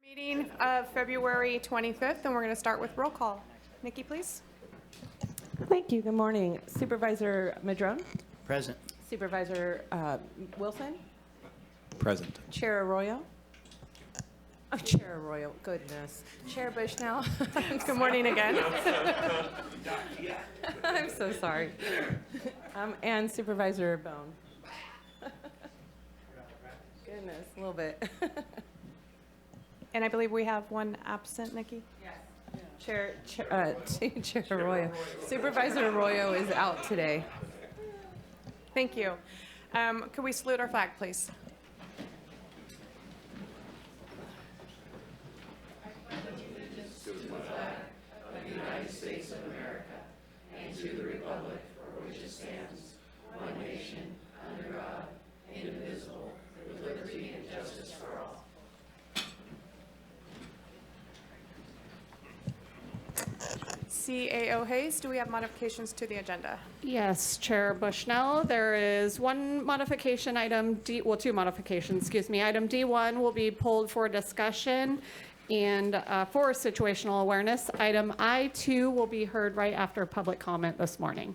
Meeting of February 25th, and we're going to start with roll call. Nikki, please. Thank you. Good morning. Supervisor Madrone? Present. Supervisor Wilson? Present. Chair Arroyo? Oh, Chair Arroyo, goodness. Chair Bushnell? Good morning again. I'm so sorry. And Supervisor Bohn? Goodness, a little bit. And I believe we have one absent, Nikki. Chair Arroyo. Supervisor Arroyo is out today. Thank you. Could we salute our flag, please? CAO Hayes, do we have modifications to the agenda? Yes, Chair Bushnell, there is one modification, item D, well, two modifications, excuse me. Item D1 will be pulled for discussion and for situational awareness. Item I2 will be heard right after public comment this morning.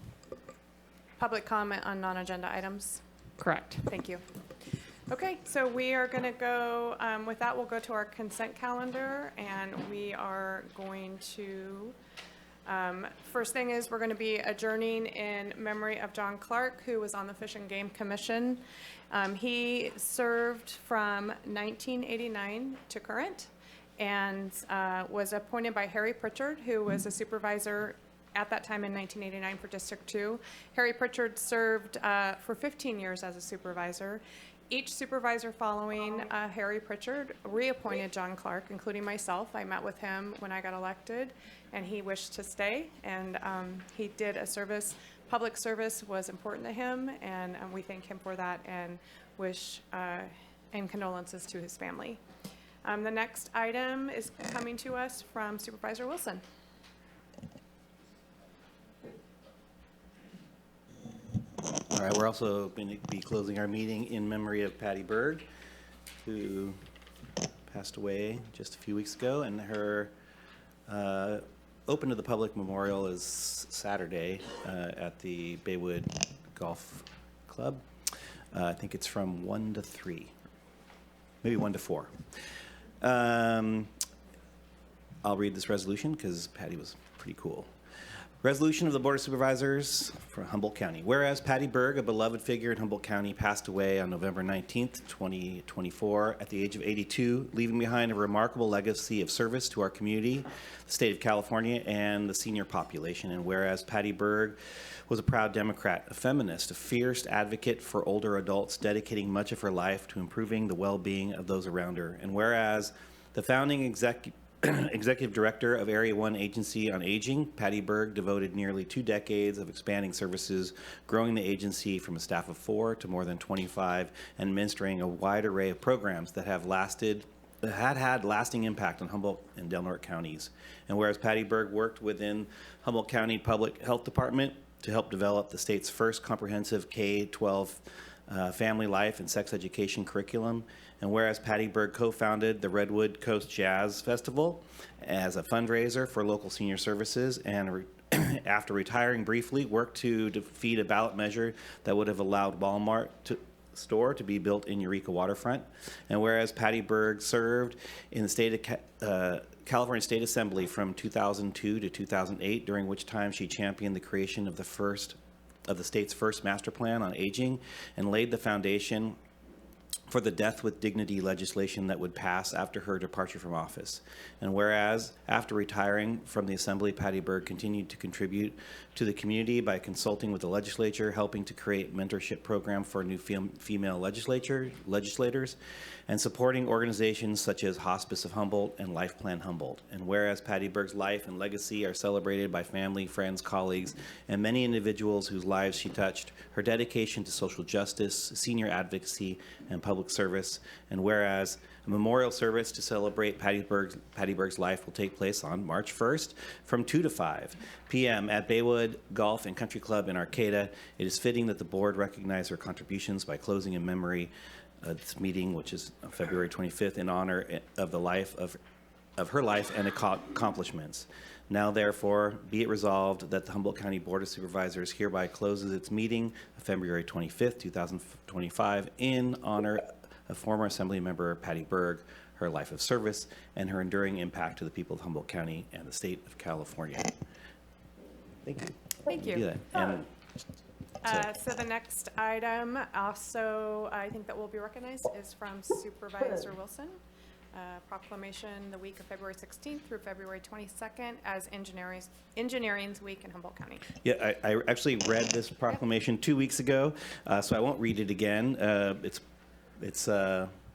Public comment on non-agenda items? Correct. Thank you. Okay, so we are going to go, with that, we'll go to our consent calendar, and we are going to, first thing is we're going to be adjourning in memory of John Clark, who was on the Fish and Game Commission. He served from 1989 to current and was appointed by Harry Pritchard, who was a supervisor at that time in 1989 for District 2. Harry Pritchard served for 15 years as a supervisor. Each supervisor following Harry Pritchard reappointed John Clark, including myself. I met with him when I got elected, and he wished to stay, and he did a service. Public service was important to him, and we thank him for that and wish and condolences to his family. The next item is coming to us from Supervisor Wilson. All right, we're also going to be closing our meeting in memory of Patty Berg, who passed away just a few weeks ago, and her open to the public memorial is Saturday at the Baywood Golf Club. I think it's from 1 to 3, maybe 1 to 4. I'll read this resolution because Patty was pretty cool. Resolution of the Board of Supervisors for Humboldt County. Whereas Patty Berg, a beloved figure in Humboldt County, passed away on November 19th, 2024, at the age of 82, leaving behind a remarkable legacy of service to our community, the state of California, and the senior population. And whereas Patty Berg was a proud Democrat, a feminist, a fierce advocate for older adults, dedicating much of her life to improving the well-being of those around her. And whereas the founding Executive Director of Area 1 Agency on Aging, Patty Berg devoted nearly 2 decades of expanding services, growing the agency from a staff of 4 to more than 25, and administering a wide array of programs that had lasting impact on Humboldt and Del Norte counties. And whereas Patty Berg worked within Humboldt County Public Health Department to help develop the state's first comprehensive K-12 family life and sex education curriculum. And whereas Patty Berg co-founded the Redwood Coast Jazz Festival as a fundraiser for local senior services, and after retiring briefly, worked to defeat a ballot measure that would have allowed Walmart store to be built in Eureka waterfront. And whereas Patty Berg served in the California State Assembly from 2002 to 2008, during which time she championed the creation of the state's first master plan on aging and laid the foundation for the Death with Dignity legislation that would pass after her departure from office. And whereas, after retiring from the Assembly, Patty Berg continued to contribute to the community by consulting with the legislature, helping to create mentorship program for new female legislators, and supporting organizations such as Hospice of Humboldt and Life Plan Humboldt. And whereas Patty Berg's life and legacy are celebrated by family, friends, colleagues, and many individuals whose lives she touched, her dedication to social justice, senior advocacy, and public service. And whereas a memorial service to celebrate Patty Berg's life will take place on March 1st from 2 to 5 p.m. at Baywood Golf and Country Club in Arcata. It is fitting that the board recognize her contributions by closing in memory this meeting, which is on February 25th, in honor of the life of her life and accomplishments. Now therefore, be it resolved that the Humboldt County Board of Supervisors hereby closes its meeting of February 25th, 2025, in honor of former Assembly Member Patty Berg, her life of service, and her enduring impact to the people of Humboldt County and the state of California. Thank you. Thank you. Do that. And So the next item, also, I think that will be recognized, is from Supervisor Wilson. Proclamation the week of February 16th through February 22nd as Engineering's Week in Humboldt County. yeah, I actually read this proclamation 2 weeks ago, so I won't read it again. It's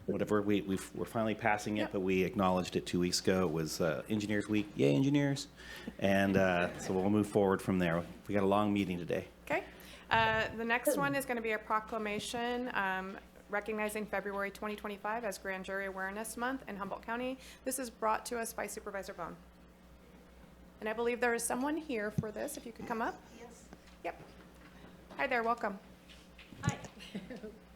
whatever, we're finally passing it, Yep. but we acknowledged it 2 weeks ago. It was Engineers Week. Yay, engineers. And so we'll move forward from there. We got a long meeting today. Okay. The next one is going to be a proclamation recognizing February 2025 as Grand Jury Awareness Month in Humboldt County. This is brought to us by Supervisor Bohn. And I believe there is someone here for this, if you could come up. Yes. Yep. Hi there, welcome. Hi.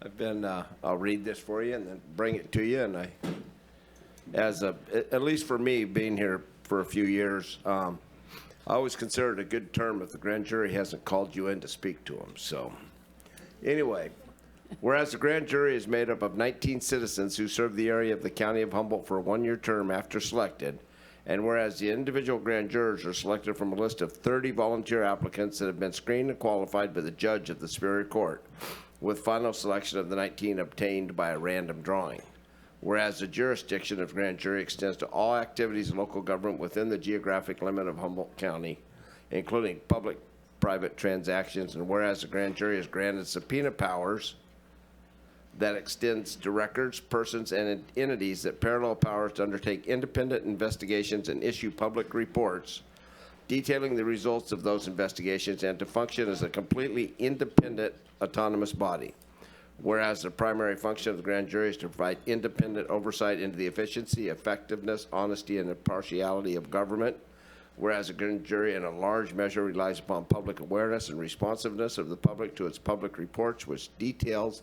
I've been, I'll read this for you and then bring it to you, and at least for me, being here for a few years, I always consider it a good term if the grand jury hasn't called you in to speak to them, so. Anyway, whereas the grand jury is made up of 19 citizens who serve the area of the county of Humboldt for a one-year term after selected, and whereas the individual grand jurors are selected from a list of 30 volunteer applicants that have been screened and qualified by the judge of the Superior Court, with final selection of the 19 obtained by a random drawing. Whereas the jurisdiction of grand jury extends to all activities of local government within the geographic limit of Humboldt County, including public-private transactions, and whereas the grand jury is granted subpoena powers that extends to records, persons, and entities that parallel powers to undertake independent investigations and issue public reports detailing the results of those investigations and to function as a completely independent, autonomous body. Whereas the primary function of the grand jury is to provide independent oversight into the efficiency, effectiveness, honesty, and impartiality of government. Whereas the grand jury in a large measure relies upon public awareness and responsiveness of the public to its public reports, which details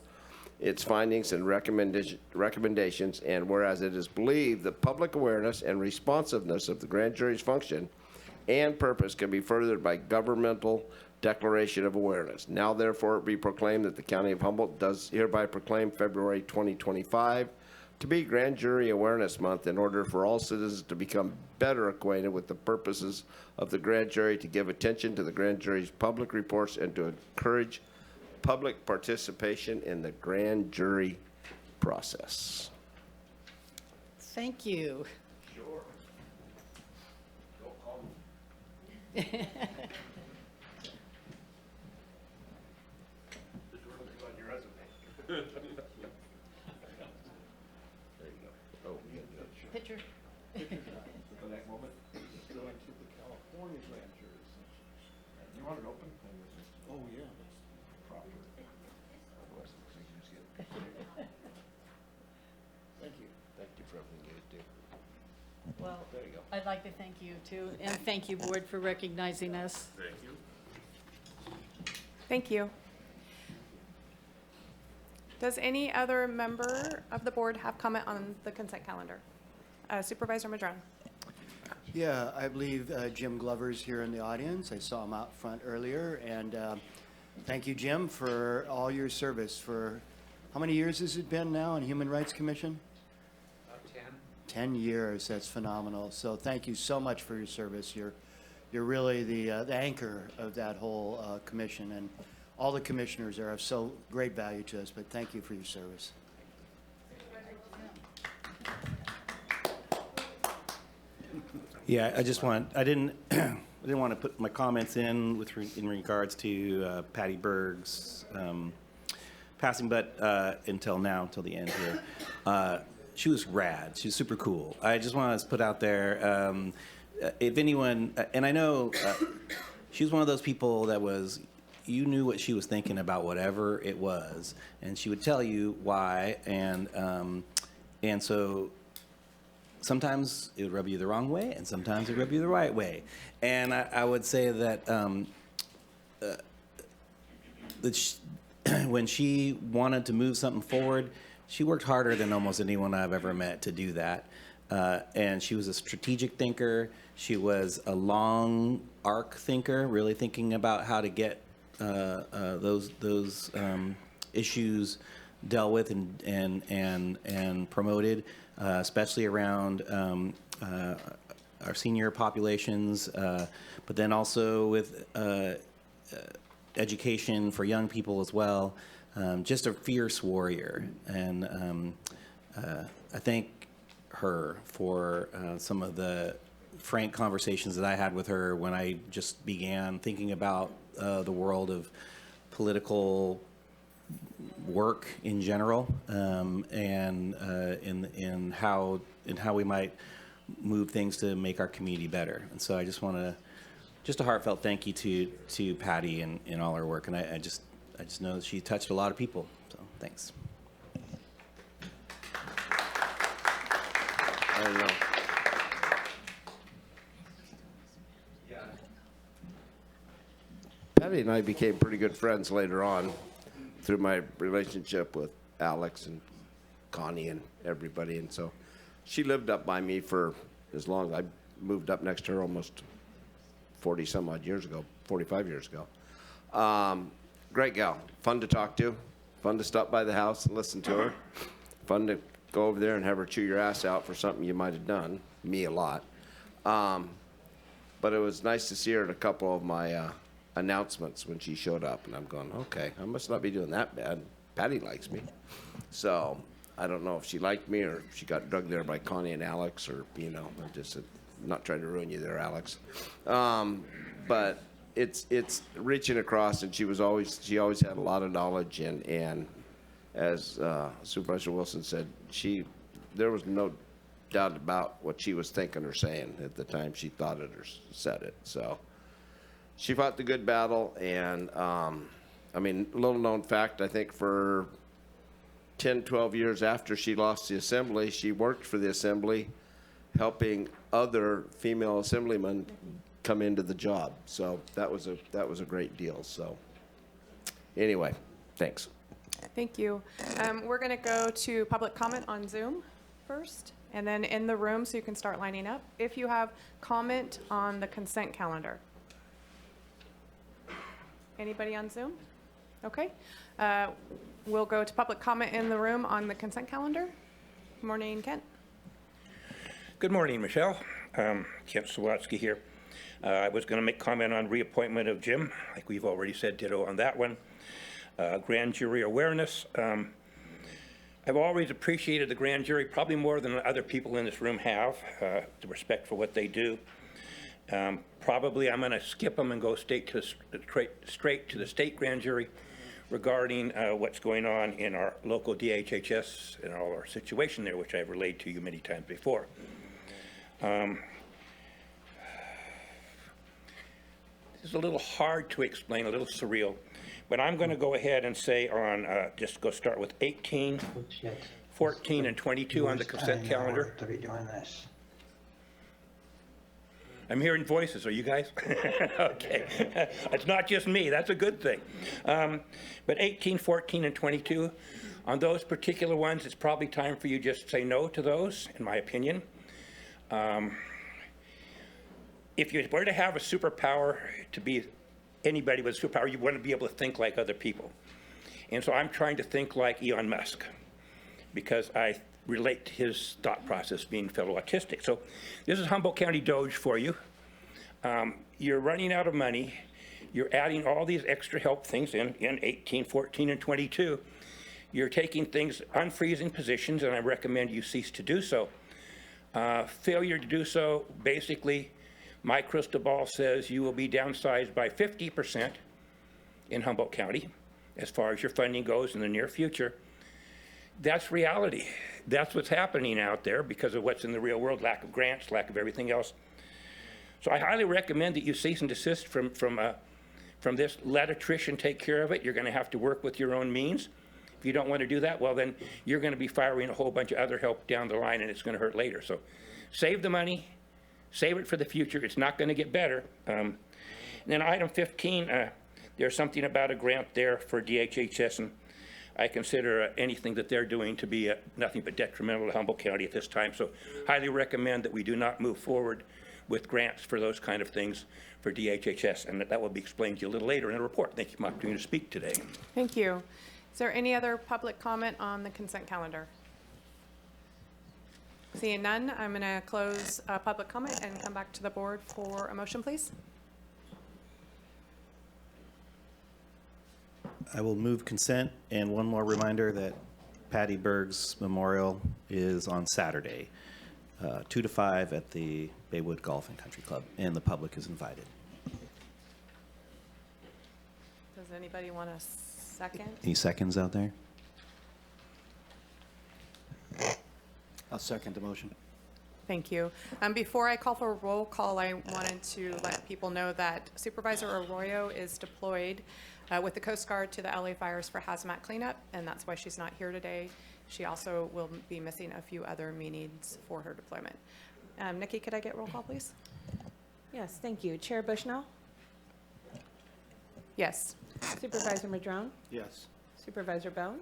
its findings and recommendations. And whereas it is believed that public awareness and responsiveness of the grand jury's function and purpose can be furthered by governmental declaration of awareness. Now therefore it be proclaimed that the County of Humboldt does hereby proclaim February 2025 to be Grand Jury Awareness Month in order for all citizens to become better acquainted with the purposes of the grand jury, to give attention to the grand jury's public reports, and to encourage public participation in the grand jury process. Thank you. Sure. Don't call me. Picture. The next moment. Going to the California grand jury. You want it open? Oh, yeah, that's proper. Otherwise, you just get. Thank you. Thank you for everything you do. Well, There you go. I'd like to thank you too, and thank you, board, for recognizing us. Thank you. Does any other member of the board have comment on the consent calendar? Supervisor Madrone. Yeah, I believe Jim Glover's here in the audience. I saw him out front earlier, and thank you, Jim, for all your service. For how many years has it been now on Human Rights Commission? 10 years. That's phenomenal. So thank you so much for your service. You're really the anchor of that whole commission, and all the commissioners are of so great value to us, but thank you for your service. Yeah, I didn't want to put my comments in in regards to Patty Berg's passing, but until the end here. She was rad. She was super cool. I just want to put out there, if anyone, and I know she was one of those people that was, you knew what she was thinking about whatever it was, and she would tell you why, and so sometimes it would rub you the wrong way, and sometimes it would rub you the right way. And I would say that when she wanted to move something forward, she worked harder than almost anyone I've ever met to do that. And she was a strategic thinker. She was a long arc thinker, really thinking about how to get those issues dealt with and promoted, especially around our senior populations, but then also with education for young people as well. Just a fierce warrior, and I thank her for some of the frank conversations that I had with her when I just began thinking about the world of political work in general, and in how we might move things to make our community better. And so I just want to, just a heartfelt thank you to Patty and all her work. And I just know that she touched a lot of people. So thanks. I don't know. Patty and I became pretty good friends later on through my relationship with Alex and Connie and everybody. And so she lived up by me for as long as I moved up next to her almost 40 some odd years ago, 45 years ago. Great gal, fun to talk to, fun to stop by the house and listen to her, fun to go over there and have her chew your ass out for something you might have done, me a lot. But it was nice to see her at a couple of my announcements when she showed up, and I'm going, okay, I must not be doing that bad. Patty likes me. So I don't know if she liked me or if she got drugged there by Connie and Alex, or, you know, I'm just not trying to ruin you there, Alex. But it's reaching across, and she always had a lot of knowledge, and as Supervisor Wilson said, there was no doubt about what she was thinking or saying at the time she thought it or said it. So she fought the good battle, and I mean, little known fact, I think for 10, 12 years after she lost the assembly, she worked for the assembly, helping other female assemblymen come into the job. So that was a great deal. So anyway, thanks. Thank you. We're going to go to public comment on Zoom first, and then in the room, so you can start lining up if you have comment on the consent calendar. Anybody on Zoom? Okay. We'll go to public comment in the room on the consent calendar. Good morning, Kent. Good morning, Michelle. Kent Sawatsky here. I was going to make comment on reappointment of Jim, like we've already said, ditto on that one. Grand jury awareness. I've always appreciated the grand jury, probably more than other people in this room have, the respect for what they do. Probably I'm going to skip them and go straight to the state grand jury regarding what's going on in our local DHHS and all our situation there, which I've relayed to you many times before. This is a little hard to explain, a little surreal, but I'm going to go ahead and say on, just go start with 18, 14, and 22 on the consent calendar. To be doing this. I'm hearing voices. Are you guys? Okay. It's not just me. That's a good thing. But 18, 14, and 22, on those particular ones, it's probably time for you just to say no to those, in my opinion. If you were to have a superpower, to be anybody with a superpower, you want to be able to think like other people. And so I'm trying to think like Elon Musk, because I relate to his thought process being fellow autistic. So this is Humboldt County Doge for you. You're running out of money. You're adding all these extra help things in 18, 14, and 22. You're taking things, unfreezing positions, and I recommend you cease to do so. Failure to do so, basically, my crystal ball says you will be downsized by 50% in Humboldt County as far as your funding goes in the near future. That's reality. That's what's happening out there because of what's in the real world, lack of grants, lack of everything else. So I highly recommend that you cease and desist from this. Let attrition take care of it. You're going to have to work with your own means. If you don't want to do that, well, then you're going to be firing a whole bunch of other help down the line, and it's going to hurt later. So save the money. Save it for the future. It's not going to get better. And then item 15, there's something about a grant there for DHHS, and I consider anything that they're doing to be nothing but detrimental to Humboldt County at this time. So highly recommend that we do not move forward with grants for those kind of things for DHHS, and that will be explained to you a little later in the report. Thank you for my opportunity to speak today. Thank you. Is there any other public comment on the consent calendar? Seeing none, I'm going to close public comment and come back to the board for a motion, please. I will move consent, and one more reminder that Patty Berg's memorial is on Saturday, 2 to 5 at the Baywood Golf and Country Club, and the public is invited. Does anybody want a second? Any seconds out there? I'll second the motion. Thank you. Before I call for a roll call, I wanted to let people know that Supervisor Arroyo is deployed with the Coast Guard to the LA fires for hazmat cleanup, and that's why she's not here today. She also will be missing a few other meetings for her deployment. Nikki, could I get roll call, please? Yes, thank you. Chair Bushnell, Yes. Supervisor Madrone, Yes. Supervisor Bohn,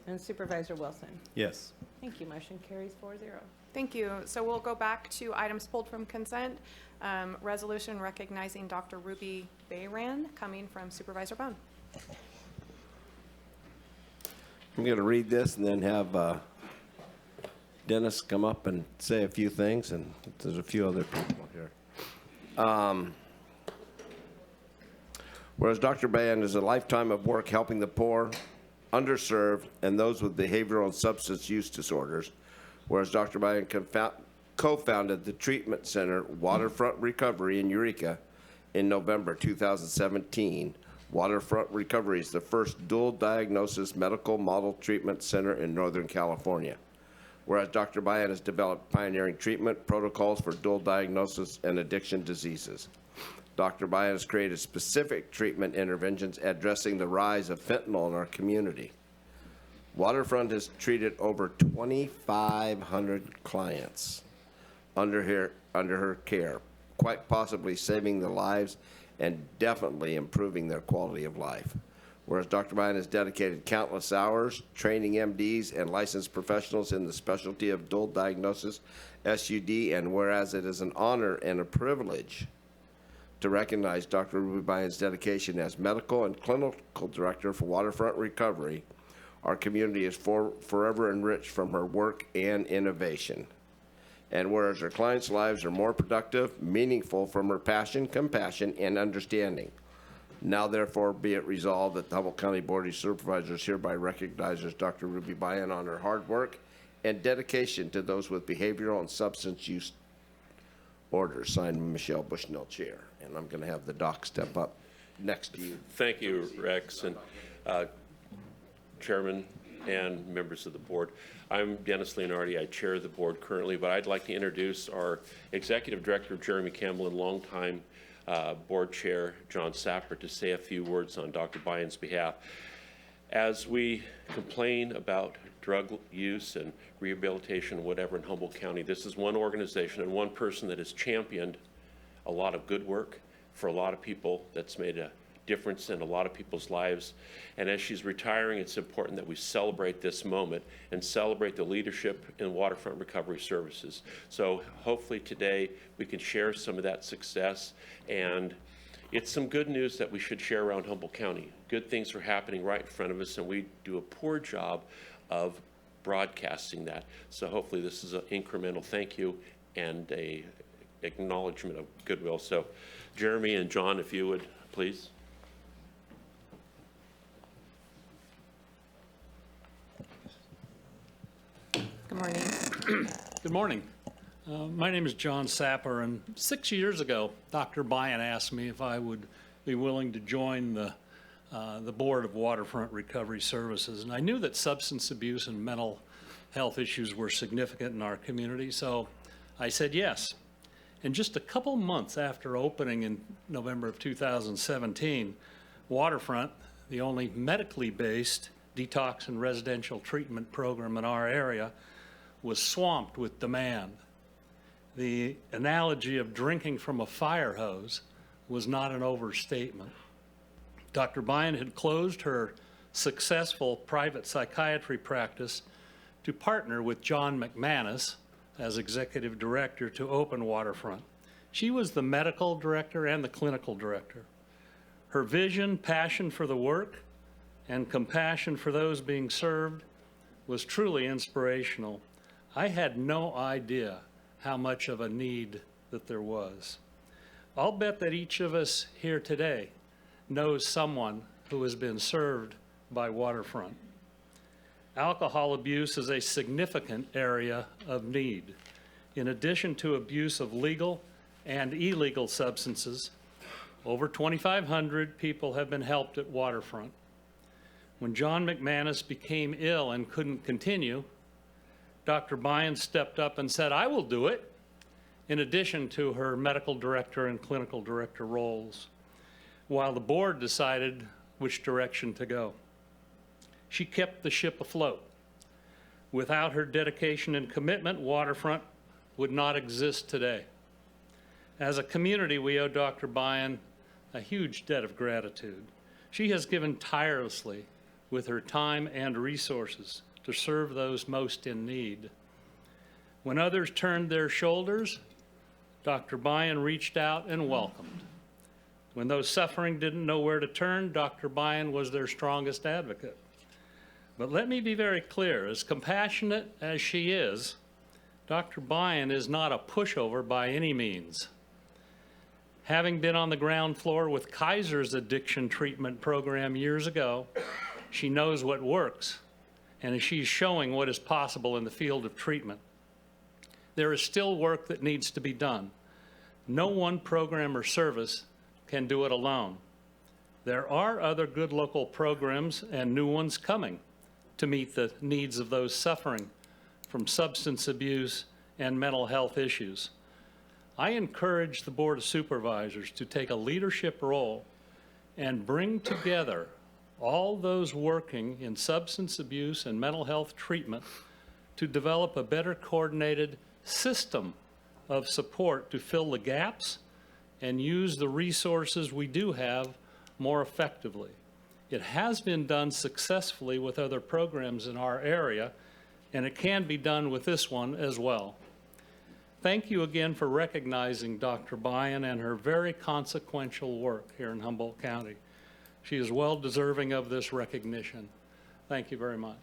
and Supervisor Wilson. Yes. Thank you. Motion carries 4-0. Thank you. So we'll go back to items pulled from consent. Resolution recognizing Dr. Ruby Bayran, coming from Supervisor Bohn. I'm going to read this and then have Dennis come up and say a few things, and there's a few other people here. Whereas Dr. Bayan is a lifetime of work helping the poor, underserved, and those with behavioral and substance use disorders, whereas Dr. Bayan co-founded the treatment center Waterfront Recovery in Eureka in November 2017. Waterfront Recovery is the first dual diagnosis medical model treatment center in Northern California. Whereas Dr. Bayan has developed pioneering treatment protocols for dual diagnosis and addiction diseases. Dr. Bayan has created specific treatment interventions addressing the rise of fentanyl in our community. Waterfront has treated over 2,500 clients under her care, quite possibly saving their lives and definitely improving their quality of life. Whereas Dr. Bayan has dedicated countless hours training MDs and licensed professionals in the specialty of dual diagnosis, SUD, and whereas it is an honor and a privilege to recognize Dr. Ruby Bayan's dedication as medical and clinical director for Waterfront Recovery, our community is forever enriched from her work and innovation. And whereas her clients' lives are more productive, meaningful from her passion, compassion, and understanding. Now, therefore, be it resolved that the Humboldt County Board of Supervisors hereby recognizes Dr. Ruby Bayan on her hard work and dedication to those with behavioral and substance use orders. Signed, Michelle Bushnell, Chair. And I'm going to have the doc step up next to you. Thank you, Rex, and Chairman and members of the board. I'm Dennis Leonardi. I chair the board currently, but I'd like to introduce our Executive Director, Jeremy Campbell, and longtime board chair, John Sapper, to say a few words on Dr. Bayan's behalf. As we complain about drug use and rehabilitation, whatever, in Humboldt County, this is one organization and one person that has championed a lot of good work for a lot of people, that's made a difference in a lot of people's lives. And as she's retiring, it's important that we celebrate this moment and celebrate the leadership in Waterfront Recovery Services. So hopefully today we can share some of that success, and it's some good news that we should share around Humboldt County. Good things are happening right in front of us, and we do a poor job of broadcasting that. So hopefully this is an incremental thank you and a acknowledgement of goodwill. So Jeremy and John, if you would, please. Good morning. Good morning. My name is John Sapper, and 6 years ago, Dr. Bayan asked me if I would be willing to join the board of Waterfront Recovery Services. And I knew that substance abuse and mental health issues were significant in our community, so I said yes. And just a couple months after opening in November of 2017, Waterfront, the only medically based detox and residential treatment program in our area, was swamped with demand. The analogy of drinking from a fire hose was not an overstatement. Dr. Bayan had closed her successful private psychiatry practice to partner with John McManus as executive director to open Waterfront. She was the medical director and the clinical director. Her vision, passion for the work, and compassion for those being served was truly inspirational. I had no idea how much of a need that there was. I'll bet that each of us here today knows someone who has been served by Waterfront. Alcohol abuse is a significant area of need. In addition to abuse of legal and illegal substances, over 2,500 people have been helped at Waterfront. When John McManus became ill and couldn't continue, Dr. Bohn stepped up and said, "I will do it," in addition to her medical director and clinical director roles, while the board decided which direction to go. She kept the ship afloat. Without her dedication and commitment, Waterfront would not exist today. As a community, we owe Dr. Bohn a huge debt of gratitude. She has given tirelessly with her time and resources to serve those most in need. When others turned their shoulders, Dr. Bohn reached out and welcomed. When those suffering didn't know where to turn, Dr. Bohn was their strongest advocate. But let me be very clear, as compassionate as she is, Dr. Bohn is not a pushover by any means. Having been on the ground floor with Kaiser's addiction treatment program years ago, she knows what works, and she's showing what is possible in the field of treatment. There is still work that needs to be done. No one program or service can do it alone. There are other good local programs and new ones coming to meet the needs of those suffering from substance abuse and mental health issues. I encourage the Board of Supervisors to take a leadership role and bring together all those working in substance abuse and mental health treatment to develop a better coordinated system of support to fill the gaps and use the resources we do have more effectively. It has been done successfully with other programs in our area, and it can be done with this one as well. Thank you again for recognizing Dr. Bohn and her very consequential work here in Humboldt County. She is well deserving of this recognition. Thank you very much.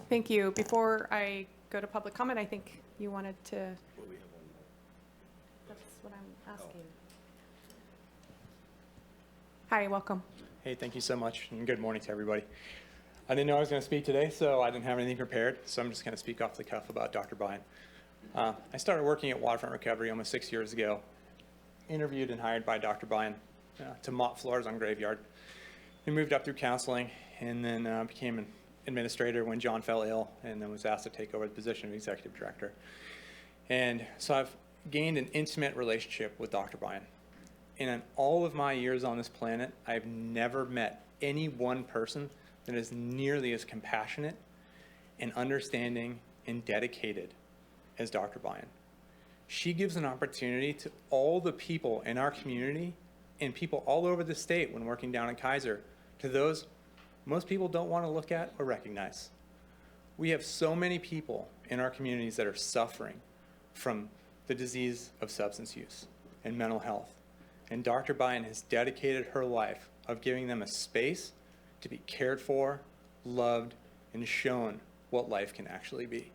Thank you. Before I go to public comment, I think you wanted to. That's what I'm asking. Hi, welcome. Hey, thank you so much, and good morning to everybody. I didn't know I was going to speak today, so I didn't have anything prepared, so I'm just going to speak off the cuff about Dr. Bohn. I started working at Waterfront Recovery almost 6 years ago, interviewed and hired by Dr. Bohn to mop floors on Graveyard. I moved up through counseling, and then became an administrator when John fell ill, and then was asked to take over the position of executive director. And so I've gained an intimate relationship with Dr. Bohn. And in all of my years on this planet, I've never met any one person that is nearly as compassionate and understanding and dedicated as Dr. Bohn. She gives an opportunity to all the people in our community and people all over the state when working down in Kaiser, to those most people don't want to look at or recognize. We have so many people in our communities that are suffering from the disease of substance use and mental health. And Dr. Bohn has dedicated her life of giving them a space to be cared for, loved, and shown what life can actually be.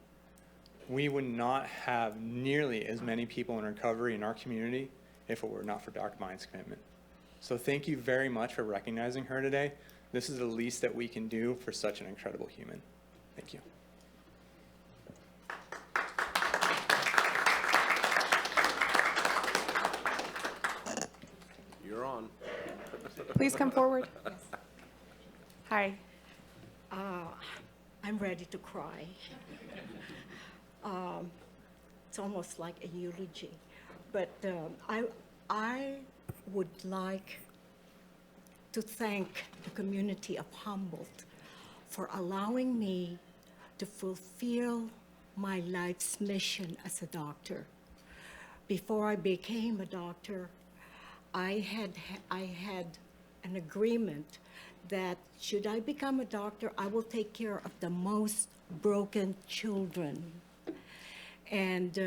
We would not have nearly as many people in recovery in our community if it were not for Dr. Bohn's commitment. So thank you very much for recognizing her today. This is the least that we can do for such an incredible human. Thank you. You're on. Please come forward. Hi. I'm ready to cry. It's almost like a eulogy. But I would like to thank the community of Humboldt for allowing me to fulfill my life's mission as a doctor. Before I became a doctor, I had an agreement that should I become a doctor, I will take care of the most broken children. And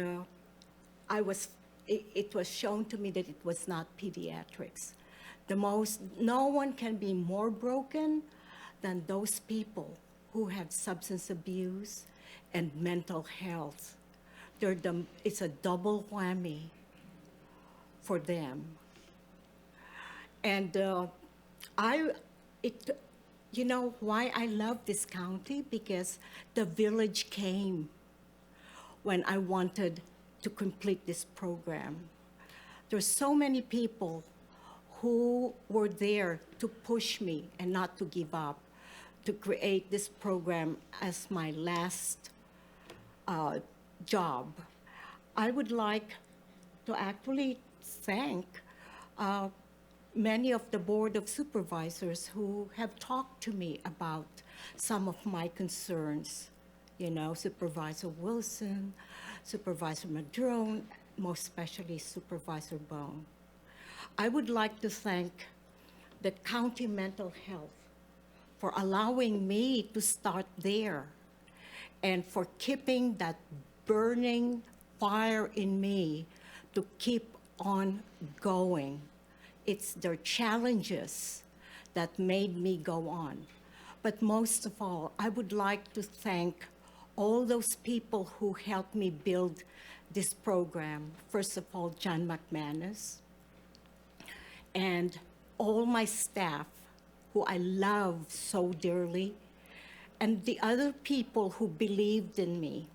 it was shown to me that it was not pediatrics. No one can be more broken than those people who have substance abuse and mental health. It's a double whammy for them. And you know why I love this county? Because the village came when I wanted to complete this program. There's so many people who were there to push me and not to give up, to create this program as my last job. I would like to actually thank many of the Board of Supervisors who have talked to me about some of my concerns. You know, Supervisor Wilson, Supervisor Madrone, most especially Supervisor Bohn. I would like to thank the county mental health for allowing me to start there and for keeping that burning fire in me to keep on going. It's their challenges that made me go on. But most of all, I would like to thank all those people who helped me build this program. First of all, John McManus, and all my staff, who I love so dearly, and the other people who believed in me.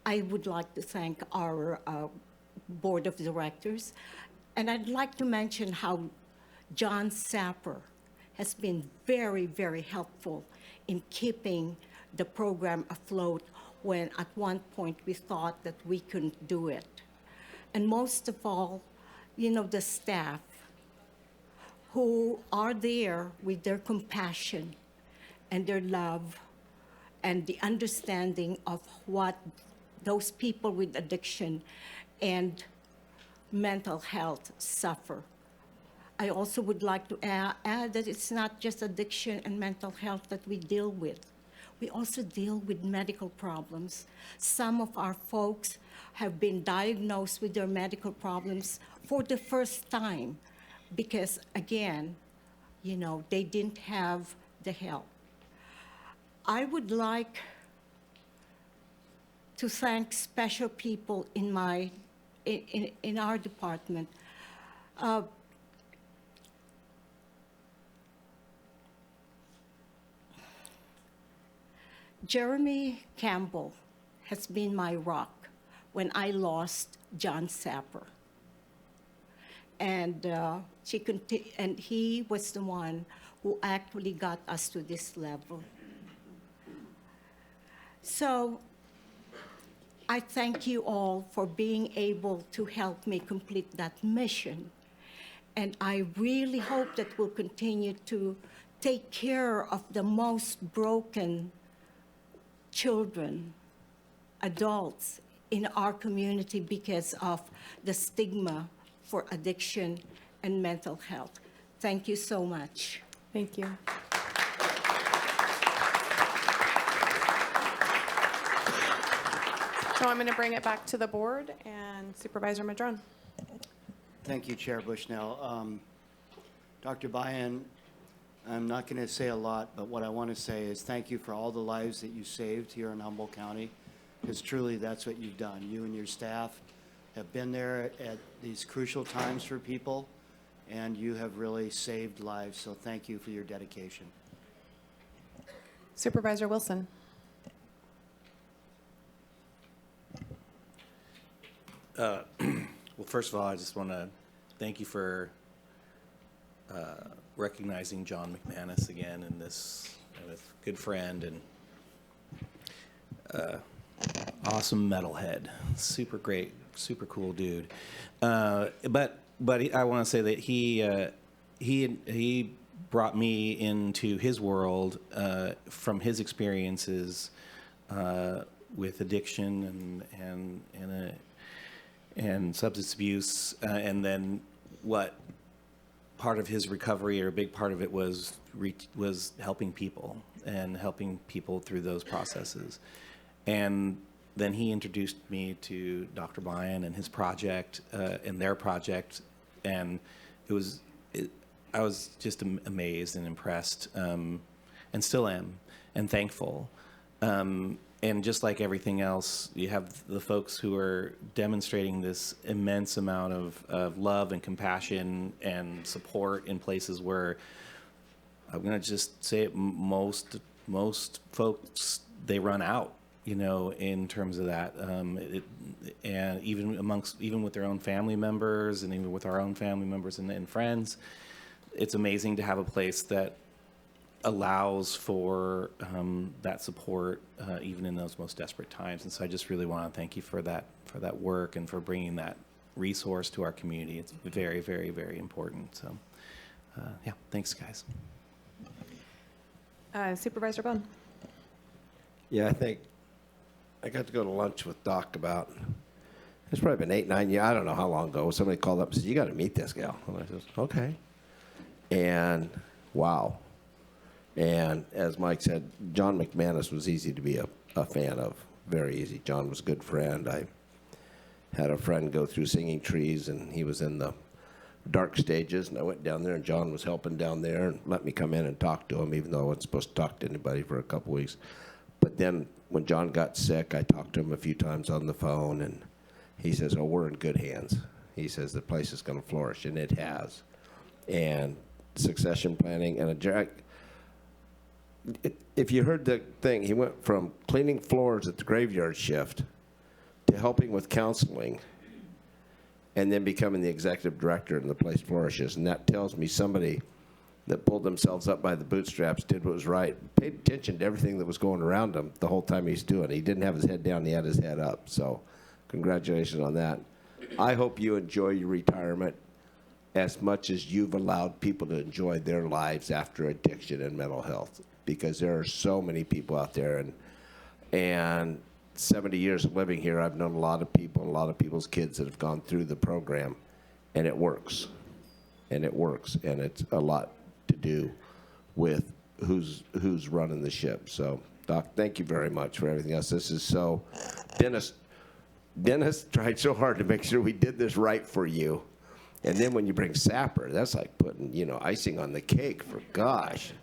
I would like to thank our board of directors, and I'd like to mention how John Sapper has been very, very helpful in keeping the program afloat when at one point we thought that we couldn't do it. And most of all, you know, the staff who are there with their compassion and their love and the understanding of what those people with addiction and mental health suffer. I also would like to add that it's not just addiction and mental health that we deal with. We also deal with medical problems. Some of our folks have been diagnosed with their medical problems for the first time because, again, you know, they didn't have the help. I would like to thank special people in our department. Jeremy Campbell has been my rock when I lost John Sapper. And he was the one who actually got us to this level. So I thank you all for being able to help me complete that mission. And I really hope that we'll continue to take care of the most broken children, adults in our community because of the stigma for addiction and mental health. Thank you so much. Thank you. So I'm going to bring it back to the board and Supervisor Madrone. Thank you, Chair Bushnell. Dr. Bayan, I'm not going to say a lot, but what I want to say is thank you for all the lives that you saved here in Humboldt County, because truly that's what you've done. You and your staff have been there at these crucial times for people, and you have really saved lives, so thank you for your dedication. Supervisor Wilson. Well, first of all, I just want to thank you for recognizing John McManus again in this good friend and awesome metalhead, super great, super cool dude. But I want to say that he brought me into his world from his experiences with addiction and substance abuse, and then what part of his recovery, or a big part of it, was helping people and helping people through those processes. And then he introduced me to Dr. Bohn and his project, and their project, and I was just amazed and impressed, and still am, and thankful. And just like everything else, you have the folks who are demonstrating this immense amount of love and compassion and support in places where, I'm going to just say it, most folks, they run out, in terms of that. And even with their own family members, and even with our own family members and friends, it's amazing to have a place that allows for that support, even in those most desperate times. And so I just really want to thank you for that work and for bringing that resource to our community. It's very, very, very important. So, yeah, thanks, guys. Supervisor Bohn. Yeah, I think I got to go to lunch with Doc about, it's probably been 8, 9 years, I don't know how long ago. Somebody called up and said, you got to meet this gal. And I said, okay. And wow. And as Mike said, John McManus was easy to be a fan of, very easy. John was a good friend. I had a friend go through Singing Trees, and he was in the dark stages, and I went down there, and John was helping down there and let me come in and talk to him, even though I wasn't supposed to talk to anybody for a couple weeks. But then when John got sick, I talked to him a few times on the phone, and he says, oh, we're in good hands. He says the place is going to flourish, and it has. And succession planning, and if you heard the thing, he went from cleaning floors at the graveyard shift to helping with counseling, and then becoming the executive director, and the place flourishes. And that tells me somebody that pulled themselves up by the bootstraps, did what was right, paid attention to everything that was going around him the whole time he's doing it. He didn't have his head down, he had his head up. So congratulations on that. I hope you enjoy your retirement as much as you've allowed people to enjoy their lives after addiction and mental health, because there are so many people out there. And 70 years of living here, I've known a lot of people, and a lot of people's kids that have gone through the program, and it works. And it works, and it's a lot to do with who's running the ship. So, Doc, thank you very much for everything else. This is so, Dennis tried so hard to make sure we did this right for you. And then when you bring Sapper, that's like putting, icing on the cake, for gosh.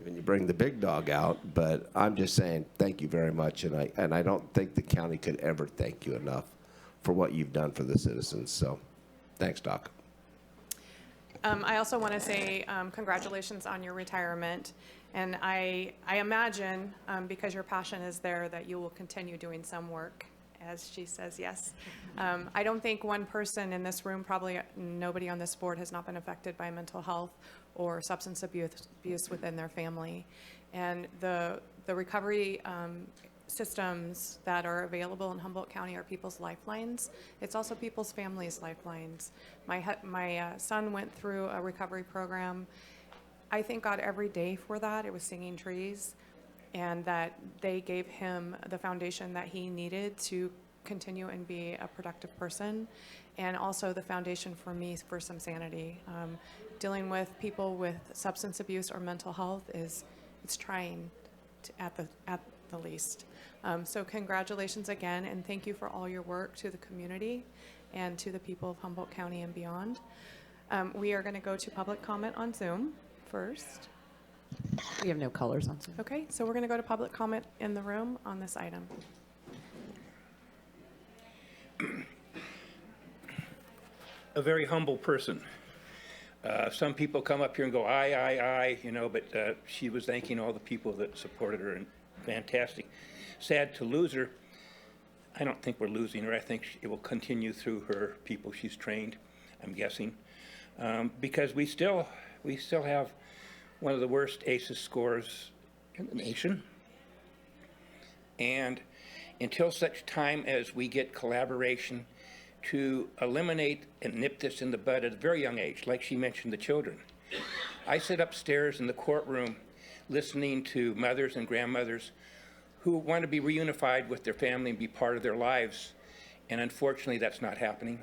When you bring the big dog out. But I'm just saying thank you very much, and I don't think the county could ever thank you enough for what you've done for the citizens. So thanks, Doc. I also want to say congratulations on your retirement. And I imagine, because your passion is there, that you will continue doing some work, as she says yes. I don't think one person in this room, probably nobody on this board, has not been affected by mental health or substance abuse within their family. And the recovery systems that are available in Humboldt County are people's lifelines. It's also people's families' lifelines. My son went through a recovery program. I thank God every day for that. It was Singing Trees, and that they gave him the foundation that he needed to continue and be a productive person, and also the foundation for me for some sanity. Dealing with people with substance abuse or mental health it's trying at the least. So congratulations again, and thank you for all your work to the community and to the people of Humboldt County and beyond. We are going to go to public comment on Zoom first. We have no colors on Zoom. Okay, so we're going to go to public comment in the room on this item. A very humble person. Some people come up here and go, I, but she was thanking all the people that supported her, and fantastic. Sad to lose her. I don't think we're losing her. I think it will continue through her people she's trained, I'm guessing, because we still have one of the worst ACEs scores in the nation. And until such time as we get collaboration to eliminate and nip this in the bud at a very young age, like she mentioned, the children. I sit upstairs in the courtroom listening to mothers and grandmothers who want to be reunified with their family and be part of their lives, and unfortunately that's not happening.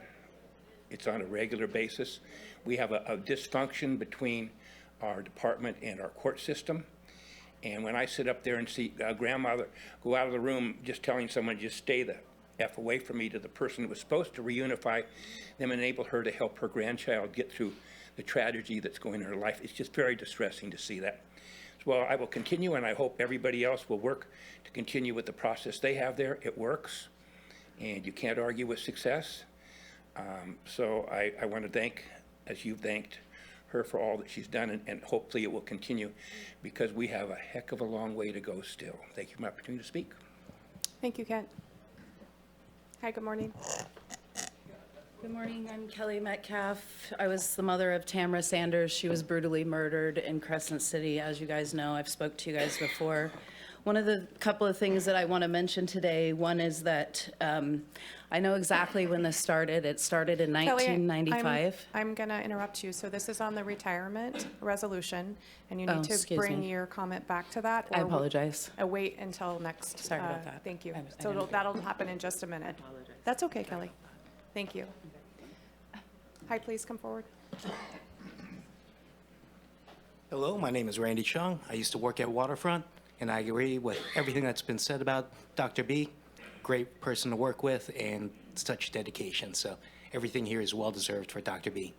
It's on a regular basis. We have a dysfunction between our department and our court system. And when I sit up there and see a grandmother go out of the room just telling someone, just stay the F away from me, to the person who was supposed to reunify them, enable her to help her grandchild get through the tragedy that's going on in her life, it's just very distressing to see that. Well, I will continue, and I hope everybody else will work to continue with the process they have there. It works, and you can't argue with success. So I want to thank, as you've thanked her, for all that she's done, and hopefully it will continue, because we have a heck of a long way to go still. Thank you for my opportunity to speak. Thank you, Kent. Hi, good morning. Good morning, I'm Kelly Metcalf. I was the mother of Tamara Sanders. She was brutally murdered in Crescent City. As you guys know, I've spoke to you guys before. One of the couple of things that I want to mention today, one is that I know exactly when this started. It started in Kelly, 1995. I'm going to interrupt you. So this is on the retirement resolution, and you Oh, need to excuse bring me. your comment back to that. I or apologize. Wait until next. Sorry about that. Thank you. I So didn't- that'll happen in just a minute. That's okay, Kelly. Thank you. Hi, please come forward. Hello, my name is Randy Chung. I used to work at Waterfront, and I agree with everything that's been said about Dr. B. Great person to work with and such dedication. So everything here is well-deserved for Dr. B.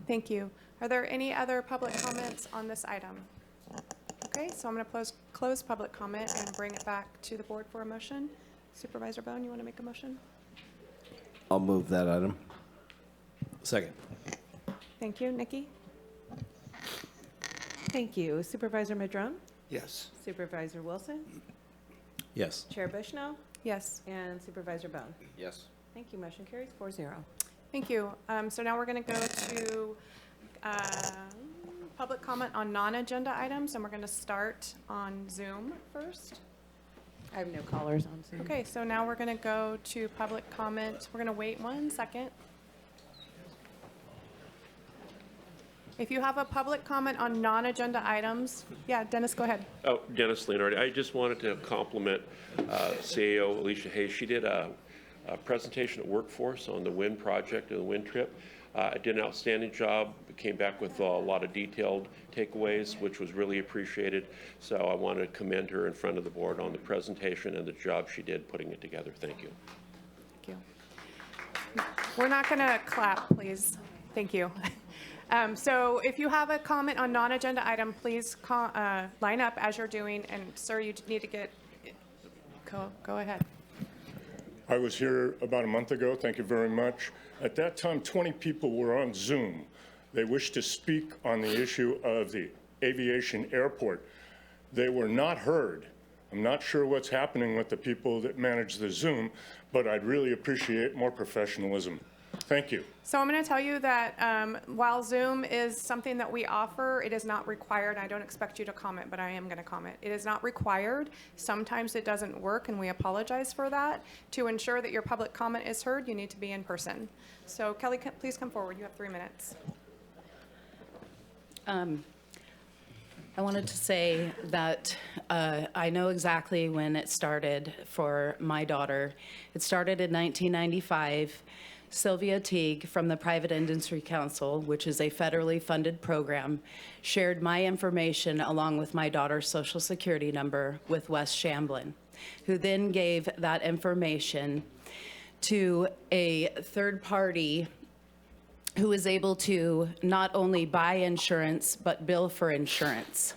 Thank you. Are there any other public comments on this item? Okay, so I'm going to close public comment and bring it back to the board for a motion. Supervisor Bohn, you want to make a motion? I'll move that item. Second. Thank you. Nikki? Thank you. Supervisor Madrone? Yes. Supervisor Wilson? Yes. Chair Bushnell? Yes. And Supervisor Bohn? Yes. Thank you. Motion carries 4-0. Thank you. So now we're going to go to public comment on non-agenda items, and we're going to start on Zoom first. I have no callers on Zoom. Okay, so now we're going to go to public comment. We're going to wait 1 second. If you have a public comment on non-agenda items, yeah, Dennis, go ahead. Oh, Dennis Leonardi. I just wanted to compliment CAO Alicia Hayes. She did a presentation at Workforce on the wind project and the wind trip. Did an outstanding job. Came back with a lot of detailed takeaways, which was really appreciated. So I want to commend her in front of the board on the presentation and the job she did putting it together. Thank you. Thank you. We're not going to clap, please. Thank you. So if you have a comment on non-agenda item, please line up as you're doing. And sir, you need to get, go ahead. I was here about a month ago. Thank you very much. At that time, 20 people were on Zoom. They wished to speak on the issue of the aviation airport. They were not heard. I'm not sure what's happening with the people that manage the Zoom, but I'd really appreciate more professionalism. Thank you. So I'm going to tell you that while Zoom is something that we offer, it is not required. I don't expect you to comment, but I am going to comment. It is not required. Sometimes it doesn't work, and we apologize for that. To ensure that your public comment is heard, you need to be in person. So Kelly, please come forward. You have 3 minutes. I wanted to say that I know exactly when it started for my daughter. It started in 1995. Sylvia Teague from the Private Industry Council, which is a federally funded program, shared my information along with my daughter's social security number with Wes Shamblin, who then gave that information to a third party who was able to not only buy insurance, but bill for insurance.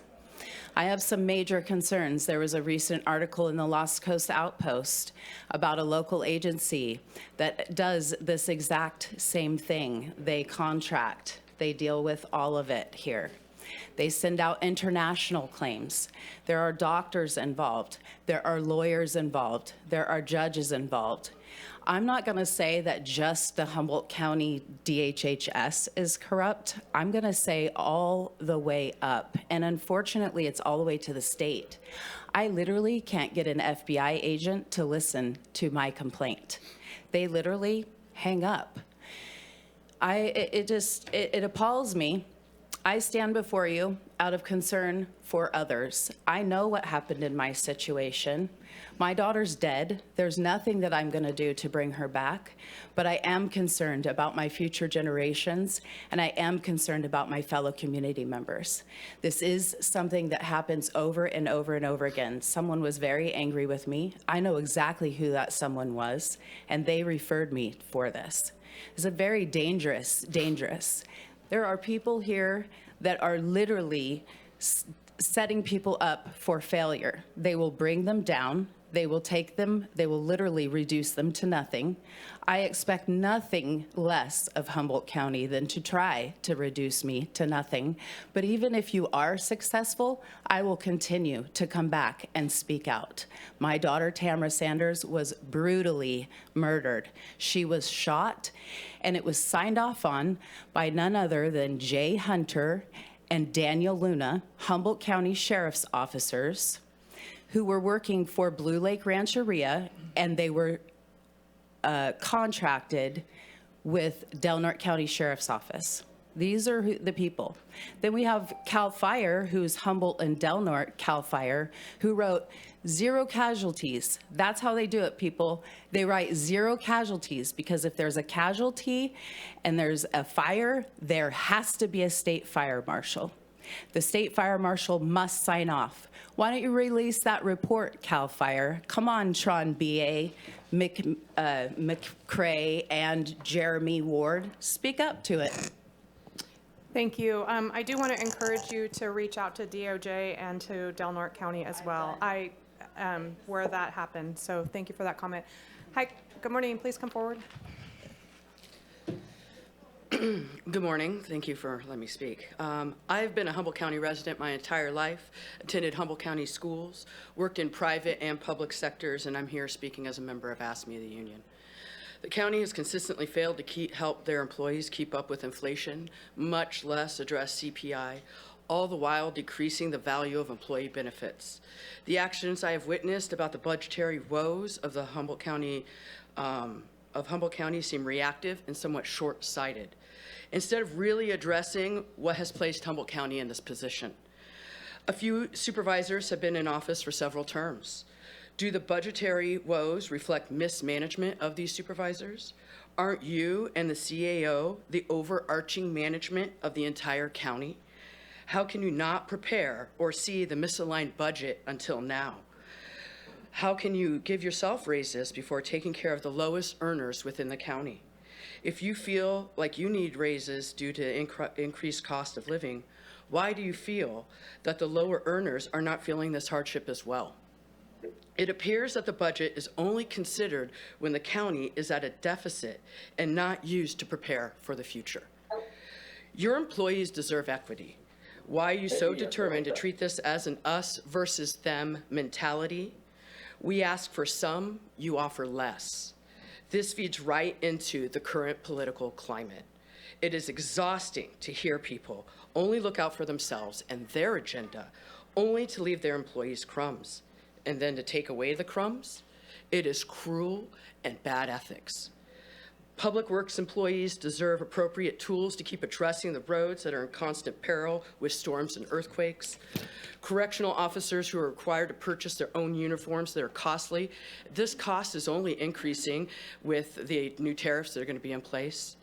I have some major concerns. There was a recent article in the Lost Coast Outpost about a local agency that does this exact same thing. They contract, they deal with all of it here. They send out international claims. There are doctors involved. There are lawyers involved. There are judges involved. I'm not going to say that just the Humboldt County DHHS is corrupt. I'm going to say all the way up. And unfortunately, it's all the way to the state. I literally can't get an FBI agent to listen to my complaint. They literally hang up. It appalls me I stand before you out of concern for others. I know what happened in my situation. My daughter's dead. There's nothing that I'm going to do to bring her back, but I am concerned about my future generations, and I am concerned about my fellow community members. This is something that happens over and over and over again. Someone was very angry with me. I know exactly who that someone was, and they referred me for this. It's a very dangerous. There are people here that are literally setting people up for failure. They will bring them down. They will take them, they will literally reduce them to nothing. I expect nothing less of Humboldt County than to try to reduce me to nothing. But even if you are successful, I will continue to come back and speak out. My daughter, Tamara Sanders, was brutally murdered. She was shot, and it was signed off on by none other than Jay Hunter and Daniel Luna, Humboldt County Sheriff's officers, who were working for Blue Lake Rancheria, and they were contracted with Del Norte County Sheriff's Office. These are the people. Then we have CAL FIRE, who's Humboldt and Del Norte CAL FIRE, who wrote 0 casualties. That's how they do it, people. They write 0 casualties, because if there's a casualty and there's a fire, there has to be a state fire marshal. The state fire marshal must sign off. Why don't you release that report, CAL FIRE? Come on, Tron B.A., McCrae, and Jeremy Ward. Speak up to it. Thank you. I do want to encourage you to reach out to DOJ and to Del Norte County as well. Where that happened. So thank you for that comment. Hi, good morning. Please come forward. Good morning. Thank you for letting me speak. I've been a Humboldt County resident my entire life, attended Humboldt County schools, worked in private and public sectors, and I'm here speaking as a member of ASME, the union. The county has consistently failed to help their employees keep up with inflation, much less address CPI, all the while decreasing the value of employee benefits. The actions I have witnessed about the budgetary woes of the Humboldt County seem reactive and somewhat short-sighted, instead of really addressing what has placed Humboldt County in this position. A few supervisors have been in office for several terms. Do the budgetary woes reflect mismanagement of these supervisors? Aren't you and the CAO the overarching management of the entire county? How can you not prepare or see the misaligned budget until now? How can you give yourself raises before taking care of the lowest earners within the county? If you feel like you need raises due to increased cost of living, why do you feel that the lower earners are not feeling this hardship as well? It appears that the budget is only considered when the county is at a deficit and not used to prepare for the future. Your employees deserve equity. Why are you so determined to treat this as an us versus them mentality? We ask for some, you offer less. This feeds right into the current political climate. It is exhausting to hear people only look out for themselves and their agenda, only to leave their employees crumbs, and then to take away the crumbs. It is cruel and bad ethics. Public Works employees deserve appropriate tools to keep addressing the roads that are in constant peril with storms and earthquakes. Correctional officers who are required to purchase their own uniforms that are costly. This cost is only increasing with the new tariffs that are going to be in place.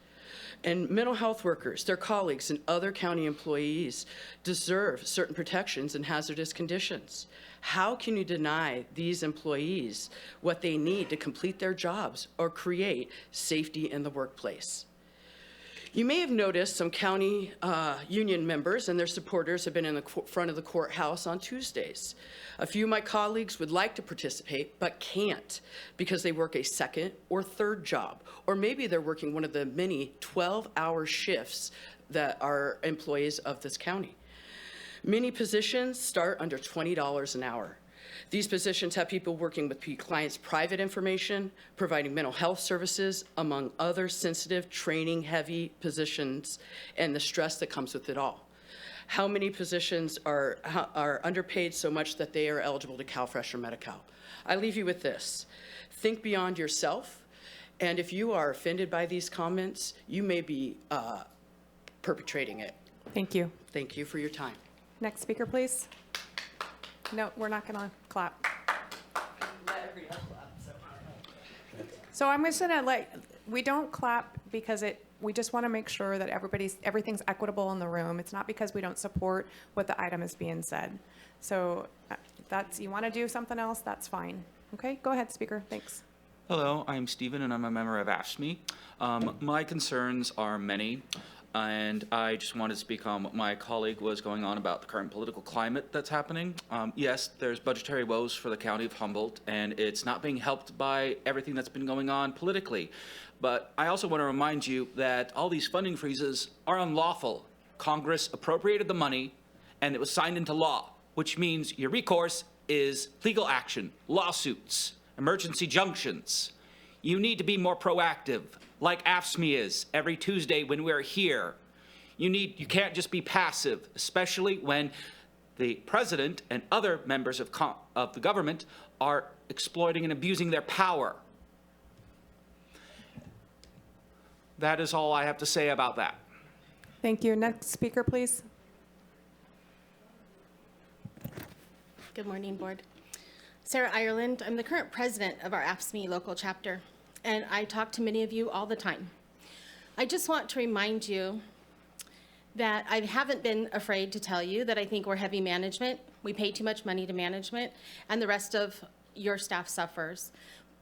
And mental health workers, their colleagues, and other county employees deserve certain protections in hazardous conditions. How can you deny these employees what they need to complete their jobs or create safety in the workplace? You may have noticed some county union members and their supporters have been in the front of the courthouse on Tuesdays. A few of my colleagues would like to participate but can't because they work a second or third job, or maybe they're working one of the many 12-hour shifts that are employees of this county. Many positions start under $20 an hour. These positions have people working with clients' private information, providing mental health services, among other sensitive, training-heavy positions, and the stress that comes with it all. How many positions are underpaid so much that they are eligible to CalFresh or Medi-Cal? I leave you with this. Think beyond yourself, and if you are offended by these comments, you may be perpetrating it. Thank you. Thank you for your time. Next speaker, please. No, we're not going to clap. So I'm just gonna we don't clap because we just want to make sure that everything's equitable in the room. It's not because we don't support what the item is being said. So you want to do something else, that's fine. Okay, go ahead, speaker, thanks. Hello, I'm Stephen and I'm a member of AFSCME. My concerns are many, and I just wanted to speak on what my colleague was going on about the current political climate that's happening. Yes, there's budgetary woes for the county of Humboldt, and it's not being helped by everything that's been going on politically. But I also want to remind you that all these funding freezes are unlawful. Congress appropriated the money, and it was signed into law, which means your recourse is legal action, lawsuits, emergency junctions. You need to be more proactive, like AFSCME is every Tuesday when we're here. You can't just be passive, especially when the president and other members of the government are exploiting and abusing their power. That is all I have to say about that. Thank you. Next speaker, please. Good morning, Board. Sarah Ireland. I'm the current president of our AFSCME local chapter, and I talk to many of you all the time. I just want to remind you that I haven't been afraid to tell you that I think we're heavy management. We pay too much money to management, and the rest of your staff suffers.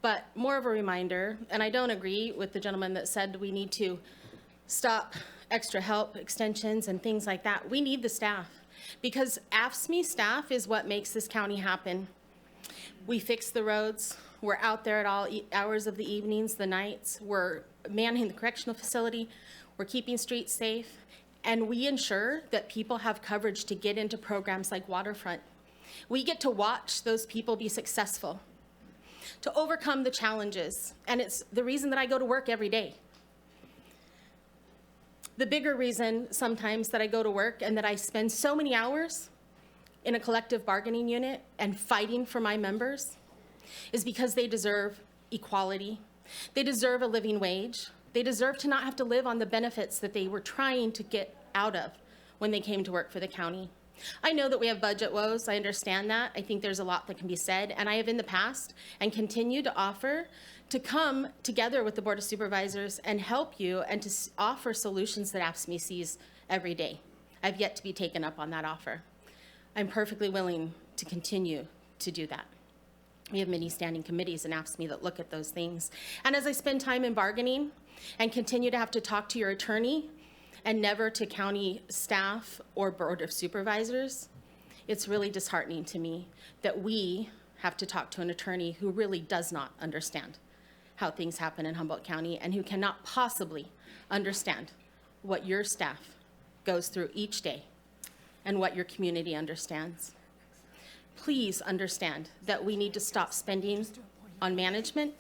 But more of a reminder, and I don't agree with the gentleman that said we need to stop extra help, extensions, and things like that. We need the staff, because AFSCME staff is what makes this county happen. We fix the roads. We're out there at all hours of the evenings, the nights. We're manning the correctional facility. We're keeping streets safe. And we ensure that people have coverage to get into programs like Waterfront. We get to watch those people be successful, to overcome the challenges. And it's the reason that I go to work every day. The bigger reason sometimes that I go to work and that I spend so many hours in a collective bargaining unit and fighting for my members is because they deserve equality. They deserve a living wage. They deserve to not have to live on the benefits that they were trying to get out of when they came to work for the county. I know that we have budget woes. I understand that. I think there's a lot that can be said, and I have in the past and continue to offer to come together with the Board of Supervisors and help you and to offer solutions that AFSCME sees every day. I've yet to be taken up on that offer. I'm perfectly willing to continue to do that. We have many standing committees in AFSCME that look at those things. And as I spend time in bargaining and continue to have to talk to your attorney and never to county staff or Board of Supervisors, it's really disheartening to me that we have to talk to an attorney who really does not understand how things happen in Humboldt County and who cannot possibly understand what your staff goes through each day and what your community understands. Please understand that we need to stop spending on management.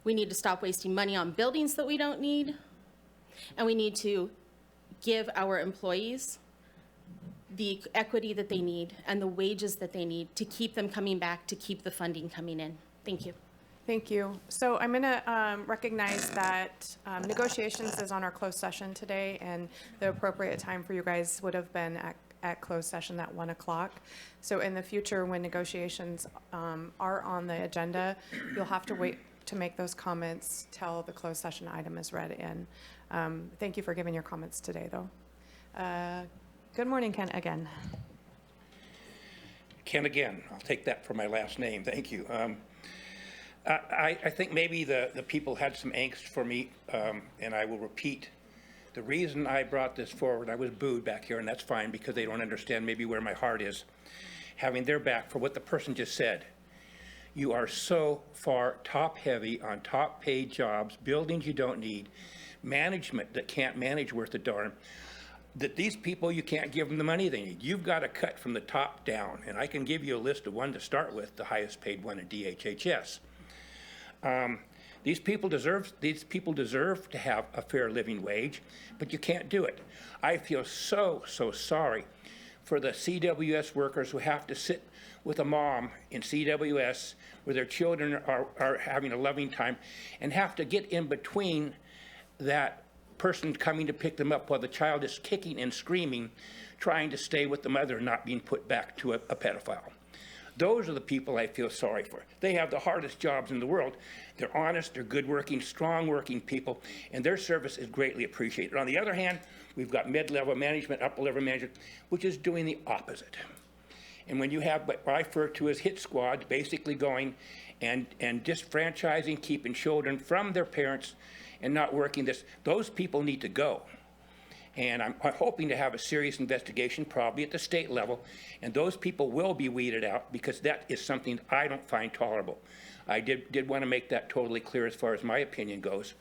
We need to stop wasting money on buildings that we don't need. And we need to give our employees the equity that they need and the wages that they need to keep them coming back, to keep the funding coming in. Thank you. Thank you. So I'm going to recognize that negotiations is on our closed session today, and the appropriate time for you guys would have been at closed session at 1 o'clock. So in the future, when negotiations are on the agenda, you'll have to wait to make those comments till the closed session item is read in. Thank you for giving your comments today, though. Good morning, Ken, again. Ken again. I'll take that for my last name. Thank you. I think maybe the people had some angst for me, and I will repeat. The reason I brought this forward, I was booed back here, and that's fine because they don't understand maybe where my heart is. Having their back for what the person just said. You are so far top-heavy on top-paid jobs, buildings you don't need, management that can't manage worth a darn, that these people, you can't give them the money they need. You've got to cut from the top down, and I can give you a list of one to start with, the highest paid one in DHHS. These people deserve to have a fair living wage, but you can't do it. I feel so sorry for the CWS workers who have to sit with a mom in CWS where their children are having a loving time and have to get in between that person coming to pick them up while the child is kicking and screaming, trying to stay with the mother and not being put back to a pedophile. Those are the people I feel sorry for. They have the hardest jobs in the world. They're honest, they're good-working, strong-working people, and their service is greatly appreciated. On the other hand, we've got mid-level management, upper-level management, which is doing the opposite. And when you have what I refer to as hit squads, basically going and disfranchising, keeping children from their parents and not working this, those people need to go. And I'm hoping to have a serious investigation, probably at the state level, and those people will be weeded out because that is something I don't find tolerable. I did want to make that totally clear as far as my opinion goes.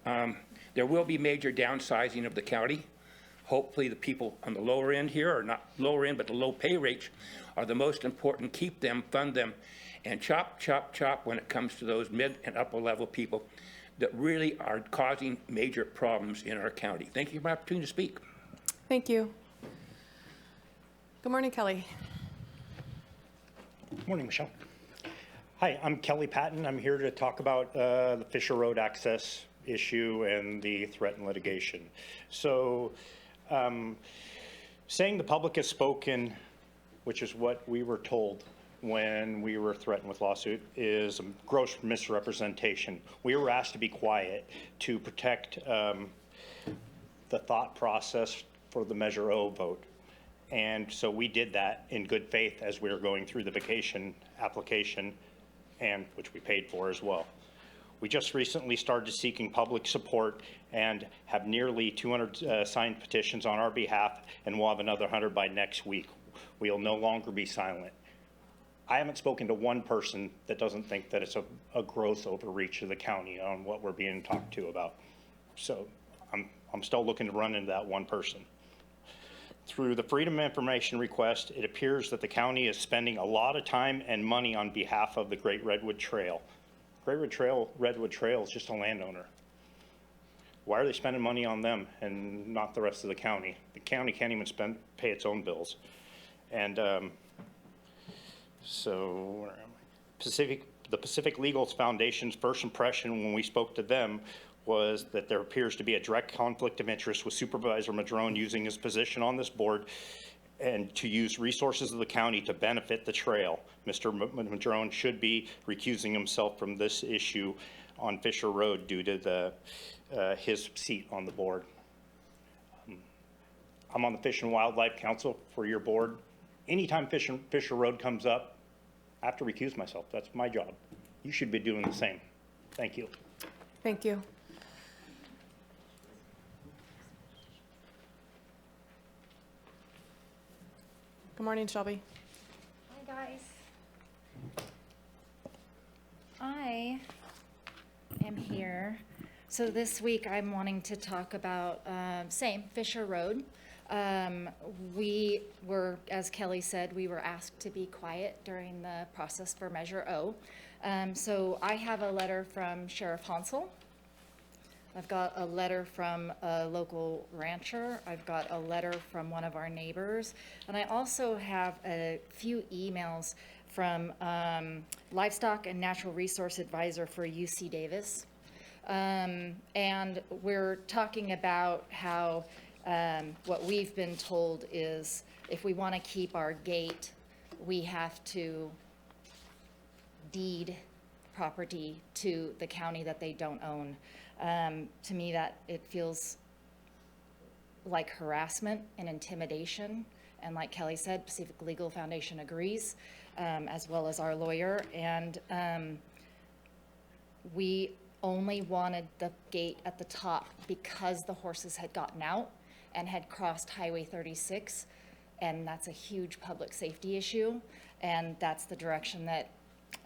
There will be major downsizing of the county. Hopefully the people on the lower end here, or not lower end, but the low pay rates are the most important. Keep them, fund them, and chop, chop, chop when it comes to those mid and upper level people that really are causing major problems in our county. Thank you for the opportunity to speak. Thank you. Good morning, Kelly. Morning, Michelle. Hi, I'm Kelly Patton. I'm here to talk about the Fisher Road access issue and the threat and litigation. So, saying the public has spoken, which is what we were told when we were threatened with lawsuit, is a gross misrepresentation. We were asked to be quiet to protect the thought process for the Measure O vote. And so we did that in good faith as we were going through the vacation application, and which we paid for as well. We just recently started seeking public support and have nearly 200 signed petitions on our behalf, and we'll have another 100 by next week. We'll no longer be silent. I haven't spoken to one person that doesn't think that it's a gross overreach of the county on what we're being talked to about. So I'm still looking to run into that one person. Through the Freedom of Information request, it appears that the county is spending a lot of time and money on behalf of the Great Redwood Trail. Redwood Trail is just a landowner. Why are they spending money on them and not the rest of the county? The county can't even pay its own bills. And so, where am I? The Pacific Legal Foundation's first impression when we spoke to them was that there appears to be a direct conflict of interest with Supervisor Madrone using his position on this board and to use resources of the county to benefit the trail. Mr. Madrone should be recusing himself from this issue on Fisher Road due to his seat on the board. I'm on the Fish and Wildlife Council for your board. Anytime Fisher Road comes up, I have to recuse myself. That's my job. You should be doing the same. Thank you. Thank you. Good morning, Shelby. Hi, guys. I am here. So this week I'm wanting to talk about, Fisher Road. We were, as Kelly said, we were asked to be quiet during the process for Measure O. So I have a letter from Sheriff Hansel. I've got a letter from a local rancher. I've got a letter from one of our neighbors. And I also have a few emails from Livestock and Natural Resource Advisor for UC Davis. And we're talking about how what we've been told is if we want to keep our gate, we have to deed property to the county that they don't own. To me, that it feels like harassment and intimidation. And like Kelly said, Pacific Legal Foundation agrees, as well as our lawyer. And we only wanted the gate at the top because the horses had gotten out and had crossed Highway 36. And that's a huge public safety issue. And that's the direction that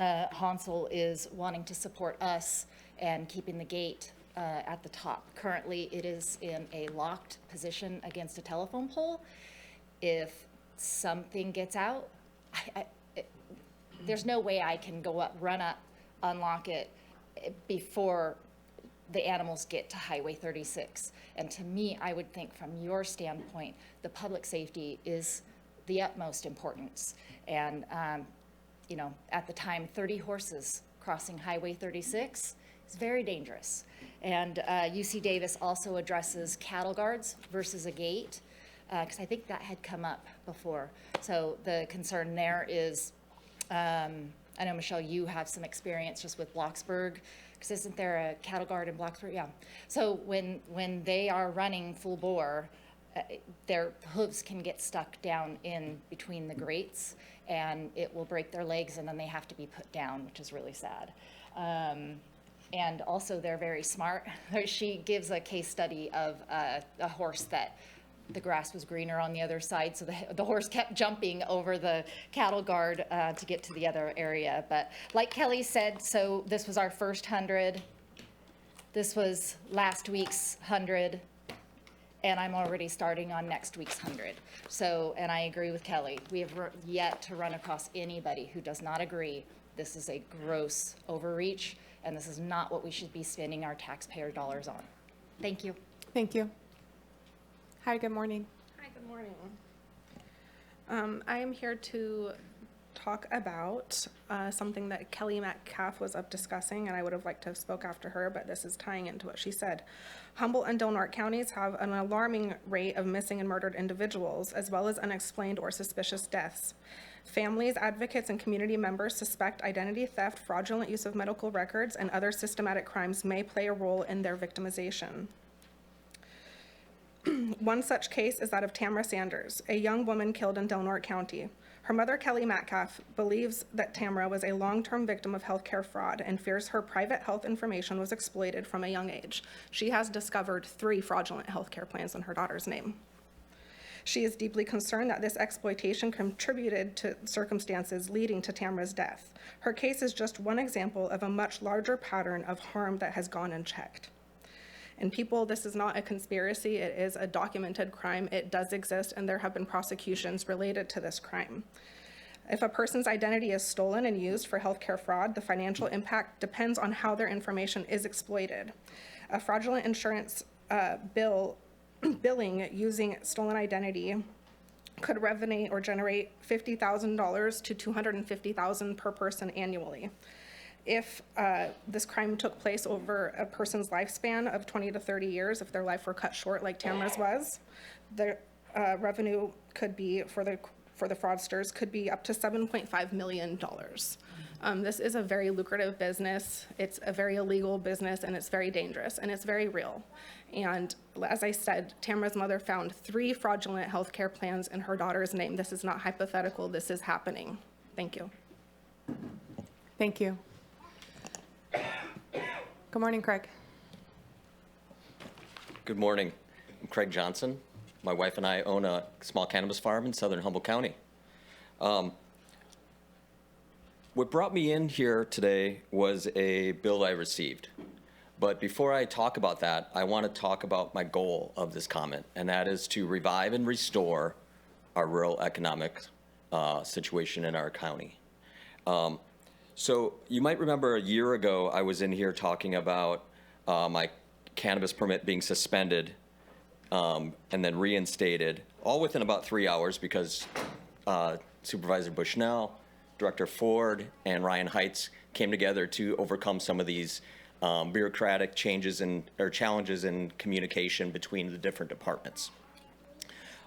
Hansel is wanting to support us and keeping the gate at the top. Currently, it is in a locked position against a telephone pole. If something gets out, there's no way I can go up, run up, unlock it before the animals get to Highway 36. And to me, I would think from your standpoint, the public safety is the utmost importance. And, you know, at the time, 30 horses crossing Highway 36 is very dangerous. And UC Davis also addresses cattle guards versus a gate, because I think that had come up before. So the concern there is, I know, Michelle, you have some experience just with Bloxburg, because isn't there a cattle guard in Bloxburg? Yeah. So when they are running full bore, their hooves can get stuck down in between the grates, and it will break their legs, and then they have to be put down, which is really sad. And also, they're very smart. She gives a case study of a horse that the grass was greener on the other side, so the horse kept jumping over the cattle guard to get to the other area. But like Kelly said, so this was our first 100. This was last week's 100. And I'm already starting on next week's 100. So, and I agree with Kelly. We have yet to run across anybody who does not agree this is a gross overreach, and this is not what we should be spending our taxpayer dollars on. Thank you. Thank you. Hi, good morning. Hi, good morning. I am here to talk about something that Kelly Metcalf was up discussing, and I would have liked to have spoke after her, but this is tying into what she said. Humboldt and Del Norte counties have an alarming rate of missing and murdered individuals, as well as unexplained or suspicious deaths. Families, advocates, and community members suspect identity theft, fraudulent use of medical records, and other systematic crimes may play a role in their victimization. One such case is that of Tamara Sanders, a young woman killed in Del Norte County. Her mother, Kelly Metcalf, believes that Tamara was a long-term victim of healthcare fraud and fears her private health information was exploited from a young age. She has discovered 3 fraudulent healthcare plans in her daughter's name. She is deeply concerned that this exploitation contributed to circumstances leading to Tamara's death. Her case is just one example of a much larger pattern of harm that has gone unchecked. And people, this is not a conspiracy, it is a documented crime. It does exist, and there have been prosecutions related to this crime. If a person's identity is stolen and used for healthcare fraud, the financial impact depends on how their information is exploited. A fraudulent insurance billing using stolen identity could revenue or generate $50,000 to $250,000 per person annually. If this crime took place over a person's lifespan of 20 to 30 years, if their life were cut short like Tamara's was, the revenue could be, for the fraudsters, could be up to $7.5 million. This is a very lucrative business. It's a very illegal business, and it's very dangerous, and it's very real. And as I said, Tamara's mother found 3 fraudulent healthcare plans in her daughter's name. This is not hypothetical. This is happening. Thank you. Thank you. Good morning, Craig. Good morning. I'm Craig Johnson. My wife and I own a small cannabis farm in southern Humboldt County. What brought me in here today was a bill I received. But before I talk about that, I want to talk about my goal of this comment, and that is to revive and restore our rural economic situation in our county. So you might remember a year ago, I was in here talking about my cannabis permit being suspended and then reinstated, all within about 3 hours because Supervisor Bushnell, Director Ford, and Ryan Heights came together to overcome some of these bureaucratic changes or challenges in communication between the different departments.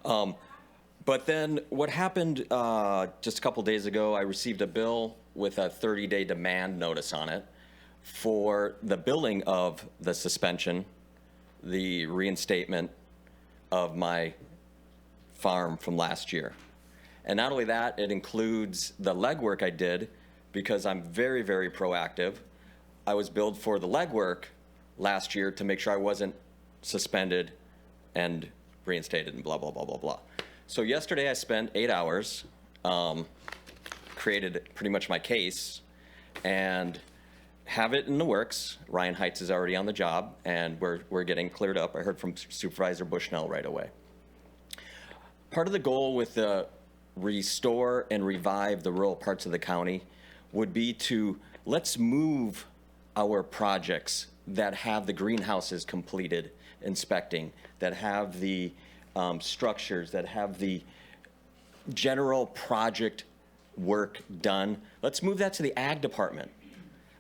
But then what happened just a couple days ago, I received a bill with a 30-day demand notice on it for the billing of the suspension, the reinstatement of my farm from last year. And not only that, it includes the legwork I did because I'm very, very proactive. I was billed for the legwork last year to make sure I wasn't suspended and reinstated and blah, blah, blah, blah, blah. So yesterday I spent 8 hours, created pretty much my case, and have it in the works. Ryan Heights is already on the job, and we're getting cleared up. I heard from Supervisor Bushnell right away. Part of the goal with the restore and revive the rural parts of the county would be to let's move our projects that have the greenhouses completed inspecting, that have the structures, that have the general project work done. Let's move that to the ag department.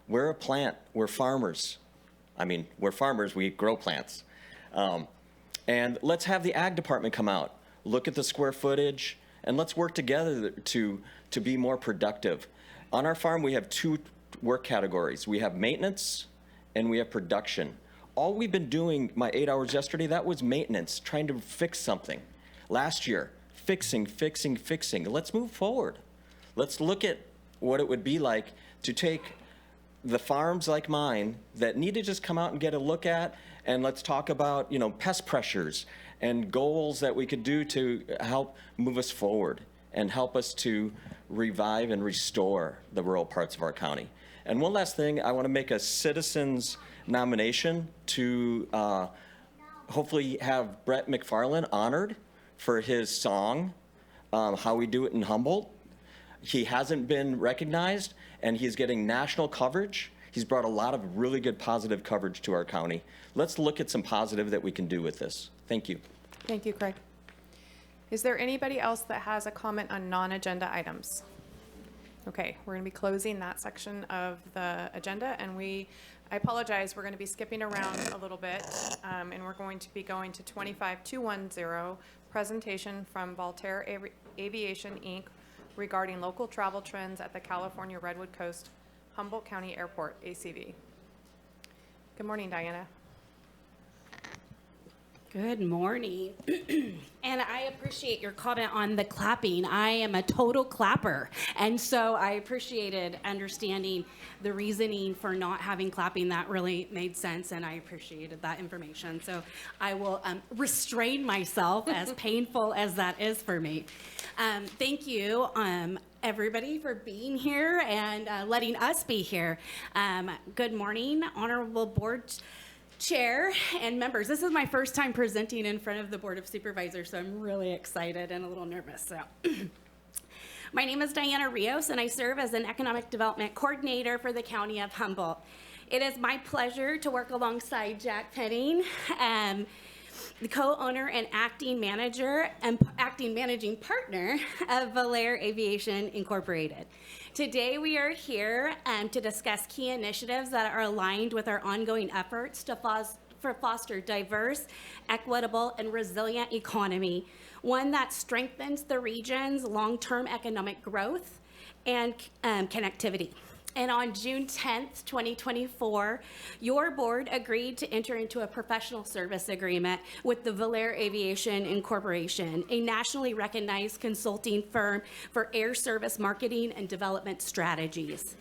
We're a plant, we're farmers. I mean, we're farmers, we grow plants. And let's have the ag department come out, look at the square footage, and let's work together to be more productive. On our farm, we have 2 work categories. We have maintenance and we have production. All we've been doing, my 8 hours yesterday, that was maintenance, trying to fix something. Last year, fixing. Let's move forward. Let's look at what it would be like to take the farms like mine that need to just come out and get a look at, and let's talk about, you know, pest pressures and goals that we could do to help move us forward and help us to revive and restore the rural parts of our county. And one last thing, I want to make a citizen's nomination to hopefully have Brett McFarland honored for his song, How We Do It in Humboldt. He hasn't been recognized, and he's getting national coverage. He's brought a lot of really good positive coverage to our county. Let's look at some positive that we can do with this. Thank you. Thank you, Craig. Is there anybody else that has a comment on non-agenda items? Okay, we're going to be closing that section of the agenda, and I apologize, we're going to be skipping around a little bit, and we're going to be going to 25210, presentation from Voltaire Aviation, Inc. regarding local travel trends at the California Redwood Coast Humboldt County Airport, ACV. Good morning, Diana. Good morning. And I appreciate your comment on the clapping. I am a total clapper. And so I appreciated understanding the reasoning for not having clapping. That really made sense, and I appreciated that information. So I will restrain myself, as painful as that is for me. Thank you, everybody, for being here and letting us be here. Good morning, honorable board chair and members. This is my first time presenting in front of the Board of Supervisors, so I'm really excited and a little nervous. So, my name is Diana Rios, and I serve as an Economic Development Coordinator for the County of Humboldt. It is my pleasure to work alongside Jack Penning, the co-owner and acting manager and acting managing partner of Valere Aviation Incorporated. Today we are here to discuss key initiatives that are aligned with our ongoing efforts to foster diverse, equitable, and resilient economy, one that strengthens the region's long-term economic growth and connectivity. And on June 10th, 2024, your board agreed to enter into a professional service agreement with the Valere Aviation Incorporation, a nationally recognized consulting firm for air service marketing and development strategies.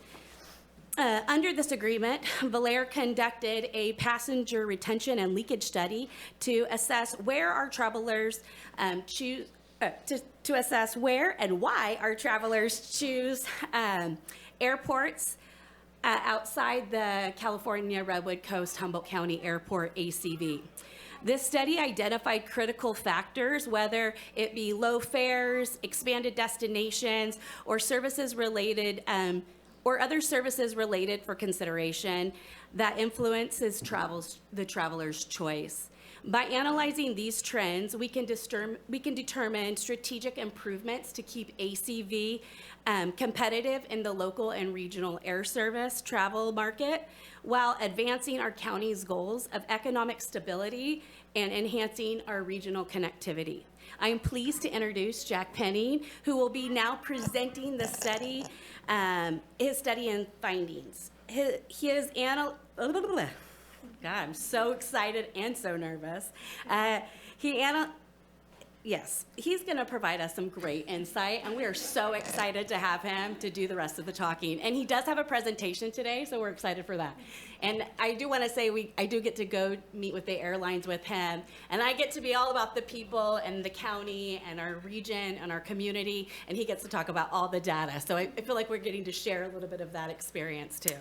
Under this agreement, Valere conducted a passenger retention and leakage study to assess where our travelers to assess where and why our travelers choose airports outside the California Redwood Coast Humboldt County Airport, ACV. This study identified critical factors, whether it be low fares, expanded destinations, or services related, or other services related for consideration that influences the traveler's choice. By analyzing these trends, we can determine strategic improvements to keep ACV competitive in the local and regional air service travel market, while advancing our county's goals of economic stability and enhancing our regional connectivity. I am pleased to introduce Jack Penning, who will be now presenting the study, his study and findings. God, I'm so excited and so nervous. He's going to provide us some great insight, and we are so excited to have him to do the rest of the talking. And he does have a presentation today, so we're excited for that. And I do want to say I do get to go meet with the airlines with him, and I get to be all about the people and the county and our region and our community, and he gets to talk about all the data. So I feel like we're getting to share a little bit of that experience too.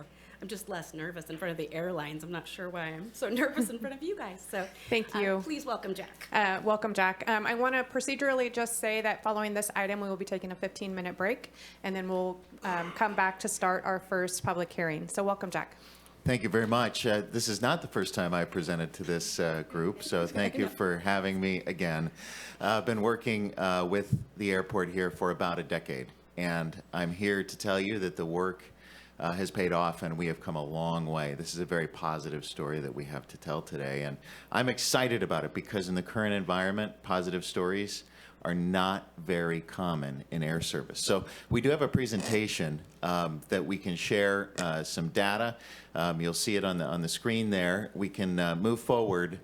I'm just less nervous in front of the airlines. I'm not sure why I'm so nervous in front of you guys. So thank you. Please welcome Jack. Welcome, Jack. I want to procedurally just say that following this item, we will be taking a 15-minute break, and then we'll come back to start our first public hearing. So welcome, Jack. Thank you very much. This is not the first time I presented to this group, so thank you for having me again. I've been working with the airport here for about a decade, and I'm here to tell you that the work has paid off, and we have come a long way. This is a very positive story that we have to tell today, and I'm excited about it because in the current environment, positive stories are not very common in air service. So we do have a presentation that we can share some data. You'll see it on the screen there. We can move forward.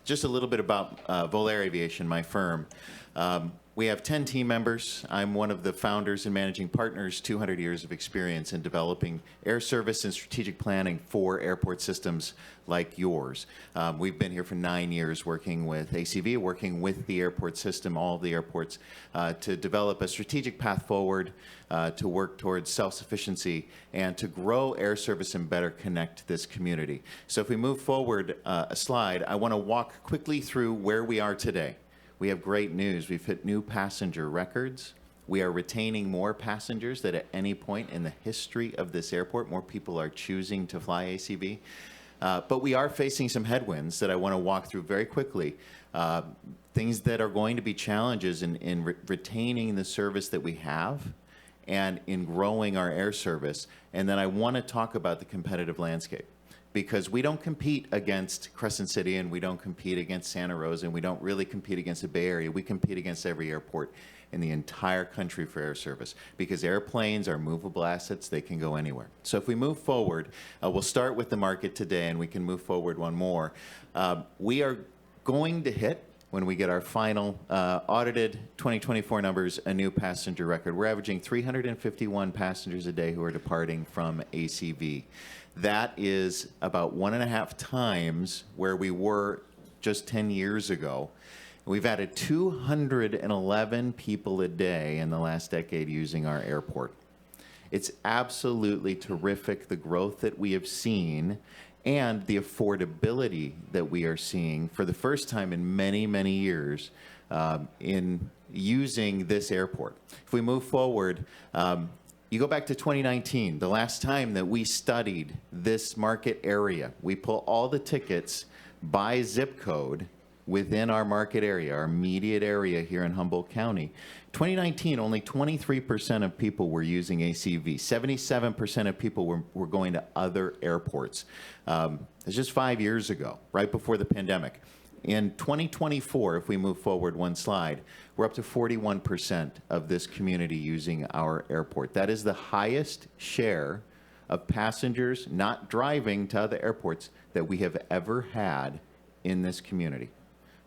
Just a little bit about Volair Aviation, my firm. We have 10 team members. I'm one of the founders and managing partners, 200 years of experience in developing air service and strategic planning for airport systems like yours. We've been here for 9 years working with ACV, working with the airport system, all of the airports, to develop a strategic path forward, to work towards self-sufficiency, and to grow air service and better connect this community. So if we move forward a slide, I want to walk quickly through where we are today. We have great news. We've hit new passenger records. We are retaining more passengers than at any point in the history of this airport. More people are choosing to fly ACV. But we are facing some headwinds that I want to walk through very quickly. Things that are going to be challenges in retaining the service that we have and in growing our air service. And then I want to talk about the competitive landscape, because we don't compete against Crescent City and we don't compete against Santa Rosa and we don't really compete against the Bay Area. We compete against every airport in the entire country for air service, because airplanes are movable assets. They can go anywhere. So if we move forward, we'll start with the market today and we can move forward one more. We are going to hit, when we get our final audited 2024 numbers, a new passenger record. We're averaging 351 passengers a day who are departing from ACV. That is about 1.5 times where we were just 10 years ago. We've added 211 people a day in the last decade using our airport. It's absolutely terrific, the growth that we have seen and the affordability that we are seeing for the first time in many, many years in using this airport. If we move forward, you go back to 2019, the last time that we studied this market area. We pull all the tickets by zip code within our market area, our immediate area here in Humboldt County. 2019, only 23% of people were using ACV. 77% of people were going to other airports. It's just 5 years ago, right before the pandemic. In 2024, if we move forward one slide, we're up to 41% of this community using our airport. That is the highest share of passengers not driving to other airports that we have ever had in this community.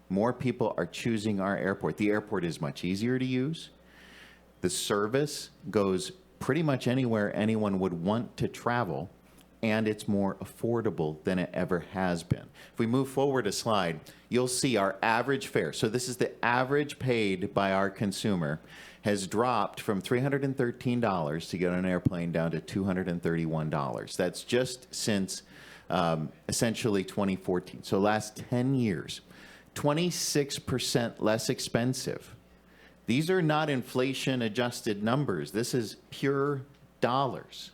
More people are choosing our airport. The airport is much easier to use. The service goes pretty much anywhere anyone would want to travel, and it's more affordable than it ever has been. If we move forward a slide, you'll see our average fare. So this is the average paid by our consumer has dropped from $313 to get on an airplane down to $231. That's just since essentially 2014. So last 10 years, 26% less expensive. These are not inflation-adjusted numbers. This is pure dollars.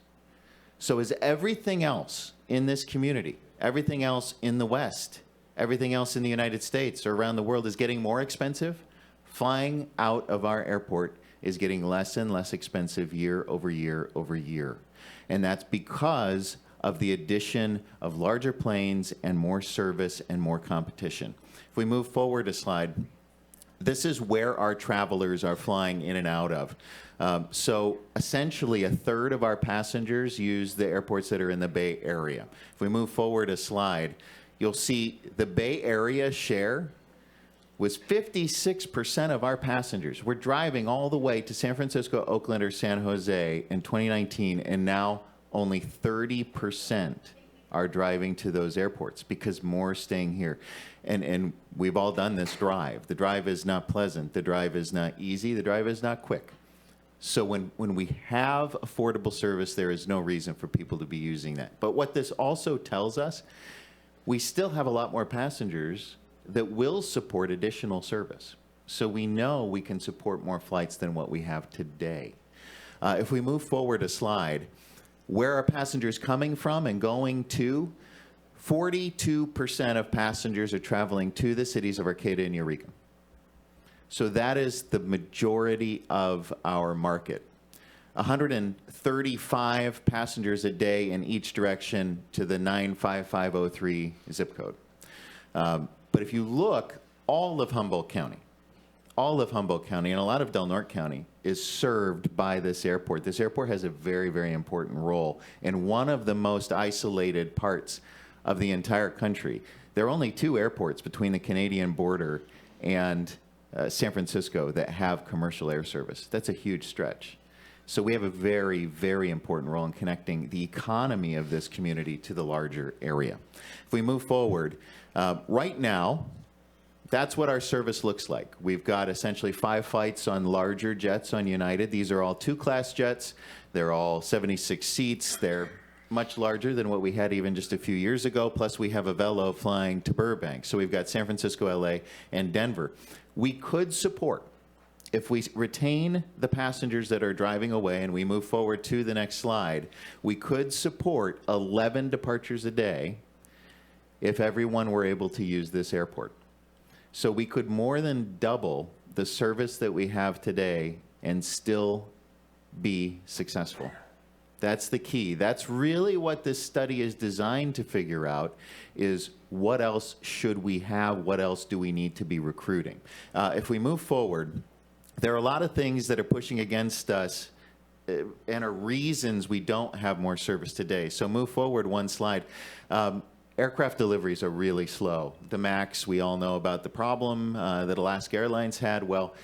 So is everything else in this community, everything else in the West, everything else in the United States or around the world is getting more expensive? Flying out of our airport is getting less and less expensive year over year over year. And that's because of the addition of larger planes and more service and more competition. If we move forward a slide, this is where our travelers are flying in and out of. So essentially, a third of our passengers use the airports that are in the Bay Area. If we move forward a slide, you'll see the Bay Area share was 56% of our passengers. We're driving all the way to San Francisco, Oakland, or San Jose in 2019, and now only 30% are driving to those airports because more are staying here. And we've all done this drive. The drive is not pleasant. The drive is not easy. The drive is not quick. So when we have affordable service, there is no reason for people to be using that. But what this also tells us, we still have a lot more passengers that will support additional service. So we know we can support more flights than what we have today. If we move forward a slide, where are passengers coming from and going to? 42% of passengers are traveling to the cities of Arcata and Eureka. So that is the majority of our market. 135 passengers a day in each direction to the 95503 zip code. But if you look, all of Humboldt County, and a lot of Del Norte County is served by this airport. This airport has a very, very important role in one of the most isolated parts of the entire country. There are only 2 airports between the Canadian border and San Francisco that have commercial air service. That's a huge stretch. So we have a very, very important role in connecting the economy of this community to the larger area. If we move forward, right now, that's what our service looks like. We've got essentially 5 flights on larger jets on United. These are all 2-class jets. They're all 76 seats. They're much larger than what we had even just a few years ago. Plus, we have a Velo flying to Burbank. So we've got San Francisco, LA, and Denver. We could support, if we retain the passengers that are driving away and we move forward to the next slide, we could support 11 departures a day if everyone were able to use this airport. So we could more than double the service that we have today and still be successful. That's the key. That's really what this study is designed to figure out, is what else should we have? What else do we need to be recruiting? If we move forward, there are a lot of things that are pushing against us and are reasons we don't have more service today. So move forward 1 slide. Aircraft deliveries are really slow. The MAX, we all know about the problem that Alaska Airlines had. Well,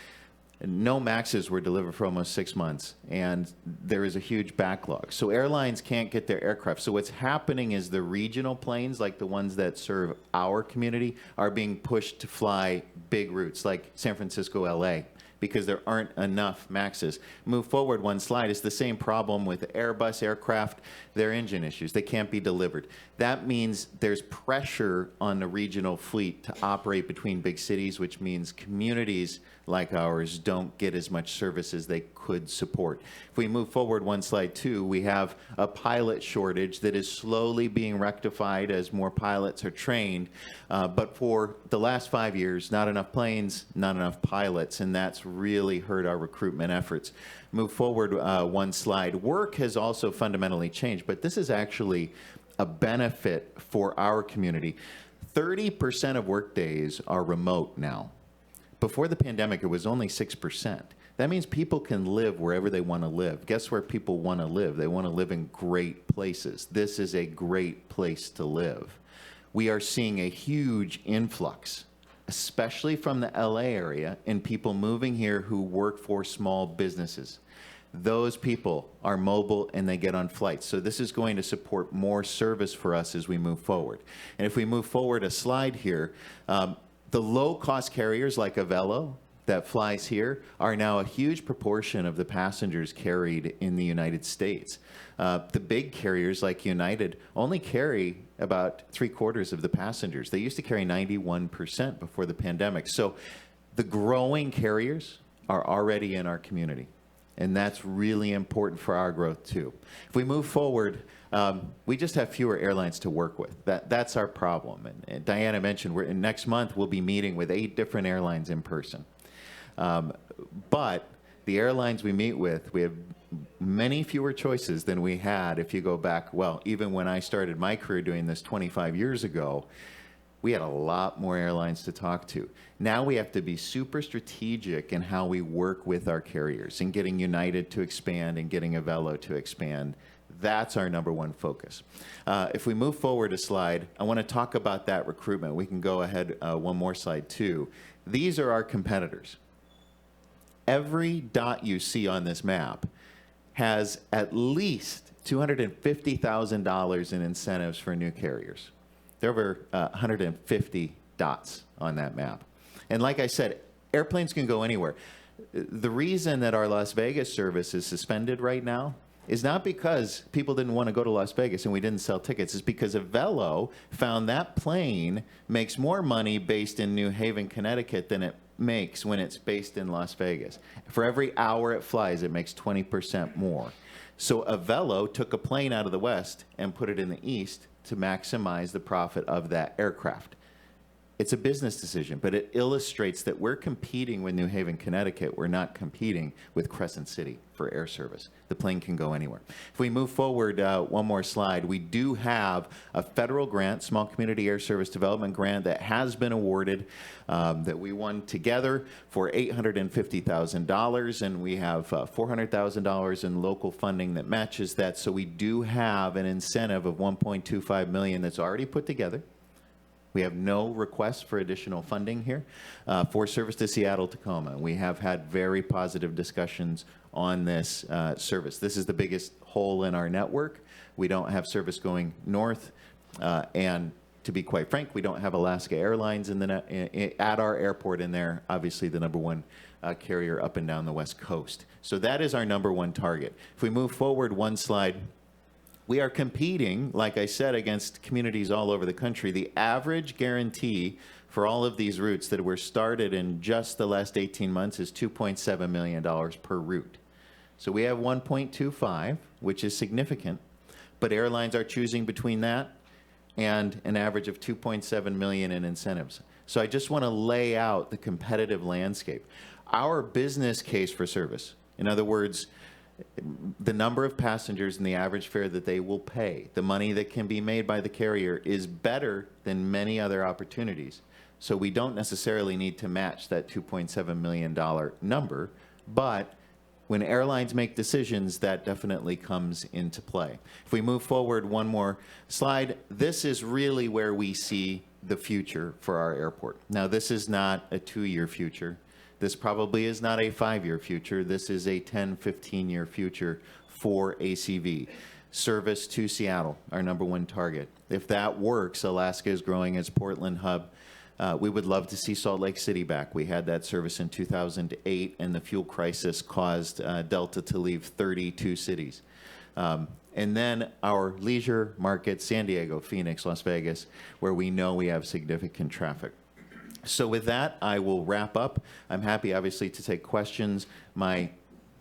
no MAXs were delivered for almost 6 months, and there is a huge backlog. So airlines can't get their aircraft. So what's happening is the regional planes, like the ones that serve our community, are being pushed to fly big routes, like San Francisco, LA, because there aren't enough MAXs. Move forward 1 slide. It's the same problem with Airbus aircraft, their engine issues. They can't be delivered. That means there's pressure on the regional fleet to operate between big cities, which means communities like ours don't get as much service as they could support. If we move forward 1 slide 2, we have a pilot shortage that is slowly being rectified as more pilots are trained. But for the last 5 years, not enough planes, not enough pilots, and that's really hurt our recruitment efforts. Move forward 1 slide. Work has also fundamentally changed, but this is actually a benefit for our community. 30% of work days are remote now. Before the pandemic, it was only 6%. That means people can live wherever they want to live. Guess where people want to live? They want to live in great places. This is a great place to live. We are seeing a huge influx, especially from the LA area, in people moving here who work for small businesses. Those people are mobile and they get on flights. So this is going to support more service for us as we move forward. And if we move forward a slide here, the low-cost carriers like Velo that flies here are now a huge proportion of the passengers carried in the United States. The big carriers like United only carry about 3/4 of the passengers. They used to carry 91% before the pandemic. So the growing carriers are already in our community, and that's really important for our growth too. If we move forward, we just have fewer airlines to work with. That's our problem. And Diana mentioned next month we'll be meeting with 8 different airlines in person. But the airlines we meet with, we have many fewer choices than we had if you go back, well, even when I started my career doing this 25 years ago, we had a lot more airlines to talk to. Now we have to be super strategic in how we work with our carriers and getting United to expand and getting Velo to expand. That's our #1 focus. If we move forward a slide, I want to talk about that recruitment. We can go ahead 1 more slide too. These are our competitors. Every dot you see on this map has at least $250,000 in incentives for new carriers. There are over 150 dots on that map. And like I said, airplanes can go anywhere. The reason that our Las Vegas service is suspended right now is not because people didn't want to go to Las Vegas and we didn't sell tickets. It's because Velo found that plane makes more money based in New Haven, Connecticut than it makes when it's based in Las Vegas. For every hour it flies, it makes 20% more. So Velo took a plane out of the west and put it in the east to maximize the profit of that aircraft. It's a business decision, but it illustrates that we're competing with New Haven, Connecticut. We're not competing with Crescent City for air service. The plane can go anywhere. If we move forward one more slide, we do have a federal grant, Small Community Air Service Development Grant, that has been awarded, that we won together for $850,000, and we have $400,000 in local funding that matches that. So we do have an incentive of $1.25 million that's already put together. We have no request for additional funding here for service to Seattle-Tacoma. We have had very positive discussions on this service. This is the biggest hole in our network. We don't have service going north, and to be quite frank, we don't have Alaska Airlines at our airport, and they're obviously the #1 carrier up and down the West Coast. So that is our #1 target. If we move forward one slide, we are competing, like I said, against communities all over the country. The average guarantee for all of these routes that were started in just the last 18 months is $2.7 million per route. So we have 1.25, which is significant, but airlines are choosing between that and an average of 2.7 million in incentives. So I just want to lay out the competitive landscape. Our business case for service, in other words, the number of passengers and the average fare that they will pay, the money that can be made by the carrier, is better than many other opportunities. So we don't necessarily need to match that $2.7 million number, but when airlines make decisions, that definitely comes into play. If we move forward one more slide, this is really where we see the future for our airport. Now, this is not a 2-year future. This probably is not a 5-year future. This is a 10, 15-year future for ACV. Service to Seattle, our #1 target. If that works, Alaska is growing as Portland hub. We would love to see Salt Lake City back. We had that service in 2008, and the fuel crisis caused Delta to leave 32 cities. And then our leisure markets, San Diego, Phoenix, Las Vegas, where we know we have significant traffic. So with that, I will wrap up. I'm happy, obviously, to take questions. My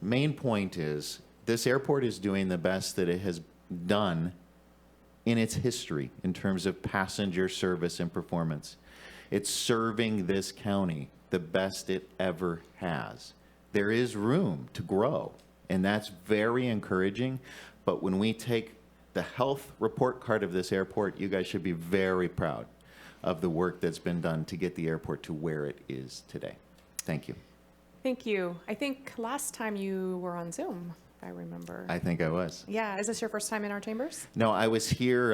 main point is this airport is doing the best that it has done in its history in terms of passenger service and performance. It's serving this county the best it ever has. There is room to grow, and that's very encouraging. But when we take the health report card of this airport, you guys should be very proud of the work that's been done to get the airport to where it is today. Thank you. Thank you. I think last time you were on Zoom, if I remember. I think I was. Yeah, is this your first time in our chambers? No, I was here,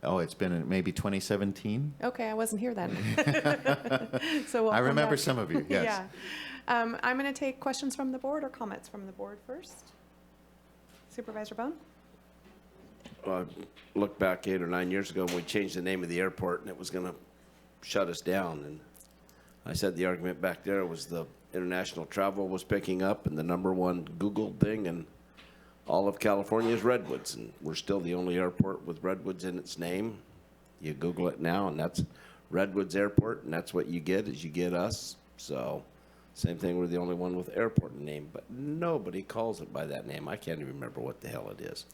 it's been maybe 2017. Okay, I wasn't here then. So we'll I come remember back. some of you, yes. Yeah. I'm going to take questions from the board or comments from the board first. Supervisor Bohn? Look back 8 or 9 years ago when we changed the name of the airport and it was going to shut us down. And I said the argument back there was the international travel was picking up, and the #1 Google thing in all of California is Redwoods. And we're still the only airport with Redwoods in its name. You Google it now, and that's Redwoods Airport, and that's what you get is you get us. So same thing, we're the only one with airport name, but nobody calls it by that name. I can't even remember what the hell it is.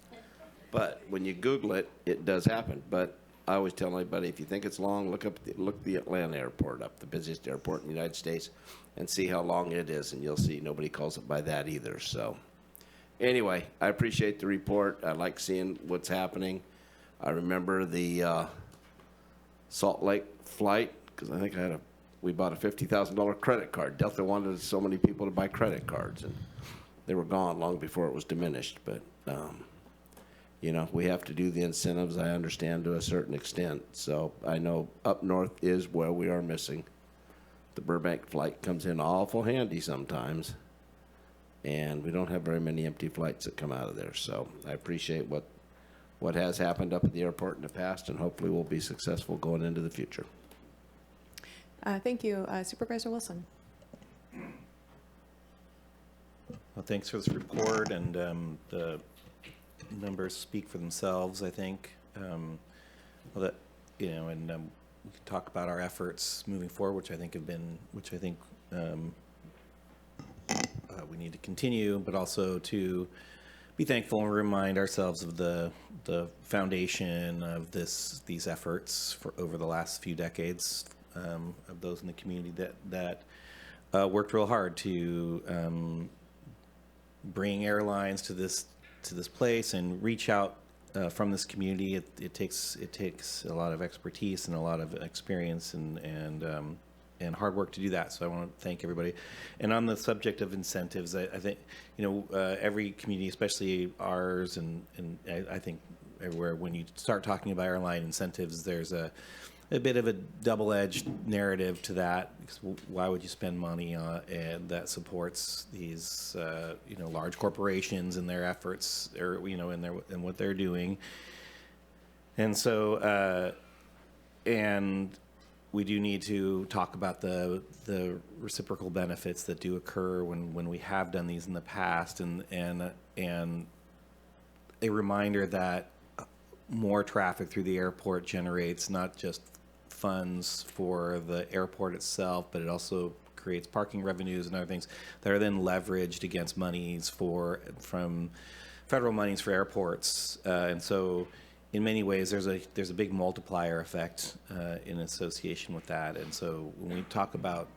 But when you Google it, it does happen. But I always tell anybody, if you think it's long, look the Atlanta airport up, the busiest airport in the United States, and see how long it is, and you'll see nobody calls it by that either. So anyway, I appreciate the report. I like seeing what's happening. I remember the Salt Lake flight, because I think we bought a $50,000 credit card. Delta wanted so many people to buy credit cards, and they were gone long before it was diminished. But you know, we have to do the incentives, I understand, to a certain extent. So I know up north is where we are missing. The Burbank flight comes in awful handy sometimes, and we don't have very many empty flights that come out of there. So I appreciate what has happened up at the airport in the past, and hopefully we'll be successful going into the future. Thank you. Supervisor Wilson. Well, thanks for this report, and the numbers speak for themselves, I think. And we can talk about our efforts moving forward, which I think we need to continue, but also to be thankful and remind ourselves of the foundation of these efforts for over the last few decades. of those in the community that worked real hard to bring airlines to this place and reach out from this community. It takes a lot of expertise and a lot of experience and hard work to do that. So I want to thank everybody. And on the subject of incentives, I think every community, especially ours, and I think everywhere, when you start talking about airline incentives, there's a bit of a double-edged narrative to that. Because why would you spend money and that supports these large corporations and their efforts, or and what they're doing? And so and we do need to talk about the reciprocal benefits that do occur when we have done these in the past, and a reminder that more traffic through the airport generates not just funds for the airport itself, but it also creates parking revenues and other things that are then leveraged against monies from federal monies for airports, and so in many ways there's a big multiplier effect in association with that. And so when we talk about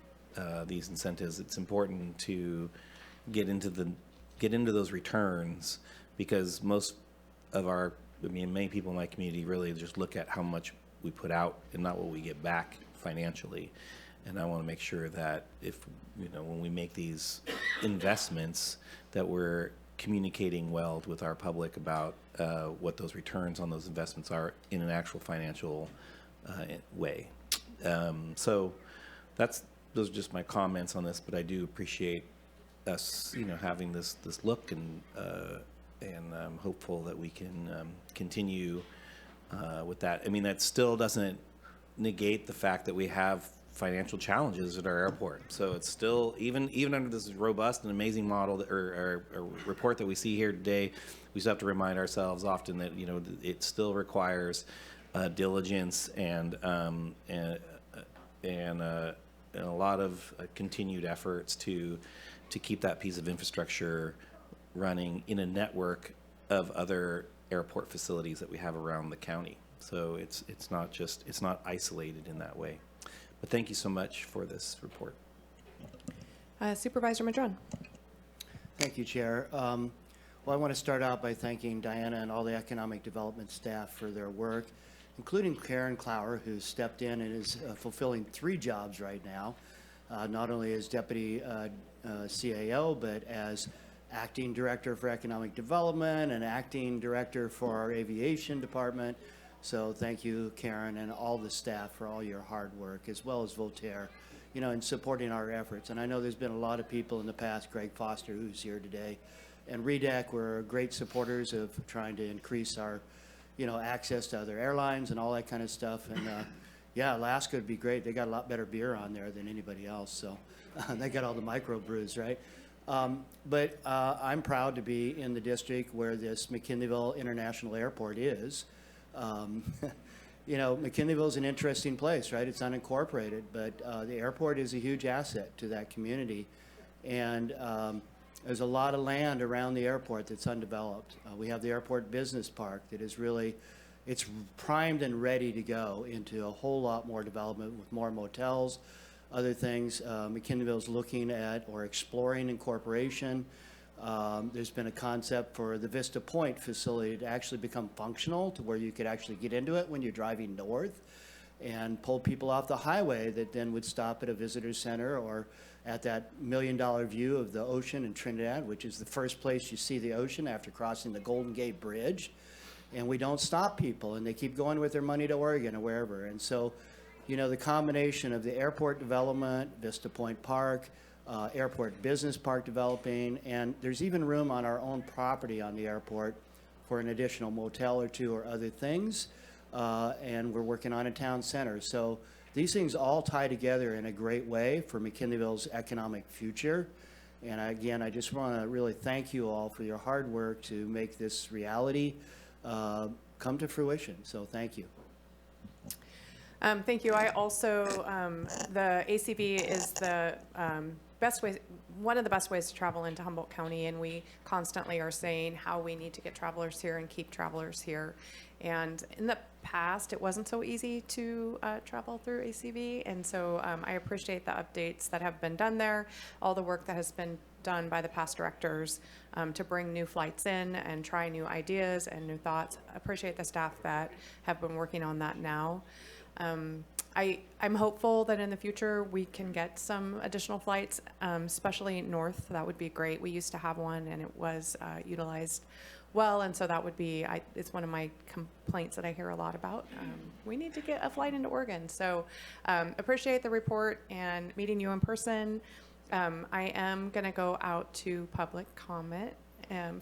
these incentives, it's important to get into those returns, because many people in my community really just look at how much we put out and not what we get back financially. And I want to make sure that when we make these investments, that we're communicating well with our public about what those returns on those investments are in an actual financial way. So those are just my comments on this, but I do appreciate us having this look, and I'm hopeful that we can continue with that. I mean, that still doesn't negate the fact that we have financial challenges at our airport. So it's still, even under this robust and amazing model or report that we see here today, we still have to remind ourselves often that it still requires diligence and a lot of continued efforts to keep that piece of infrastructure running in a network of other airport facilities that we have around the county. So it's not isolated in that way. But thank you so much for this report. Supervisor Madrone. Thank you, Chair. Well, I want to start out by thanking Diana and all the economic development staff for their work, including Karen Clower, who stepped in and is fulfilling 3 jobs right now, not only as Deputy CAO, but as Acting Director for Economic Development and Acting Director for our Aviation Department. So thank you, Karen, and all the staff for all your hard work, as well as Voltaire, in supporting our efforts. And I know there's been a lot of people in the past, Greg Foster, who's here today, and REDEC were great supporters of trying to increase our, access to other airlines and all that kind of stuff. And Alaska would be great. They got a lot better beer on there than anybody else. So they got all the microbrews, right? But I'm proud to be in the district where this McKinleyville International Airport is. McKinleyville is an interesting place, right? It's unincorporated, but the airport is a huge asset to that community. And there's a lot of land around the airport that's undeveloped. We have the airport business park that is it's primed and ready to go into a whole lot more development with more motels, other things. McKinleyville is looking at or exploring incorporation. There's been a concept for the Vista Point facility to actually become functional to where you could actually get into it when you're driving north and pull people off the highway that then would stop at a visitor center or at that $1 million view of the ocean in Trinidad, which is the first place you see the ocean after crossing the Golden Gate Bridge. And we don't stop people, and they keep going with their money to Oregon or wherever. And so, the combination of the airport development, Vista Point Park, airport business park developing, and there's even room on our own property on the airport for an additional motel or 2 or other things, and we're working on a town center. So these things all tie together in a great way for McKinleyville's economic future. And again, I just want to really thank you all for your hard work to make this reality come to fruition. So thank you. Thank you. I also, the ACB is one of the best ways to travel into Humboldt County, and we constantly are saying how we need to get travelers here and keep travelers here. And in the past, it wasn't so easy to travel through ACV, and so I appreciate the updates that have been done there, all the work that has been done by the past directors to bring new flights in and try new ideas and new thoughts. I appreciate the staff that have been working on that now. I'm hopeful that in the future we can get some additional flights, especially north. That would be great. We used to have one and it was utilized well, and so that would be, it's one of my complaints that I hear a lot about. We need to get a flight into Oregon. So appreciate the report and meeting you in person. I am going to go out to public comment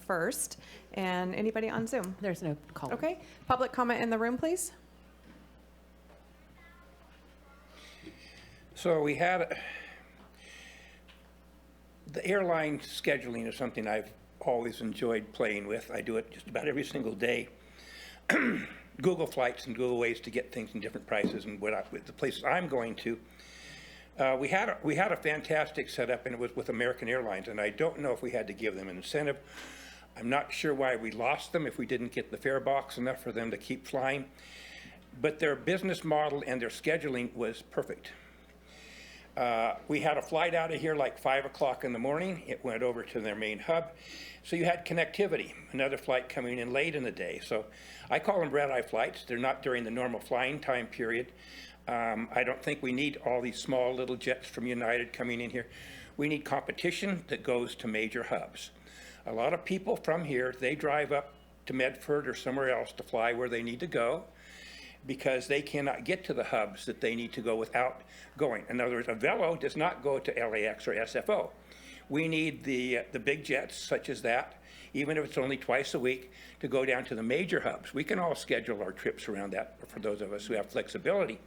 first. And anybody on Zoom? There's no call. Okay. Public comment in the room, please. So we had, the airline scheduling is something I've always enjoyed playing with. I do it just about every single day. Google flights and Google ways to get things in different prices and the places I'm going to. We had a fantastic setup, and it was with American Airlines, and I don't know if we had to give them an incentive. I'm not sure why we lost them if we didn't get the fare box enough for them to keep flying. But their business model and their scheduling was perfect. We had a flight out of here like 5 o'clock in the morning. It went over to their main hub. So you had connectivity, another flight coming in late in the day. So I call them red-eye flights. They're not during the normal flying time period. I don't think we need all these small little jets from United coming in here. We need competition that goes to major hubs. A lot of people from here, they drive up to Medford or somewhere else to fly where they need to go, because they cannot get to the hubs that they need to go without going. In other words, a Velo does not go to LAX or SFO. We need the big jets such as that, even if it's only twice a week, to go down to the major hubs. We can all schedule our trips around that for those of us who have flexibility.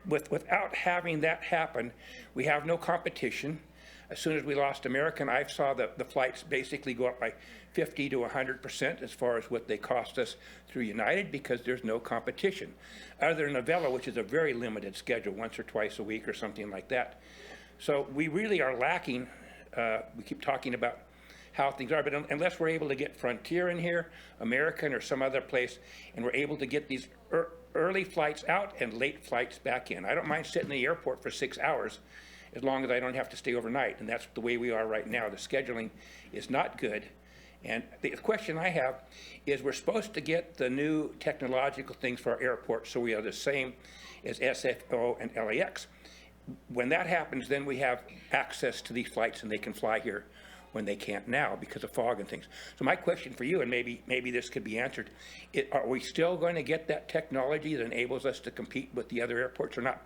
Without having that happen, we have no competition. As soon as we lost American, I saw the flights basically go up by 50 to 100% as far as what they cost us through United, because there's no competition. Other than a Velo, which is a very limited schedule, once or twice a week or something like that. So we really are lacking, we keep talking about how things are, but unless we're able to get Frontier in here, American or some other place, and we're able to get these early flights out and late flights back in. I don't mind sitting in the airport for 6 hours, as long as I don't have to stay overnight, and that's the way we are right now. The scheduling is not good. And the question I have is, we're supposed to get the new technological things for our airport so we are the same as SFO and LAX. When that happens, then we have access to these flights and they can fly here when they can't now because of fog and things. So my question for you, and maybe this could be answered, are we still going to get that technology that enables us to compete with the other airports or not?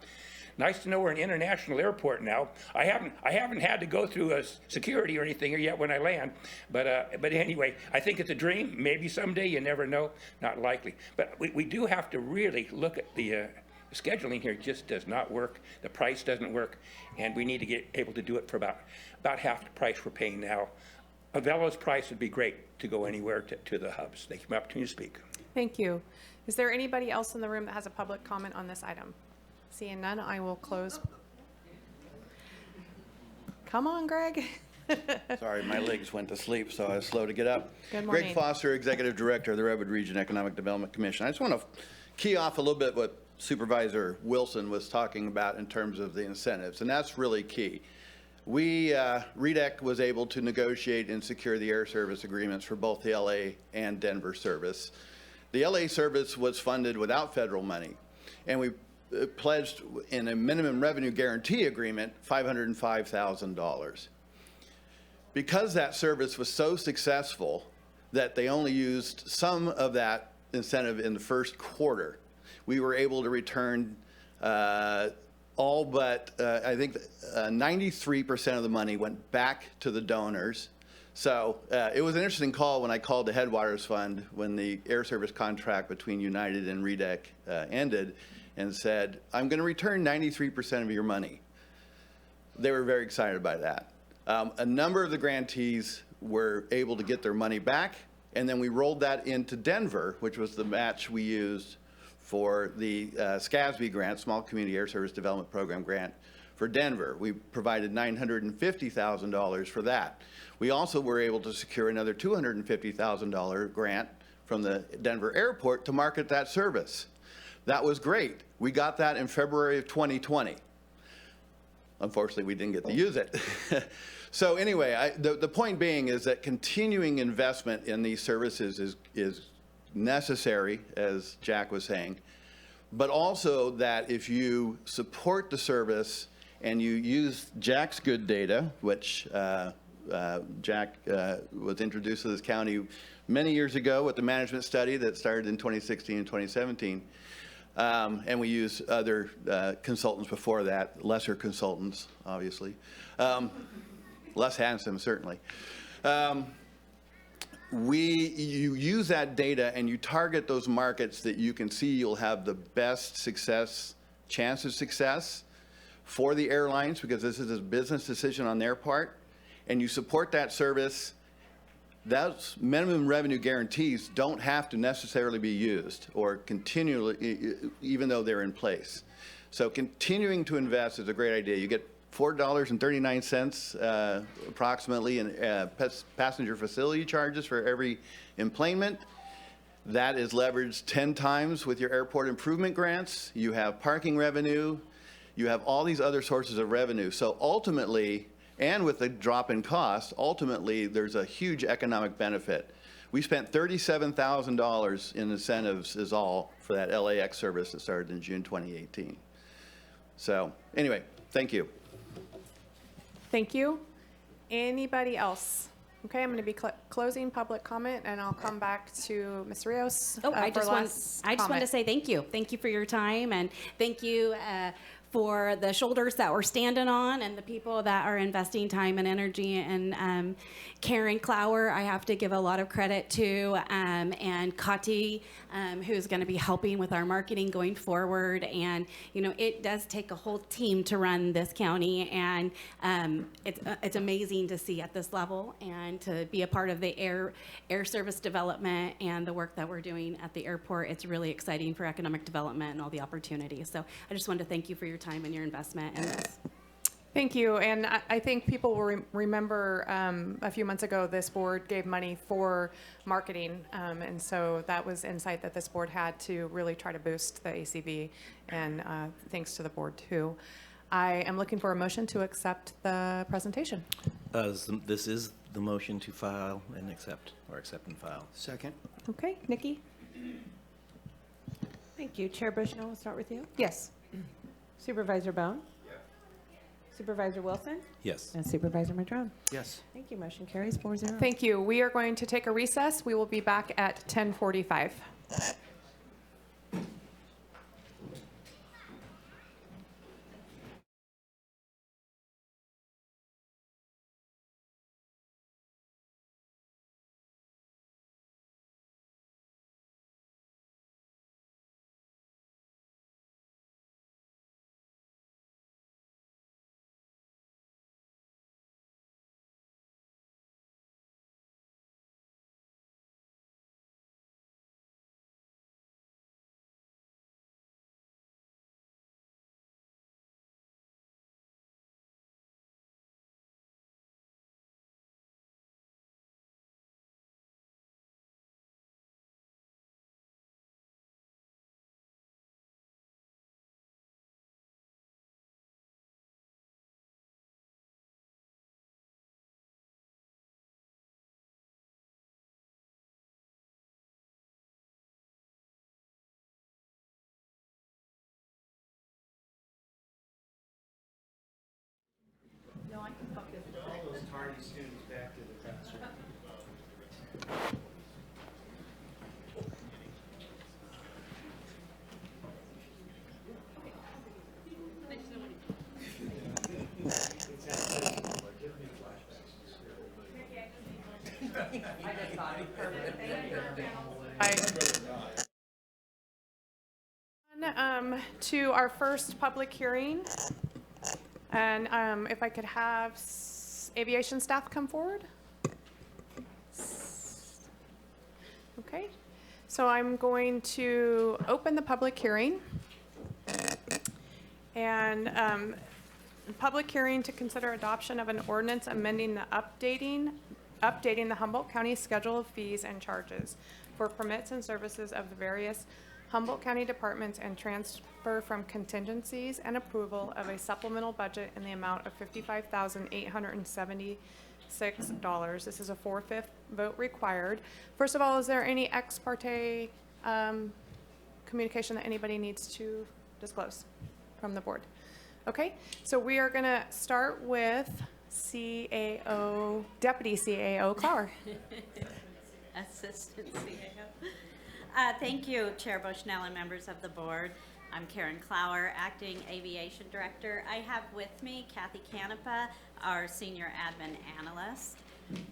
Nice to know we're an international airport now. I haven't had to go through a security or anything yet when I land, but anyway, I think it's a dream. Maybe someday, you never know. Not likely. But we do have to really look at the scheduling here. Just does not work. The price doesn't work, and we need to get able to do it for about half the price we're paying now. A Velo's price would be great to go anywhere to the hubs. Thank you for the opportunity to speak. Thank you. Is there anybody else in the room that has a public comment on this item? Seeing none, I will close. Come on, Greg. Sorry, my legs went to sleep, so I was slow to get up. Good morning. Greg Foster, Executive Director of the Redwood Region Economic Development Commission. I just want to key off a little bit what Supervisor Wilson was talking about in terms of the incentives, and that's really key. REDEC was able to negotiate and secure the air service agreements for both the LA and Denver service. The LA service was funded without federal money, and we pledged in a minimum revenue guarantee agreement $505,000. Because that service was so successful that they only used some of that incentive in the first quarter, we were able to return all but, I think 93% of the money went back to the donors. So it was an interesting call when I called the Headwaters Fund when the air service contract between United and REDEC ended, and said, I'm going to return 93% of your money. They were very excited about that. A number of the grantees were able to get their money back, and then we rolled that into Denver, which was the match we used for the SCASB grant, Small Community Air Service Development Program grant, for Denver. We provided $950,000 for that. We also were able to secure another $250,000 grant from the Denver airport to market that service. That was great. We got that in February of 2020. Unfortunately, we didn't get to use it. So anyway, the point being is that continuing investment in these services is necessary, as Jack was saying, but also that if you support the service and you use Jack's good data, which Jack was introduced to this county many years ago with the management study that started in 2016 and 2017. And we use other consultants before that, lesser consultants, obviously. Less handsome, certainly. You use that data and you target those markets that you can see you'll have the best chance of success for the airlines, because this is a business decision on their part, and you support that service. Those minimum revenue guarantees don't have to necessarily be used or continually, even though they're in place. So continuing to invest is a great idea. You get $4.39 approximately in passenger facility charges for every enplanement. That is leveraged 10 times with your airport improvement grants. You have parking revenue. You have all these other sources of revenue. So ultimately, and with the drop in cost, ultimately, there's a huge economic benefit. We spent $37,000 in incentives is all for that LAX service that started in June 2018. So anyway, thank you. Thank you. Anybody else? Okay, I'm going to be closing public comment, and I'll come back to Ms. Rios. I just want to say thank you. Thank you for your time, and thank you for the shoulders that we're standing on and the people that are investing time and energy. And Karen Clower, I have to give a lot of credit to, and Kati, who's going to be helping with our marketing going forward. And, you know, it does take a whole team to run this county, and it's amazing to see at this level and to be a part of the air service development and the work that we're doing at the airport. It's really exciting for economic development and all the opportunities. So I just wanted to thank you for your time and your investment in this. Thank you. And I think people will remember a few months ago, this board gave money for marketing. And so that was insight that this board had to really try to boost the ACV. And thanks to the board, too. I am looking for a motion to accept the presentation. This is the motion to file and accept, or accept and file. Second. Okay, Nikki? Thank you. Chair Bushnell, we'll start with you. Yes. Supervisor Bohn? Supervisor Wilson? Yes. And Supervisor Madrone? Yes. Thank you. Motion carries 4-0. Thank you. We are going to take a recess. We will be back at 10:45. All those tardy students back to the classroom. To our first public hearing, and if I could have aviation staff come forward. Okay, so I'm going to open the public hearing, and public hearing to consider adoption of an ordinance amending the updating the Humboldt County Schedule of Fees and Charges for permits and services of the various Humboldt County departments and transfer from contingencies and approval of a supplemental budget in the amount of $55,876. This is a 4/5 vote required. First of all, is there any ex parte communication that anybody needs to disclose from the board? Okay, so we are going to start with CAO, Deputy CAO Clower. Assistant CAO. Thank you, Chair Bushnell and members of the board. I'm Karen Clower, Acting Aviation Director. I have with me Kathy Canepa, our Senior Admin Analyst.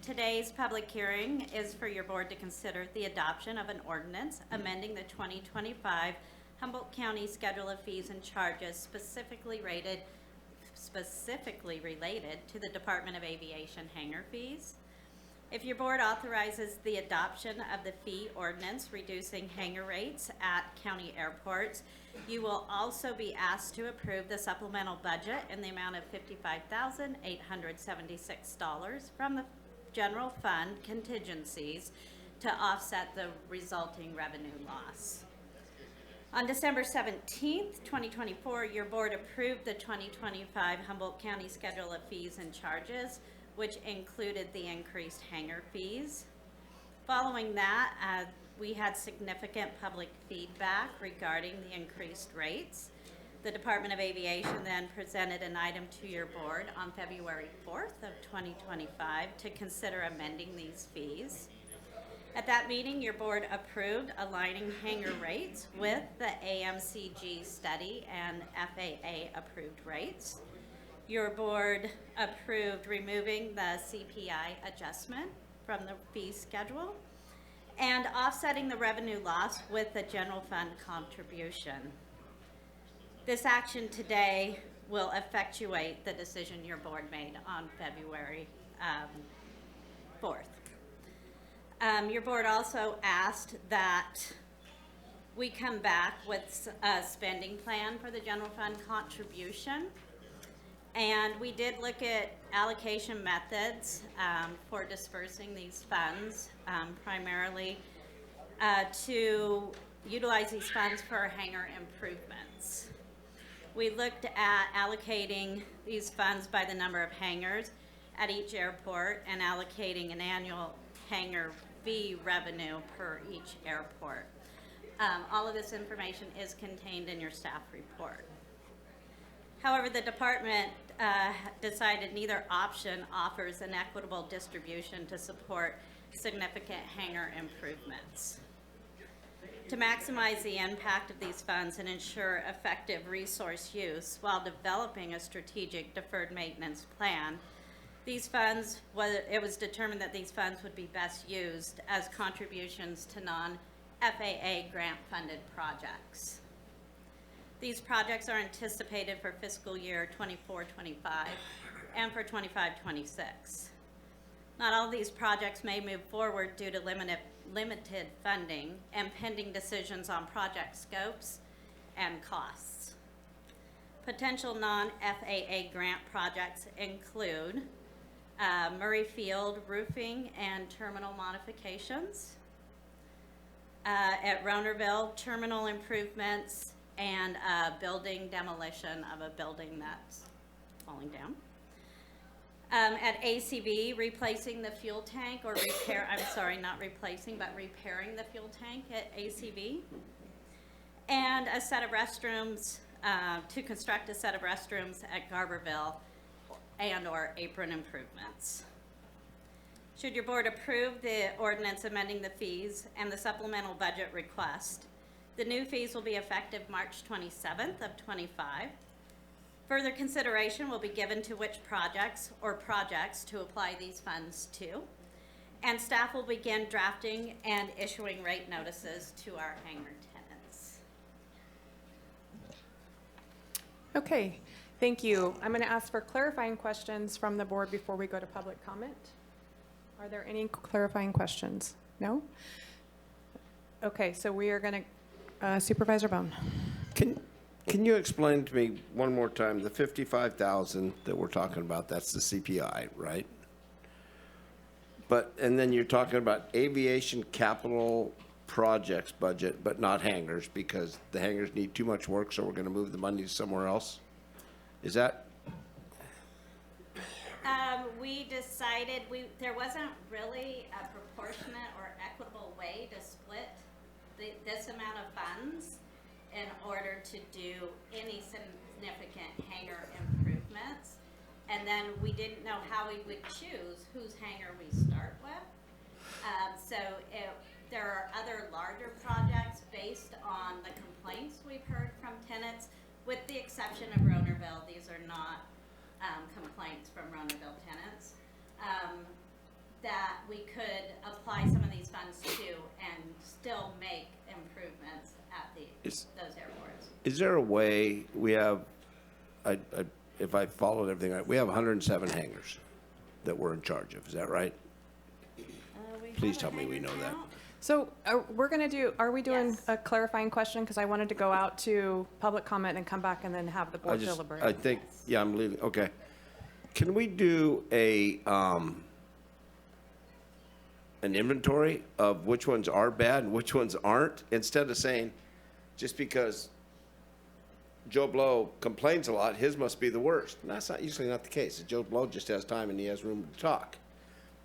Today's public hearing is for your board to consider the adoption of an ordinance amending the 2025 Humboldt County Schedule of Fees and Charges specifically related to the Department of Aviation hangar fees. If your board authorizes the adoption of the fee ordinance reducing hangar rates at county airports, you will also be asked to approve the supplemental budget in the amount of $55,876 from the general fund contingencies to offset the resulting revenue loss. On December 17th, 2024, your board approved the 2025 Humboldt County Schedule of Fees and Charges, which included the increased hangar fees. Following that, we had significant public feedback regarding the increased rates. The Department of Aviation then presented an item to your board on February 4th of 2025 to consider amending these fees. At that meeting, your board approved aligning hangar rates with the AMCG study and FAA approved rates. Your board approved removing the CPI adjustment from the fee schedule and offsetting the revenue loss with the general fund contribution. This action today will effectuate the decision your board made on February 4th. Your board also asked that we come back with a spending plan for the general fund contribution. And we did look at allocation methods for dispersing these funds, primarily to utilize these funds for hangar improvements. We looked at allocating these funds by the number of hangars at each airport and allocating an annual hangar fee revenue per each airport. All of this information is contained in your staff report. However, the department decided neither option offers an equitable distribution to support significant hangar improvements. To maximize the impact of these funds and ensure effective resource use while developing a strategic deferred maintenance plan, it was determined that these funds would be best used as contributions to non-FAA grant-funded projects. These projects are anticipated for fiscal year 24-25 and for 25-26. Not all of these projects may move forward due to limited funding and pending decisions on project scopes and costs. Potential non-FAA grant projects include Murray Field roofing and terminal modifications, at Ronerville terminal improvements, and building demolition of a building that's falling down. At ACB, replacing the fuel tank or repairing the fuel tank at ACB. And a set of restrooms, to construct a set of restrooms at Garberville and/or apron improvements. Should your board approve the ordinance amending the fees and the supplemental budget request, the new fees will be effective March 27th of 25. Further consideration will be given to which projects to apply these funds to, and staff will begin drafting and issuing rate notices to our hangar tenants. Okay, thank you. I'm going to ask for clarifying questions from the board before we go to public comment. Are there any clarifying questions? No? Okay, so we are going to, Supervisor Bohn. Can you explain to me one more time, the 55,000 that we're talking about, that's the CPI, right? But, and then you're talking about aviation capital projects budget, but not hangars, because the hangars need too much work, so we're gonna move the money somewhere else? Is that? We decided there wasn't really a proportionate or equitable way to split this amount of funds in order to do any significant hangar improvements. And then we didn't know how we would choose whose hangar we start with. There are other larger projects based on the complaints we've heard from tenants, with the exception of Ronerville. These are not complaints from Ronerville tenants, that we could apply some of these funds to and still make improvements at those airports. Is there a way, we have, if I followed everything right, we have 107 hangars that we're in charge of, is that right? Please tell me we know that. So are we doing a clarifying question? Because I wanted to go out to public comment and come back and then have the board deliberate. I think, yeah, I'm leaving, okay. Can we do an inventory of which ones are bad and which ones aren't, instead of saying, just because Joe Blow complains a lot, his must be the worst? And that's usually not the case. Joe Blow just has time and he has room to talk.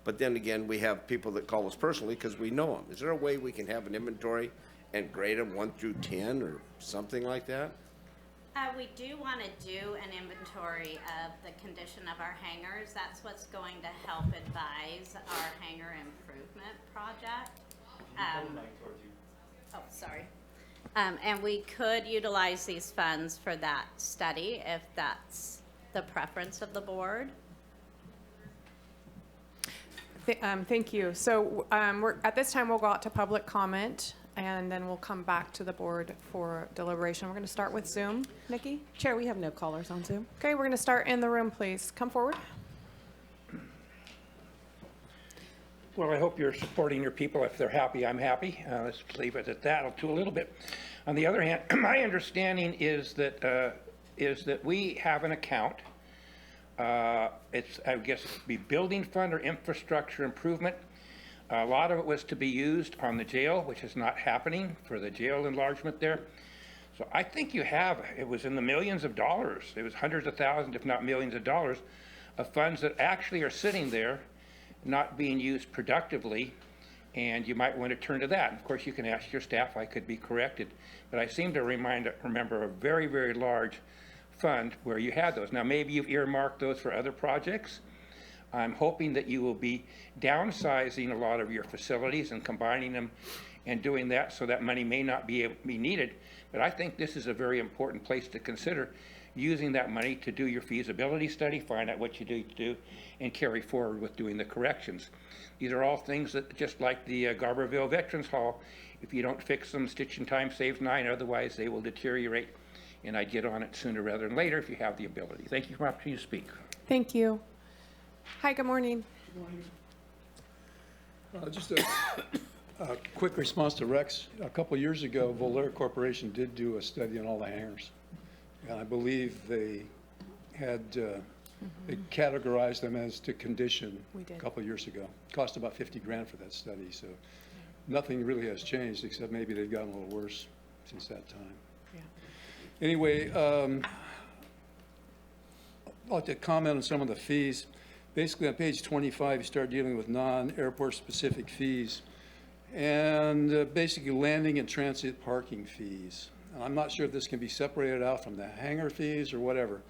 But then again, we have people that call us personally because we know them. Is there a way we can have an inventory and grade them 1 through 10 or something like that? We do want to do an inventory of the condition of our hangars. That's what's going to help advise our hangar improvement project. Sorry. And we could utilize these funds for that study if that's the preference of the board. Thank you. So at this time, we'll go out to public comment, and then we'll come back to the board for deliberation. We're going to start with Zoom. Nikki? Chair, we have no callers on Zoom. Okay, we're going to start in the room, please. Come forward. Well, I hope you're supporting your people. If they're happy, I'm happy. Let's leave it at that. I'll do a little bit. On the other hand, my understanding is that we have an account. It's, I guess, it'd be building fund or infrastructure improvement. A lot of it was to be used on the jail, which is not happening for the jail enlargement there. So I think it was in the millions of dollars. It was hundreds of thousands, if not millions of dollars, of funds that actually are sitting there, not being used productively, and you might want to turn to that. And of course, you can ask your staff. I could be corrected, but I seem to remember a very, very large fund where you had those. Now, maybe you've earmarked those for other projects. I'm hoping that you will be downsizing a lot of your facilities and combining them and doing that, so that money may not be needed. But I think this is a very important place to consider using that money to do your feasibility study, find out what you need to do, and carry forward with doing the corrections. These are all things that, just like the Garberville Veterans Hall, if you don't fix them, stitching time saves 9, otherwise they will deteriorate. And I'd get on it sooner rather than later if you have the ability. Thank you for the opportunity to speak. Thank you. Hi, good morning. Just a quick response to Rex. A couple years ago, Volair Corporation did do a study on all the hangars. And I believe they had they categorized them as to condition a couple years ago. It cost about $50,000 for that study. So nothing really has changed, except maybe they've gotten a little worse since that time. Anyway, I'd like to comment on some of the fees. Basically, on page 25, you start dealing with non-airport specific fees and basically landing and transit parking fees. I'm not sure if this can be separated out from the hangar fees or whatever,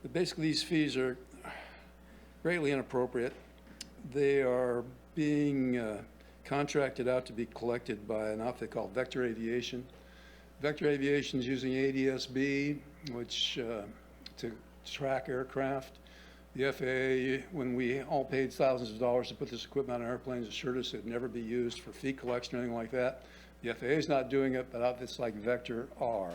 but basically these fees are greatly inappropriate. They are being contracted out to be collected by an outfit called Vector Aviation. Vector Aviation is using ADS-B, which to track aircraft. The FAA, when we all paid thousands of dollars to put this equipment on airplanes, assured us it'd never be used for fee collection or anything like that. The FAA is not doing it, but outfits like Vector are.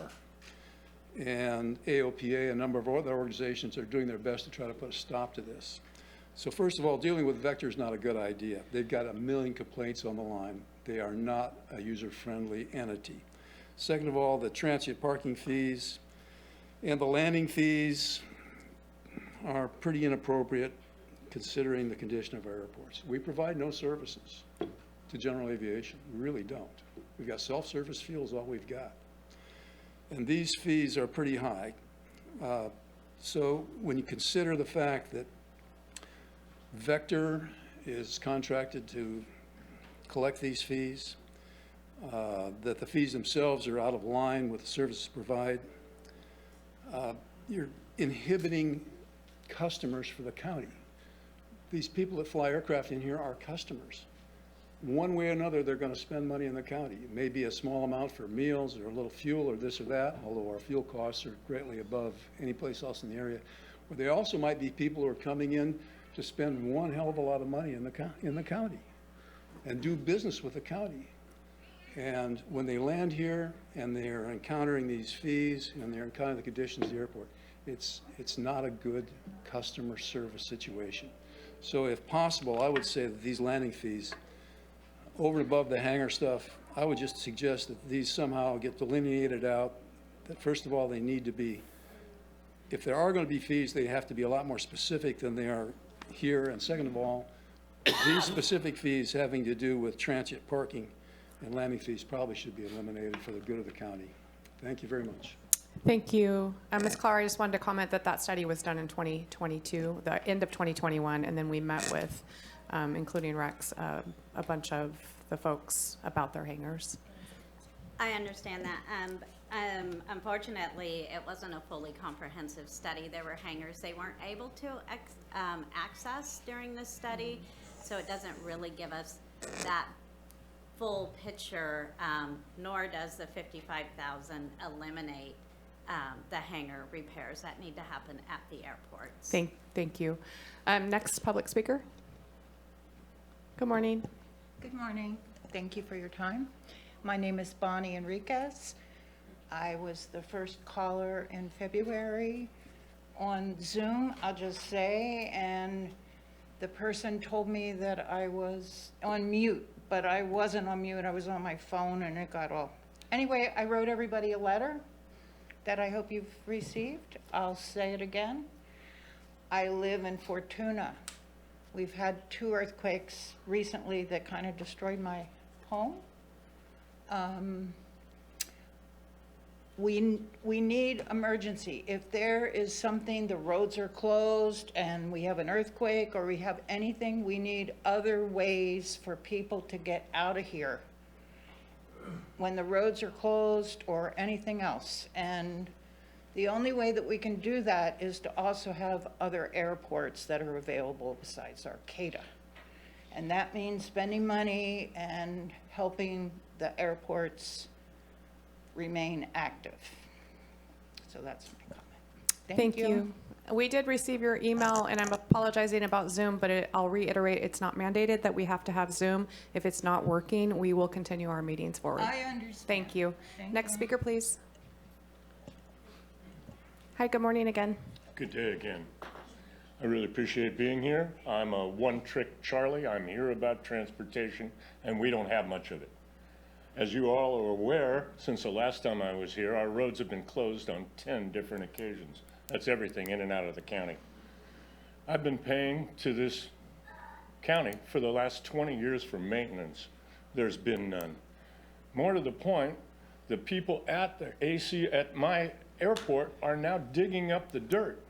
And AOPA, a number of other organizations, are doing their best to try to put a stop to this. So first of all, dealing with Vector is not a good idea. They've got 1 million complaints on the line. They are not a user-friendly entity. Second of all, the transient parking fees, And the landing fees are pretty inappropriate considering the condition of our airports. We provide no services to general aviation. We really don't. We've got self-service fuel is all we've got. And these fees are pretty high. So when you consider the fact that Vector is contracted to collect these fees, that the fees themselves are out of line with the services provide, you're inhibiting customers for the county. These people that fly aircraft in here are customers. One way or another, they're going to spend money in the county. It may be a small amount for meals or a little fuel or this or that, although our fuel costs are greatly above any place else in the area. Or they also might be people who are coming in to spend one hell of a lot of money in the county and do business with the county. And when they land here and they're encountering these fees and they're encountering the conditions of the airport, it's not a good customer service situation. So if possible, I would say that these landing fees, over and above the hangar stuff, I would just suggest that these somehow get delineated out, that first of all, they need to be, if there are going to be fees, they have to be a lot more specific than they are here. And second of all, these specific fees having to do with transient parking and landing fees probably should be eliminated for the good of the county. Thank you very much. Thank you. Ms. Clark, I just wanted to comment that that study was done in 2022, the end of 2021, and then we met with, including Rex, a bunch of the folks about their hangars. I understand that. Unfortunately, it wasn't a fully comprehensive study. There were hangars they weren't able to access during this study, so it doesn't really give us that full picture, nor does the $55,000 eliminate the hangar repairs that need to happen at the airports. Thank you. Next public speaker. Good morning. Good morning. Thank you for your time. My name is Bonnie Enriquez. I was the first caller in February on Zoom, I'll just say, and the person told me that I was on mute, but I wasn't on mute. I was on my phone and it got all. Anyway, I wrote everybody a letter that I hope you've received. I'll say it again. I live in Fortuna. We've had 2 earthquakes recently that kind of destroyed my home. We need emergency. If there is something, the roads are closed and we have an earthquake or we have anything, we need other ways for people to get out of here when the roads are closed or anything else. And the only way that we can do that is to also have other airports that are available besides Arcata. And that means spending money and helping the airports remain active. So that's my comment. Thank you. We did receive your email, and I'm apologizing about Zoom, but I'll reiterate, it's not mandated that we have to have Zoom. If it's not working, we will continue our meetings forward. I understand. Thank you. Thank Next you. speaker, please. Hi, good morning again. Good day again. I really appreciate being here. I'm a one-trick Charlie. I'm here about transportation, and we don't have much of it. As you all are aware, since the last time I was here, our roads have been closed on 10 different occasions. That's everything in and out of the county. I've been paying to this county for the last 20 years for maintenance. There's been none. More to the point, the people at the AC at my airport are now digging up the dirt.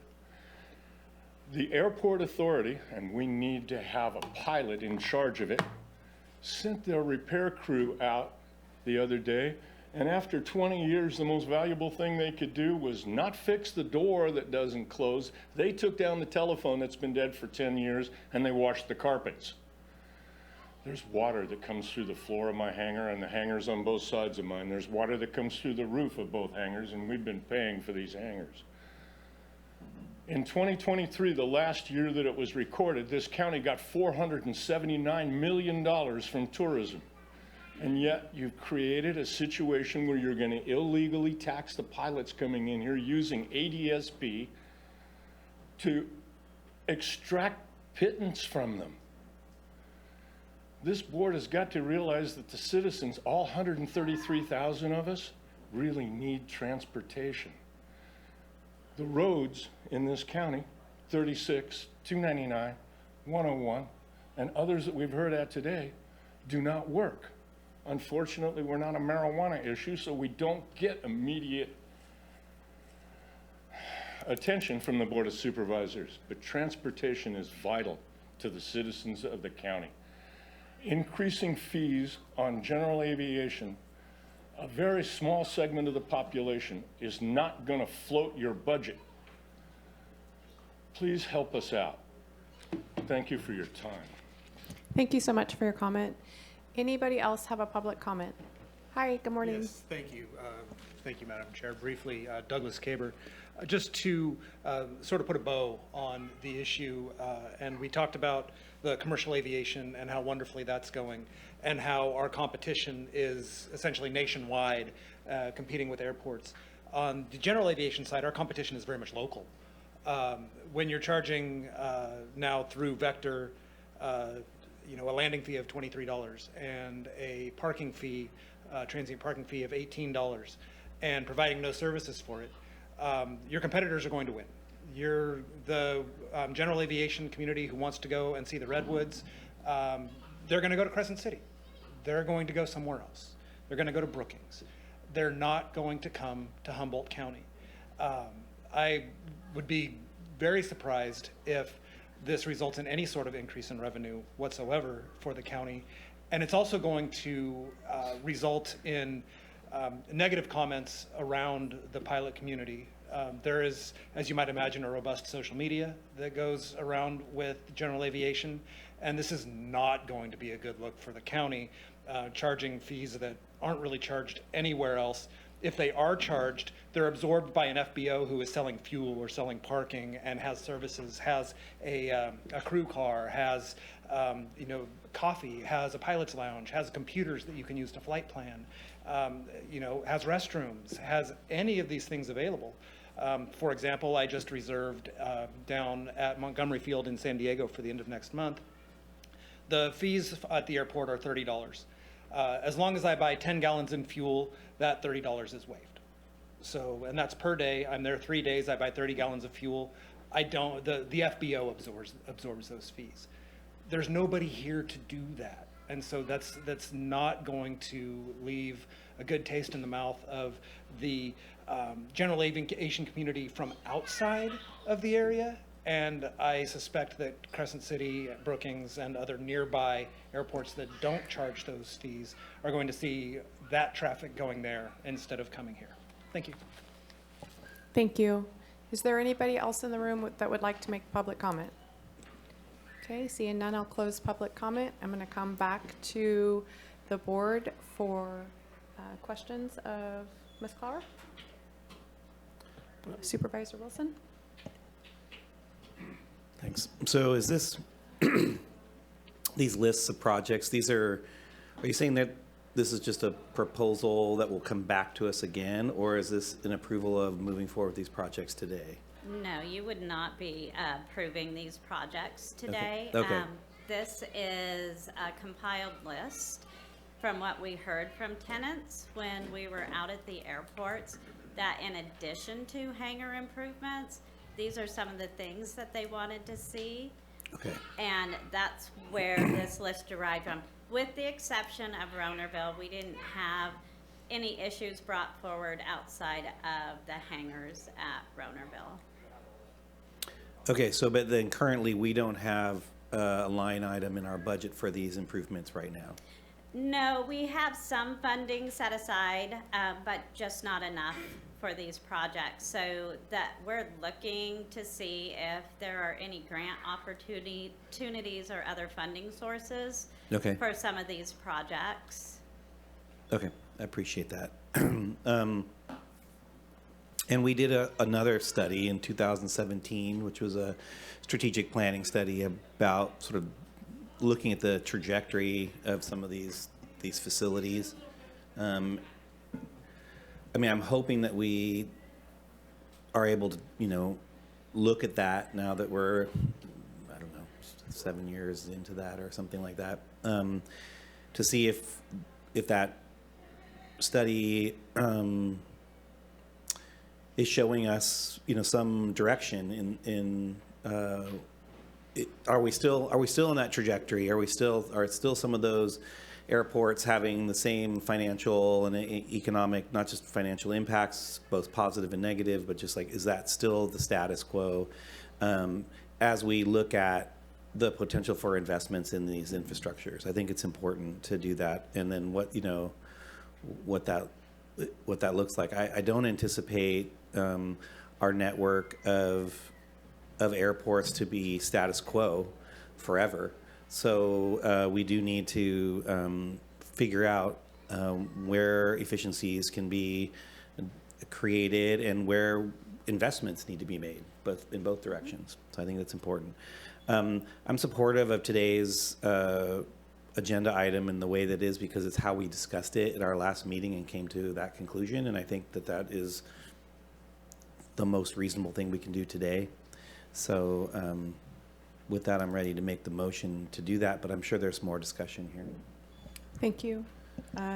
The airport authority, and we need to have a pilot in charge of it, sent their repair crew out the other day, and after 20 years, the most valuable thing they could do was not fix the door that doesn't close. They took down the telephone that's been dead for 10 years, and they washed the carpets. There's water that comes through the floor of my hangar and the hangars on both sides of mine. There's water that comes through the roof of both hangars, and we've been paying for these hangars. In 2023, the last year that it was recorded, this county got $479 million from tourism. And yet you've created a situation where you're going to illegally tax the pilots coming in here using ADSB to extract pittance from them. This board has got to realize that the citizens, all 133,000 of us, really need transportation. The roads in this county, 36, 299, 101, and others that we've heard at today, do not work. Unfortunately, we're not a marijuana issue, so we don't get immediate attention from the Board of Supervisors, but transportation is vital to the citizens of the county. Increasing fees on general aviation, a very small segment of the population, is not going to float your budget. Please help us out. Thank you for your time. Thank you so much for your comment. Anybody else have a public comment? Hi, good morning. Yes, thank you. Thank you, Madam Chair. Briefly, Douglas Caber. Just to sort of put a bow on the issue, and we talked about the commercial aviation and how wonderfully that's going, and how our competition is essentially nationwide, competing with airports. On the general aviation side, our competition is very much local. When you're charging now through Vector, you know, a landing fee of $23 and a parking fee, transient parking fee of $18, and providing no services for it, your competitors are going to win. You're the general aviation community who wants to go and see the Redwoods. They're going to go to Crescent City. They're going to go somewhere else. They're going to go to Brookings. They're not going to come to Humboldt County. I would be very surprised if this results in any sort of increase in revenue whatsoever for the county. And it's also going to result in negative comments around the pilot community. There is, as you might imagine, a robust social media that goes around with general aviation, and this is not going to be a good look for the county, charging fees that aren't really charged anywhere else. If they are charged, they're absorbed by an FBO who is selling fuel or selling parking and has services, has a crew car, has you know, coffee, has a pilot's lounge, has computers that you can use to flight plan, you know, has restrooms, has any of these things available. For example, I just reserved down at Montgomery Field in San Diego for the end of next month. The fees at the airport are $30. As long as I buy 10 gallons in fuel, that $30 is waived. So, and that's per day. I'm there 3 days. I buy 30 gallons of fuel. I don't. The FBO absorbs those fees. There's nobody here to do that, and so that's not going to leave a good taste in the mouth of the general aviation community from outside of the area. And I suspect that Crescent City, Brookings, and other nearby airports that don't charge those fees are going to see that traffic going there instead of coming here. Thank you. Thank you. Is there anybody else in the room that would like to make public comment? Okay, seeing none, I'll close public comment. I'm going to come back to the board for questions of Ms. Clower. Supervisor Wilson? Thanks. So is this, these lists of projects, are you saying that this is just a proposal that will come back to us again, or is this an approval of moving forward with these projects today? No, you would not be approving these projects today. Okay. This is a compiled list from what we heard from tenants when we were out at the airports, that in addition to hangar improvements, these are some of the things that they wanted to see. Okay. And that's where this list derived from. With the exception of Ronerville, we didn't have any issues brought forward outside of the hangars at Ronerville. Okay, so but then currently we don't have a line item in our budget for these improvements right now? No, we have some funding set aside, but just not enough for these projects. So that we're looking to see if there are any grant opportunities or other funding sources for some of these projects. Okay, I appreciate that. And we did another study in 2017, which was a strategic planning study about sort of looking at the trajectory of some of these facilities. I mean, I'm hoping that we are able to, you know, look at that now that we're, I don't know, 7 years into that or something like that, to see if is showing us, some direction are we still in that trajectory? Are still some of those airports having the same financial and economic, not just financial impacts, both positive and negative, but just like, is that still the status quo as we look at the potential for investments in these infrastructures? I think it's important to do that. And then what that looks like. I don't anticipate our network of airports to be status quo forever. So we do need to figure out where efficiencies can be created and where investments need to be made, in both directions. So I think that's important. I'm supportive of today's agenda item in the way that is, because it's how we discussed it at our last meeting and came to that conclusion. And I think that is the most reasonable thing we can do today. So with that, I'm ready to make the motion to do that, but I'm sure there's more discussion here. Thank you.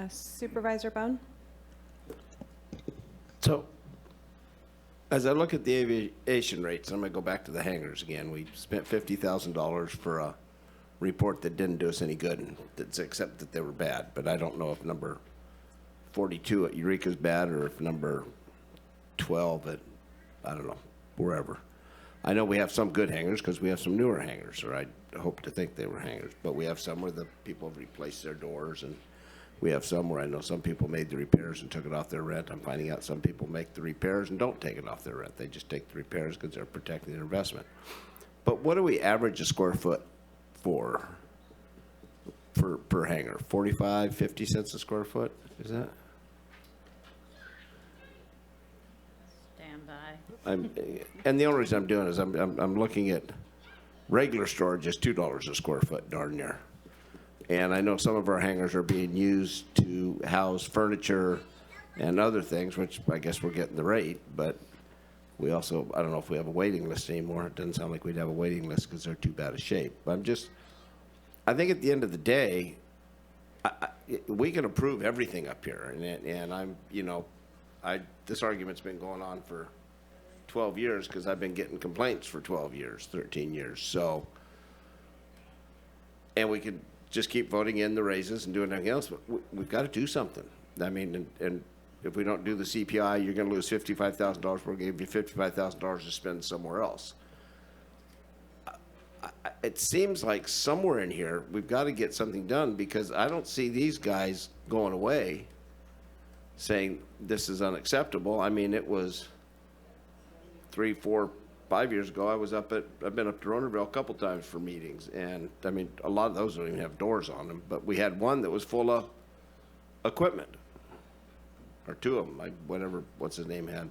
Supervisor Bohn? So, as I look at the aviation rates, I'm going to go back to the hangars again. We spent $50,000 for a report that didn't do us any good, except that they were bad. But I don't know if number 42 at Eureka's bad or if number 12 at, I don't know, wherever. I know we have some good hangars because we have some newer hangars, or I hope to think they were hangars. But we have some where the people have replaced their doors, and we have some where I know some people made the repairs and took it off their rent. I'm finding out some people make the repairs and don't take it off their rent. They just take the repairs because they're protecting their investment. But what do we average a square foot per hangar? 45, 50 cents a square foot? Is that? Stand by. And the only reason I'm doing is I'm looking at regular storage is $2 a square foot, darn near. And I know some of our hangars are being used to house furniture and other things, which I guess we're getting the rate, but we also, I don't know if we have a waiting list anymore. It doesn't sound like we'd have a waiting list because they're too bad a shape. But I think at the end of the day, we can approve everything up here. And I'm, this argument's been going on for 12 years because I've been getting complaints for 12 years, 13 years. So, and we could just keep voting in the raises and doing everything else, but we've got to do something. I mean, and if we don't do the CPI, you're going to lose $55,000. We're going to give you $55,000 to spend somewhere else. It seems like somewhere in here, we've got to get something done because I don't see these guys going away saying this is unacceptable. I mean, it was 3, 4, 5 years ago, I've been up to Ronerville a couple times for meetings, and I mean, a lot of those don't even have doors on them, but we had one that was full of equipment, or two of them, what's his name had,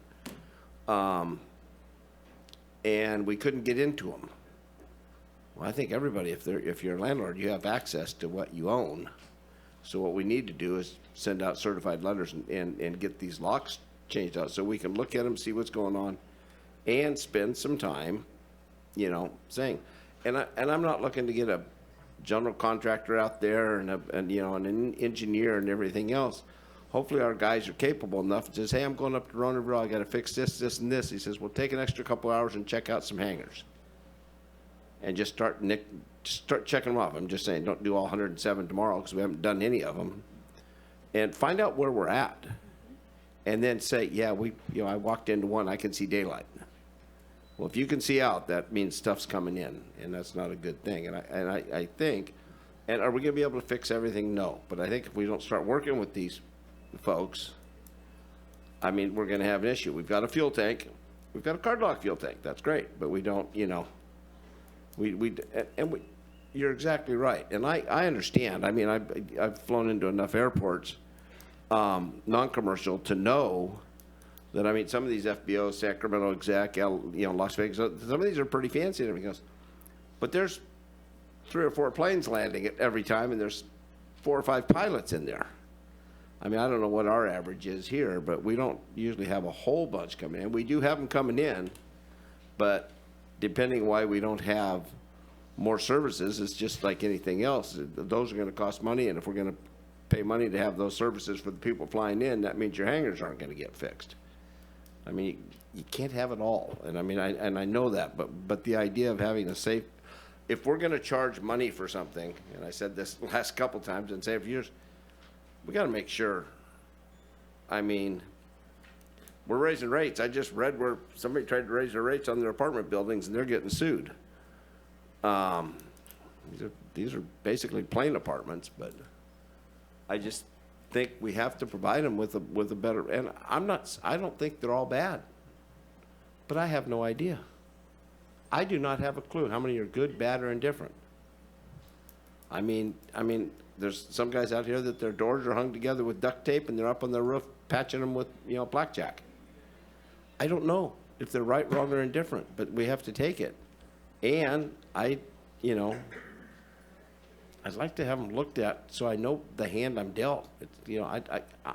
and we couldn't get into them. Well, I think everybody, if you're a landlord, you have access to what you own, so what we need to do is send out certified letters and get these locks changed out so we can look at them, see what's going on, and spend some time, saying, and I'm not looking to get a general contractor out there and an engineer and everything else. Hopefully our guys are capable enough and says, hey, I'm going up to Ronerville, I got to fix this, this, and this. He says, well, take an extra couple hours and check out some hangars, and just start checking them off. I'm just saying, don't do all 107 tomorrow because we haven't done any of them, and find out where we're at, and then say, yeah, I walked into one, I can see daylight. Well, if you can see out, that means stuff's coming in, and that's not a good thing. And I think, and are we going to be able to fix everything? No. But I think if we don't start working with these folks, I mean, we're going to have an issue. We've got a fuel tank. We've got a card lock fuel tank. That's great. But we don't, you're exactly right. And I understand. I mean, I've flown into enough airports, non-commercial, to know that, I mean, some of these FBOs, Sacramento Exec, Las Vegas, some of these are pretty fancy and everything else. But there's 3 or 4 planes landing at every time, and there's 4 or 5 pilots in there. I mean, I don't know what our average is here, but we don't usually have a whole bunch coming in. We do have them coming in, but depending why we don't have more services, it's just like anything else. Those are going to cost money, and if we're going to pay money to have those services for the people flying in, that means your hangars aren't going to get fixed. I mean, you can't have it all. And I mean, I know that, but the idea of having a safe, if we're gonna charge money for something, and I said this last couple times and say it for years, we gotta make sure. I mean, we're raising rates. I just read where somebody tried to raise their rates on their apartment buildings and they're getting sued. These are basically plain apartments, but I just think we have to provide them with a better, and I don't think they're all bad, but I have no idea. I do not have a clue how many are good, bad, or indifferent. I mean, there's some guys out here that their doors are hung together with duct tape and they're up on their roof patching them with, blackjack. I don't know if they're right, wrong, or indifferent, but we have to take it. And I'd like to have them looked at so I know the hand I'm dealt.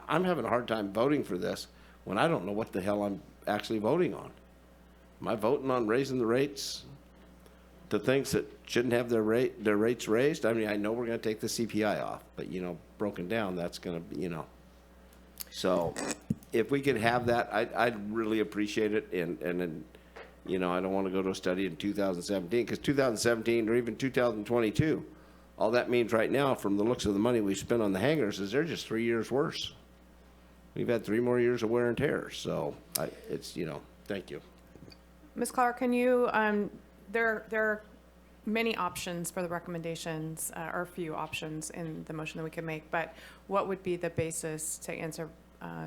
I'm having a hard time voting for this when I don't know what the hell I'm actually voting on. Am I voting on raising the rates to things that shouldn't have their rates raised? I mean, I know we're going to take the CPI off, but broken down, that's going to be, So if we could have that, I'd really appreciate it. And then, I don't want to go to a study in 2017 because 2017 or even 2022, all that means right now, from the looks of the money we spent on the hangars, is they're just 3 years worse. We've had 3 more years of wear and tear. So thank you. Ms. Clark, can you, there are many options for the recommendations, or a few options in the motion that we could make, but what would be the basis to answer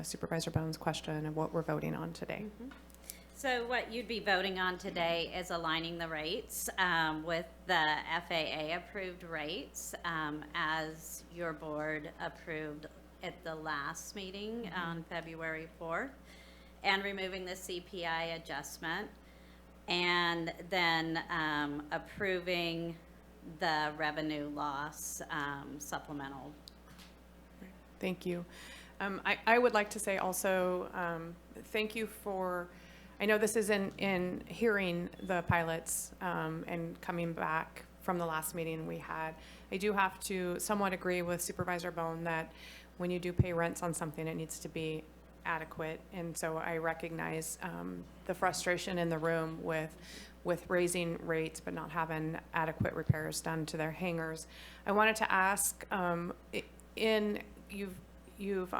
Supervisor Bohn's question of what we're voting on today? So what you'd be voting on today is aligning the rates with the FAA approved rates as your board approved at the last meeting on February 4th, and removing the CPI adjustment, and then approving the revenue loss supplemental. Thank you. I would like to say also, thank you for, I know this is in hearing the pilots and coming back from the last meeting we had. I do have to somewhat agree with Supervisor Bohn that when you do pay rents on something, it needs to be adequate. And so I recognize the frustration in the room with raising rates but not having adequate repairs done to their hangars. I wanted to ask, you've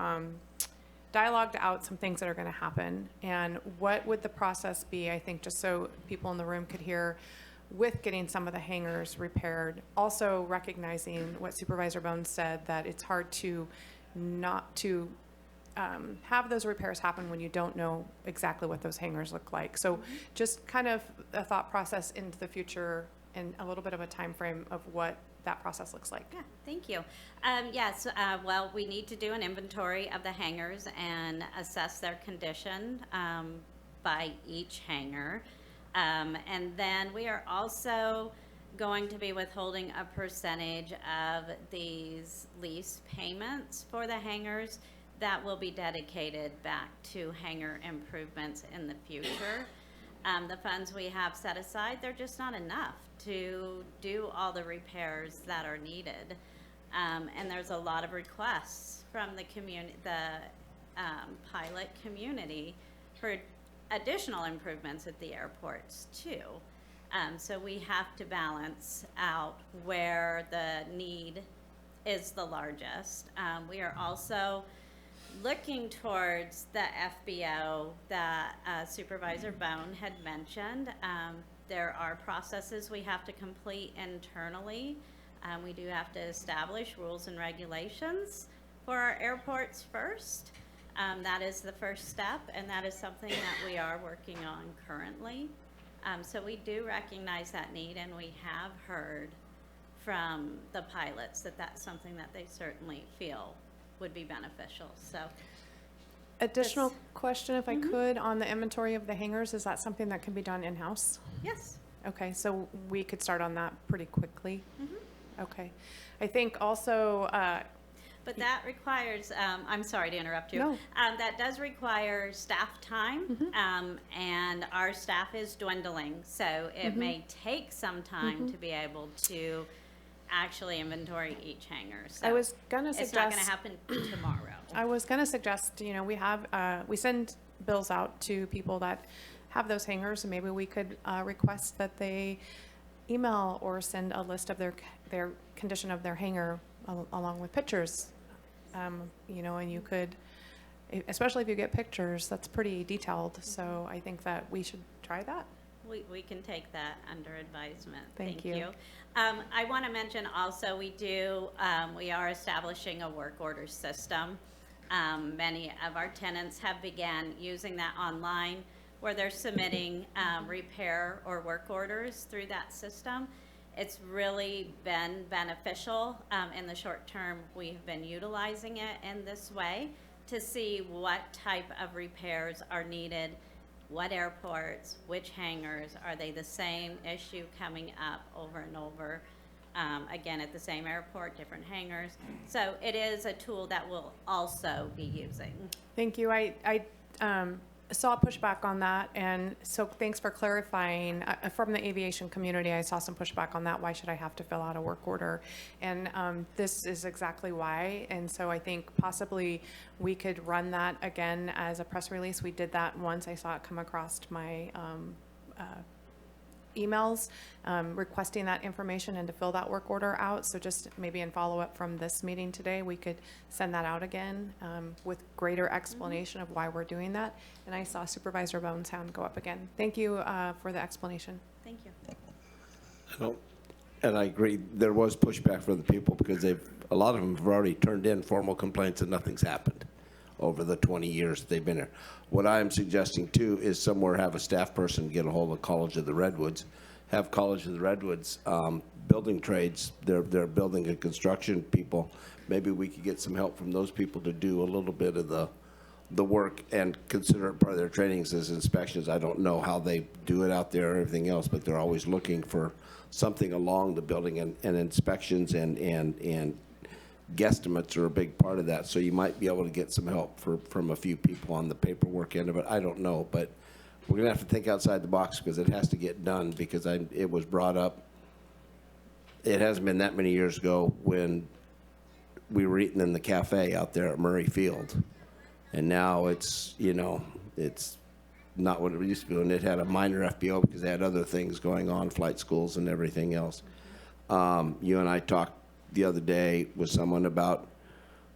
dialogued out some things that are going to happen, and what would the process be, I think, just so people in the room could hear, with getting some of the hangars repaired, also recognizing what Supervisor Bohn said, that it's hard to not to have those repairs happen when you don't know exactly what those hangars look like. So just kind of a thought process into the future and a little bit of a time frame of what that process looks like. Yeah, thank you. Yes, well, we need to do an inventory of the hangars and assess their condition by each hangar. And then we are also going to be withholding a percentage of these lease payments for the hangars that will be dedicated back to hangar improvements in the future. The funds we have set aside, they're just not enough to do all the repairs that are needed. And there's a lot of requests from the community, pilot community, for additional improvements at the airports too. So we have to balance out where the need is the largest. We are also looking towards the FBO that Supervisor Bohn had mentioned. There are processes we have to complete internally. We do have to establish rules and regulations for our airports first. That is the first step, and that is something that we are working on currently. So we do recognize that need, and we have heard from the pilots that that's something that they certainly feel would be beneficial. So additional question, if I could, on the inventory of the hangars, is that something that can be done in-house? Yes. Okay, so we could start on that pretty quickly. Okay. I think also but that requires, I'm sorry to interrupt you. No. That does require staff time, and our staff is dwindling. So it may take some time to be able to actually inventory each hangar. So I was going to suggest... It's not going to happen tomorrow. I was going to suggest, we have, we send bills out to people that have those hangars, and maybe we could request that they email or send a list of their condition of their hangar along with pictures. You know, and you could, especially if you get pictures, that's pretty detailed. So I think that we should try that. We can take that under advisement. Thank you. I want to mention also we are establishing a work order system. Many of our tenants have began using that online where they're submitting repair or work orders through that system. It's really been beneficial. In the short term, we've been utilizing it in this way to see what type of repairs are needed, what airports, which hangars, are they the same issue coming up over and over, again, at the same airport, different hangars. So it is a tool that we'll also be using. Thank you. I saw pushback on that, and so thanks for clarifying. From the aviation community, I saw some pushback on that. Why should I have to fill out a work order? And this is exactly why. And so I think possibly we could run that again as a press release. We did that once. I saw it come across my emails requesting that information and to fill that work order out. So just maybe in follow-up from this meeting today, we could send that out again with greater explanation of why we're doing that. And I saw Supervisor Bohn's hand go up again. Thank you for the explanation. Thank you. And I agree, there was pushback from the people because a lot of them have already turned in formal complaints and nothing's happened over the 20 years they've been here. What I'm suggesting too is somewhere have a staff person get a hold of College of the Redwoods, have College of the Redwoods building trades, they're building and construction people. Maybe we could get some help from those people to do a little bit of the work and consider it part of their trainings as inspections. I don't know how they do it out there or everything else, but they're always looking for something along the building, and inspections and guesstimates are a big part of that. So you might be able to get some help from a few people on the paperwork end of it. I don't know, but we're gonna have to think outside the box because it has to get done, because it was brought up. It hasn't been that many years ago when we were eating in the cafe out there at Murray Field, and now it's, you know, it's not what it used to be, and it had a minor FBO because they had other things going on, flight schools and everything else. You and I talked the other day with someone about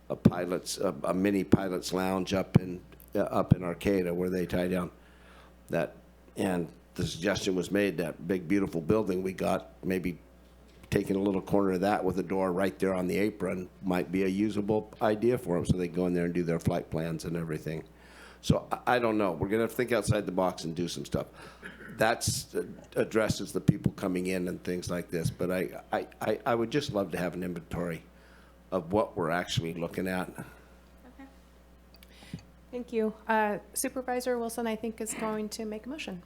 a mini pilot's lounge up in Arcata where they tie down that, and the suggestion was made that big beautiful building we got, maybe taking a little corner of that with a door right there on the apron might be a usable idea for them, so they can go in there and do their flight plans and everything. So I don't know. We're gonna have to think outside the box and do some stuff. That's addresses the people coming in and things like this. But I would just love to have an inventory of what we're actually looking at. Okay. Thank you. Supervisor Wilson, I think, is going to make a motion.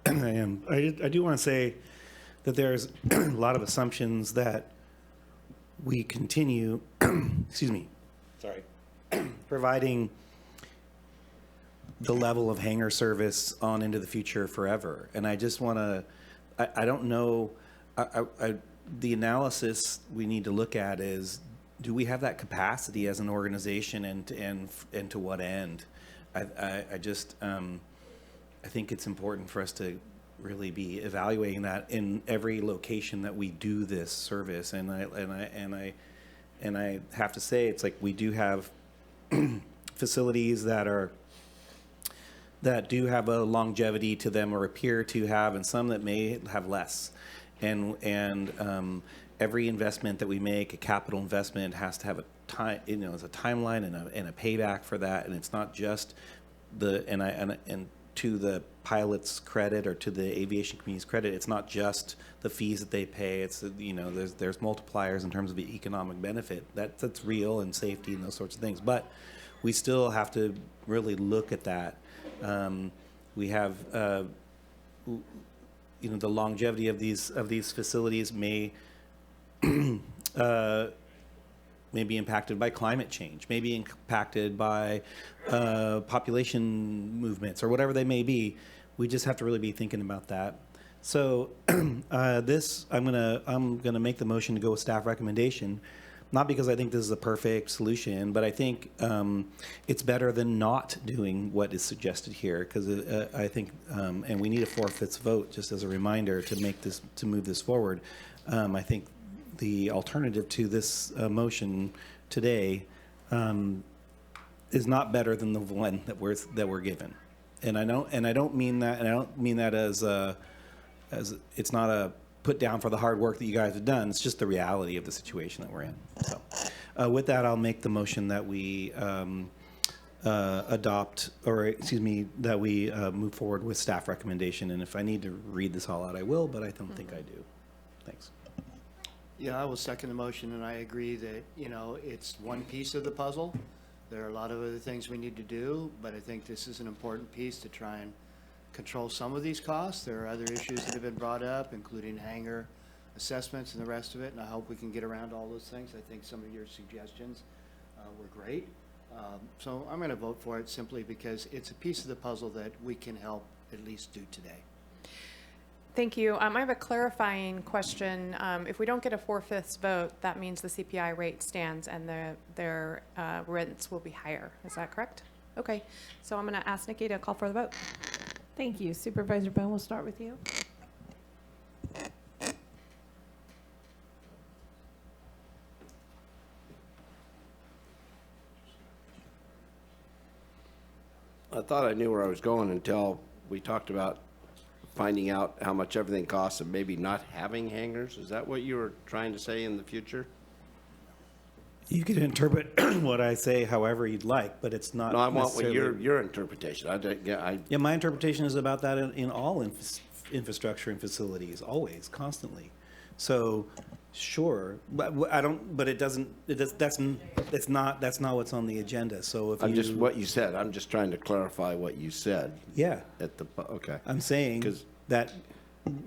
I am. I do want to say that there's a lot of assumptions that we continue, excuse me, sorry, providing the level of hangar service on into the future forever. And I just want to, I don't know, the analysis we need to look at is, do we have that capacity as an organization, and to what end? I just, I think it's important for us to really be evaluating that in every location that we do this service. And I have to say, it's like we do have facilities that do have a longevity to them or appear to have, and some that may have less. And every investment that we make, a capital investment, has to have a time, you know, there's a timeline and a payback for that. And it's not just and to the pilot's credit or to the aviation community's credit, it's not just the fees that they pay. It's, you know, there's multipliers in terms of the economic benefit that's real, and safety and those sorts of things. But we still have to really look at that. We have, you know, the longevity of these facilities may may be impacted by climate change, may be impacted by population movements, or whatever they may be. We just have to really be thinking about that. So I'm gonna make the motion to go with staff recommendation, not because I think this is a perfect solution, but I think it's better than not doing what is suggested here, because I think, and we need a 4/5 vote, just as a reminder, to move this forward. I think the alternative to this motion today is not better than the one that we're given. And I don't mean that as it's not a put down for the hard work that you guys have done. It's just the reality of the situation that we're in. So, with that, I'll make the motion that we adopt, or excuse me, that we move forward with staff recommendation. And if I need to read this all out, I will, but I don't think I do. Thanks. Yeah, I will second the motion, and I agree that, it's one piece of the puzzle. There are a lot of other things we need to do, but I think this is an important piece to try and control some of these costs. There are other issues that have been brought up, including hangar assessments and the rest of it, and I hope we can get around all those things. I think some of your suggestions were great. So I'm going to vote for it simply because it's a piece of the puzzle that we can help at least do today. Thank you. I have a clarifying question. If we don't get a 4/5 vote, that means the CPI rate stands and their rents will be higher. Is that correct? Okay. So I'm going to ask Nikki to call for the vote. Thank you. Supervisor Bohn, we'll start with you. I thought I knew where I was going until we talked about finding out how much everything costs and maybe not having hangars. Is that what you were trying to say in the future? You can interpret what I say however you'd like, but it's not. No, I want necessarily your interpretation. Yeah, my interpretation is about that in all infrastructure and facilities, always, constantly. So, sure, but I don't. But it doesn't. That's not what's on the agenda. So if Just what you said. I'm just trying to clarify what you said. Yeah. Okay. I'm saying that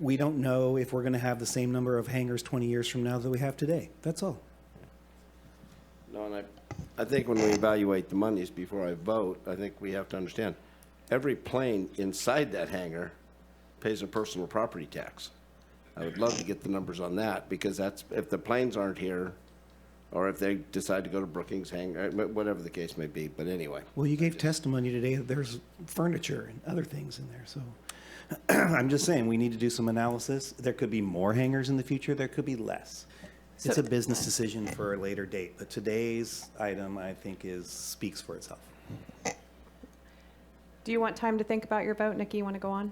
we don't know if we're going to have the same number of hangars 20 years from now that we have today. That's all. No, and I think when we evaluate the monies before I vote, I think we have to understand every plane inside that hangar pays a personal property tax. I would love to get the numbers on that, because that's, if the planes aren't here, or if they decide to go to Brookings hangar, whatever the case may be, but anyway. Well, you gave testimony today that there's furniture and other things in there, so I'm just saying we need to do some analysis. There could be more hangars in the future, there could be less. It's a business decision for a later date, but today's item, I think, speaks for itself. Do you want time to think about your vote? Nikki, you want to go on?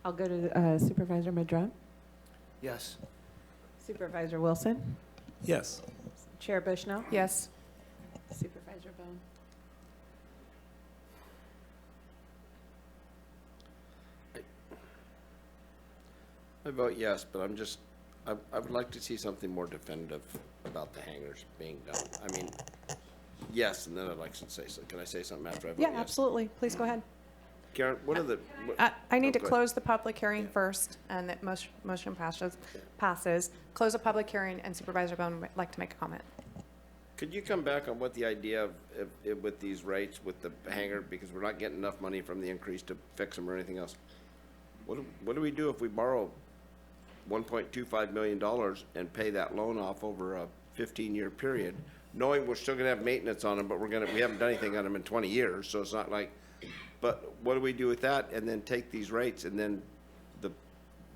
I'll go to Supervisor Madrone. Yes. Supervisor Wilson. Yes. Chair Bushnell. Yes. Supervisor Bohn. I vote yes, but I would like to see something more definitive about the hangars being done. I mean, yes, and then I'd like to say something. Can I say something after I vote yes? Yeah, absolutely. Please go ahead. Karen, what are the... I need to go ahead. close the public hearing first, and that motion passes. Close the public hearing, and Supervisor Bohn would like to make a comment. Could you come back on what the idea of with these rates, with the hangar, because we're not getting enough money from the increase to fix them or anything else? What do we do if we borrow $1.25 million and pay that loan off over a 15-year period, knowing we're still going to have maintenance on them, but we haven't done anything on them in 20 years, so it's not like... But what do we do with that, and then take these rates, and then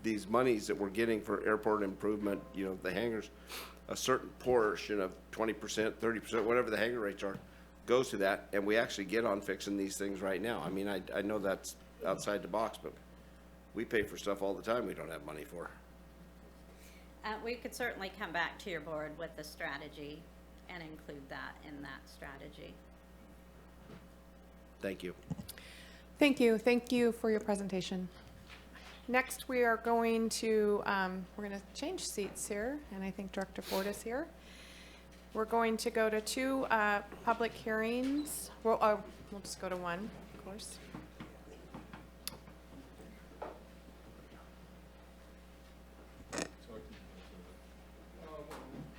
these monies that we're getting for airport improvement, the hangars, a certain portion of 20%, 30%, whatever the hangar rates are, goes to that, and we actually get on fixing these things right now. I mean, I know that's outside the box, but we pay for stuff all the time we don't have money for. We could certainly come back to your board with the strategy and include that in that strategy. Thank you. Thank you. Thank you for your presentation. Next, we are going to, we're going to change seats here, and I think Director Ford is here. We're going to go to two public hearings. We'll just go to one, of course.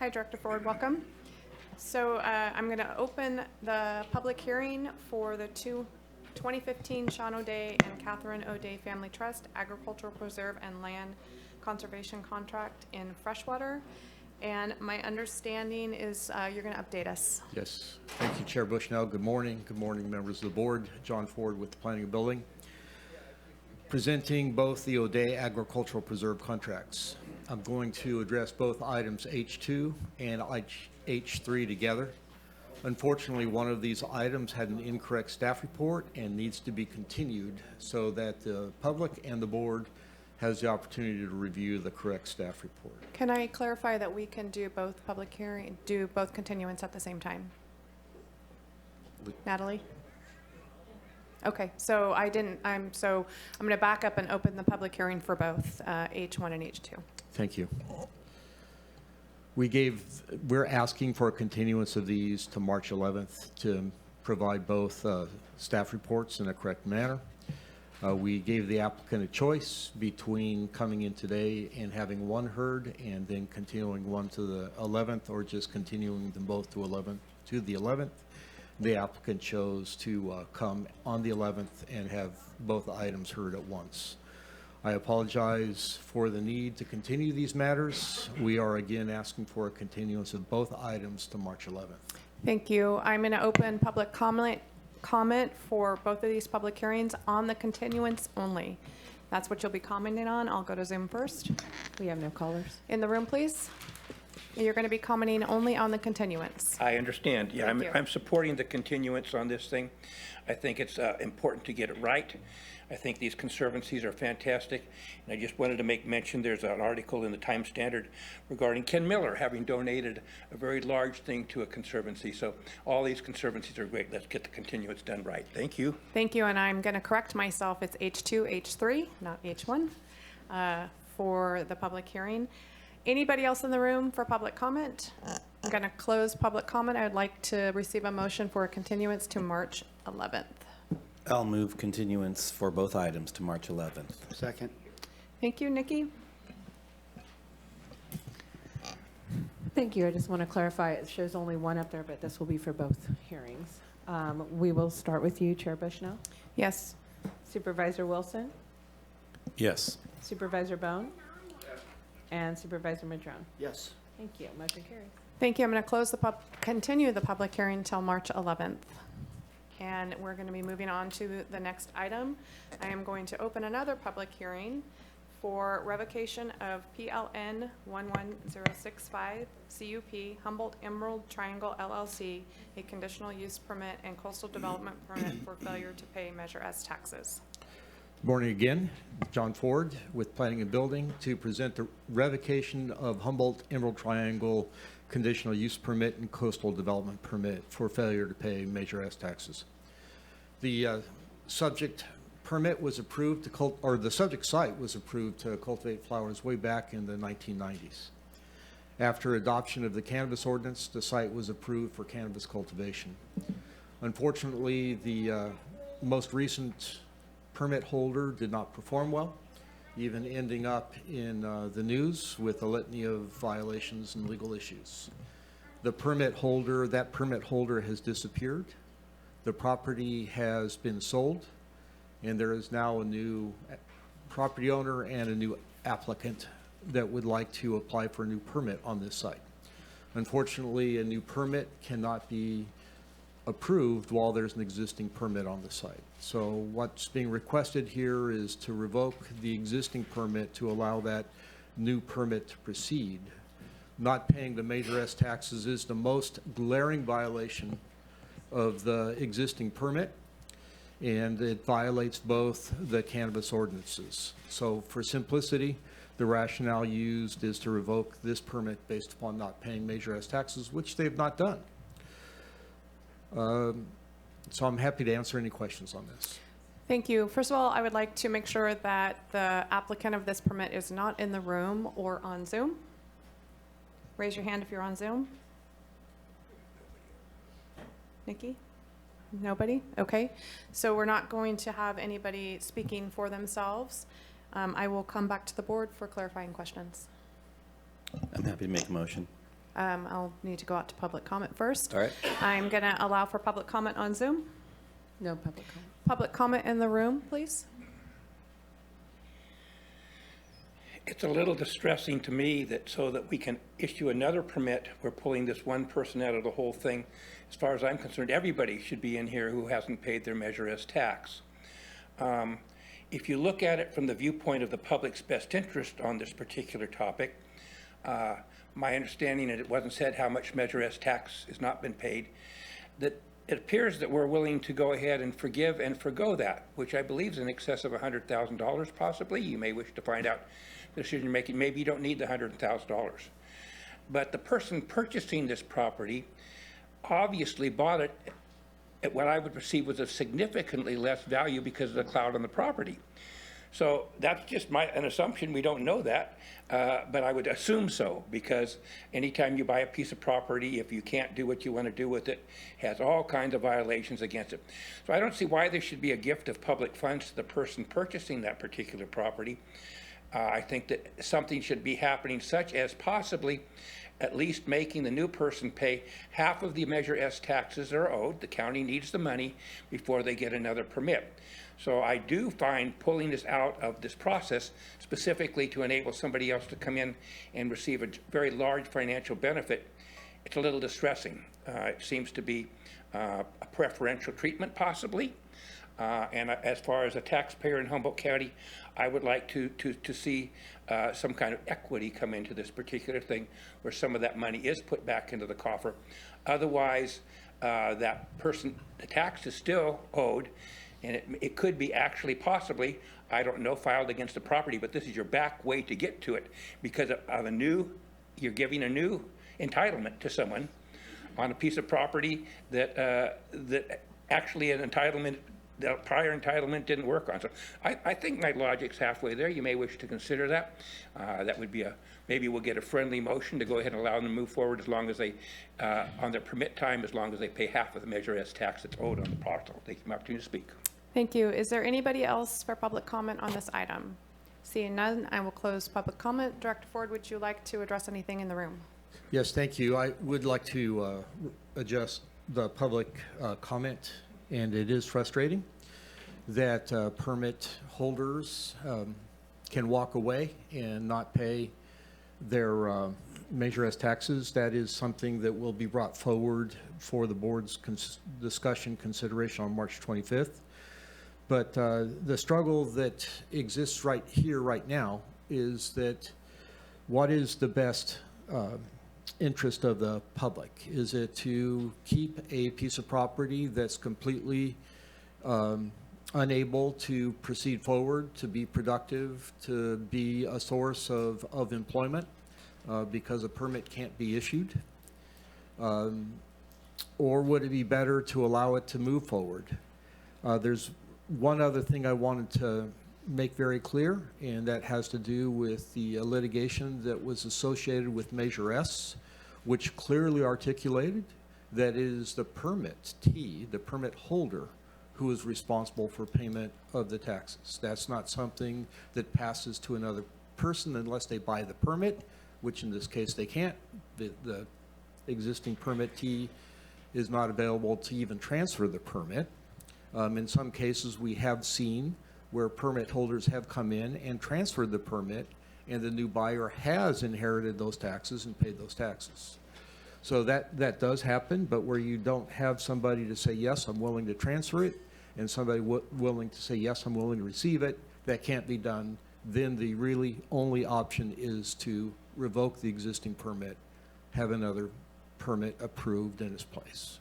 Hi, Director Ford, welcome. So I'm going to open the public hearing for the 2015 Sean O'Day and Catherine O'Day Family Trust Agricultural Preserve and Land Conservation Contract in Freshwater. And my understanding is you're going to update us. Yes. Thank you, Chair Bushnell. Good morning. Good morning, members of the board. John Ford with the Planning and Building. Presenting both the O'Day Agricultural Preserve contracts. I'm going to address both items H2 and H3 together. Unfortunately, one of these items had an incorrect staff report and needs to be continued so that the public and the board has the opportunity to review the correct staff report. Can I clarify that we can do both do both continuance at the same time? Natalie? Okay, so I'm going to back up and open the public hearing for both H1 and H2. Thank you. We're asking for a continuance of these to March 11th to provide both staff reports in a correct manner. We gave the applicant a choice between coming in today and having one heard and then continuing one to the 11th, or just continuing them both to the 11th. The applicant chose to come on the 11th and have both items heard at once. I apologize for the need to continue these matters. We are again asking for a continuance of both items to March 11th. Thank you. I'm going to open public comment for both of these public hearings on the continuance only. That's what you'll be commenting on. I'll go to Zoom first. We have no callers. In the room, please. You're going to be commenting only on the continuance. I understand. Yeah, Thank you. I'm supporting the continuance on this thing. I think it's important to get it right. I think these conservancies are fantastic. And I just wanted to make mention, there's an article in the Times Standard regarding Ken Miller having donated a very large thing to a conservancy. So all these conservancies are great. Let's get the continuance done right. Thank you. Thank you, and I'm going to correct myself. It's H2, H3, not H1, for the public hearing. Anybody else in the room for public comment? I'm going to close public comment. I would like to receive a motion for a continuance to March 11th. I'll move continuance for both items to March 11th. Second. Thank you, Nikki. Thank you. I just want to clarify, it shows only one up there, but this will be for both hearings. We will start with you, Chair Bushnell. Yes. Supervisor Wilson, Yes. Supervisor Bohn, and Supervisor Madrone. Yes. Thank you. Motion carries. Thank you. I'm going to continue the public hearing until March 11th. And we're going to be moving on to the next item. I am going to open another public hearing for revocation of PLN 11065 CUP Humboldt Emerald Triangle LLC, a conditional use permit and coastal development permit for failure to pay Measure S taxes. Good morning again. John Ford with Planning and Building to present the revocation of Humboldt Emerald Triangle conditional use permit and coastal development permit for failure to pay Measure S taxes. The subject permit was approved the subject site was approved to cultivate flowers way back in the 1990s. After adoption of the cannabis ordinance, the site was approved for cannabis cultivation. Unfortunately, the most recent permit holder did not perform well, even ending up in the news with a litany of violations and legal issues. That permit holder has disappeared. The property has been sold, and there is now a new property owner and a new applicant that would like to apply for a new permit on this site. Unfortunately, a new permit cannot be approved while there's an existing permit on the site. So what's being requested here is to revoke the existing permit to allow that new permit to proceed. Not paying the Measure S taxes is the most glaring violation of the existing permit, and it violates both the cannabis ordinances. So for simplicity, the rationale used is to revoke this permit based upon not paying Measure S taxes, which they've not done. So I'm happy to answer any questions on this. Thank you. First of all, I would like to make sure that the applicant of this permit is not in the room or on Zoom. Raise your hand if you're on Zoom. Nikki? Nobody? Okay. So we're not going to have anybody speaking for themselves. I will come back to the board for clarifying questions. I'm happy to make a motion. I'll need to go out to public comment first. All right. I'm going to allow for public comment on Zoom. No public comment. Public comment in the room, please. It's a little distressing to me that so that we can issue another permit, we're pulling this one person out of the whole thing. As far as I'm concerned, everybody should be in here who hasn't paid their Measure S tax. If you look at it from the viewpoint of the public's best interest on this particular topic, my understanding, and it wasn't said how much Measure S tax has not been paid, that it appears that we're willing to go ahead and forgive and forgo that, which I believe is in excess of $100,000 possibly. You may wish to find out the decision you're making. Maybe you don't need the $100,000. But the person purchasing this property obviously bought it at what I would perceive was of significantly less value because of the cloud on the property. So that's just an assumption. We don't know that, but I would assume so, because anytime you buy a piece of property, if you can't do what you want to do with it, has all kinds of violations against it. So I don't see why there should be a gift of public funds to the person purchasing that particular property. I think that something should be happening, such as possibly at least making the new person pay half of the Measure S taxes that are owed. The county needs the money before they get another permit. So I do find pulling this out of this process specifically to enable somebody else to come in and receive a very large financial benefit, it's a little distressing. It seems to be a preferential treatment possibly. And as far as a taxpayer in Humboldt County, I would like to see some kind of equity come into this particular thing where some of that money is put back into the coffer. Otherwise, that person, the tax is still owed, and it could be actually possibly, I don't know, filed against the property, but this is your back way to get to it because of you're giving a new entitlement to someone on a piece of property that actually an entitlement, the prior entitlement didn't work on. So I think my logic's halfway there. You may wish to consider that. That would be maybe we'll get a friendly motion to go ahead and allow them to move forward as long as they, on their permit time, as long as they pay half of the Measure S tax that's owed on the parcel. Thank you for the opportunity to speak. Thank you. Is there anybody else for public comment on this item? Seeing none, I will close public comment. Director Ford, would you like to address anything in the room? Yes, thank you. I would like to address the public comment, and it is frustrating that permit holders can walk away and not pay their Measure S taxes. That is something that will be brought forward for the board's discussion consideration on March 25th. But the struggle that exists right here, right now, is that what is the best interest of the public? Is it to keep a piece of property that's completely unable to proceed forward, to be productive, to be a source of employment because a permit can't be issued? Or would it be better to allow it to move forward? There's one other thing I wanted to make very clear, and that has to do with the litigation that was associated with Measure S, which clearly articulated that it is the permittee, the permit holder, who is responsible for payment of the taxes. That's not something that passes to another person unless they buy the permit, which in this case they can't. The existing permittee is not available to even transfer the permit. In some cases, we have seen where permit holders have come in and transferred the permit, and the new buyer has inherited those taxes and paid those taxes. So that does happen, but where you don't have somebody to say, yes, I'm willing to transfer it, and somebody willing to say, yes, I'm willing to receive it, that can't be done, then the really only option is to revoke the existing permit, have another permit approved in its place.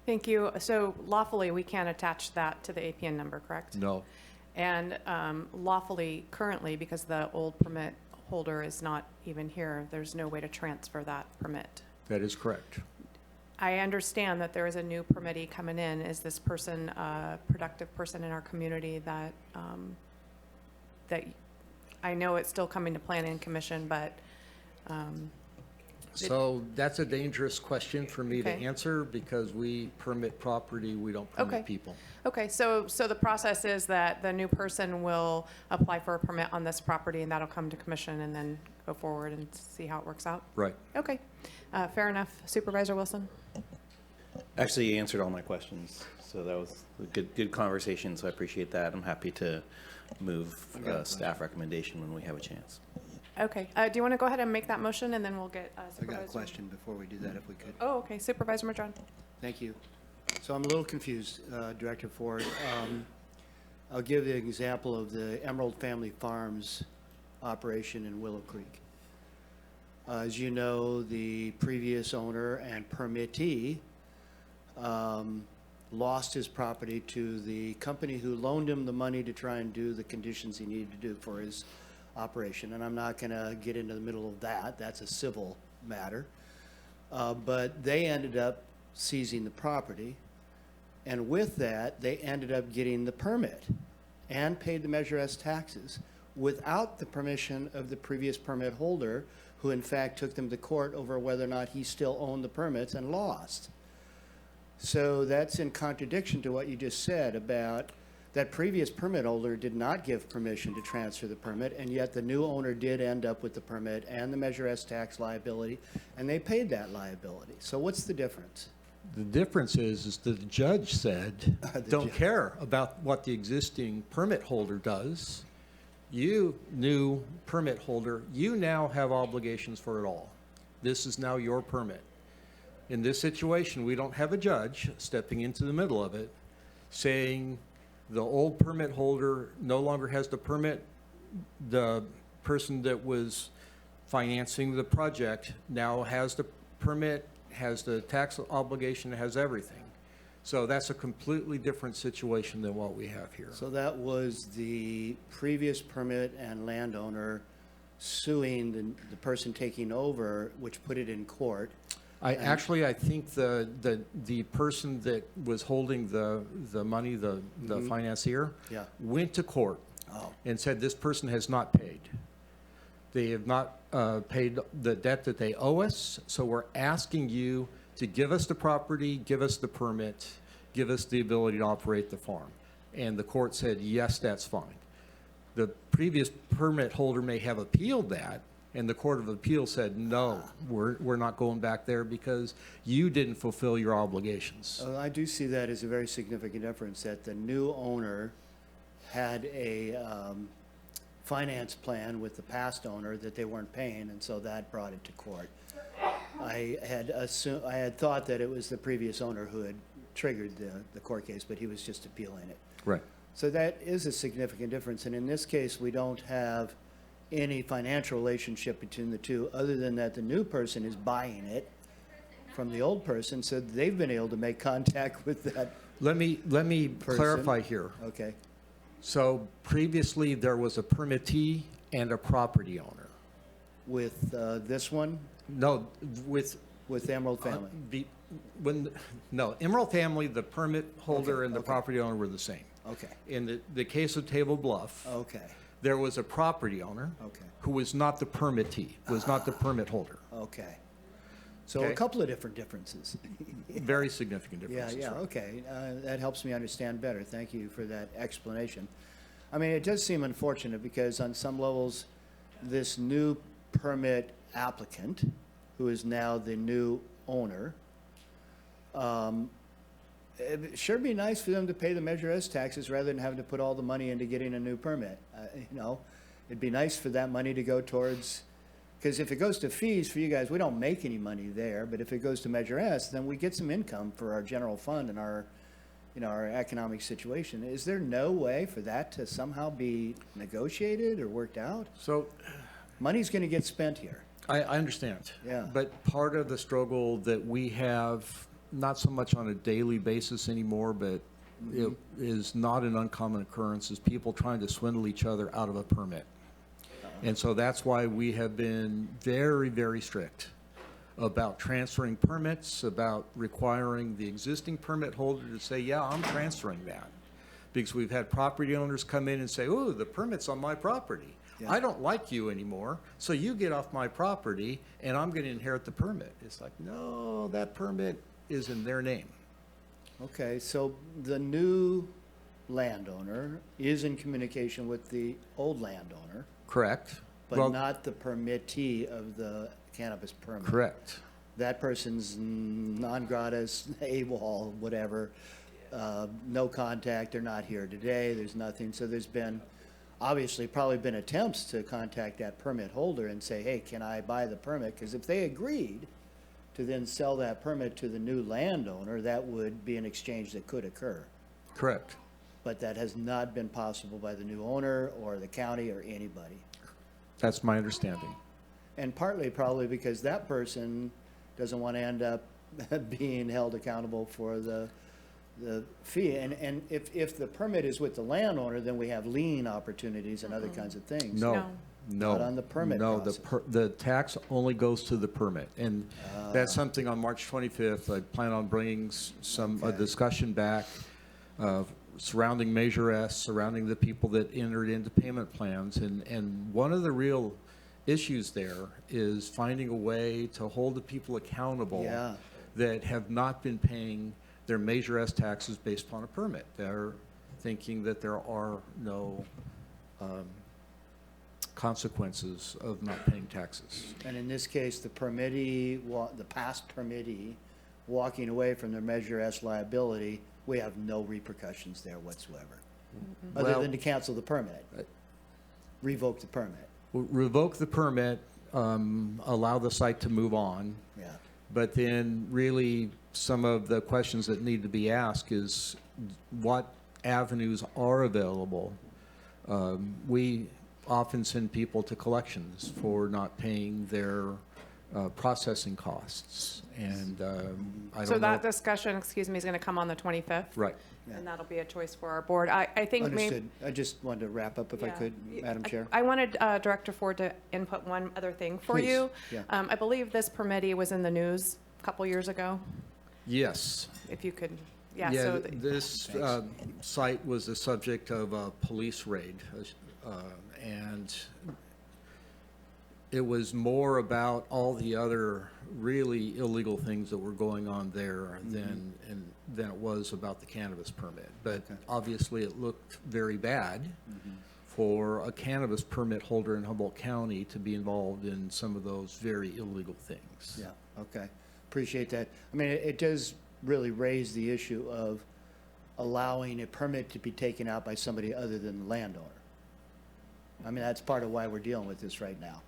Thank you. So lawfully, we can't attach that to the APN number, correct? No. And lawfully, currently, because the old permit holder is not even here, there's no way to transfer that permit. That is correct. I understand that there is a new permittee coming in. Is this person a productive person in our community that, that I know it's still coming to Planning Commission, but So that's a dangerous question for me to Okay. answer because we permit property, we don't permit Okay. people. Okay, so the process is that the new person will apply for a permit on this property, and that'll come to commission and then go forward and see how it works out? Right. Okay, fair enough. Supervisor Wilson? Actually, you answered all my questions, so that was a good conversation, so I appreciate that. I'm happy to move staff recommendation when we have a chance. Okay, do you want to go ahead and make that motion, and then we'll get I got a Supervisor? question before we do that, if we could. Oh, okay, Supervisor Madrone. Thank you. So I'm a little confused, Director Ford. I'll give the example of the Emerald Family Farms operation in Willow Creek. As you know, the previous owner and permittee lost his property to the company who loaned him the money to try and do the conditions he needed to do for his operation. And I'm not going to get into the middle of that. That's a civil matter. But they ended up seizing the property. And with that, they ended up getting the permit and paid the Measure S taxes without the permission of the previous permit holder, who in fact took them to court over whether or not he still owned the permits and lost. So that's in contradiction to what you just said about that previous permit holder did not give permission to transfer the permit, and yet the new owner did end up with the permit and the Measure S tax liability, and they paid that liability. So what's the difference? The difference is that the judge said, don't care about what the existing permit holder does. You, new permit holder, you now have obligations for it all. This is now your permit. In this situation, we don't have a judge stepping into the middle of it saying the old permit holder no longer has the permit. The person that was financing the project now has the permit, has the tax obligation, has everything. So that's a completely different situation than what we have here. So that was the previous permit and landowner suing the person taking over, which put it in court. I think the person that was holding the money, the financier, Yeah. went to court and said this person has not paid. They have not paid the debt that they owe us, so we're asking you to give us the property, give us the permit, give us the ability to operate the farm. And the court said, yes, that's fine. The previous permit holder may have appealed that, and the Court of Appeal said, no, we're not going back there because you didn't fulfill your obligations. I do see that as a very significant difference, that the new owner had a finance plan with the past owner that they weren't paying, and so that brought it to court. I had thought that it was the previous owner who had triggered the court case, but he was just appealing it. Right. So that is a significant difference, and in this case, we don't have any financial relationship between the two, other than that the new person is buying it from the old person, so they've been able to make contact with that. Let me person. clarify here. Okay. So previously, there was a permittee and a property owner. With this one? No, with Emerald Family. Emerald Family, the permit holder Okay, and the okay. property owner were the same. Okay. In the case of Table Bluff, Okay. there was a property owner Okay. who was not the permittee, was not the permit holder. Okay. So Okay. a couple of different differences. Very significant differences. Yeah, right? okay. That helps me understand better. Thank you for that explanation. I mean, it does seem unfortunate because on some levels, this new permit applicant, who is now the new owner, it'd sure be nice for them to pay the Measure S taxes rather than having to put all the money into getting a new permit. It'd be nice for that money to go towards, because if it goes to fees for you guys, we don't make any money there, but if it goes to Measure S, then we get some income for our general fund and our economic situation. Is there no way for that to somehow be negotiated or worked out? So money's going to get spent here. I understand. Yeah. But part of the struggle that we have, not so much on a daily basis anymore, but it is not an uncommon occurrence, is people trying to swindle each other out of a permit. And so that's why we have been very, very strict about transferring permits, about requiring the existing permit holder to say, yeah, I'm transferring that. Because we've had property owners come in and say, oh, the permit's on my property. Yeah. I don't like you anymore, so you get off my property and I'm going to inherit the permit. It's like, no, that permit is in their name. Okay, so the new landowner is in communication with the old landowner, Correct. but Well, not the permittee of the cannabis permit. correct. That person's non gratis, AWOL, whatever, no contact, they're not here today, there's nothing. So there's been obviously probably been attempts to contact that permit holder and say, hey, can I buy the permit? Because if they agreed to then sell that permit to the new landowner, that would be an exchange that could occur. Correct. But that has not been possible by the new owner or the county or anybody. That's my understanding. And partly probably because that person doesn't want to end up being held accountable for the fee. And if the permit is with the landowner, then we have lien opportunities and other kinds of things. No. Not on the permit No, process. the tax only goes to the permit. And that's something on March 25th, I plan on bringing a discussion back surrounding Measure S, surrounding the people that entered into payment plans. And one of the real issues there is finding a way to hold the people accountable that have not been paying their Measure S taxes based upon a permit. They're thinking that there are no consequences of not paying taxes. And in this case, the permittee, the past permittee, walking away from their Measure S liability, we have no repercussions there whatsoever, other than to cancel the permit, revoke the permit. Revoke the permit, allow the site to move on. Yeah. But then really some of the questions that need to be asked is what avenues are available. We often send people to collections for not paying their processing costs. And I don't know. So that discussion, excuse me, is going to come on the 25th? Right. And that'll be a choice for our board. I think maybe. Understood. I just wanted to wrap up if I could, Madam Chair. I wanted Director Ford to input one other thing for Please. you. Yeah. I believe this permittee was in the news a couple years ago. Yes. If you could, So this site was the subject of a police raid, and it was more about all the other really illegal things that were going on there than it was about the cannabis permit. But obviously, it looked very bad for a cannabis permit holder in Humboldt County to be involved in some of those very illegal things. Yeah, okay. Appreciate that. I mean, it does really raise the issue of allowing a permit to be taken out by somebody other than the landowner. I mean, that's part of why we're dealing with this right now.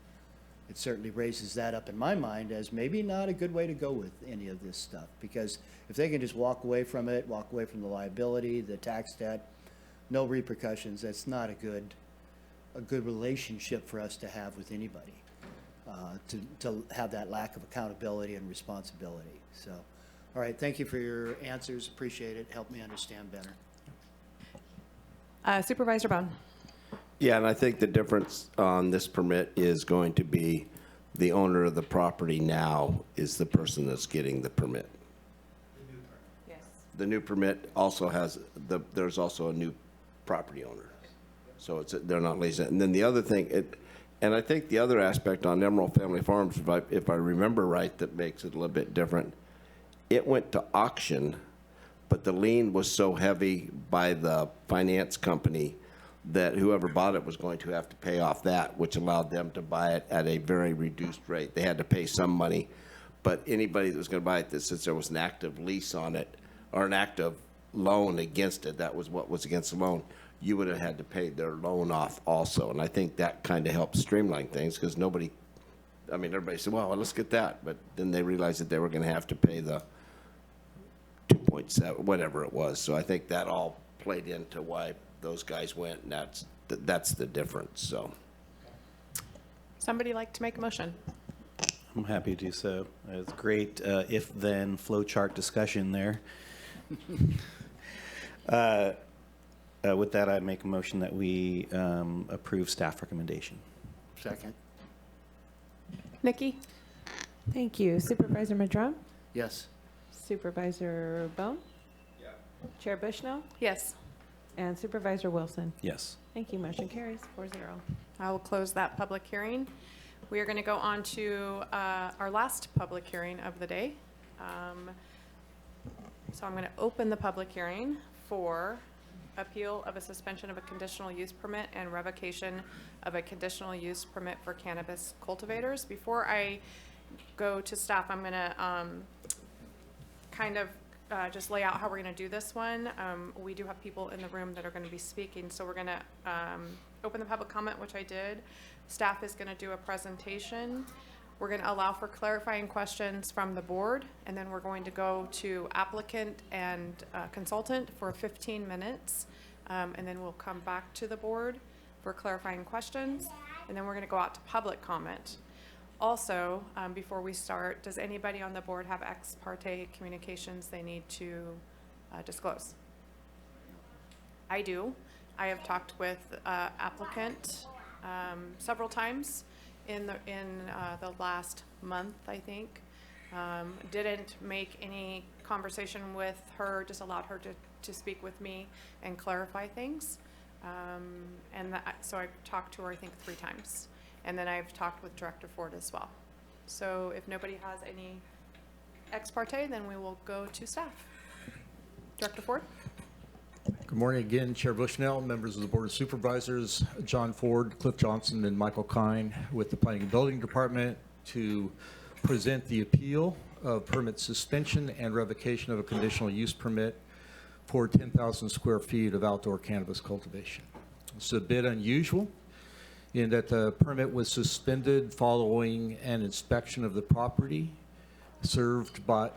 It certainly raises that up in my mind as maybe not a good way to go with any of this stuff, because if they can just walk away from it, walk away from the liability, the tax debt, no repercussions, that's not a good relationship for us to have with anybody, to have that lack of accountability and responsibility. So, all right, thank you for your answers. Appreciate it. Helped me understand better. Supervisor Bohn. Yeah, and I think the difference on this permit is going to be the owner of the property now is the person that's getting the permit. Yes. The new permit also has, there's also a new property owner. So they're not leasing it. And then the other thing, and I think the other aspect on Emerald Family Farms, if I remember right, that makes it a little bit different, it went to auction, but the lien was so heavy by the finance company that whoever bought it was going to have to pay off that, which allowed them to buy it at a very reduced rate. They had to pay some money, but anybody that was going to buy it, since there was an active lease on it, or an active loan against it, that was what was against the loan, you would have had to pay their loan off also. And I think that kind of helped streamline things, because everybody said, well, let's get that. But then they realized that they were going to have to pay the 2.7, whatever it was. So I think that all played into why those guys went, and that's the difference. So, Somebody like to make a motion? I'm happy to do so. It's great if-then flowchart discussion there. With that, I make a motion that we approve staff recommendation. Second. Nikki? Thank you. Supervisor Madrone? Yes. Supervisor Bohn? Yeah. Chair Bushnell? Yes. And Supervisor Wilson? Yes. Thank you. Motion carries 4-0. I will close that public hearing. We are going to go on to our last public hearing of the day. So I'm going to open the public hearing for appeal of a suspension of a conditional use permit and revocation of a conditional use permit for cannabis cultivators. Before I go to staff, I'm going to kind of just lay out how we're going to do this one. We do have people in the room that are going to be speaking, so we're going to open the public comment, which I did. Staff is gonna do a presentation. We're gonna allow for clarifying questions from the board, and then we're going to go to applicant and consultant for 15 minutes. And then we'll come back to the board for clarifying questions, and then we're gonna go out to public comment. Also, before we start, does anybody on the board have ex parte communications they need to disclose? I do. I have talked with applicant several times in the last month, I think. Didn't make any conversation with her, just allowed her to speak with me and clarify things. So I've talked to her, I think, 3 times. And then I've talked with Director Ford as well. So if nobody has any ex parte, then we will go to staff. Director Ford? Good morning again, Chair Bushnell, members of the Board of Supervisors, John Ford, Cliff Johnson, and Michael Kine with the Planning and Building Department to present the appeal of permit suspension and revocation of a conditional use permit for 10,000 square feet of outdoor cannabis cultivation. It's a bit unusual in that the permit was suspended following an inspection of the property served by,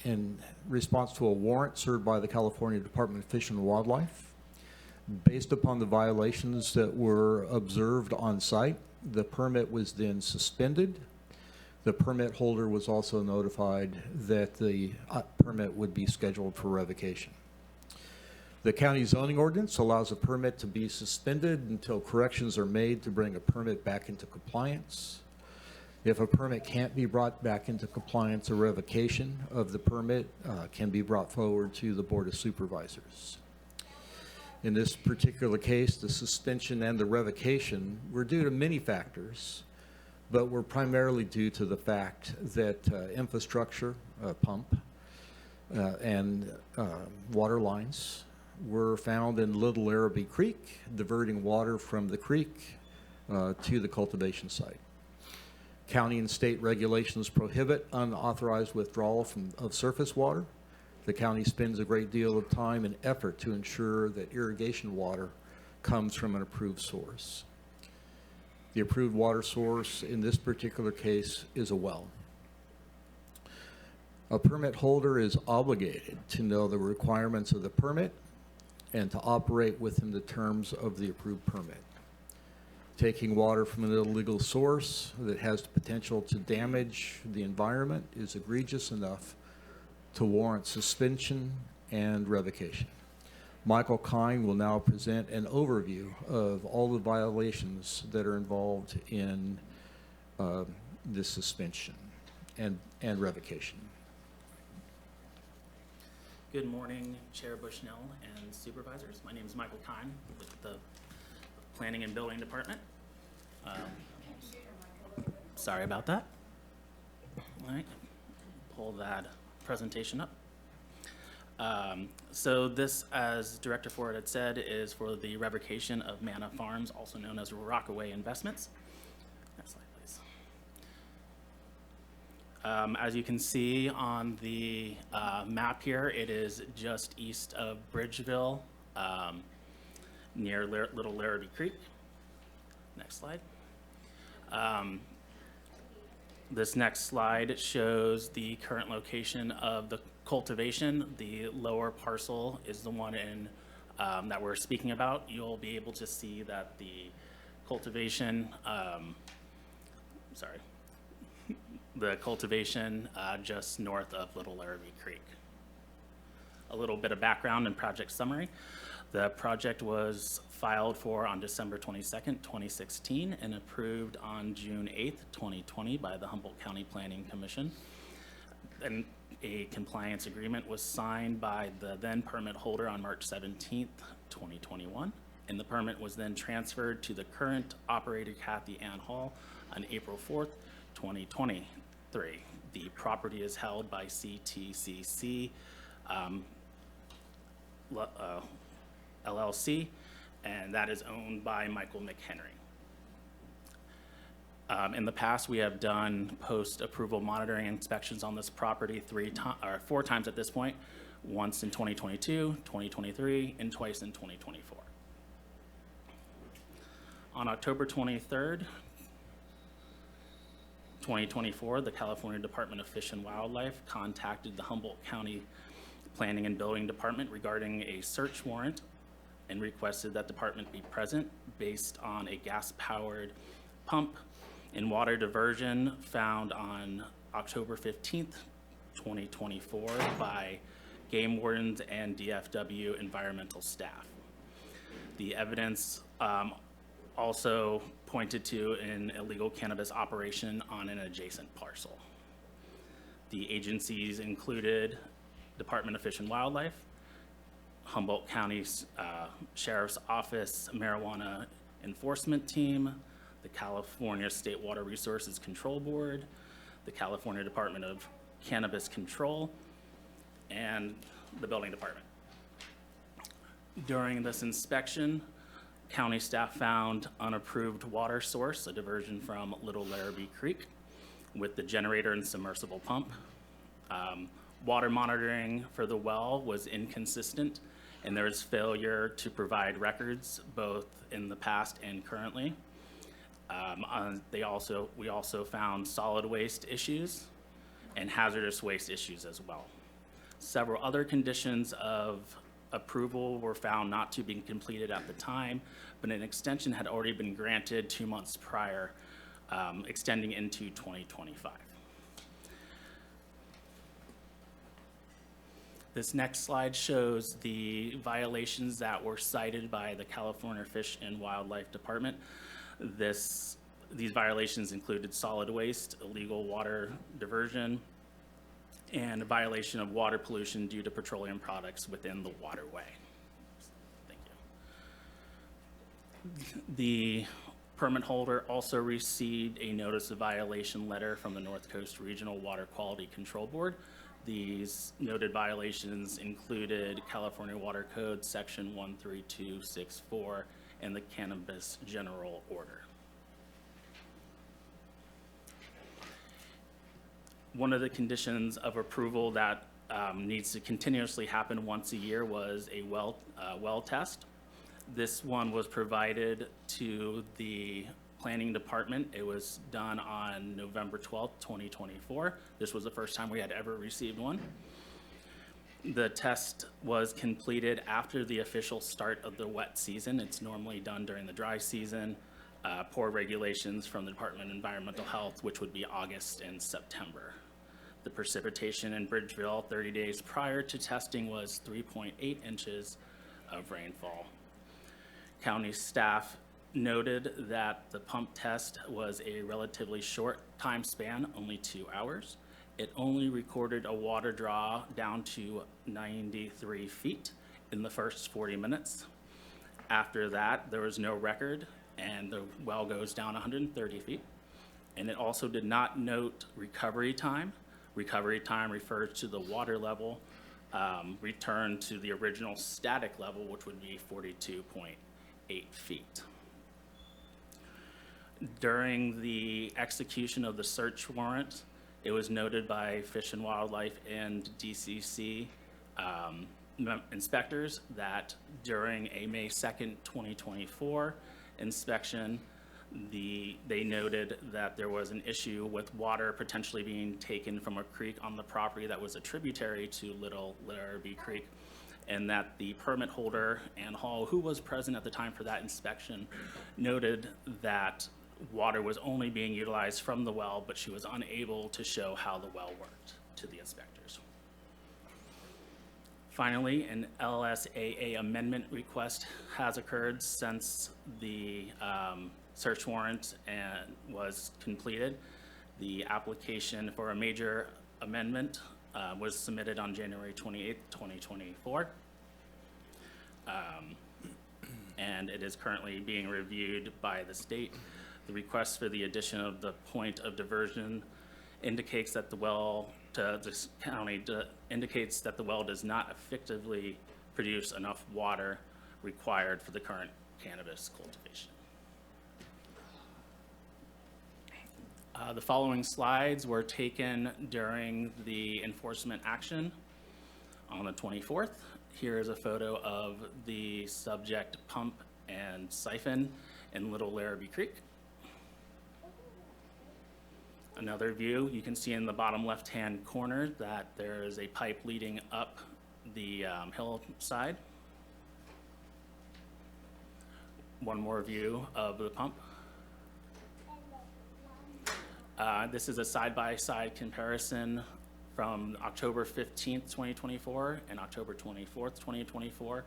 in response to a warrant served by the California Department of Fish and Wildlife. Based upon the violations that were observed on site, the permit was then suspended. The permit holder was also notified that the permit would be scheduled for revocation. The county zoning ordinance allows a permit to be suspended until corrections are made to bring a permit back into compliance. If a permit can't be brought back into compliance, a revocation of the permit can be brought forward to the Board of Supervisors. In this particular case, the suspension and the revocation were due to many factors, but were primarily due to the fact that infrastructure, pump, and water lines were found in Little Larrabee Creek, diverting water from the creek to the cultivation site. County and state regulations prohibit unauthorized withdrawal of surface water. The county spends a great deal of time and effort to ensure that irrigation water comes from an approved source. The approved water source in this particular case is a well. A permit holder is obligated to know the requirements of the permit and to operate within the terms of the approved permit. Taking water from an illegal source that has the potential to damage the environment is egregious enough to warrant suspension and revocation. Michael Kine will now present an overview of all the violations that are involved in this suspension and revocation. Good morning, Chair Bushnell and Supervisors. My name is Michael Kine with the Planning and Building Department. Sorry about that. All right, pull that presentation up. So this, as Director Ford had said, is for the revocation of Manna Farms, also known as Rockaway Investments. Next slide, please. As you can see on the map here, it is just east of Bridgeville, near Little Larrabee Creek. Next slide. This next slide shows the current location of the cultivation. The lower parcel is the one in that we're speaking about. You'll be able to see that the cultivation, the cultivation just north of Little Larrabee Creek. A little bit of background and project summary. The project was filed for on December 22nd, 2016 and approved on June 8th, 2020 by the Humboldt County Planning Commission. And a compliance agreement was signed by the then permit holder on March 17th, 2021. And the permit was then transferred to the current operator, Kathy Ann Hall, on April 4th, 2023. The property is held by CTCC LLC, and that is owned by Michael McHenry. In the past, we have done post-approval monitoring inspections on this property 4 times at this point, once in 2022, 2023, and twice in 2024. On October 23rd, 2024, the California Department of Fish and Wildlife contacted the Humboldt County Planning and Building Department regarding a search warrant and requested that department be present based on a gas-powered pump and water diversion found on October 15th, 2024 by game wardens and DFW environmental staff. The evidence also pointed to an illegal cannabis operation on an adjacent parcel. The agencies included Department of Fish and Wildlife, Humboldt County Sheriff's Office Marijuana Enforcement Team, the California State Water Resources Control Board, the California Department of Cannabis Control, and the Building Department. During this inspection, county staff found unapproved water source, a diversion from Little Larrabee Creek, with the generator and submersible pump. Water monitoring for the well was inconsistent, and there was failure to provide records both in the past and currently. We also found solid waste issues and hazardous waste issues as well. Several other conditions of approval were found not to be completed at the time, but an extension had already been granted 2 months prior, extending into 2025. This next slide shows the violations that were cited by the California Fish and Wildlife Department. These violations included solid waste, illegal water diversion, and a violation of water pollution due to petroleum products within the waterway. Thank you. The permit holder also received a notice of violation letter from the North Coast Regional Water Quality Control Board. These noted violations included California Water Code Section 13264 and the Cannabis General Order. One of the conditions of approval that needs to continuously happen once a year was a well test. This one was provided to the planning department. It was done on November 12th, 2024. This was the first time we had ever received one. The test was completed after the official start of the wet season. It's normally done during the dry season. Poor regulations from the Department of Environmental Health, which would be August and September. The precipitation in Bridgeville 30 days prior to testing was 3.8 inches of rainfall. County staff noted that the pump test was a relatively short time span, only 2 hours. It only recorded a water draw down to 93 feet in the first 40 minutes. After that, there was no record, and the well goes down 130 feet. And it also did not note recovery time. Recovery time refers to the water level returned to the original static level, which would be 42.8 feet. During the execution of the search warrant, it was noted by Fish and Wildlife and DCC inspectors that during a May 2nd, 2024 inspection, they noted that there was an issue with water potentially being taken from a creek on the property that was a tributary to Little Larrabee Creek, and that the permit holder, Ann Hall, who was present at the time for that inspection, noted that water was only being utilized from the well, but she was unable to show how the well worked to the inspectors. Finally, an LSAA amendment request has occurred since the search warrant was completed. The application for a major amendment was submitted on January 28th, 2024. And it is currently being reviewed by the state. The request for the addition of the point of diversion indicates that the well to this county indicates that the well does not effectively produce enough water required for the current cannabis cultivation. The following slides were taken during the enforcement action on the 24th. Here is a photo of the subject pump and siphon. in Little Larrabee Creek. Another view, you can see in the bottom left-hand corner that there is a pipe leading up the hillside. One more view of the pump. This is a side-by-side comparison from October 15th, 2024 and October 24th, 2024,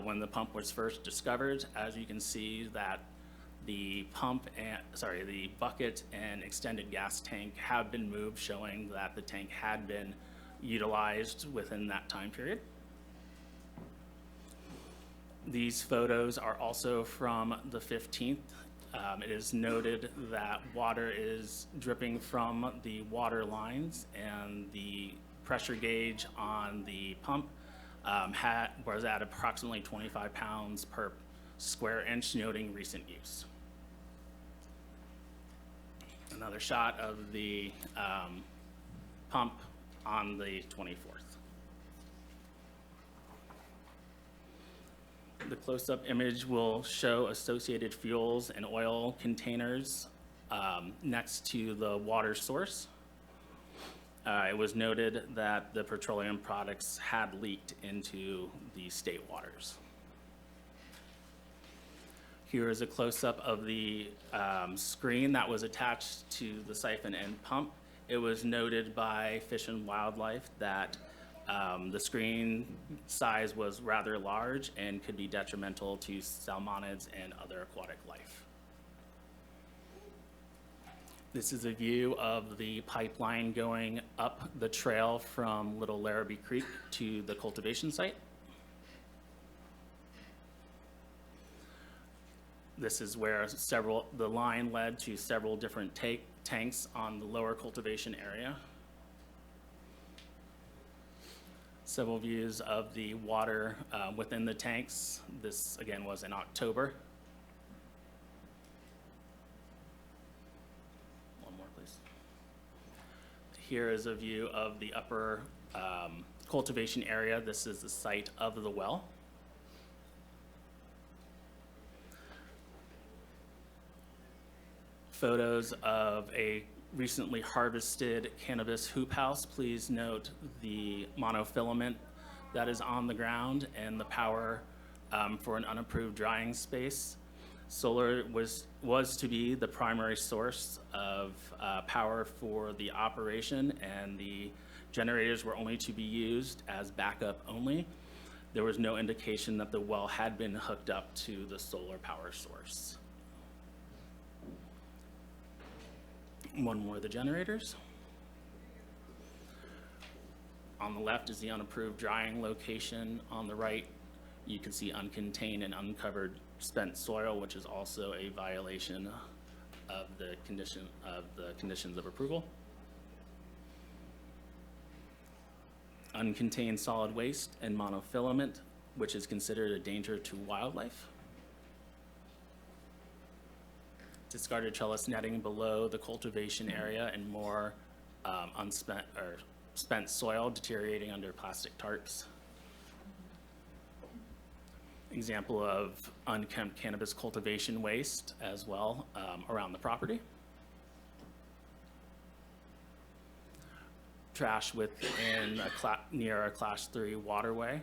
when the pump was first discovered. As you can see that the the bucket and extended gas tank have been moved, showing that the tank had been utilized within that time period. These photos are also from the 15th. It is noted that water is dripping from the water lines, and the pressure gauge on the pump was at approximately 25 pounds per square inch, noting recent use. Another shot of the pump on the 24th. The close-up image will show associated fuels and oil containers next to the water source. It was noted that the petroleum products had leaked into the state waters. Here is a close-up of the screen that was attached to the siphon and pump. It was noted by Fish and Wildlife that the screen size was rather large and could be detrimental to salmonids and other aquatic life. This is a view of the pipeline going up the trail from Little Larrabee Creek to the cultivation site. This is where the line led to several different tanks on the lower cultivation area. Several views of the water within the tanks. This, again, was in October. One more, please. Here is a view of the upper cultivation area. This is the site of the well. Photos of a recently harvested cannabis hoop house. Please note the monofilament that is on the ground and the power for an unapproved drying space. Solar was to be the primary source of power for the operation, and the generators were only to be used as backup only. There was no indication that the well had been hooked up to the solar power source. One more of the generators. On the left is the unapproved drying location. On the right, you can see uncontained and uncovered spent soil, which is also a violation of the conditions of approval. Uncontained solid waste and monofilament, which is considered a danger to wildlife. Discarded trellis netting below the cultivation area, and more unspent or spent soil deteriorating under plastic tarps. Example of unkempt cannabis cultivation waste as well around the property. Trash within near a Class 3 waterway.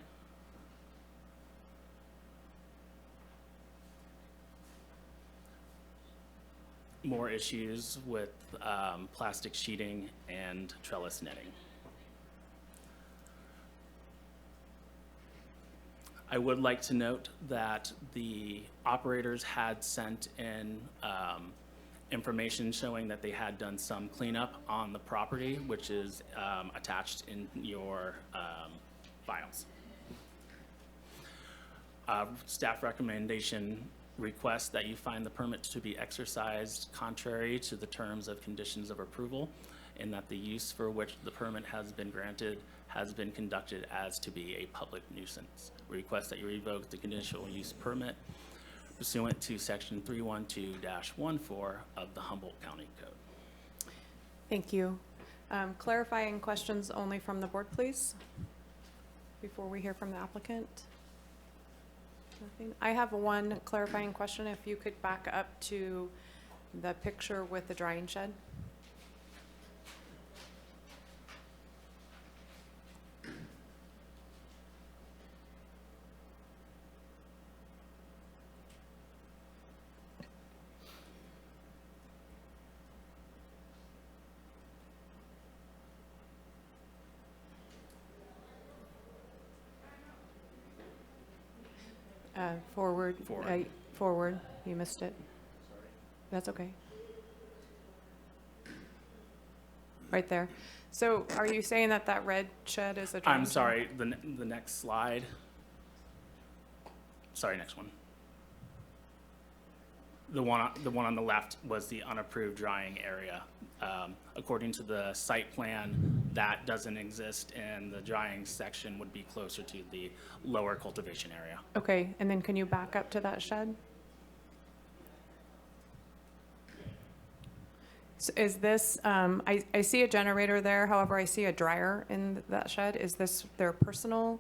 More issues with plastic sheeting and trellis netting. I would like to note that the operators had sent in information showing that they had done some cleanup on the property, which is attached in your files. Staff recommendation request that you find the permit to be exercised contrary to the terms of conditions of approval, and that the use for which the permit has been granted has been conducted as to be a public nuisance. We request that you revoke the conditional use permit pursuant to section 312-14 of the Humboldt County Code. Thank you. Clarifying questions only from the board, please, before we hear from the applicant. nothing. I have one clarifying question. If you could back up to the picture with the drying shed. Forward. Forward. Forward. You missed it. That's okay. Right there. So are you saying that that red shed is a drying I'm shed? sorry, the next slide. Sorry, next one. The one on the left was the unapproved drying area. According to the site plan, that doesn't exist, and the drying section would be closer to the lower cultivation area. Okay, and then can you back up to that shed? So is this, I see a generator there, however, I see a dryer in that shed. Is this their personal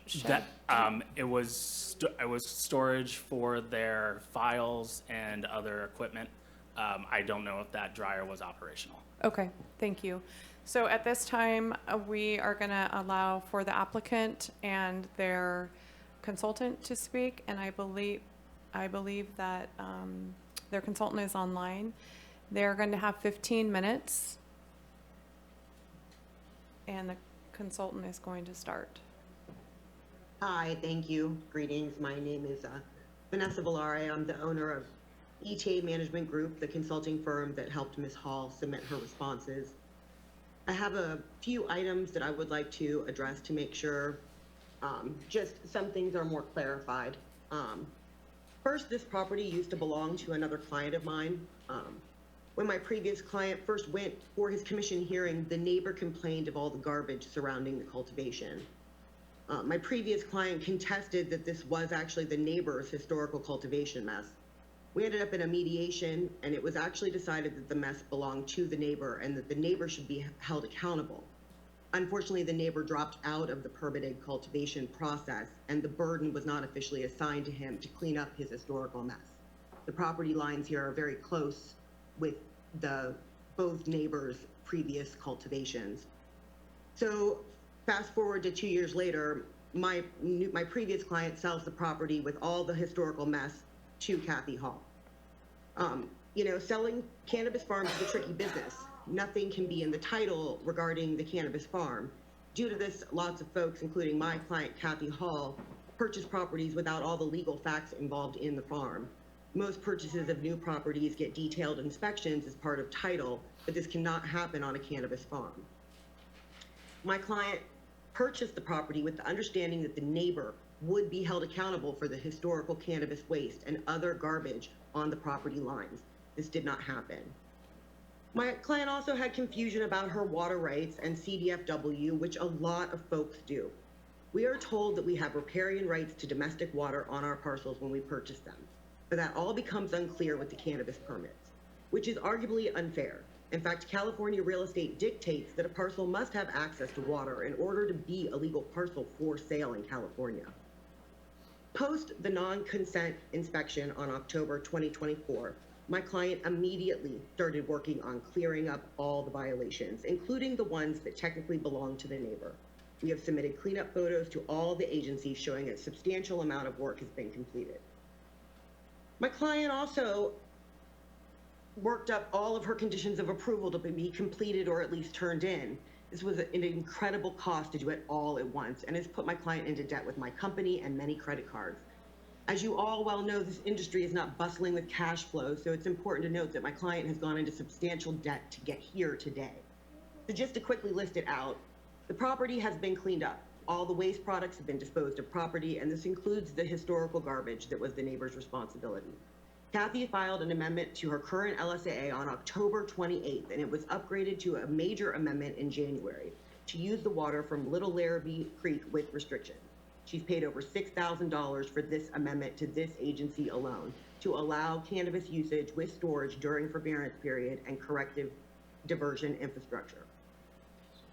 shed? That, it was storage for their files and other equipment. I don't know if that dryer was operational. Okay, thank you. So at this time, we are going to allow for the applicant and their consultant to speak, and I believe that their consultant is online. They're going to have 15 minutes, and the consultant is going to start. Hi, thank you. Greetings. My name is Vanessa Villare. I'm the owner of ETA Management Group, the consulting firm that helped Ms. Hall submit her responses. I have a few items that I would like to address to make sure just some things are more clarified. First, this property used to belong to another client of mine. When my previous client first went for his commission hearing, the neighbor complained of all the garbage surrounding the cultivation. My previous client contested that this was actually the neighbor's historical cultivation mess. We ended up in a mediation, and it was actually decided that the mess belonged to the neighbor and that the neighbor should be held accountable. Unfortunately, the neighbor dropped out of the permitted cultivation process, and the burden was not officially assigned to him to clean up his historical mess. The property lines here are very close with both neighbors' previous cultivations. So fast forward to 2 years later, my previous client sells the property with all the historical mess to Kathy Hall. You know, selling cannabis farms is a tricky business. Nothing can be in the title regarding the cannabis farm. Due to this, lots of folks, including my client Kathy Hall, purchase properties without all the legal facts involved in the farm. Most purchases of new properties get detailed inspections as part of title, but this cannot happen on a cannabis farm. My client purchased the property with the understanding that the neighbor would be held accountable for the historical cannabis waste and other garbage on the property lines. This did not happen. My client also had confusion about her water rights and CDFW, which a lot of folks do. We are told that we have riparian rights to domestic water on our parcels when we purchase them, but that all becomes unclear with the cannabis permits, which is arguably unfair. In fact, California real estate dictates that a parcel must have access to water in order to be a legal parcel for sale in California. Post the non-consent inspection on October 2024, my client immediately started working on clearing up all the violations, including the ones that technically belong to the neighbor. We have submitted cleanup photos to all the agencies showing a substantial amount of work has been completed. My client also worked up all of her conditions of approval to be completed or at least turned in. This was an incredible cost to do it all at once and has put my client into debt with my company and many credit cards. As you all well know, this industry is not bustling with cash flow, so it's important to note that my client has gone into substantial debt to get here today. So just to quickly list it out, the property has been cleaned up. All the waste products have been disposed of property, and this includes the historical garbage that was the neighbor's responsibility. Kathy filed an amendment to her current LSAA on October 28th, and it was upgraded to a major amendment in January to use the water from Little Larrabee Creek with restriction. She's paid over $6,000 for this amendment to this agency alone to allow cannabis usage with storage during forbearance period and corrective diversion infrastructure.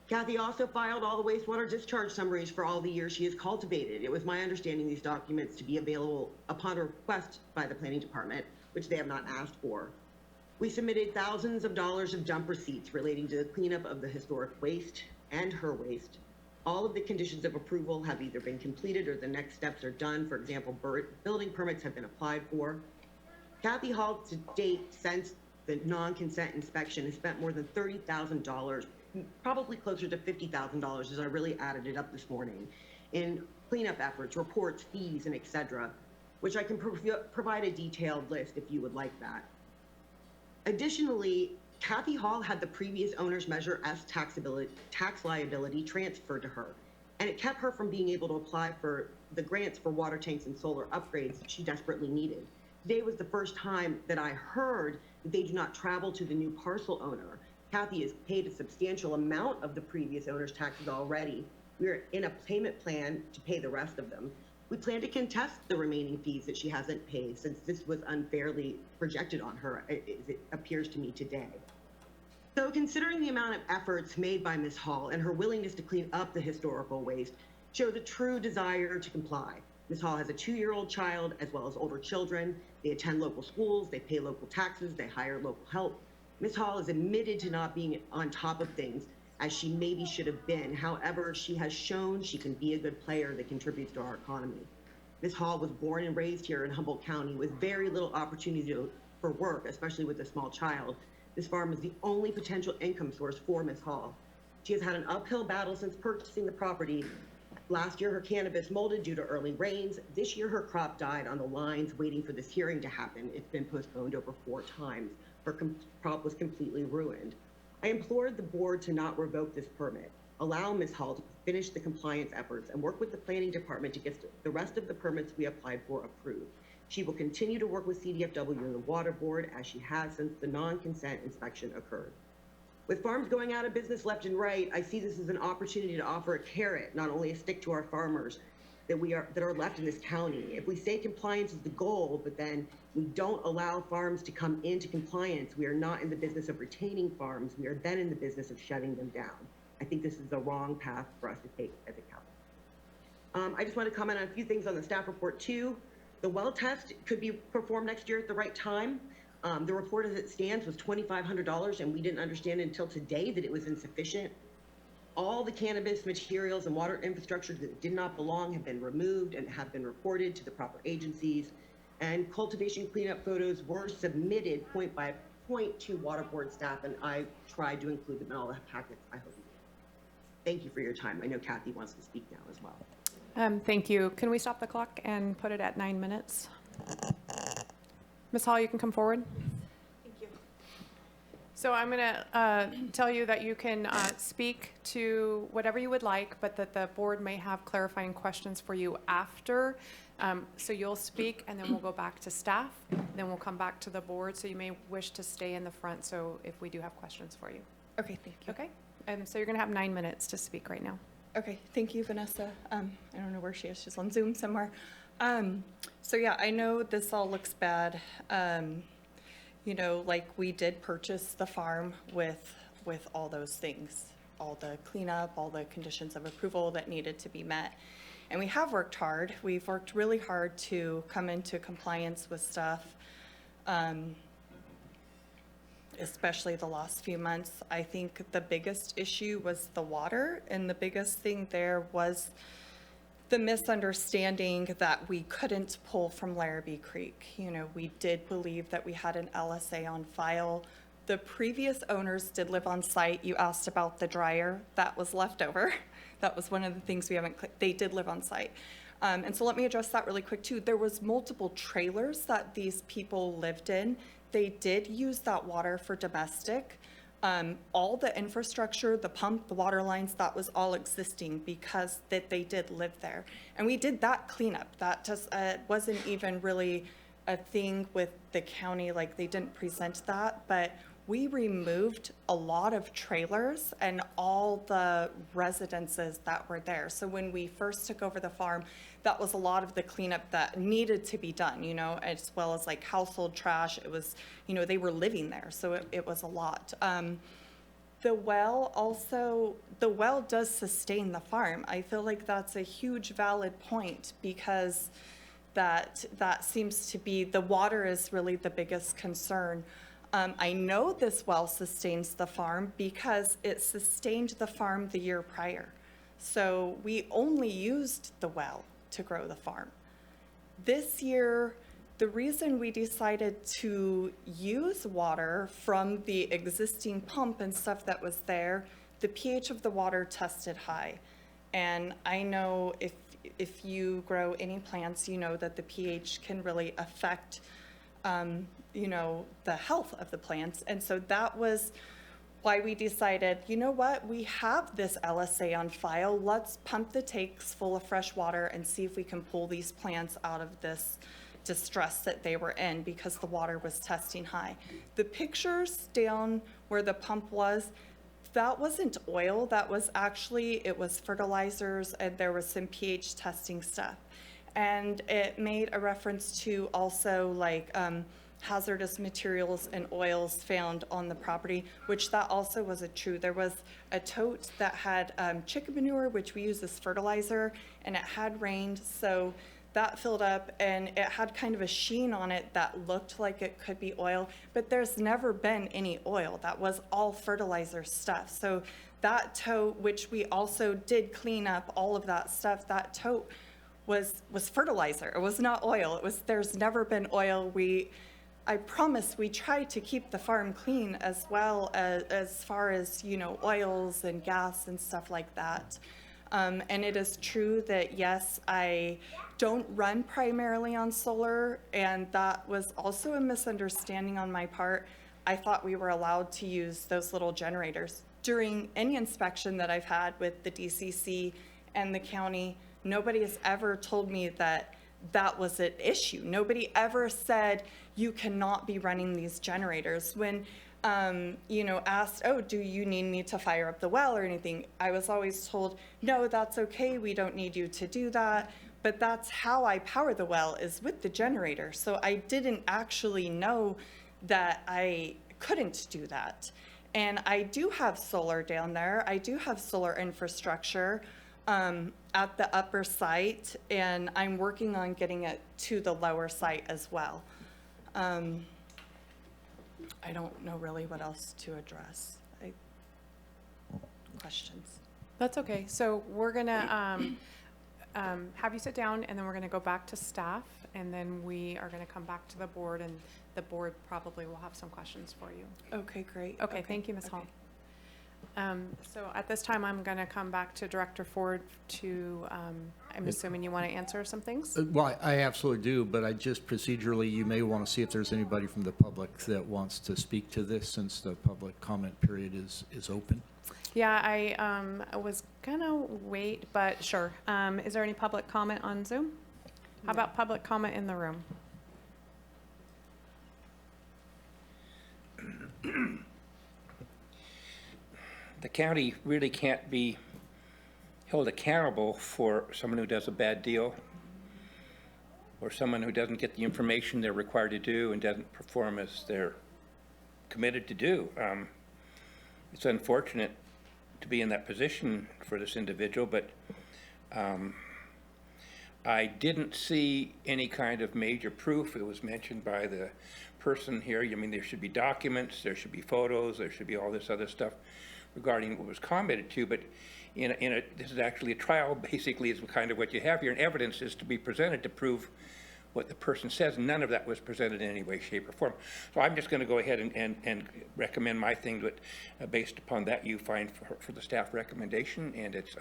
Kathy also filed all the wastewater discharge summaries for all the years she has cultivated. It was my understanding these documents to be available upon request by the planning department, which they have not asked for. We submitted thousands of dollars of dump receipts relating to the cleanup of the historic waste and her waste. All of the conditions of approval have either been completed or the next steps are done. For example, building permits have been applied for. Kathy Hall, to date, since the non-consent inspection, has spent more than $30,000, probably closer to $50,000 as I really added it up this morning, in cleanup efforts, reports, fees, and et cetera, which I can provide a detailed list if you would like that. Additionally, Kathy Hall had the previous owner's Measure S tax liability transferred to her, and it kept her from being able to apply for the grants for water tanks and solar upgrades she desperately needed. Today was the first time that I heard that they do not travel to the new parcel owner. Kathy has paid a substantial amount of the previous owner's taxes already. We're in a payment plan to pay the rest of them. We plan to contest the remaining fees that she hasn't paid, since this was unfairly projected on her, as it appears to me today. So considering the amount of efforts made by Ms. Hall and her willingness to clean up the historical waste shows a true desire to comply. Ms. Hall has a 2-year-old child as well as older children. They attend local schools, they pay local taxes, they hire local help. Ms. Hall is admitted to not being on top of things as she maybe should have been. However, she has shown she can be a good player that contributes to our economy. Ms. Hall was born and raised here in Humboldt County with very little opportunity for work, especially with a small child. This farm is the only potential income source for Ms. Hall. She has had an uphill battle since purchasing the property. Last year, her cannabis molded due to early rains. This year, her crop died on the lines waiting for this hearing to happen. It's been postponed over 4 times. Her crop was completely ruined. I implored the board to not revoke this permit, allow Ms. Hall to finish the compliance efforts, and work with the planning department to get the rest of the permits we applied for approved. She will continue to work with CDFW and the Water Board as she has since the non-consent inspection occurred. With farms going out of business left and right, I see this as an opportunity to offer a carrot, not only a stick, to our farmers that are left in this county. If we say compliance is the goal, but then we don't allow farms to come into compliance, we are not in the business of retaining farms. We are then in the business of shutting them down. I think this is the wrong path for us to take as a county. I just want to comment on a few things on the staff report too. The well test could be performed next year at the right time. The report as it stands was $2,500, and we didn't understand until today that it was insufficient. All the cannabis materials and water infrastructure that did not belong have been removed and have been reported to the proper agencies. And cultivation cleanup photos were submitted point by point to Water Board staff, and I tried to include them in all the packets. I hope you did. Thank you for your time. I know Kathy wants to speak now as well. Thank you. Can we stop the clock and put it at 9 minutes? Ms. Hall, you can come forward. Thank you. So I'm going to tell you that you can speak to whatever you would like, but that the board may have clarifying questions for you after. So you'll speak, and then we'll go back to staff, then we'll come back to the board. So you may wish to stay in the front, so if we do have questions for you. Okay, thank you. Okay, so you're going to have 9 minutes to speak right now. Okay, thank you, Vanessa. I don't know where she is. She's on Zoom somewhere. So yeah, I know this all looks bad. You know, like, we did purchase the farm with all those things, all the cleanup, all the conditions of approval that needed to be met. And we have worked hard. We've worked really hard to come into compliance with stuff, especially the last few months. I think the biggest issue was the water, and the biggest thing there was the misunderstanding that we couldn't pull from Larrabee Creek. You know, we did believe that we had an LSA on file. The previous owners did live on site. You asked about the dryer that was left over. That was one of the things we haven't, they did live on site. And so let me address that really quick too. There was multiple trailers that these people lived in. They did use that water for domestic. All the infrastructure, the pump, the water lines, that was all existing because they did live there. And we did that cleanup. That just wasn't even really a thing with the county, like they didn't present that, but we removed a lot of trailers and all the residences that were there. So when we first took over the farm, that was a lot of the cleanup that needed to be done, you know, as well as like household trash. It was, you know, they were living there, so it was a lot. the well does sustain the farm. I feel like that's a huge valid point, because that seems to be, the water is really the biggest concern. I know this well sustains the farm because it sustained the farm the year prior. So we only used the well to grow the farm. This year, the reason we decided to use water from the existing pump and stuff that was there, the pH of the water tested high. And I know if you grow any plants, you know that the pH can really affect, you know, the health of the plants. And so that was why we decided, you know what, we have this LSA on file. Let's pump the tanks full of fresh water and see if we can pull these plants out of this distress that they were in, because the water was testing high. The pictures down where the pump was, that wasn't oil. That was actually, it was fertilizers, and there was some pH testing stuff. And it made a reference to also like hazardous materials and oils found on the property, which that also wasn't true. There was a tote that had chicken manure, which we use as fertilizer, and it had rained, so that filled up, and it had kind of a sheen on it that looked like it could be oil, but there's never been any oil. That was all fertilizer stuff. So that tote, which we also did clean up all of that stuff, that tote was fertilizer. It was not oil. It was, there's never been oil. I promise we tried to keep the farm clean as well as far as, you know, oils and gas and stuff like that. And it is true that, yes, I don't run primarily on solar, and that was also a misunderstanding on my part. I thought we were allowed to use those little generators. During any inspection that I've had with the DCC and the county, nobody has ever told me that that was an issue. Nobody ever said you cannot be running these generators. When you know, asked, oh, do you need me to fire up the well or anything? I was always told, no, that's okay. We don't need you to do that. But that's how I power the well, is with the generator. So I didn't actually know that I couldn't do that. And I do have solar down there. I do have solar infrastructure at the upper site, and I'm working on getting it to the lower site as well. I don't know really what else to address. Questions? That's okay. So we're gonna have you sit down, and then we're gonna go back to staff, and then we are gonna come back to the board, and the board probably will have some questions for you. Okay, great. Okay, thank you, Ms. Hall. So at this time, I'm gonna come back to Director Ford to, I'm assuming you want to answer some things? Well, I absolutely do, but I just procedurally, you may want to see if there's anybody from the public that wants to speak to this, since the public comment period is open. Yeah, I was gonna wait, but sure. Is there any public comment on Zoom? How about public comment in the room? The county really can't be held accountable for someone who does a bad deal, or someone who doesn't get the information they're required to do and doesn't perform as they're committed to do. It's unfortunate to be in that position for this individual, but I didn't see any kind of major proof. It was mentioned by the person here. I mean, there should be documents, there should be photos, there should be all this other stuff regarding what was commented to, but this is actually a trial, basically, is kind of what you have here, and evidence is to be presented to prove what the person says. None of that was presented in any way, shape, or form. So I'm just going to go ahead and recommend my thing, but based upon that, you find for the staff recommendation, and it's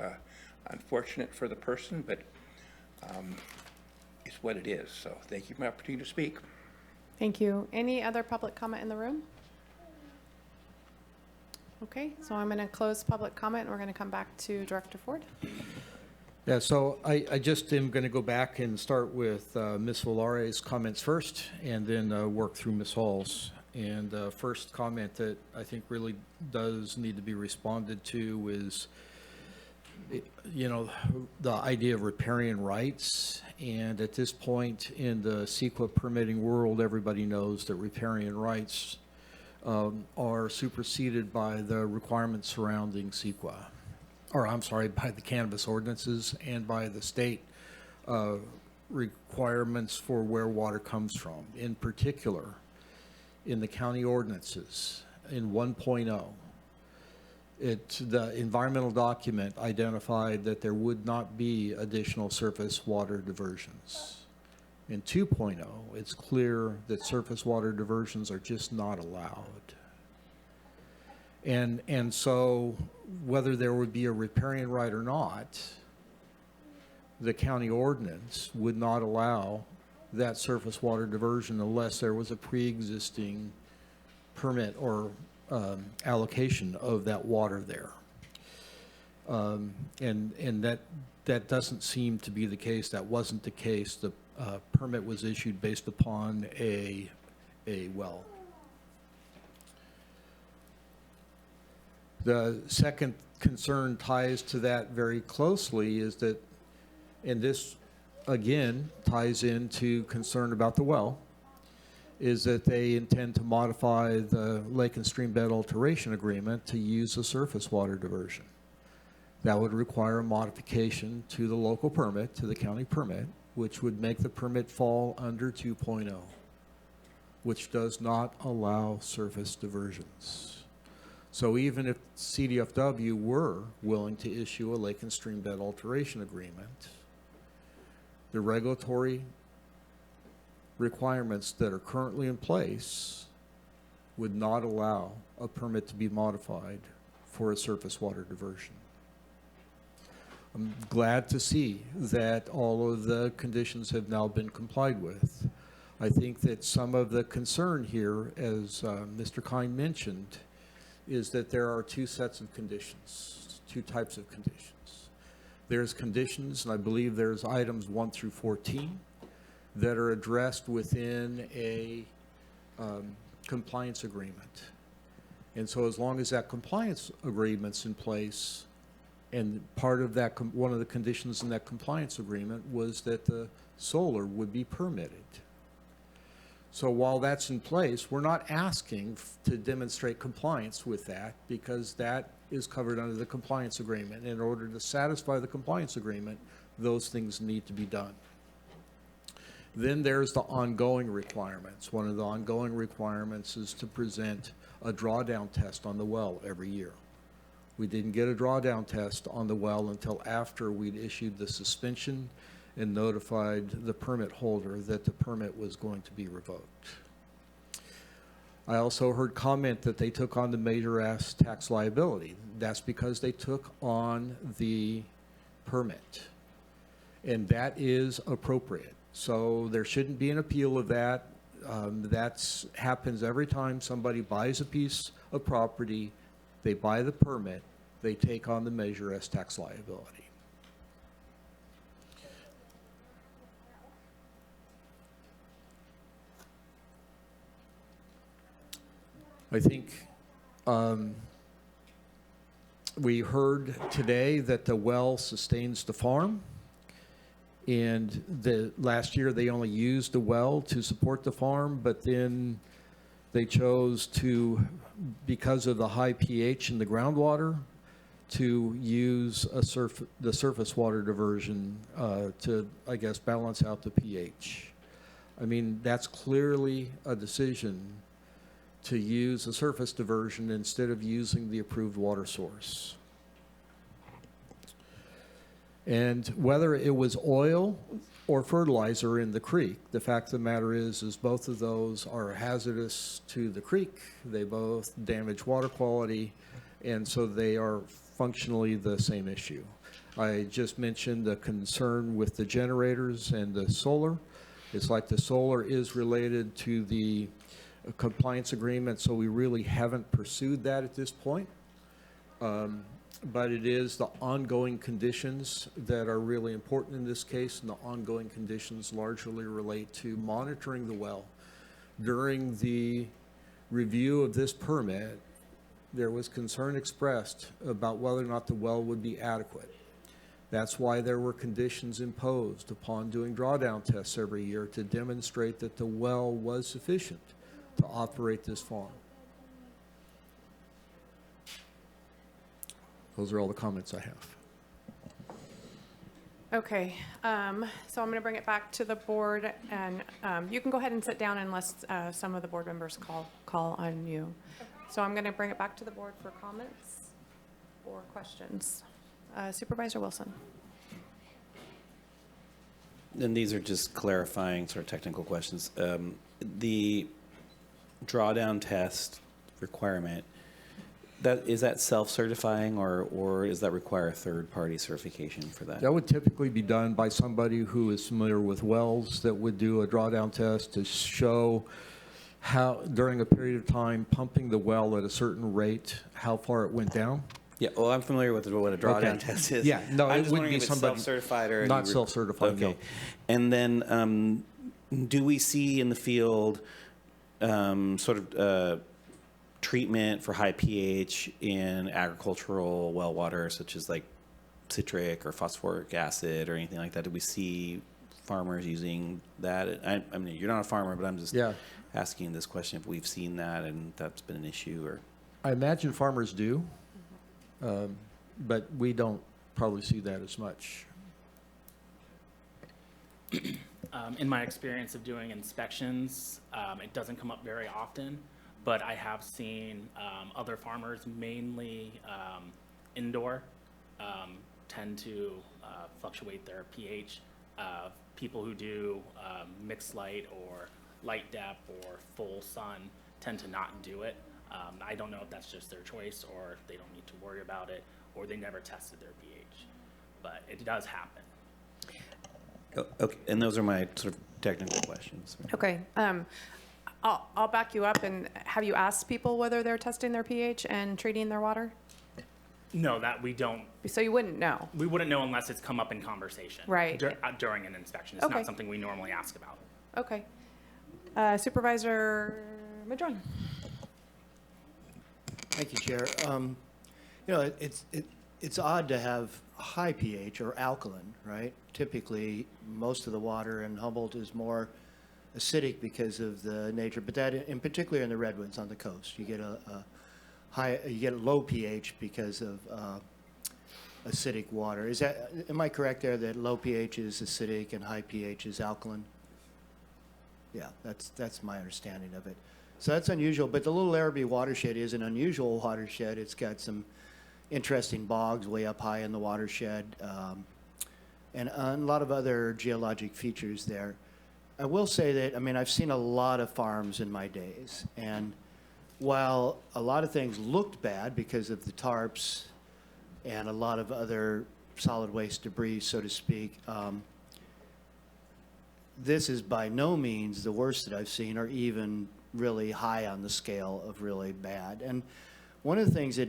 unfortunate for the person, but it's what it is. So thank you for my opportunity to speak. Thank you. Any other public comment in the room? Okay, so I'm going to close public comment, and we're going to come back to Director Ford. Yeah, so I just am going to go back and start with Ms. Valare's comments first, and then work through Ms. Hall's. And first comment that I think really does need to be responded to is, you know, the idea of riparian rights. And at this point in the CEQA permitting world, everybody knows that riparian rights are superseded by the requirements surrounding CEQA, or I'm sorry, by the cannabis ordinances and by the state requirements for where water comes from. In particular, in the county ordinances, in 1.0, the environmental document identified that there would not be additional surface water diversions. In 2.0, it's clear that surface water diversions are just not allowed. And so whether there would be a riparian right or not, the county ordinance would not allow that surface water diversion unless there was a pre-existing permit or allocation of that water there. And that doesn't seem to be the case. That wasn't the case. The permit was issued based upon a well. The second concern ties to that very closely is that, and this again ties into concern about the well, is that they intend to modify the lake and stream bed alteration agreement to use a surface water diversion. That would require a modification to the local permit, to the county permit, which would make the permit fall under 2.0, which does not allow surface diversions. So even if CDFW were willing to issue a lake and stream bed alteration agreement, the regulatory requirements that are currently in place would not allow a permit to be modified for a surface water diversion. I'm glad to see that all of the conditions have now been complied with. I think that some of the concern here, as Mr. Kine mentioned, is that there are two sets of conditions, two types of conditions. There's conditions, and I believe there's items 1 through 14 that are addressed within a compliance agreement. And so as long as that compliance agreement's in place, and part of that, one of the conditions in that compliance agreement was that the solar would be permitted. So while that's in place, we're not asking to demonstrate compliance with that because that is covered under the compliance agreement. In order to satisfy the compliance agreement, those things need to be done. Then there's the ongoing requirements. One of the ongoing requirements is to present a drawdown test on the well every year. We didn't get a drawdown test on the well until after we'd issued the suspension and notified the permit holder that the permit was going to be revoked. I also heard comment that they took on the major ass tax liability. That's because they took on the permit, and that is appropriate. So there shouldn't be an appeal of that. That happens every time somebody buys a piece of property, they buy the permit, they take on the Measure S tax liability. I think we heard today that the well sustains the farm. And last year they only used the well to support the farm, but then they chose to, because of the high pH in the groundwater, to use the surface water diversion to, I guess, balance out the pH. I mean, that's clearly a decision to use a surface diversion instead of using the approved water source. And whether it was oil or fertilizer in the creek, the fact of the matter is both of those are hazardous to the creek. They both damage water quality, and so they are functionally the same issue. I just mentioned the concern with the generators and the solar. It's like the solar is related to the compliance agreement, so we really haven't pursued that at this point. But it is the ongoing conditions that are really important in this case, and the ongoing conditions largely relate to monitoring the well. During the review of this permit, there was concern expressed about whether or not the well would be adequate. That's why there were conditions imposed upon doing drawdown tests every year to demonstrate that the well was sufficient to operate this farm. Those are all the comments I have. Okay, so I'm going to bring it back to the board, and you can go ahead and sit down unless some of the board members call on you. So I'm going to bring it back to the board for comments or questions. Supervisor Wilson. And these are just clarifying sort of technical questions. The drawdown test requirement, is that self-certifying, or does that require a third-party certification for that? That would typically be done by somebody who is familiar with wells that would do a drawdown test to show how, during a period of time, pumping the well at a certain rate, how far it went down. Yeah, well, I'm familiar with what a drawdown Okay. test is. Yeah, no, I'm it just would wondering be if it's somebody self-certified or not self-certified. Okay, No. and then do we see in the field sort of treatment for high pH in agricultural well water, such as like citric or phosphoric acid or anything like that? Do we see farmers using that? I mean, you're not a farmer, but I'm just asking this question if we've seen that and that's been an issue, or. I imagine farmers do, but we don't probably see that as much. In my experience of doing inspections, it doesn't come up very often, but I have seen other farmers, mainly indoor, tend to fluctuate their pH. People who do mixed light or light depth or full sun tend to not do it. I don't know if that's just their choice, or they don't need to worry about it, or they never tested their pH, but it does happen. Okay, and those are my sort of technical questions. Okay, I'll back you up. And have you asked people whether they're testing their pH and treating their water? No, that we don't. So you wouldn't know? We wouldn't know unless it's come up in conversation. Right. During an inspection. It's Okay. not something we normally ask about. Okay. Supervisor Madrone. Thank you, Chair. You know, it's odd to have high pH or alkaline, right? Typically, most of the water in Humboldt is more acidic because of the nature, but that in particular in the redwoods on the coast, you get a low pH because of acidic water. Am I correct there that low pH is acidic and high pH is alkaline? Yeah, that's my understanding of it. So that's unusual, but the Little Larrabee watershed is an unusual watershed. It's got some interesting bogs way up high in the watershed, and a lot of other geologic features there. I will say that, I mean, I've seen a lot of farms in my days, and while a lot of things looked bad because of the tarps and a lot of other solid waste debris, so to speak, this is by no means the worst that I've seen, or even really high on the scale of really bad. And one of the things that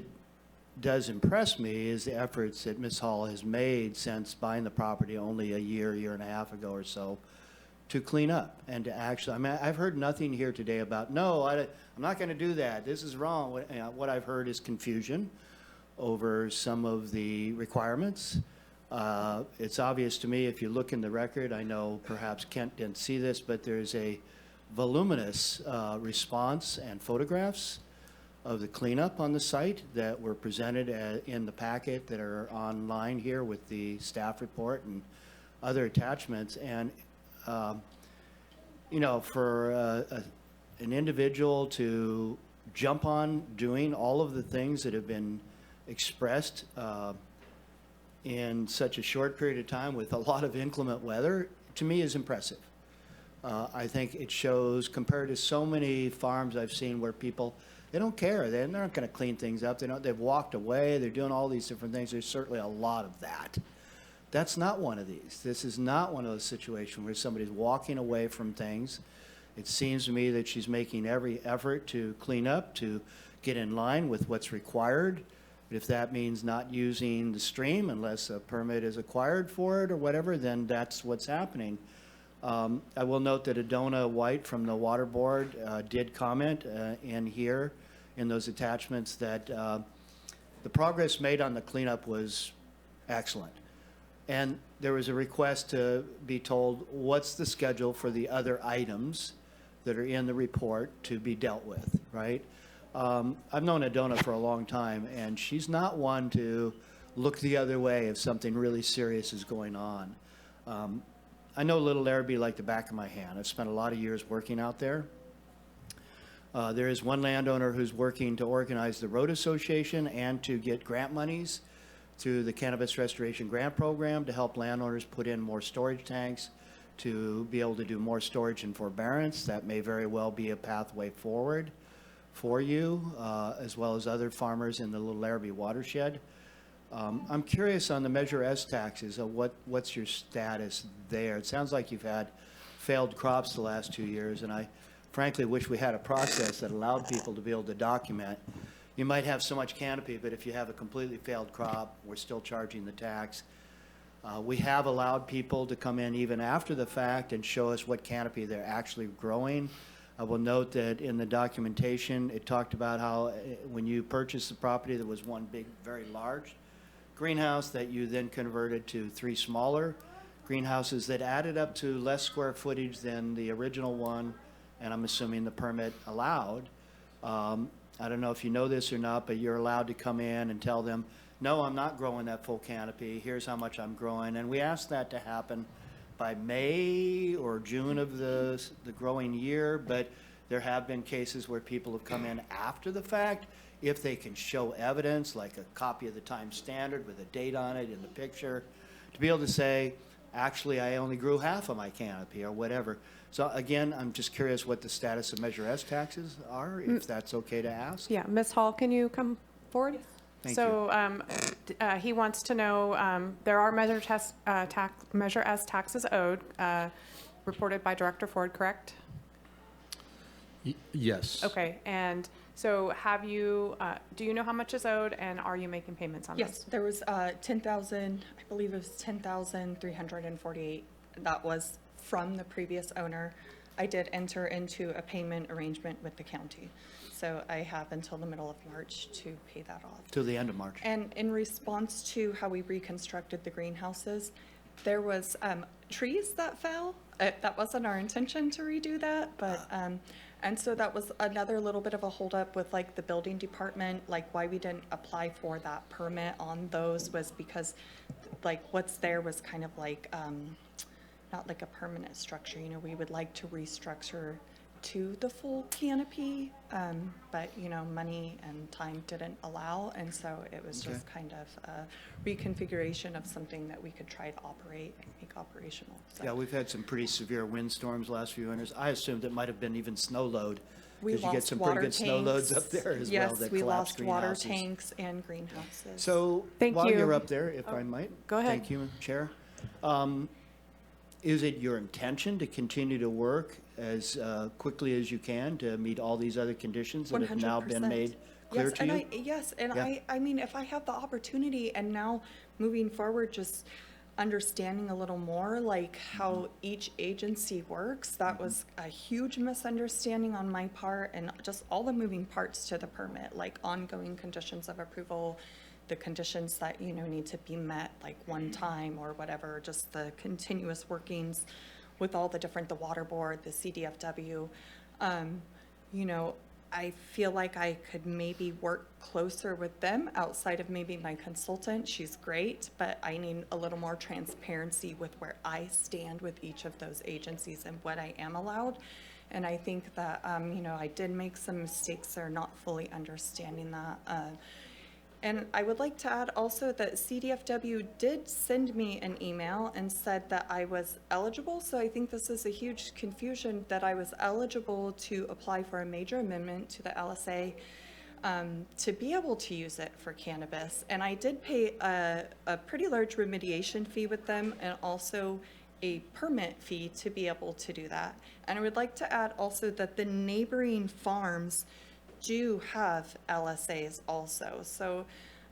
does impress me is the efforts that Ms. Hall has made since buying the property only a year and a half ago or so to clean up and to actually, I mean, I've heard nothing here today about, no, I'm not going to do that. This is wrong. What I've heard is confusion over some of the requirements. It's obvious to me if you look in the record, I know perhaps Kent didn't see this, but there's a voluminous response and photographs of the cleanup on the site that were presented in the packet that are online here with the staff report and other attachments. And, you know, for an individual to jump on doing all of the things that have been expressed in such a short period of time with a lot of inclement weather, to me is impressive. I think it shows, compared to so many farms I've seen where people, they don't care. They're not going to clean things up. They've walked away. They're doing all these different things. There's certainly a lot of that. That's not one of these. This is not one of those situations where somebody's walking away from things. It seems to me that she's making every effort to clean up, to get in line with what's required. But if that means not using the stream unless a permit is acquired for it or whatever, then that's what's happening. I will note that Adona White from the Water Board did comment in here in those attachments that the progress made on the cleanup was excellent. And there was a request to be told what's the schedule for the other items that are in the report to be dealt with, right? I've known Adona for a long time, and she's not one to look the other way if something really serious is going on. I know Little Larrabee like the back of my hand. I've spent a lot of years working out there. There is one landowner who's working to organize the road association and to get grant monies through the Cannabis Restoration Grant Program to help landowners put in more storage tanks to be able to do more storage and forbearance. That may very well be a pathway forward for you, as well as other farmers in the Little Larrabee watershed. I'm curious on the Measure S taxes. What's your status there? It sounds like you've had failed crops the last 2 years, and I frankly wish we had a process that allowed people to be able to document. You might have so much canopy, but if you have a completely failed crop, we're still charging the tax. We have allowed people to come in even after the fact and show us what canopy they're actually growing. I will note that in the documentation, it talked about how when you purchased the property, there was one big, very large greenhouse that you then converted to 3 smaller greenhouses that added up to less square footage than the original one, and I'm assuming the permit allowed. I don't know if you know this or not, but you're allowed to come in and tell them, no, I'm not growing that full canopy. Here's how much I'm growing. And we asked that to happen by May or June of the growing year, but there have been cases where people have come in after the fact if they can show evidence, like a copy of the Times Standard with a date on it in the picture, to be able to say, actually, I only grew half of my canopy or whatever. So again, I'm just curious what the status of Measure S taxes are, if that's okay to ask. Yeah, Ms. Hall, can you come forward? Thank So he wants to know, there are Measure S taxes owed, reported by Director Ford, correct? Yes. Okay, and so have you, do you know how much is owed, and are you making payments on this? Yes, there was 10,000, I believe it was 10,348. That was from the previous owner. I did enter into a payment arrangement with the county. So I have until the middle of March to pay that off. Till the end of March. And in response to how we reconstructed the greenhouses, there was trees that fell. That wasn't our intention to redo that, but and so that was another little bit of a holdup with like the building department. Like why we didn't apply for that permit on those was because like what's there was kind of like not like a permanent structure. You know, we would like to restructure to the full canopy, but you know, money and time didn't allow, and so it was just kind of a reconfiguration of something that we could try to operate and make operational. So. Yeah, we've had some pretty severe windstorms last few winters. I assumed it might have been even snow load. We Because you get lost some water pretty good snow loads up tanks. there as well Yes, that we collapsed lost water greenhouses. tanks and greenhouses. So Thank while you. you're up there, if I might. Go ahead. Thank you, Chair. Is it your intention to continue to work as quickly as you can to meet all these other conditions that have now been 100%. made clear Yes, to you? Yes, and Yeah. I mean, if I have the opportunity and now moving forward, just understanding a little more like how each agency works, that was a huge misunderstanding on my part, and just all the moving parts to the permit, like ongoing conditions of approval, the conditions that, you know, need to be met like one time or whatever, just the continuous workings with all the different, the water board, the CDFW. You know, I feel like I could maybe work closer with them outside of maybe my consultant. She's great, but I need a little more transparency with where I stand with each of those agencies and what I am allowed. And I think that, you know, I did make some mistakes there, not fully understanding that. And I would like to add also that CDFW did send me an email and said that I was eligible. So I think this is a huge confusion that I was eligible to apply for a major amendment to the LSA to be able to use it for cannabis. And I did pay a pretty large remediation fee with them and also a permit fee to be able to do that. And I would like to add also that the neighboring farms do have LSAs also. So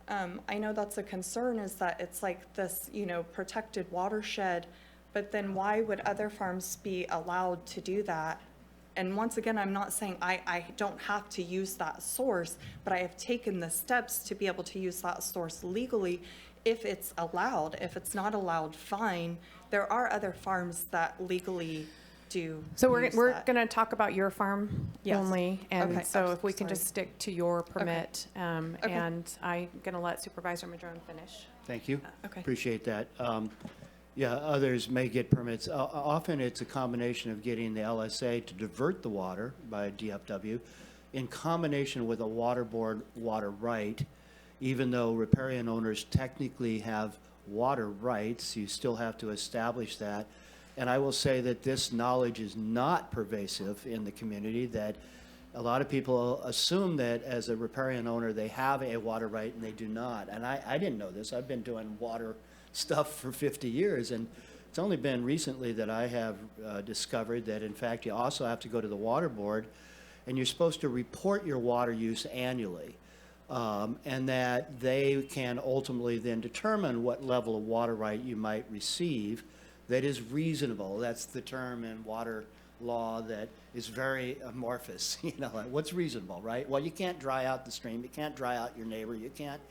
I know that's a concern, is that it's like this, you know, protected watershed, but then why would other farms be allowed to do that? And once again, I'm not saying I don't have to use that source, but I have taken the steps to be able to use that source legally if it's allowed. If it's not allowed, fine. There are other farms that legally do. So we're use we're that. gonna talk about your farm Yes. only, and Okay. so Oh, if we can sorry. just stick to your permit, Okay. and I'm gonna let Supervisor Madrone finish. Thank you. Okay. Appreciate that. Yeah, others may get permits. Often it's a combination of getting the LSA to divert the water by DFW in combination with a water board water right. Even though riparian owners technically have water rights, you still have to establish that. And I will say that this knowledge is not pervasive in the community, that a lot of people assume that as a riparian owner, they have a water right and they do not. And I didn't know this. I've been doing water stuff for 50 years, and it's only been recently that I have discovered that, in fact, you also have to go to the water board, and you're supposed to report your water use annually, and that they can ultimately then determine what level of water right you might receive that is reasonable. That's the term in water law that is very amorphous. You know, like, what's reasonable, right? Well, you can't dry out the stream, you can't dry out your neighbor, you can't,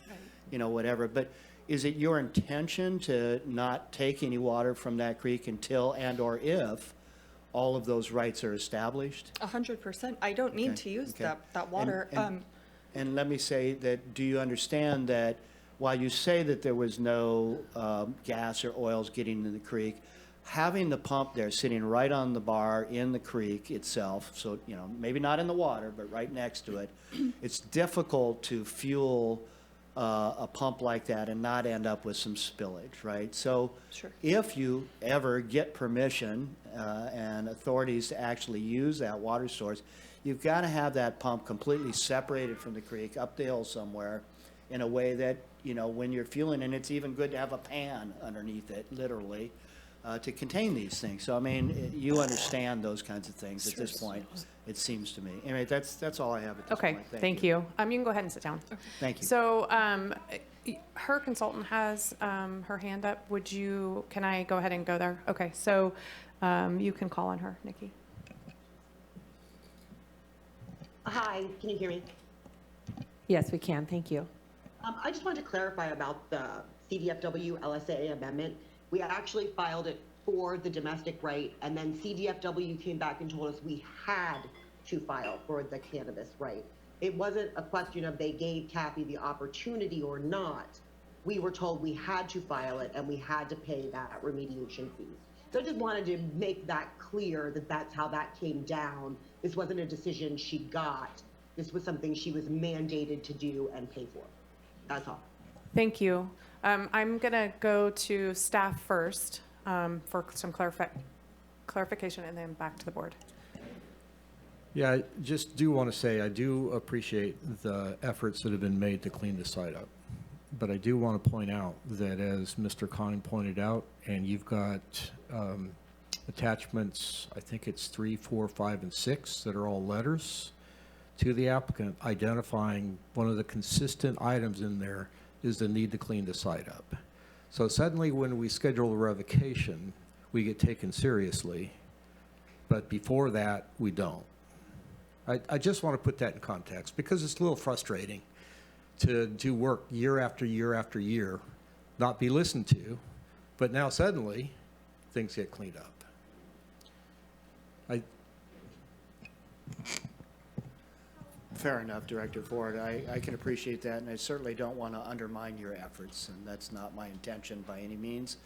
you know, whatever. But is it your intention to not take any water from that creek until and/or if all of those rights are established? 100%. I don't need Okay, to use okay. that water. And let me say that, do you understand that while you say that there was no gas or oils getting in the creek, having the pump there sitting right on the bar in the creek itself, so, you know, maybe not in the water, but right next to it, it's difficult to fuel a pump like that and not end up with some spillage, right? So Sure. if you ever get permission and authorities to actually use that water source, you've got to have that pump completely separated from the creek up the hill somewhere in a way that, you know, when you're fueling, and it's even good to have a pan underneath it, literally, to contain these things. So, I mean, you understand those kinds of things at this point, it seems to me. Anyway, that's all I have at this Okay, point. thank you. You can go ahead and sit down. Thank you. So, her consultant has her hand up. Can I go ahead and go there? Okay, so you can call on her, Nikki. Hi, can you hear me? Yes, we can. Thank you. I just wanted to clarify about the CDFW LSA amendment. We actually filed it for the domestic right, and then CDFW came back and told us we had to file for the cannabis right. It wasn't a question of they gave Kathy the opportunity or not. We were told we had to file it and we had to pay that remediation fee. So I just wanted to make that clear that that's how that came down. This wasn't a decision she got. This was something she was mandated to do and pay for. That's all. Thank you. I'm going to go to staff first for some clarification, and then back to the board. Yeah, I just do want to say I do appreciate the efforts that have been made to clean the site up. But I do want to point out that, as Mr. Khan pointed out, and you've got attachments, I think it's 3, 4, 5, and 6 that are all letters to the applicant identifying one of the consistent items in there is the need to clean the site up. So suddenly when we schedule a revocation, we get taken seriously, but before that, we don't. I just want to put that in context because it's a little frustrating to do work year after year after year, not be listened to, but now suddenly things get cleaned up. Fair enough, Director Ford. I can appreciate that, and I certainly don't want to undermine your efforts, and that's not my intention by any means.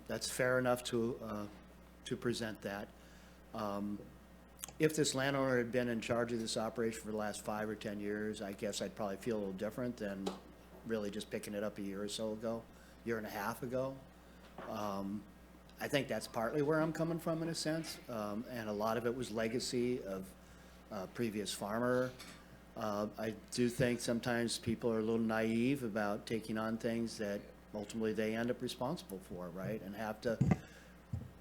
That's fair enough to present that. If this landowner had been in charge of this operation for the last 5 or 10 years, I guess I'd probably feel a little different than really just picking it up a year or so ago, year and a half ago. I think that's partly where I'm coming from in a sense, and a lot of it was legacy of previous farmer. I do think sometimes people are a little naive about taking on things that ultimately they end up responsible for, right? And have to,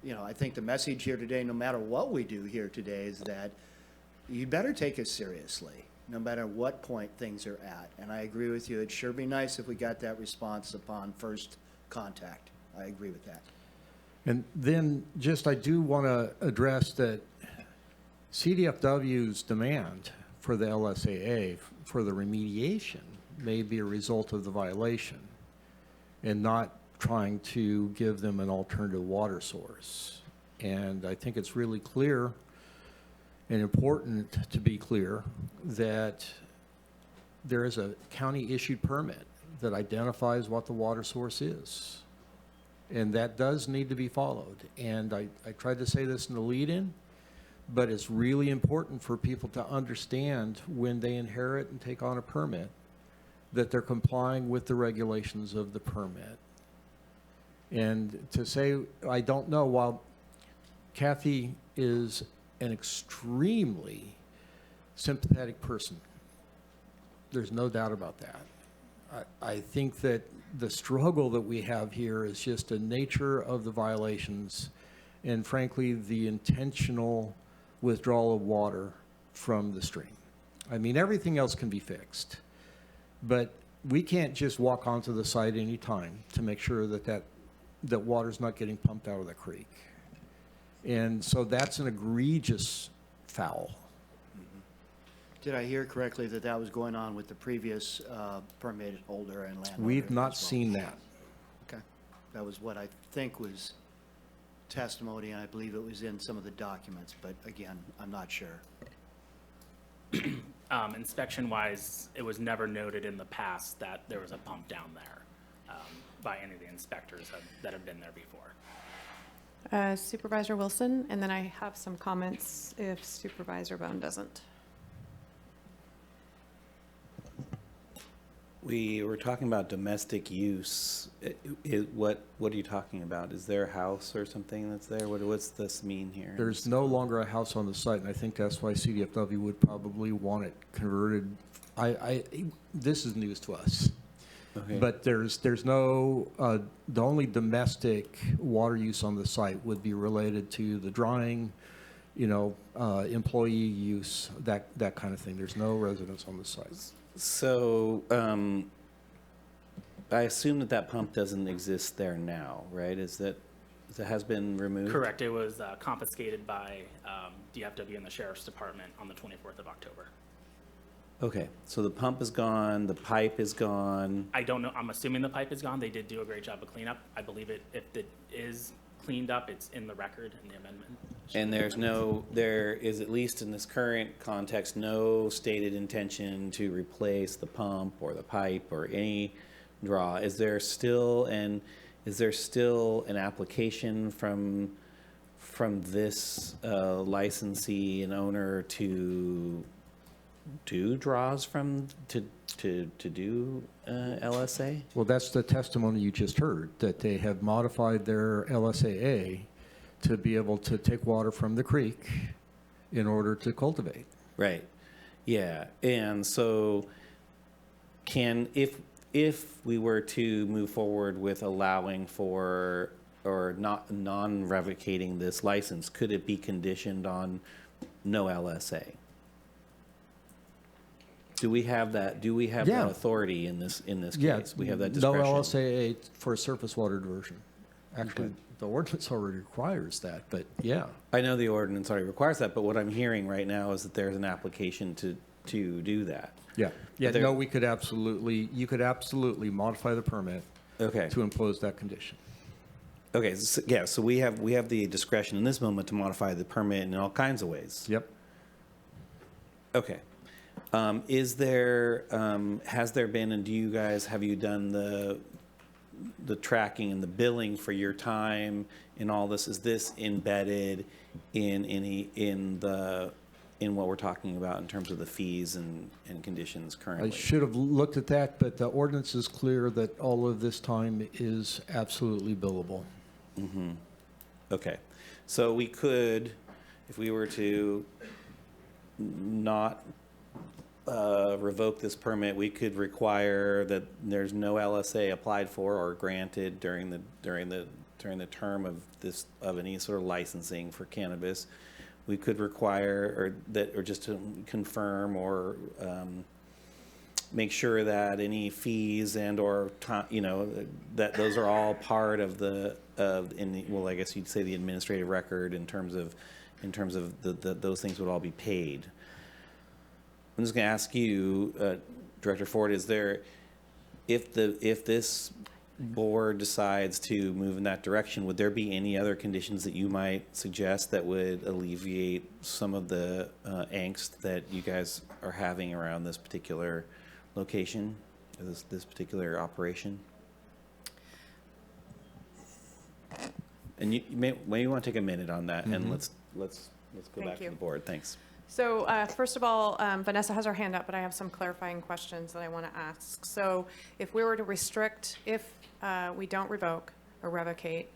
you know, I think the message here today, no matter what we do here today, is that you better take us seriously, no matter what point things are at. And I agree with you. It'd sure be nice if we got that response upon first contact. I agree with that. And then just I do want to address that CDFW's demand for the LSAA for the remediation may be a result of the violation and not trying to give them an alternative water source. And I think it's really clear and important to be clear that there is a county-issued permit that identifies what the water source is. And that does need to be followed. And I tried to say this in the lead-in, but it's really important for people to understand when they inherit and take on a permit that they're complying with the regulations of the permit. And to say, I don't know, while Kathy is an extremely sympathetic person, there's no doubt about that. I think that the struggle that we have here is just the nature of the violations and frankly, the intentional withdrawal of water from the stream. I mean, everything else can be fixed, but we can't just walk onto the site any time to make sure that water's not getting pumped out of the creek. And so that's an egregious foul. Did I hear correctly that that was going on with the previous permit holder and landowner? We've not as well? seen that. Okay. That was what I think was testimony, and I believe it was in some of the documents, but again, I'm not sure. Inspection-wise, it was never noted in the past that there was a pump down there by any of the inspectors that have been there before. Supervisor Wilson, and then I have some comments if Supervisor Bohn doesn't. We were talking about domestic use. What are you talking about? Is there a house or something that's there? What's this mean here? There's no longer a house on the site, and I think that's why CDFW would probably want it converted. This is news to us. Okay. But there's no, the only domestic water use on the site would be related to the drying, employee use, that kind of thing. There's no residents on the site. So, I assume that pump doesn't exist there now, right? It has been removed? Correct. It was confiscated by DFW and the Sheriff's Department on the 24th of October. Okay, so the pump is gone, the pipe is gone. I don't know. I'm assuming the pipe is gone. They did do a great job of cleanup. I believe if it is cleaned up, it's in the record in the amendment. And there is, at least in this current context, no stated intention to replace the pump or the pipe or any draw. Is there still an application from this licensee and owner to do draws to do LSA? Well, that's the testimony you just heard, that they have modified their LSAA to be able to take water from the creek in order to cultivate. Right. Yeah. And so if we were to move forward with allowing for or non-revocating this license, could it be conditioned on no LSA? Do we have that? Do we have that authority in this case? Yeah, We have that discretion. No LSAA for surface water diversion. Actually, the ordinance already requires that, but yeah. I know the ordinance already requires that, but what I'm hearing right now is that there's an application to do that. Yeah. Yeah. No, you could absolutely modify the permit. Okay. To impose that condition. Okay. So, yeah. So we have the discretion in this moment to modify the permit in all kinds of ways. Yep. Okay. Has there been, and have you done the tracking and the billing for your time in all this? Is this embedded in what we're talking about in terms of the fees and conditions currently? I should have looked at that, but the ordinance is clear that all of this time is absolutely billable. Mm-hmm. Okay. So we could, if we were to not revoke this permit, we could require that there's no LSA applied for or granted during the term of any sort of licensing for cannabis. We could require or just to confirm or make sure that any fees and or that those are all part of I guess you'd say the administrative record in terms of those things would all be paid. I'm just going to ask you, Director Ford, is there, if this board decides to move in that direction, would there be any other conditions that you might suggest that would alleviate some of the angst that you guys are having around this particular location, this particular operation? And you may want to take a minute on that, and let's go Thank back you. to the board. Thanks. So first of all, Vanessa has her hand up, but I have some clarifying questions that I want to ask. So if we were to restrict, if we don't revoke or revocate,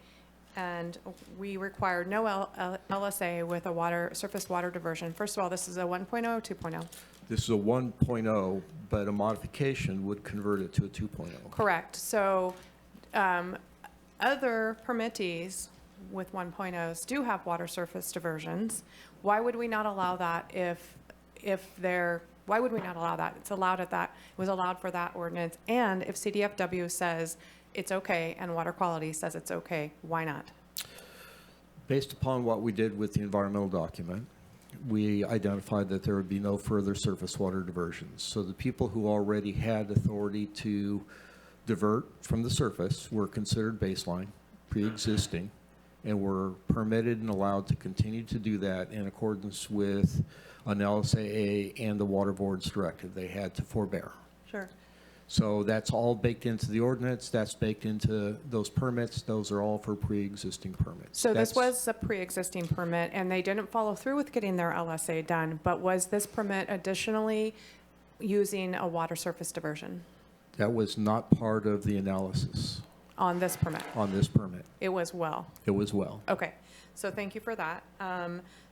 and we require no LSA with a surface water diversion, first of all, this is a 1.0 or 2.0? This is a 1.0, but a modification would convert it to a 2.0. Correct. So other permittees with 1.0s do have water surface diversions. Why would we not allow that why would we not allow that? It was allowed for that ordinance. And if CDFW says it's okay and water quality says it's okay, why not? Based upon what we did with the environmental document, we identified that there would be no further surface water diversions. So the people who already had authority to divert from the surface were considered baseline, pre-existing, and were permitted and allowed to continue to do that in accordance with an LSAA and the Water Board's directive. They had to forbear. Sure. So that's all baked into the ordinance, that's baked into those permits, those are all for pre-existing permits. So this was a pre-existing permit, and they didn't follow through with getting their LSA done, but was this permit additionally using a water surface diversion That was not part of the analysis on this permit? on this permit. It was well. It was well. Okay, so thank you for that.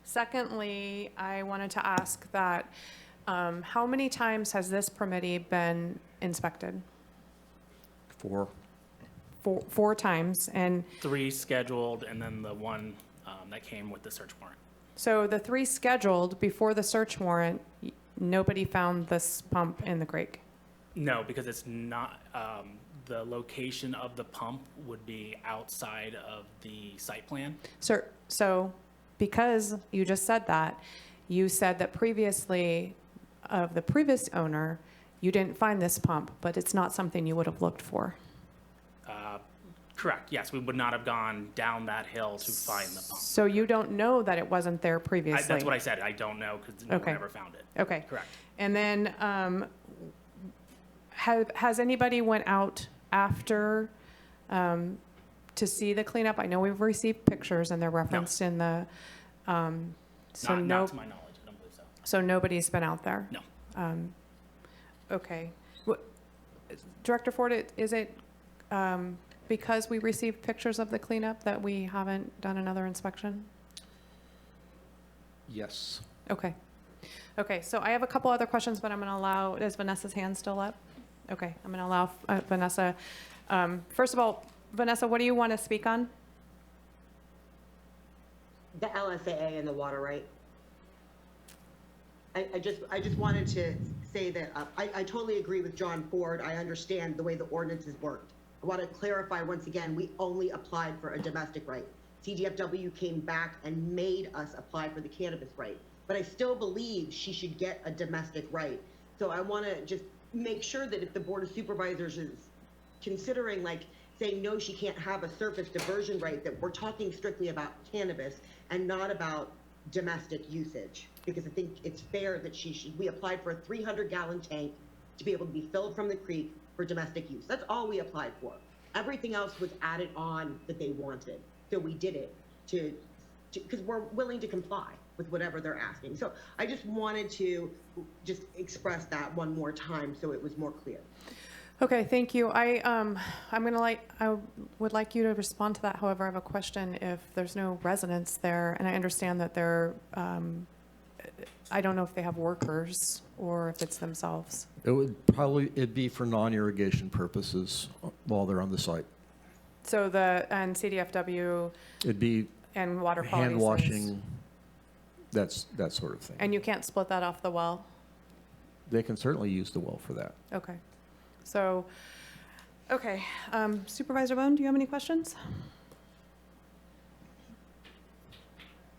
Secondly, I wanted to ask that, how many times has this permittee been inspected? 4. Four times, and 3 scheduled, and then the one that came with the search warrant. so the 3 scheduled before the search warrant, nobody found this pump in the creek? No, because it's not, the location of the pump would be outside of the site plan. Sir, so because you just said that, you said that previously, of the previous owner, you didn't find this pump, but it's not something you would have looked for. Correct, yes, we would not have gone down that hill to find the pump. So you don't know that it wasn't there previously? That's what I said, I don't know, because no one Okay. ever found it. Okay. Correct. And then, has anybody went out after to see the cleanup? I know we've received pictures and they're referenced in the, Not to my knowledge, I don't believe so. so nobody's been out there? No. Okay. Director Ford, is it because we received pictures of the cleanup that we haven't done another inspection? Yes. Okay. Okay, so I have a couple other questions, but I'm going to allow, is Vanessa's hand still up? Okay, I'm going to allow Vanessa. First of all, Vanessa, what do you want to speak on? The LSAA and the water right. I just wanted to say that I totally agree with John Ford. I understand the way the ordinances worked. I want to clarify once again, we only applied for a domestic right. CDFW came back and made us apply for the cannabis right. But I still believe she should get a domestic right. So I want to just make sure that if the Board of Supervisors is considering like saying, no, she can't have a surface diversion right, that we're talking strictly about cannabis and not about domestic usage. Because I think it's fair that we applied for a 300-gallon tank to be able to be filled from the creek for domestic use. That's all we applied for. Everything else was added on that they wanted. So we did it because we're willing to comply with whatever they're asking. So I just wanted to just express that one more time so it was more clear. Okay, thank you. I would like you to respond to that. However, I have a question. If there's no residents there, and I understand that I don't know if they have workers or if it's themselves. It'd be for non-irrigation purposes while they're on the site. So and CDFW It'd be and water quality. hand washing, that sort of thing. And you can't split that off the well? They can certainly use the well for that. Okay. So, okay. Supervisor Bohn, do you have any questions?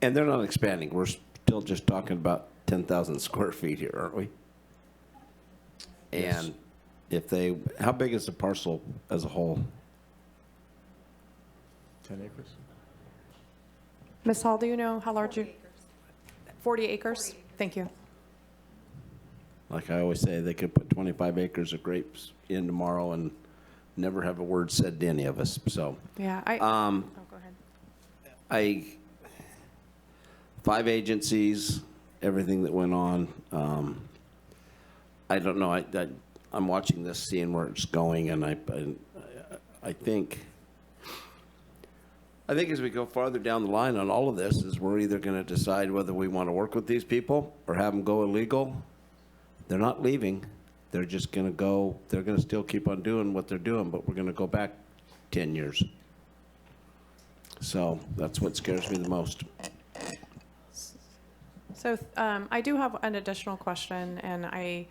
And they're not expanding. We're still just talking about 10,000 square feet here, aren't we? Yes. And how big is the parcel as a whole? 10 acres. Ms. Hall, do you know how large you? 40 acres? Thank you. Like I always say, they could put 25 acres of grapes in tomorrow and never have a word said to any of us, so. Yeah, Um, oh, go ahead. 5 agencies, everything that went on. I don't know, I'm watching this, seeing where it's going, and I think as we go farther down the line on all of this, is we're either gonna decide whether we wanna work with these people or have them go illegal. They're not leaving. They're just going to go, they're going to still keep on doing what they're doing, but we're going to go back 10 years. So that's what scares me the most. So I do have an additional question, and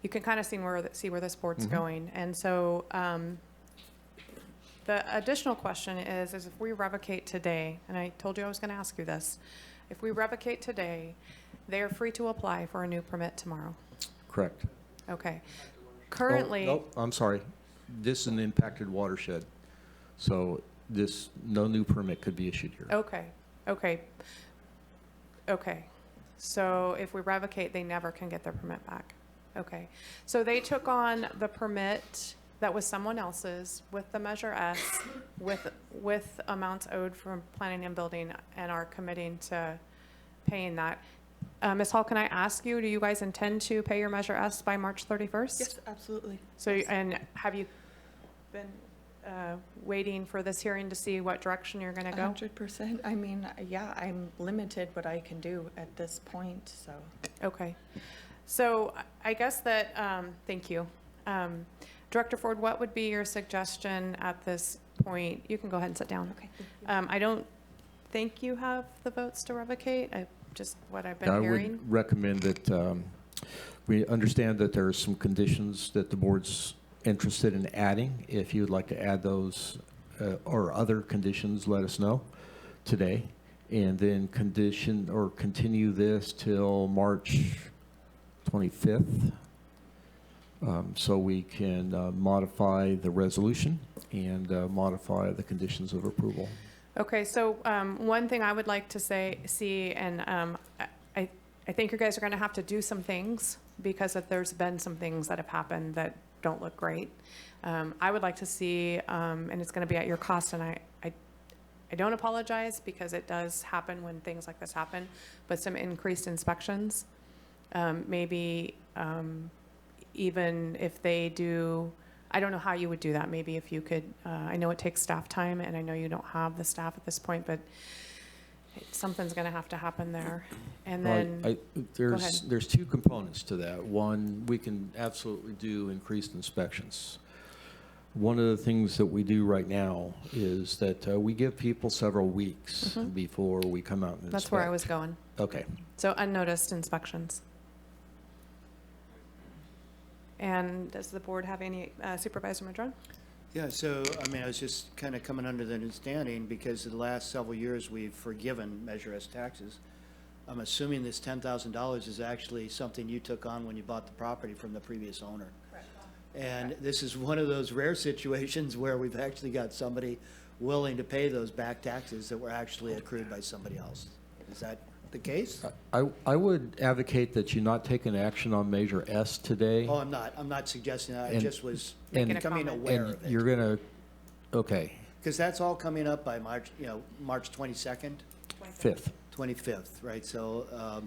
you can kind of see where this board's going. And so the additional question is if we revocate today, and I told you I was going to ask you this, if we revocate today, they are free to apply for a new permit tomorrow. Correct. Okay. Currently. Oh, nope, I'm sorry. This is an impacted watershed. So no new permit could be issued here. Okay. So if we revocate, they never can get their permit back. Okay. So they took on the permit that was someone else's with the Measure S, with amounts owed from planning and building, and are committing to paying that. Ms. Hall, can I ask you, do you guys intend to pay your Measure S by March 31st? Yes, absolutely. So, and have you been waiting for this hearing to see what direction you're going to go? 100%. I mean, yeah, I'm limited what I can do at this point, so. Okay. So I guess that, thank you. Director Ford, what would be your suggestion at this point? You can go ahead and sit down. Okay. I don't think you have the votes to revocate. Just what I've been hearing. I would recommend that we understand that there are some conditions that the board's interested in adding. If you would like to add those or other conditions, let us know today. And then continue this till March 25th. So we can modify the resolution and modify the conditions of approval. Okay, so one thing I would like to see, and I think you guys are going to have to do some things because there's been some things that have happened that don't look great. I would like to see, and it's going to be at your cost, and I don't apologize because it does happen when things like this happen, but some increased inspections. Maybe even if they do, I don't know how you would do that. Maybe if you could, I know it takes staff time, and I know you don't have the staff at this point, but something's going to have to happen there. And then, there's two components to that. One, we can absolutely do increased inspections. One of the things that we do right now is that we give people several weeks before we come out and inspect. That's where I was going. Okay. So unnoticed inspections. And does the board have any, Supervisor Madrone? Yeah, so, I mean, I was just kind of coming under the understanding because the last several years we've forgiven Measure S taxes. I'm assuming this $10,000 is actually something you took on when you bought the property from the previous owner. Correct. And this is one of those rare situations where we've actually got somebody willing to pay those back taxes that were actually accrued by somebody else. Is that the case? I would advocate that you not take an action on Measure S today. Oh, I'm not suggesting that. I just was and- becoming aware and of it. you're gonna, okay, Because that's all coming up by March, March 22nd, 5th. 25th, right? So,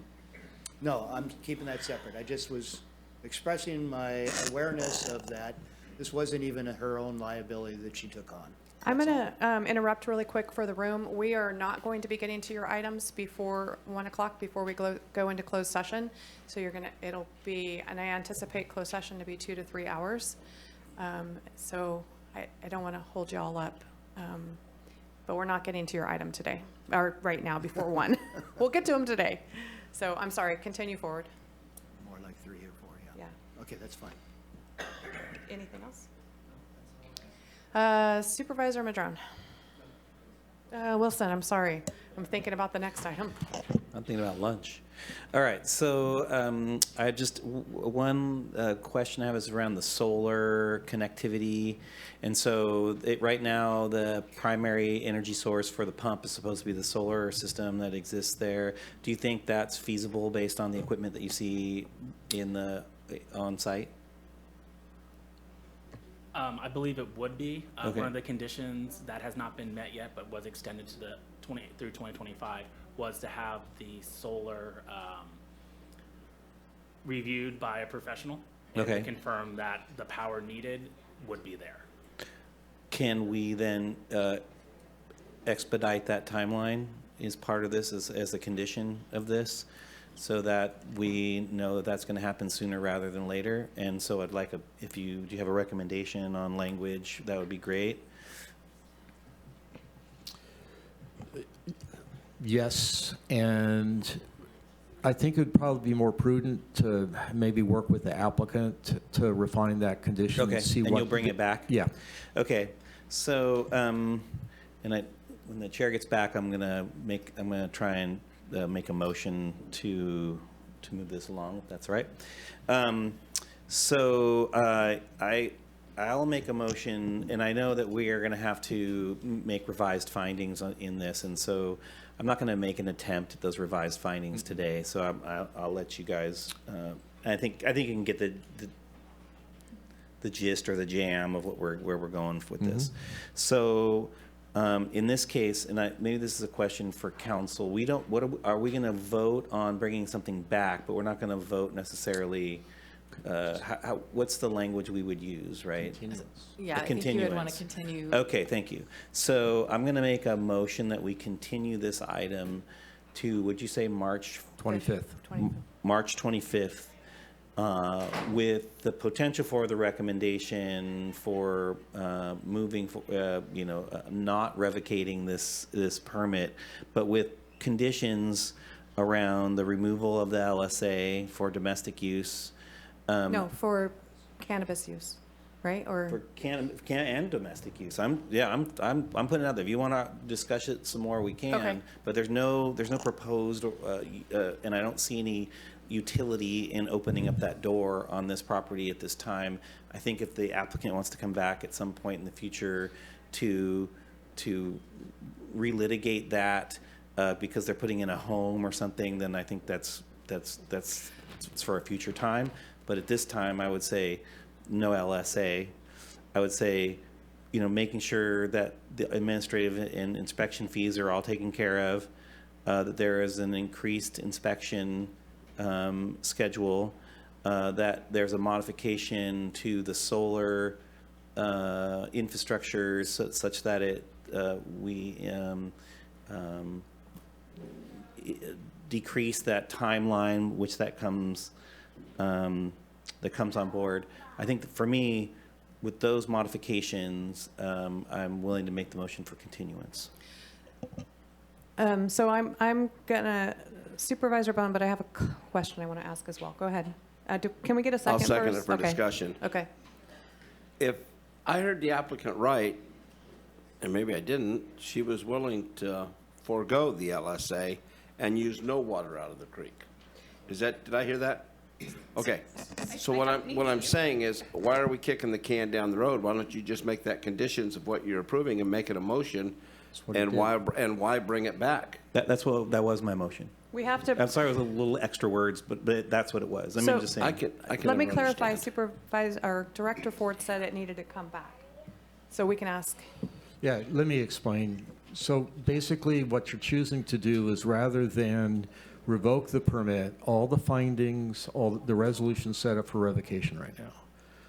no, I'm keeping that separate. I just was expressing my awareness of that. This wasn't even her own liability that she took on. I'm going to interrupt really quick for the room. We are not going to be getting to your items before 1 o'clock, before we go into closed session. So it'll be, and I anticipate closed session to be 2 to 3 hours. So I don't want to hold you all up. But we're not getting to your item today, or right now before 1. We'll get to them today. So I'm sorry, continue forward. More like 3 or 4, yeah. Yeah. Okay, that's fine. Anything else? Supervisor Madrone. Wilson, I'm sorry. I'm thinking about the next item. I'm thinking about lunch. All right, so I just, one question I have is around the solar connectivity. And so right now, the primary energy source for the pump is supposed to be the solar system that exists there. Do you think that's feasible based on the equipment that you see on site? I believe it would be. Okay. One of the conditions that has not been met yet, but was extended to through 2025, was to have the solar reviewed by a professional and to confirm that the power needed would be there. Can we then expedite that timeline as part of this, as a condition of this, so that we know that that's going to happen sooner rather than later? And so I'd like, do you have a recommendation on language, that would be great. Yes, and I think it would probably be more prudent to maybe work with the applicant to refine that condition. Okay, and you'll bring it back? Yeah. Okay, so, when the chair gets back, I'm gonna try and make a motion to move this along, if that's right. I'll make a motion, and I know that we are gonna have to make revised findings in this, and so I'm not gonna make an attempt at those revised findings today, so I'll let you guys, I think you can get the gist or the jam of where we're going with this. So, in this case, and maybe this is a question for council, are we gonna vote on bringing something back, but we're not gonna vote necessarily, what's the language we would use, right? Yeah, I think you would want to continue. Okay, thank you. So I'm gonna make a motion that we continue this item to, would you say March 25th? March 25th, with the potential for the recommendation for moving, not revocating this permit, but with conditions around the removal of the LSA for domestic use. No, for cannabis use, right? Or For and domestic use. I'm putting it out there. If you want to discuss it some more, we can. Okay. But there's no proposed, and I don't see any utility in opening up that door on this property at this time. I think if the applicant wants to come back at some point in the future to relitigate that because they're putting in a home or something, then I think that's for a future time. But at this time, I would say no LSA. I would say, making sure that the administrative and inspection fees are all taken care of, that there is an increased inspection schedule, that there's a modification to the solar infrastructure such that we decrease that timeline which that comes on board. I think that for me, with those modifications, I'm willing to make the motion for continuance. so I'm gonna, Supervisor Bohn, but I have a question I want to ask as well. Go ahead. Can we get a second I'll second first? it for Okay. discussion. Okay. If I heard the applicant right, and maybe I didn't, she was willing to forego the LSA and use no water out of the creek. Did I hear that? Okay. So what I'm saying is, why are we kicking the can down the road? Why don't you just make that conditions of what you're approving and make it a motion? And why bring it back? That was my motion. We have to. I'm sorry, it was a little extra words, but that's what it was. I'm just saying. I can Let me understand. clarify. Supervisor or Director Ford said it needed to come back, so we can ask. Yeah, let me explain. So basically, what you're choosing to do is, rather than revoke the permit, all the findings, all the resolutions set up for revocation right now.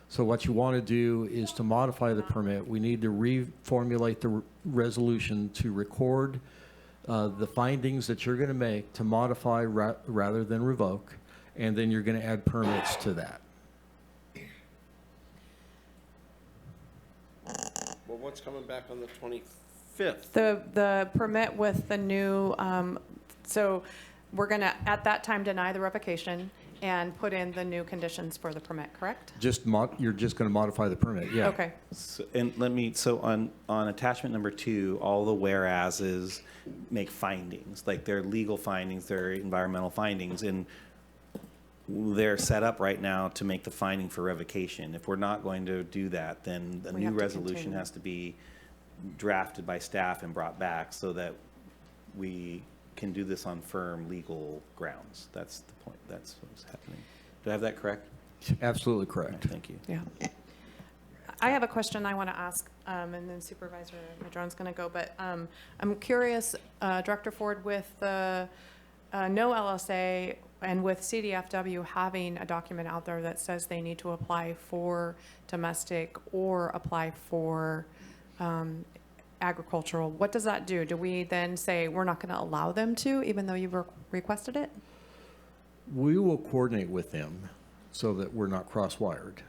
So what you want to do is to modify the permit. We need to reformulate the resolution to record the findings that you're going to make to modify rather than revoke, and then you're going to add permits to that. Well, what's coming back on the 25th? The permit with the new, so we're gonna, at that time, deny the revocation, and put in the new conditions for the permit, correct? You're just going to modify the permit, yeah. Okay. So on attachment number 2, all the whereases make findings, like they're legal findings, they're environmental findings, and they're set up right now to make the finding for revocation. If we're not going to do that, then a We new have to resolution continue. has to be drafted by staff and brought back so that we can do this on firm legal grounds. That's the point. That's what's happening. Do I have that correct? Absolutely correct. Thank you. Yeah. I have a question I want to ask, and then Supervisor Madrone's going to go, but I'm curious, Director Ford, with the no LSA and with CDFW having a document out there that says they need to apply for domestic or apply for agricultural, what does that do? Do we then say we're not going to allow them to, even though you've requested it? We will coordinate with them so that we're not cross-wired.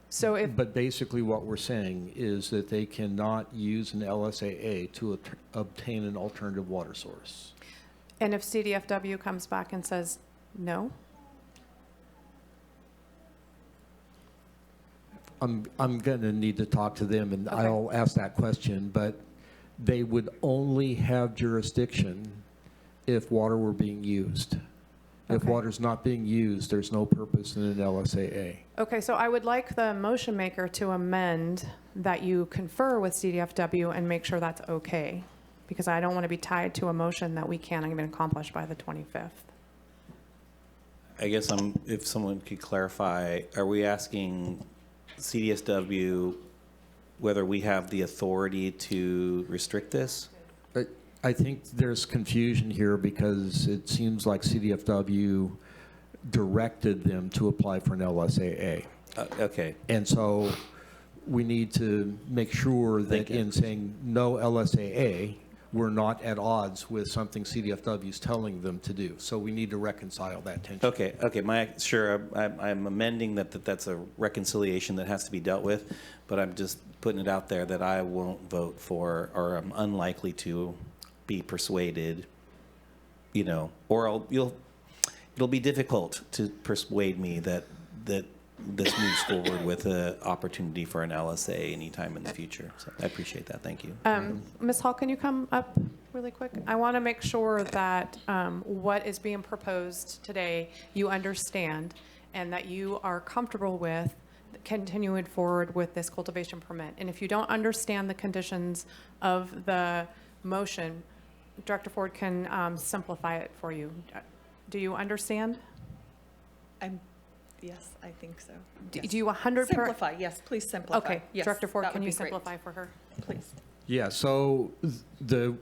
So if, But basically what we're saying is that they cannot use an LSAA to obtain an alternative water source. and if CDFW comes back and says no? I'm going to need to talk to them, and Okay. I'll ask that question, but they would only have jurisdiction if water were being used. If Okay. water's not being used, there's no purpose in an LSAA. Okay, so I would like the motion maker to amend that you confer with CDFW and make sure that's okay, because I don't want to be tied to a motion that we can't even accomplish by the 25th. I guess if someone could clarify, are we asking CDSW whether we have the authority to restrict this? I think there's confusion here because it seems like CDFW directed them to apply for an LSAA. Okay. And so we need to make sure that in saying no LSAA, we're not at odds with something CDFW is telling them to do. So we need to reconcile that tension. Okay, I'm amending that's a reconciliation that has to be dealt with, but I'm just putting it out there that I won't vote for, or I'm unlikely to be persuaded, or it'll be difficult to persuade me that this moves forward with an opportunity for an LSA anytime in the future. So I appreciate that. Thank you. Ms. Hall, can you come up really quick? I want to make sure that what is being proposed today, you understand, and that you are comfortable with continuing forward with this cultivation permit. And if you don't understand the conditions of the motion, Director Ford can simplify it for you. Do you understand? Yes, I think so. Do you 100%? Simplify, yes, please simplify. Okay, Yes, Director Ford, that can would you be great. simplify for her? Please. Yeah, so the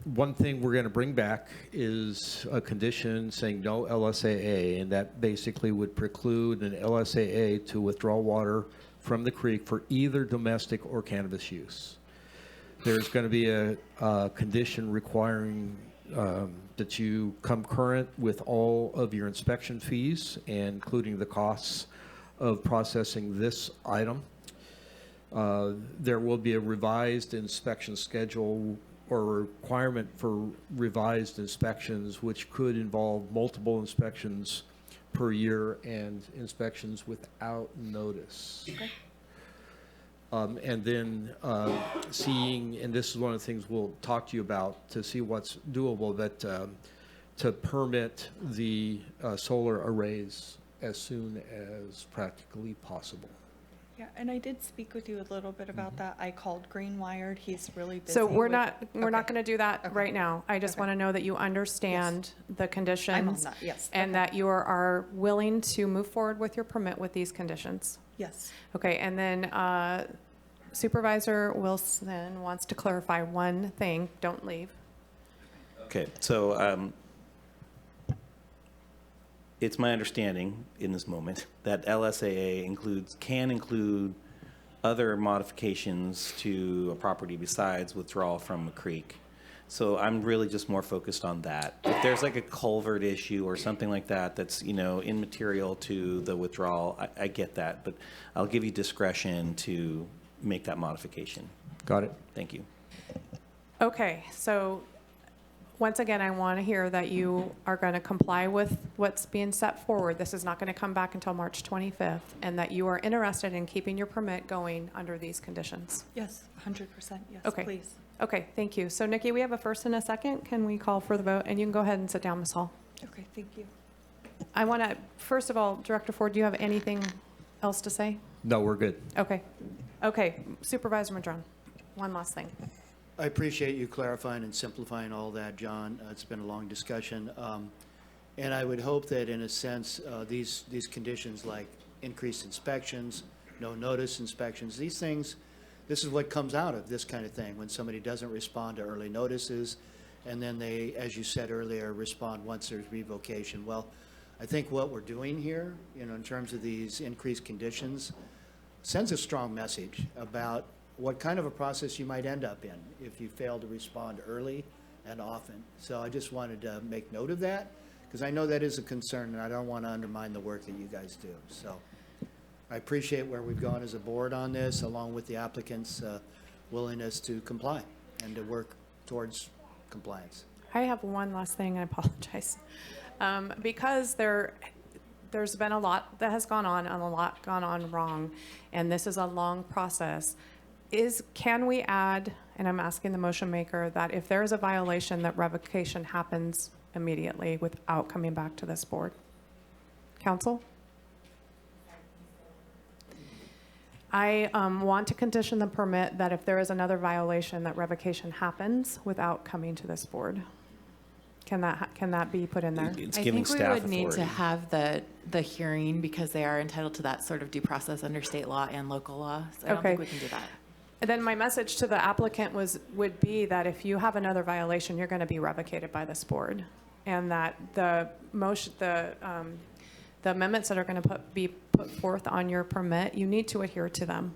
one thing we're going to bring back is a condition saying no LSAA, and that basically would preclude an LSAA to withdraw water from the creek for either domestic or cannabis use. There's going to be a condition requiring that you come current with all of your inspection fees, including the costs of processing this item. There will be a revised inspection schedule or requirement for revised inspections, which could involve multiple inspections per year and inspections without notice. Okay. And then seeing, and this is one of the things we'll talk to you about to see what's doable, but to permit the solar arrays as soon as practically possible. Yeah, and I did speak with you a little bit about that. I called Greenwired. He's really busy. So we're with- not going to do that Okay. right now. I just want to know that you understand the conditions. I'm on that, yes. And that you are willing to move forward with your permit with these conditions. Yes. Okay, and then Supervisor Wilson wants to clarify one thing. Don't leave. Okay, so it's my understanding in this moment that LSAA can include other modifications to a property besides withdrawal from a creek. So I'm really just more focused on that. If there's like a culvert issue or something like that that's, immaterial to the withdrawal, I get that, but I'll give you discretion to make that modification. Got it. Thank you. Okay, so once again, I want to hear that you are going to comply with what's being set forward. This is not going to come back until March 25th, and that you are interested in keeping your permit going under these conditions. Yes, 100%, yes, Okay. please. Okay, thank you. So Nikki, we have a first and a second. Can we call for the vote? And you can go ahead and sit down, Ms. Hall. Okay, thank you. I want to, first of all, Director Ford, do you have anything else to say? No, we're good. Okay. Okay, Supervisor Madrone, one last thing. I appreciate you clarifying and simplifying all that, John. It's been a long discussion. And I would hope that in a sense, these conditions like increased inspections, no notice inspections, these things, this is what comes out of this kind of thing when somebody doesn't respond to early notices and then they, as you said earlier, respond once there's revocation. Well, I think what we're doing here, in terms of these increased conditions, sends a strong message about what kind of a process you might end up in if you fail to respond early and often. So I just wanted to make note of that, because I know that is a concern, and I don't want to undermine the work that you guys do. So I appreciate where we've gone as a board on this, along with the applicant's willingness to comply and to work towards compliance. I have one last thing, I apologize. Because there's been a lot that has gone on and a lot gone on wrong, and this is a long process. Can we add, and I'm asking the motion maker, that if there is a violation, that revocation happens immediately without coming back to this board? Council? I want to condition the permit that if there is another violation, that revocation happens without coming to this board. Can that be put in there? It's I giving think we staff would need to authority. have the hearing because they are entitled to that sort of due process under state law and local law. So I don't think we can do that. And then my message to the applicant would be that if you have another violation, you're going to be revocated by this board, and that the amendments that are going to be put forth on your permit, you need to adhere to them,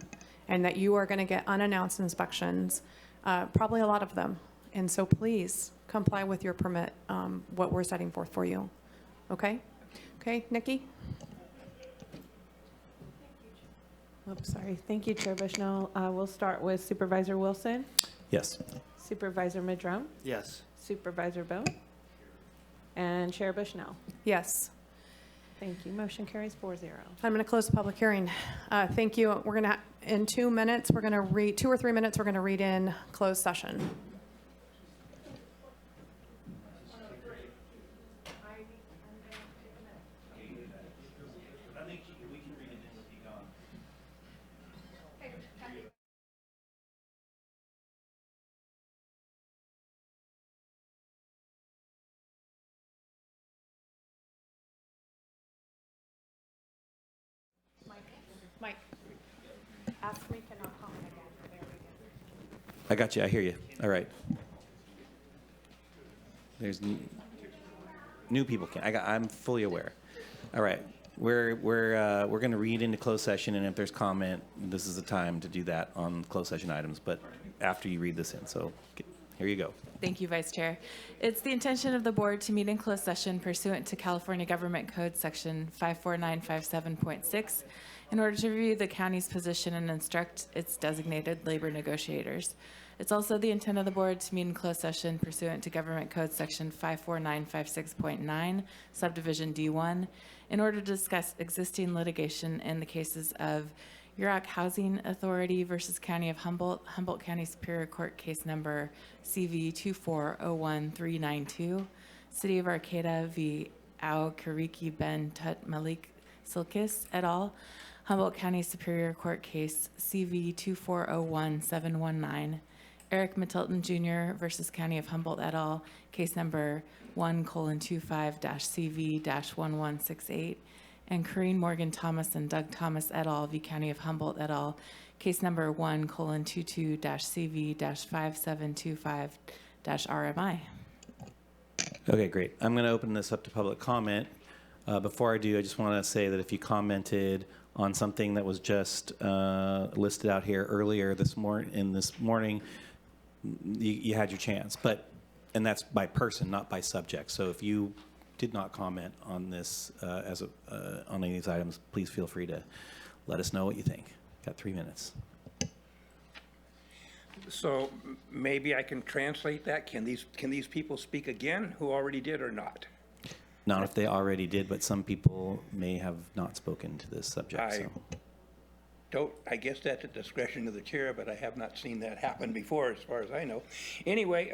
and that you are going to get unannounced inspections, probably a lot of them. And so please comply with your permit, what we're setting forth for you. Okay? Okay, Nikki? Oops, sorry. Thank you, Chair Bushnell. We'll start with Supervisor Wilson, Yes. Supervisor Madrone, Yes. Supervisor Bohn, and Chair Bushnell. Yes. Thank you. Motion carries 4-0. I'm going to close the public hearing. Thank you. We're going to, in 2 minutes, we're going to read, 2 or 3 minutes, we're going to read in closed session. Mike, ask me to not comment again. There we go. I got you. I hear you. All right. There's new people. I'm fully aware. All right. We're going to read into closed session, and if there's comment, this is the time to do that on closed session items. But after you read this in, so here you go. Thank you, Vice Chair. It's the intention of the board to meet in closed session pursuant to California Government Code Section 54957.6 in order to review the county's position and instruct its designated labor negotiators. It's also the intent of the board to meet in closed session pursuant to Government Code Section 54956.9, Subdivision D1, in order to discuss existing litigation in the cases of Yurok Housing Authority versus County of Humboldt, Humboldt County Superior Court Case Number CV 2401392, City of Arcata v. Ao Kariki Ben Tut Malik Silkis et al., Humboldt County Superior Court Case CV 2401719, Eric Middleton Jr. versus County of Humboldt et al., Case Number 1:25-CV-1168, and Corrine Morgan Thomas and Doug Thomas et al. v. County of Humboldt et al., Case Number 1:22-CV-5725-RMI. Okay, great. I'm going to open this up to public comment. Before I do, I just want to say that if you commented on something that was just listed out here earlier this morning, you had your chance. And that's by person, not by subject. So if you did not comment on this on any of these items, please feel free to let us know what you think. Got 3 minutes. So maybe I can translate that. Can these people speak again who already did or not? Not if they already did, but some people may have not spoken to this subject, so. I guess that's at the discretion of the chair, but I have not seen that happen before, as far as I know. Anyway,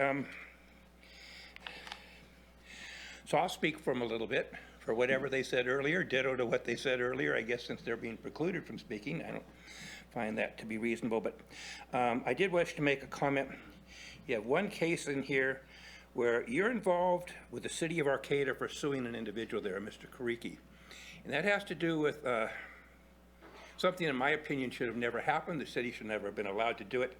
so I'll speak for them a little bit, for whatever they said earlier, ditto to what they said earlier. I guess since they're being precluded from speaking, I don't find that to be reasonable, but I did wish to make a comment. You have one case in here where you're involved with the city of Arcata for suing an individual there, Mr. Kariki. And that has to do with something, in my opinion, should have never happened. The city should never have been allowed to do it.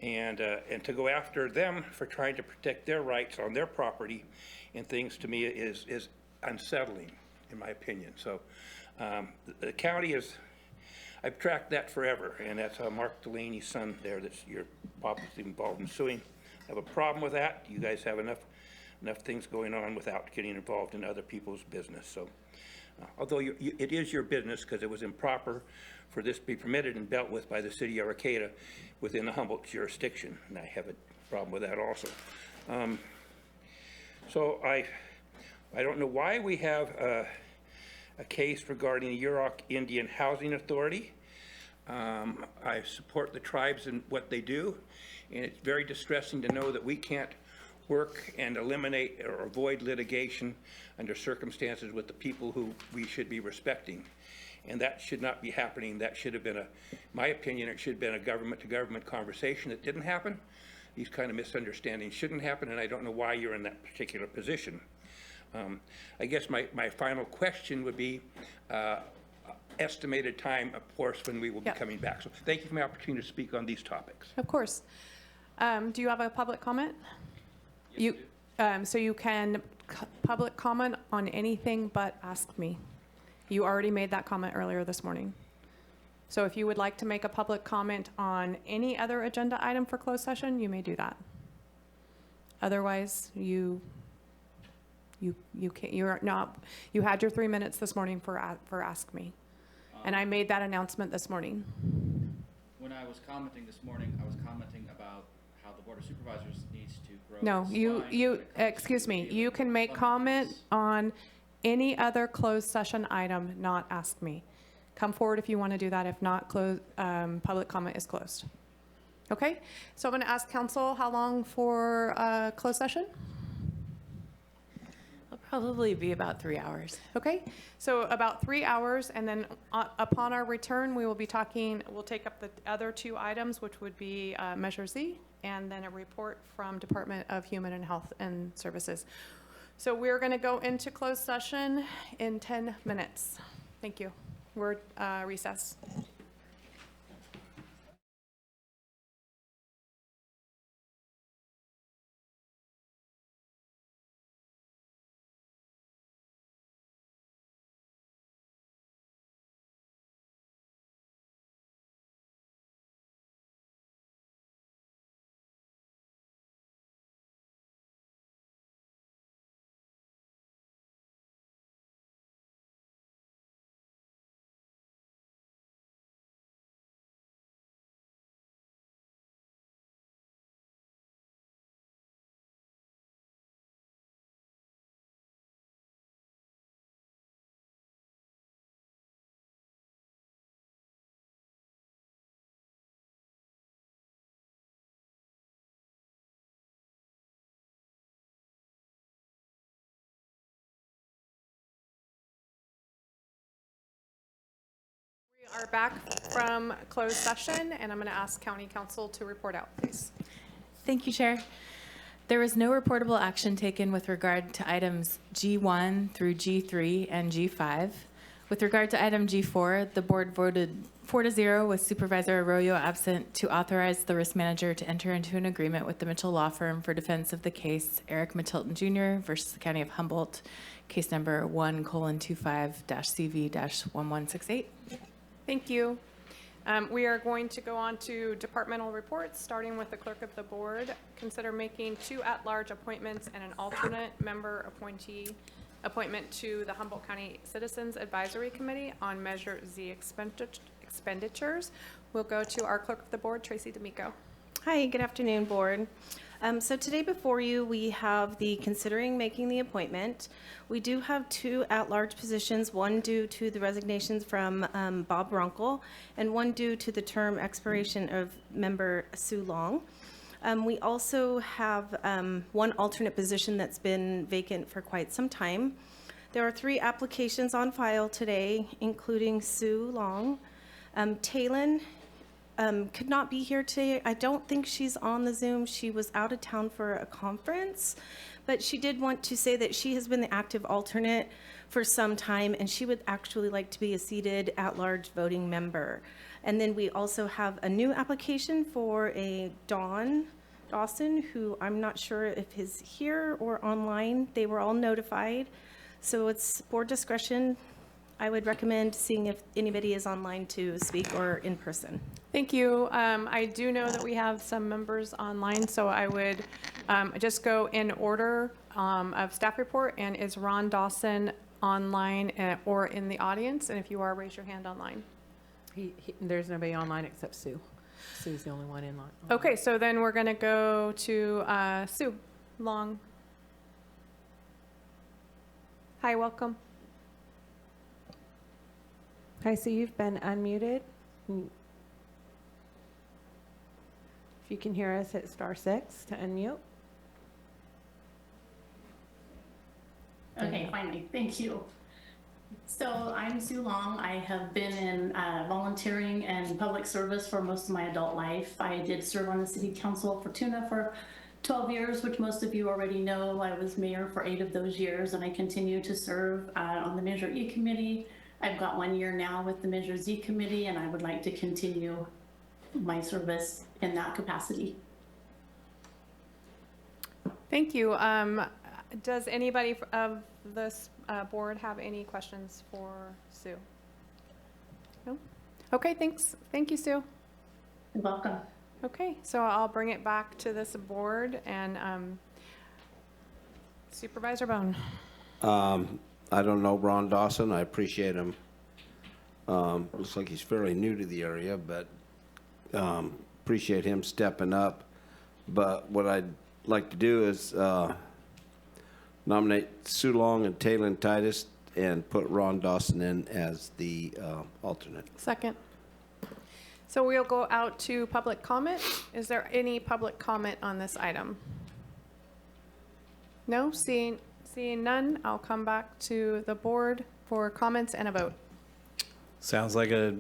And to go after them for trying to protect their rights on their property and things, to me, is unsettling, in my opinion. So the county is, I've tracked that forever, and that's Mark Delaney's son there that you're obviously involved in suing. I have a problem with that. You guys have enough things going on without getting involved in other people's business. So, although it is your business, because it was improper for this to be permitted and dealt with by the city of Arcata within the Humboldt jurisdiction, and I have a problem with that also. So I don't know why we have a case regarding the Yurok Indian Housing Authority. I support the tribes in what they do, and it's very distressing to know that we can't work and eliminate or avoid litigation under circumstances with the people who we should be respecting. And that should not be happening. That should have been my opinion, it should have been a government-to-government conversation. That didn't happen. These kind of misunderstandings shouldn't happen, and I don't know why you're in that particular position. I guess my final question would be estimated time, of course, when we will be coming back. So thank you for my opportunity to speak on these topics. Of course. Do you have a public comment? So you can public comment on anything but ask me. You already made that comment earlier this morning. So if you would like to make a public comment on any other agenda item for closed session, you may do that. Otherwise, you can't. You're not. You had your 3 minutes this morning for ask me, and I made that announcement this morning. When I was commenting this morning, I was commenting about how the Board of Supervisors needs to grow. No, excuse me, you can make comment on any other closed session item, not ask me. Come forward if you want to do that. If not, public comment is closed. Okay, so I'm going to ask council how long for closed session? It'll probably be about 3 hours. Okay, so about 3 hours, and then upon our return, we'll take up the other two items, which would be Measure Z, and then a report from Department of Human and Health and Services. So we're going to go into closed session in 10 minutes. Thank you. We're recessed. We are back from closed session, and I'm going to ask County Council to report out, please. Thank you, Chair. There was no reportable action taken with regard to items G1 through G3 and G5. With regard to item G4, the board voted 4-0 with Supervisor Arroyo absent to authorize the risk manager to enter into an agreement with the Mitchell Law Firm for defense of the case Eric Matilton Jr. versus the County of Humboldt, case number 1:25-CV-1168. Thank you. We are going to go on to departmental reports, starting with the clerk of the board. Consider making 2 at-large appointments and an alternate member appointment to the Humboldt County Citizens Advisory Committee on Measure Z expenditures. We'll go to our clerk of the board, Tracy D'Amico. Hi, good afternoon, Board. So today before you, we have the considering making the appointment. We do have 2 at-large positions, one due to the resignations from Bob Runkle and one due to the term expiration of member Sue Long. We also have one alternate position that's been vacant for quite some time. There are 3 applications on file today, including Sue Long. Talon could not be here today. I don't think she's on the Zoom. She was out of town for a conference, but she did want to say that she has been the active alternate for some time, and she would actually like to be a seated at-large voting member. And then we also have a new application for a Dawson, who I'm not sure if he's here or online. They were all notified. So it's board discretion. I would recommend seeing if anybody is online to speak or in person. Thank you. I do know that we have some members online, so I would just go in order of staff report. And is Ron Dawson online or in the audience? And if you are, raise your hand online. There's nobody online except Sue. Sue's the only one in line. Okay, so then we're going to go to Sue Long. Hi, welcome. Hi, Sue, you've been unmuted. If you can hear us, hit *6 to unmute. Okay, finally, thank you. So I'm Sue Long. I have been in volunteering and public service for most of my adult life. I did serve on the city council for Tuna for 12 years, which most of you already know. I was mayor for 8 of those years, and I continue to serve on the Measure E committee. I've got 1 year now with the Measure Z committee, and I would like to continue my service in that capacity. Thank you. Does anybody of this board have any questions for Sue? No? Okay, thanks. Thank you, Sue. You're welcome. Okay, so I'll bring it back to this board and Supervisor Bohn. I don't know Ron Dawson. I appreciate him. Looks like he's fairly new to the area, but appreciate him stepping up. But what I'd like to do is nominate Sue Long and Talon Titus and put Ron Dawson in as the alternate. Second. So we'll go out to public comment. Is there any public comment on this item? No? Seeing none, I'll come back to the board for comments and a vote. Sounds like a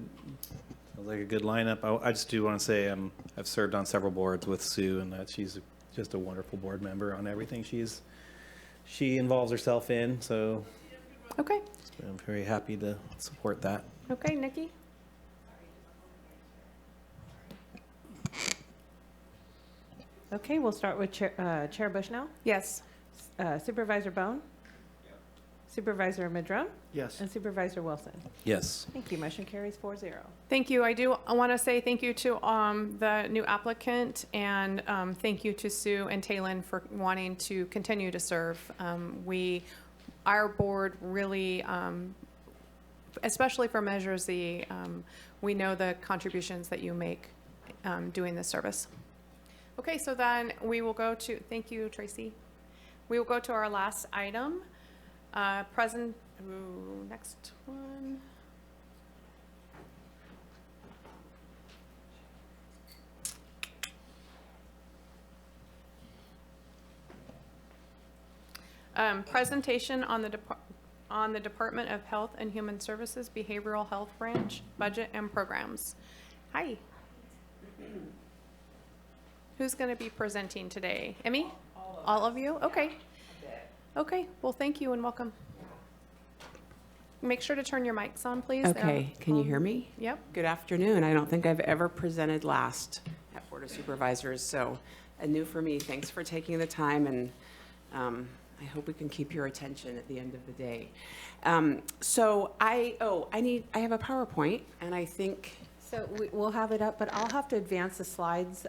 good lineup. I just do want to say I've served on several boards with Sue, and that she's just a wonderful board member on everything she involves herself in. So okay, I'm very happy to support that. Okay, Nikki. Okay, we'll start with Chair Bushnell. Yes. Supervisor Bohn. Supervisor Madrone. Yes. And Supervisor Wilson. Yes. Thank you. Motion carries 4-0. Thank you. I want to say thank you to the new applicant, and thank you to Sue and Talon for wanting to continue to serve. Our board really, especially for Measure Z, we know the contributions that you make doing this service. Okay, so then we will go to, thank you, Tracy. We will go to our last item. Next one. Presentation on the Department of Health and Human Services Behavioral Health Branch Budget and Programs. Hi. Who's going to be presenting today? Emmy? All of you? Okay. Okay. Well, thank you and welcome. Make sure to turn your mics on, please. Okay. Can you hear me? Yep. Good afternoon. I don't think I've ever presented last at Board of Supervisors, so new for me. Thanks for taking the time, and I hope we can keep your attention at the end of the day. So I have a PowerPoint, and I think. So we'll have it up, but I'll have to advance the slides.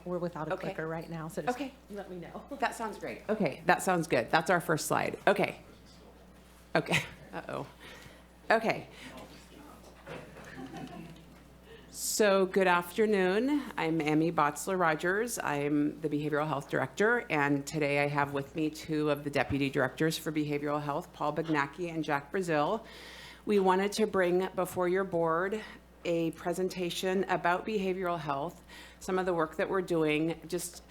We're without a clicker right now, so just let me know. That sounds great. Okay, that sounds good. That's our first slide. Okay. Okay. Uh-oh. Okay. So good afternoon. I'm Amy Botzler-Rogers. I'm the Behavioral Health Director, and today I have with me two of the Deputy Directors for Behavioral Health, Paul Bignacki and Jack Brazil. We wanted to bring before your board a presentation about behavioral health, some of the work that we're doing, just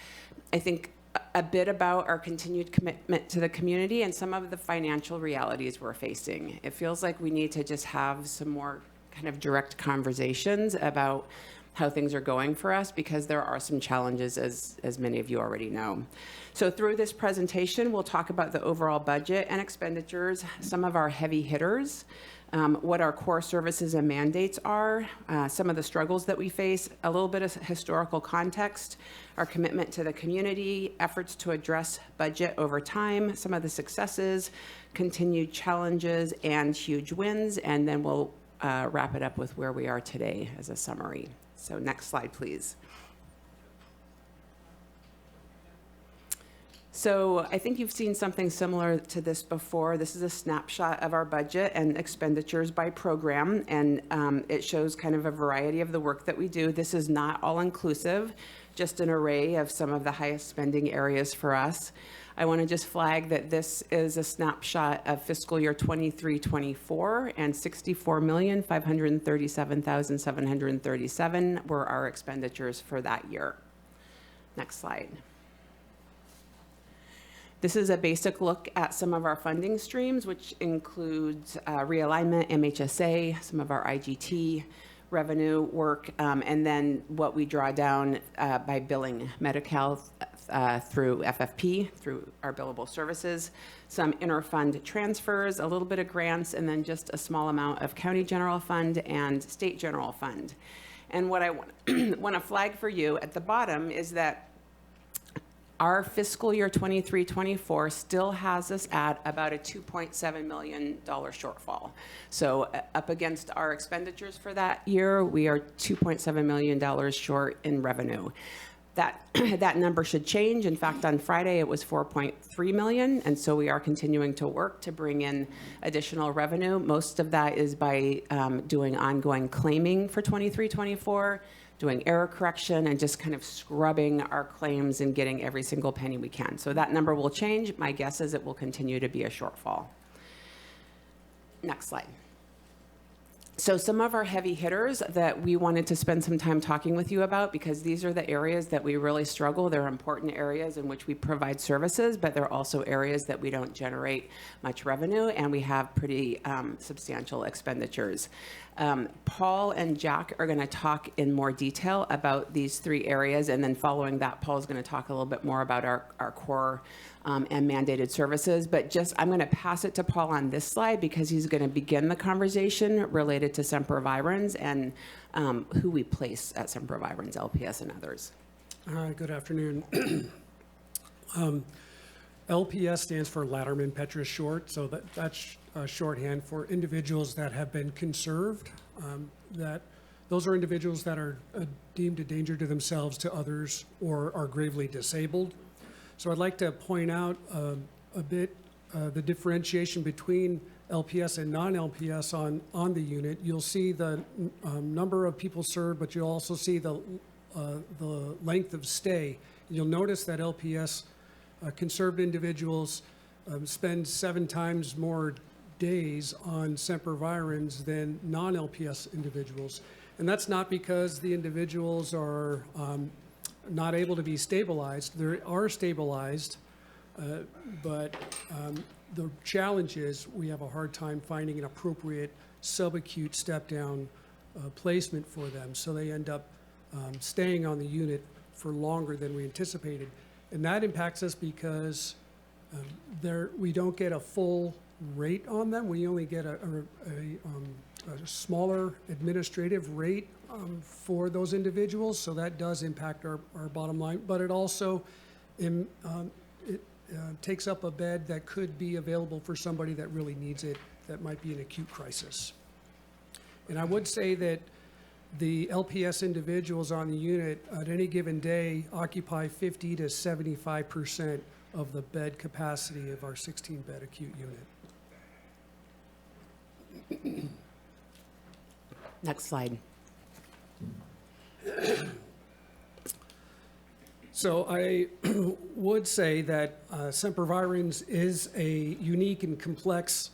I think a bit about our continued commitment to the community and some of the financial realities we're facing. It feels like we need to just have some more kind of direct conversations about how things are going for us, because there are some challenges, as many of you already know. So through this presentation, we'll talk about the overall budget and expenditures, some of our heavy hitters, what our core services and mandates are, some of the struggles that we face, a little bit of historical context, our commitment to the community, efforts to address budget over time, some of the successes, continued challenges, and huge wins, and then we'll wrap it up with where we are today as a summary. So next slide, please. So I think you've seen something similar to this before. This is a snapshot of our budget and expenditures by program, and it shows kind of a variety of the work that we do. This is not all-inclusive, just an array of some of the highest spending areas for us. I want to just flag that this is a snapshot of fiscal year 23-24, and $64,537,737 were our expenditures for that year. Next slide. This is a basic look at some of our funding streams, which includes realignment, MHSA, some of our IGT revenue work, and then what we draw down by billing Medi-Cal through FFP, through our billable services, some interfund transfers, a little bit of grants, and then just a small amount of county general fund and state general fund. And what I want to flag for you at the bottom is that our fiscal year 23-24 still has us at about a $2.7 million shortfall. So up against our expenditures for that year, we are $2.7 million short in revenue. That number should change. In fact, on Friday, it was 4.3 million. And so we are continuing to work to bring in additional revenue. Most of that is by doing ongoing claiming for 23-24, doing error correction, and just kind of scrubbing our claims and getting every single penny we can. So that number will change. My guess is it will continue to be a shortfall. Next slide. So some of our heavy hitters that we wanted to spend some time talking with you about, because these are the areas that we really struggle. They're important areas in which we provide services, but they're also areas that we don't generate much revenue, and we have pretty substantial expenditures. Paul and Jack are going to talk in more detail about these three areas, and then following that, Paul is going to talk a little bit more about our core and mandated services. But just, I'm going to pass it to Paul on this slide because he's going to begin the conversation related to Sempervirens and who we place at Sempervirens, LPS, and others. Good afternoon. LPS stands for Latterman Petrus Short, so that's shorthand for individuals that have been conserved. Those are individuals that are deemed a danger to themselves, to others, or are gravely disabled. So I'd like to point out a bit the differentiation between LPS and non-LPS on the unit. You'll see the number of people served, but you'll also see the length of stay. You'll notice that LPS conserved individuals spend 7 times more days on Sempervirens than non-LPS individuals. And that's not because the individuals are not able to be stabilized. They are stabilized, but the challenge is we have a hard time finding an appropriate subacute step-down placement for them. So they end up staying on the unit for longer than we anticipated. And that impacts us because we don't get a full rate on them. We only get a smaller administrative rate for those individuals. So that does impact our bottom line. But it also takes up a bed that could be available for somebody that really needs it, that might be an acute crisis. And I would say that the LPS individuals on the unit at any given day occupy 50 to 75% of the bed capacity of our 16-bed acute unit. Next slide. So I would say that Sempervirens is a unique and complex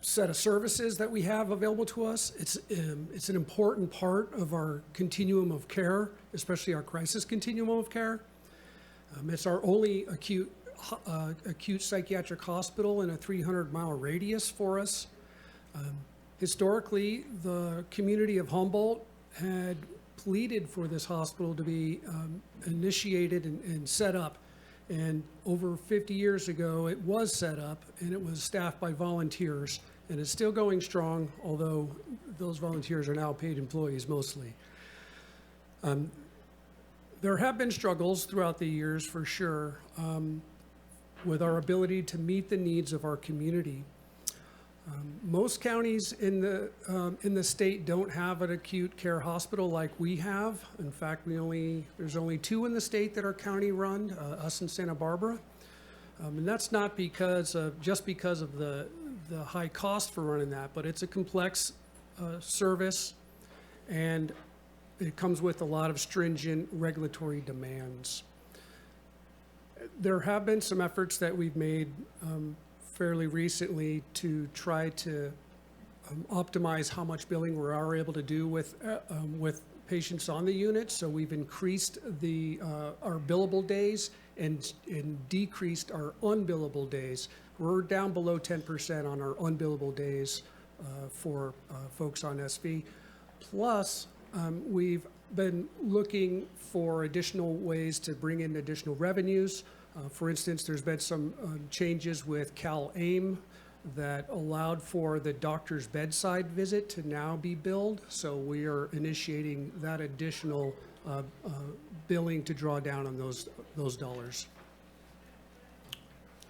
set of services that we have available to us. It's an important part of our continuum of care, especially our crisis continuum of care. It's our only acute psychiatric hospital in a 300-mile radius for us. Historically, the community of Humboldt had pleaded for this hospital to be initiated and set up. And over 50 years ago, it was set up, and it was staffed by volunteers. And it's still going strong, although those volunteers are now paid employees mostly. There have been struggles throughout the years, for sure, with our ability to meet the needs of our community. Most counties in the state don't have an acute care hospital like we have. In fact, there's only 2 in the state that are county-run, us and Santa Barbara. And that's not just because of the high cost for running that, but it's a complex service, and it comes with a lot of stringent regulatory demands. There have been some efforts that we've made fairly recently to try to optimize how much billing we are able to do with patients on the unit. So we've increased our billable days and decreased our unbillable days. We're down below 10% on our unbillable days for folks on SV. Plus, we've been looking for additional ways to bring in additional revenues. For instance, there's been some changes with CalAIM that allowed for the doctor's bedside visit to now be billed. So we are initiating that additional billing to draw down on those dollars.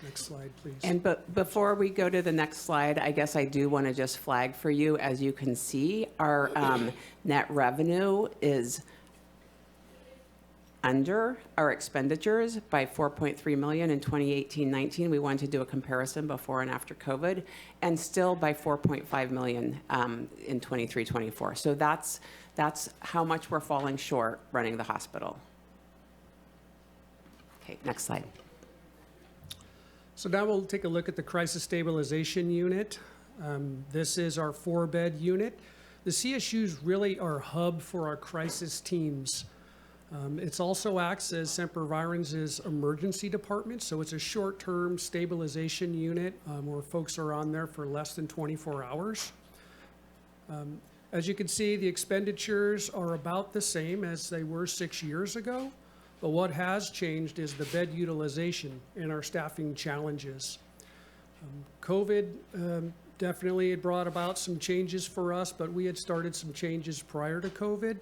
Next slide, please. And before we go to the next slide, I guess I do want to just flag for you, as you can see, our net revenue is under our expenditures by $4.3 million in 2018-19. We wanted to do a comparison before and after COVID, and still by $4.5 million in 23-24. So that's how much we're falling short running the hospital. Okay, next slide. So now we'll take a look at the crisis stabilization unit. This is our 4-bed unit. The CSU is really our hub for our crisis teams. It also acts as Sempervirens' emergency department, so it's a short-term stabilization unit where folks are on there for less than 24 hours. As you can see, the expenditures are about the same as they were 6 years ago, but what has changed is the bed utilization and our staffing challenges. COVID definitely had brought about some changes for us, but we had started some changes prior to COVID,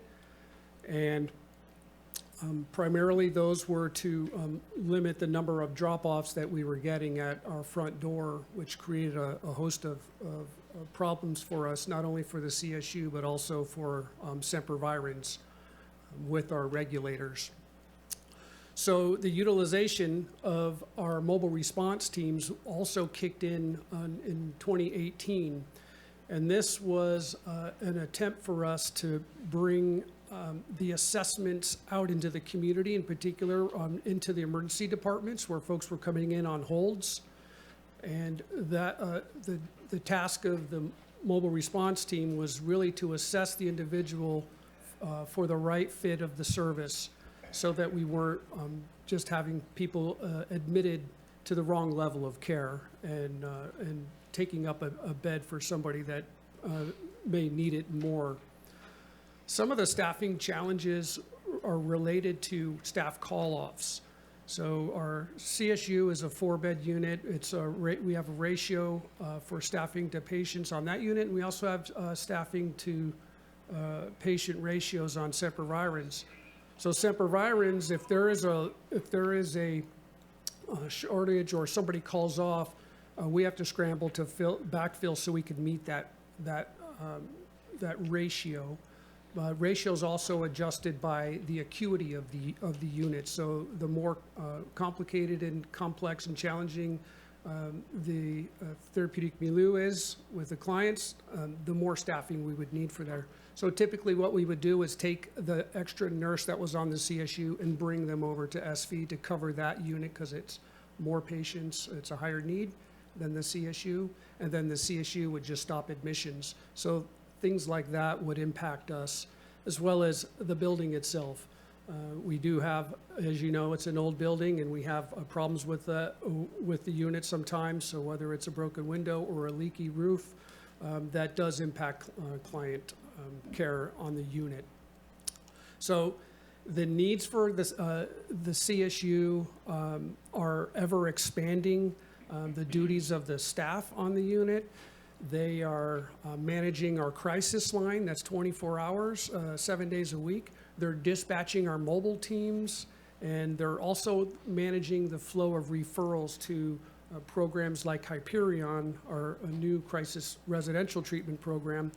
and primarily those were to limit the number of drop-offs that we were getting at our front door, which created a host of problems for us, not only for the CSU, but also for Sempervirens with our regulators. So the utilization of our mobile response teams also kicked in 2018. And this was an attempt for us to bring the assessments out into the community, in particular into the emergency departments where folks were coming in on holds. And that the task of the mobile response team was really to assess the individual for the right fit of the service, so that we weren't just having people admitted to the wrong level of care and taking up a bed for somebody that may need it more. Some of the staffing challenges are related to staff call-offs. So our CSU is a 4-bed unit. We have a ratio for staffing to patients on that unit, and we also have staffing to patient ratios on Sempervirens. So Sempervirens, if there is a shortage or somebody calls off, we have to scramble to backfill so we can meet that ratio. Ratio is also adjusted by the acuity of the unit. So the more complicated and complex and challenging the therapeutic milieu is with the clients, the more staffing we would need for there. So typically what we would do is take the extra nurse that was on the CSU and bring them over to SV to cover that unit because it's more patients, it's a higher need than the CSU, and then the CSU would just stop admissions. So things like that would impact us, as well as the building itself. We do have, as you know, it's an old building, and we have problems with the unit sometimes. So whether it's a broken window or a leaky roof, that does impact client care on the unit. So the needs for this, the CSU are ever expanding. The duties of the staff on the unit. They are managing our crisis line, that's 24 hours, 7 days a week. They're dispatching our mobile teams, and they're also managing the flow of referrals to programs like Hyperion, our new crisis residential treatment program,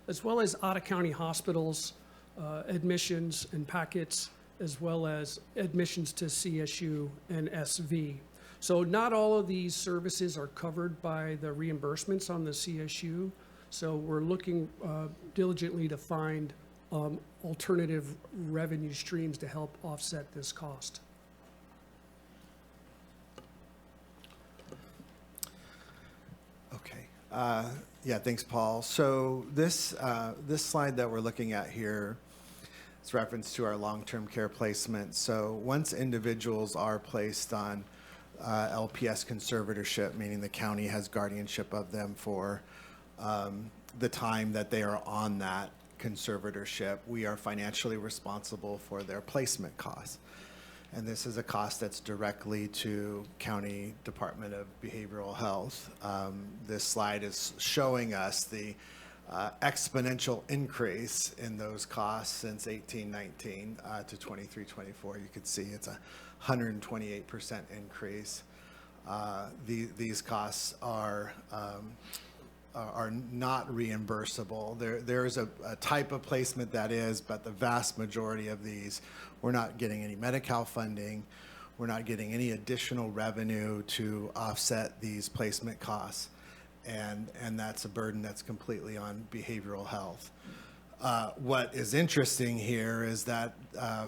as well as out-of-county hospitals, admissions and packets, as well as admissions to CSU and SV. So not all of these services are covered by the reimbursements on the CSU. So we're looking diligently to find alternative revenue streams to help offset this cost. Okay. Yeah, thanks, Paul. So this slide that we're looking at here, it's reference to our long-term care placement. So once individuals are placed on LPS conservatorship, meaning the county has guardianship of them for the time that they are on that conservatorship, we are financially responsible for their placement costs. And this is a cost that's directly to County Department of Behavioral Health. This slide is showing us the exponential increase in those costs since 1819 to 23-24. You can see it's a 128% increase. These costs are not reimbursable. There is a type of placement that is, but the vast majority of these, we're not getting any Medi-Cal funding. We're not getting any additional revenue to offset these placement costs. And that's a burden that's completely on behavioral health. What is interesting here is that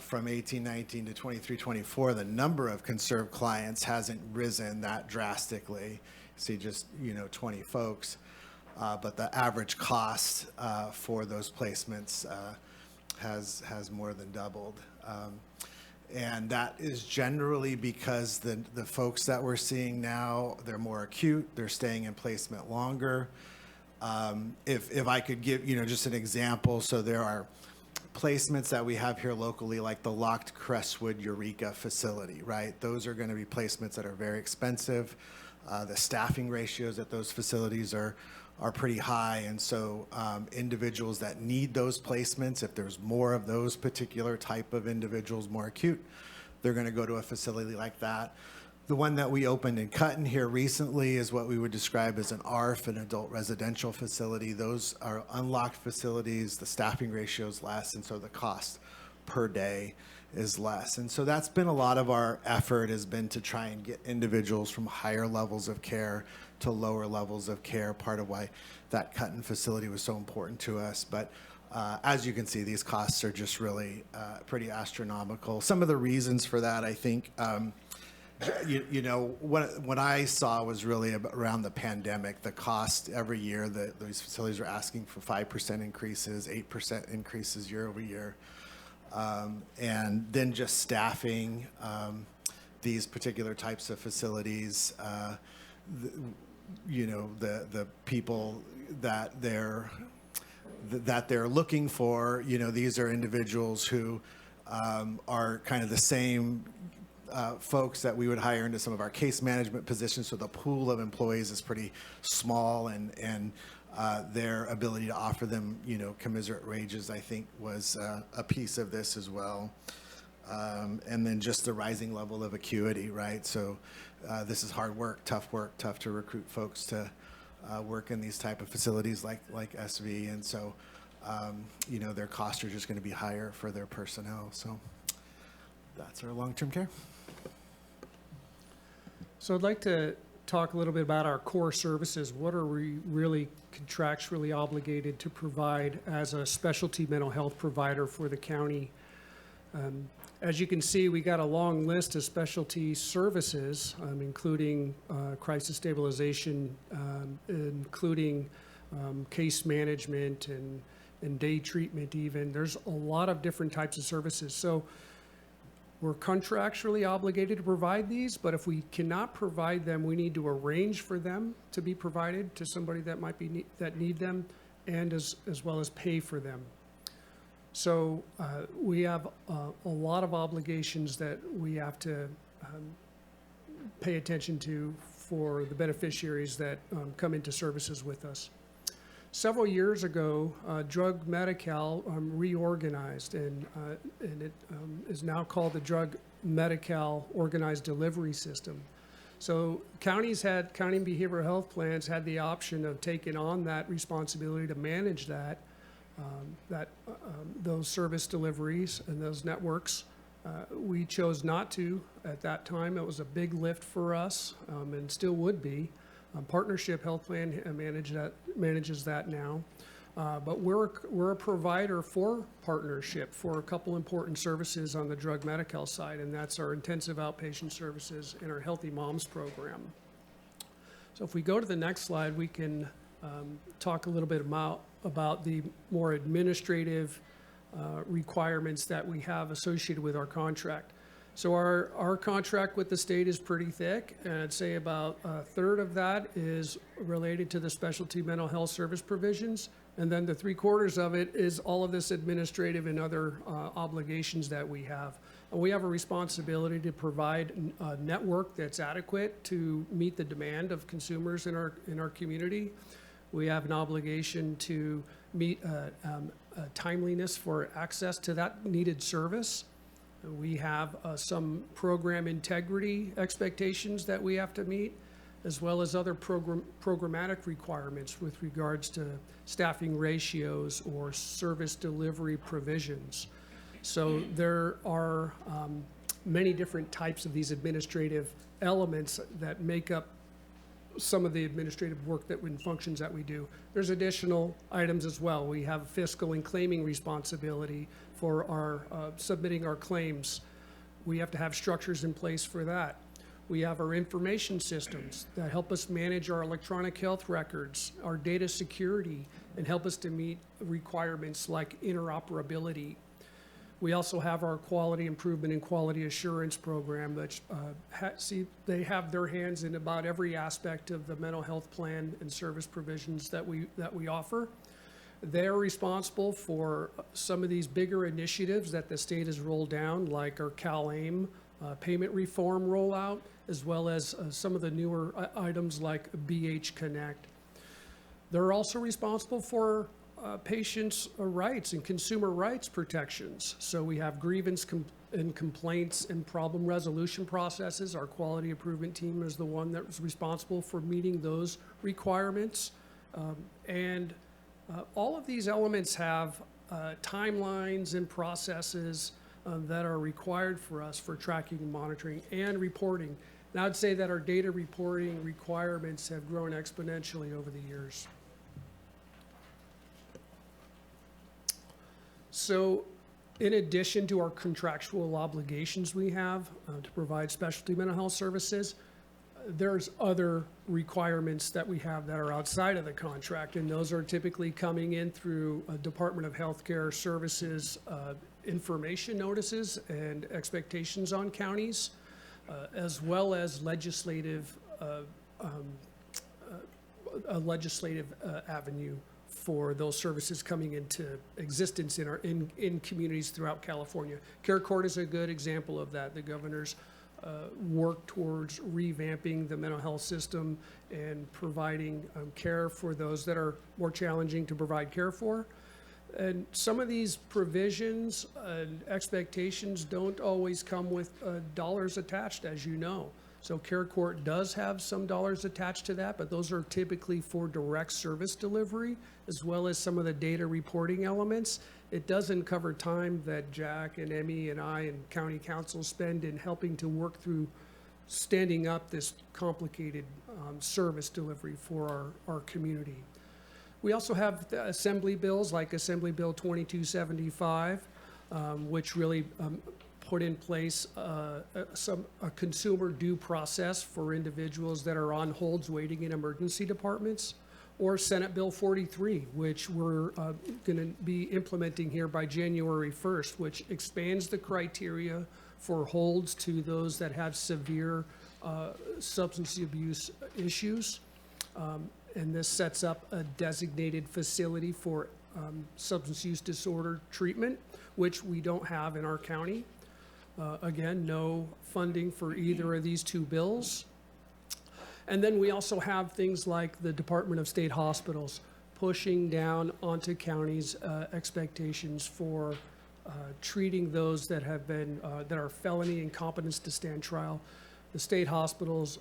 from 1819 to 23-24, the number of conserved clients hasn't risen that drastically. See just 20 folks, but the average cost for those placements has more than doubled. And that is generally because the folks that we're seeing now, they're more acute, they're staying in placement longer. If I could give, just an example, so there are placements that we have here locally, like the Locked Crestwood Eureka facility, right? Those are going to be placements that are very expensive. The staffing ratios at those facilities are pretty high, and so individuals that need those placements, if there's more of those particular type of individuals, more acute, they're going to go to a facility like that. The one that we opened in Cutton here recently is what we would describe as an ARF, an adult residential facility. Those are unlocked facilities, the staffing ratio is less, and so the cost per day is less. And so that's been a lot of our effort, has been to try and get individuals from higher levels of care to lower levels of care, part of why that Cutton facility was so important to us. But as you can see, these costs are just really pretty astronomical. Some of the reasons for that, I think, what I saw was really around the pandemic. The cost every year that these facilities are asking for 5% increases, 8% increases year over year. And then just staffing these particular types of facilities, the people that they're looking for, these are individuals who are kind of the same folks that we would hire into some of our case management positions. So the pool of employees is pretty small, and their ability to offer them, commensurate wages, I think, was a piece of this as well. And then just the rising level of acuity, right? So this is hard work, tough to recruit folks to work in these type of facilities like SV. And so, their costs are just going to be higher for their personnel. So that's our long-term care. So I'd like to talk a little bit about our core services. What are we really contractually obligated to provide as a specialty mental health provider for the county? As you can see, we got a long list of specialty services, including crisis stabilization, including case management and day treatment even. There's a lot of different types of services. So we're contractually obligated to provide these, but if we cannot provide them, we need to arrange for them to be provided to somebody that might be that need them, and as well as pay for them. So we have a lot of obligations that we have to pay attention to for the beneficiaries that come into services with us. Several years ago, Drug Medi-Cal reorganized, and it is now called the Drug Medi-Cal Organized Delivery System. So county behavioral health plans had the option of taking on that responsibility to manage those service deliveries and those networks. We chose not to at that time. It was a big lift for us, and still would be. Partnership Health Plan manages that now, but we're a provider for Partnership for a couple important services on the Drug Medi-Cal side, and that's our intensive outpatient services and our Healthy Moms program. So if we go to the next slide, we can talk a little bit about the more administrative requirements that we have associated with our contract. So our contract with the state is pretty thick, and I'd say about a third of that is related to the specialty mental health service provisions, and then the 3/4 of it is all of this administrative and other obligations that we have. And we have a responsibility to provide a network that's adequate to meet the demand of consumers in our community. We have an obligation to meet timeliness for access to that needed service. We have some program integrity expectations that we have to meet, as well as other programmatic requirements with regards to staffing ratios or service delivery provisions. So there are many different types of these administrative elements that make up some of the administrative work and functions that we do. There's additional items as well. We have fiscal and claiming responsibility for our submitting our claims. We have to have structures in place for that. We have our information systems that help us manage our electronic health records, our data security, and help us to meet requirements like interoperability. We also have our quality improvement and quality assurance program that they have their hands in about every aspect of the mental health plan and service provisions that we offer. They're responsible for some of these bigger initiatives that the state has rolled down, like our CalAIM payment reform rollout, as well as some of the newer items like BH Connect. They're also responsible for patients' rights and consumer rights protections. So we have grievance and complaints and problem resolution processes. Our quality improvement team is the one that was responsible for meeting those requirements. All of these elements have timelines and processes that are required for us for tracking and monitoring and reporting. And I would say that our data reporting requirements have grown exponentially over the years. So in addition to our contractual obligations we have to provide specialty mental health services, there's other requirements that we have that are outside of the contract, and those are typically coming in through Department of Healthcare Services information notices and expectations on counties, as well as legislative avenue for those services coming into existence in communities throughout California. Care Court is a good example of that. The governor's work towards revamping the mental health system and providing care for those that are more challenging to provide care for. And some of these provisions and expectations don't always come with dollars attached, as you know. So Care Court does have some dollars attached to that, but those are typically for direct service delivery, as well as some of the data reporting elements. It doesn't cover time that Jack and Emmy and I and County Council spend in helping to work through standing up this complicated service delivery for our community. We also have the assembly bills like Assembly Bill 2275, which really put in place a consumer due process for individuals that are on holds waiting in emergency departments, or Senate Bill 43, which we're going to be implementing here by January 1st, which expands the criteria for holds to those that have severe substance abuse issues. And this sets up a designated facility for substance use disorder treatment, which we don't have in our county. Again, no funding for either of these two bills. And then we also have things like the Department of State Hospitals pushing down onto counties' expectations for treating those that have been, that are felony incompetence to stand trial. The state hospitals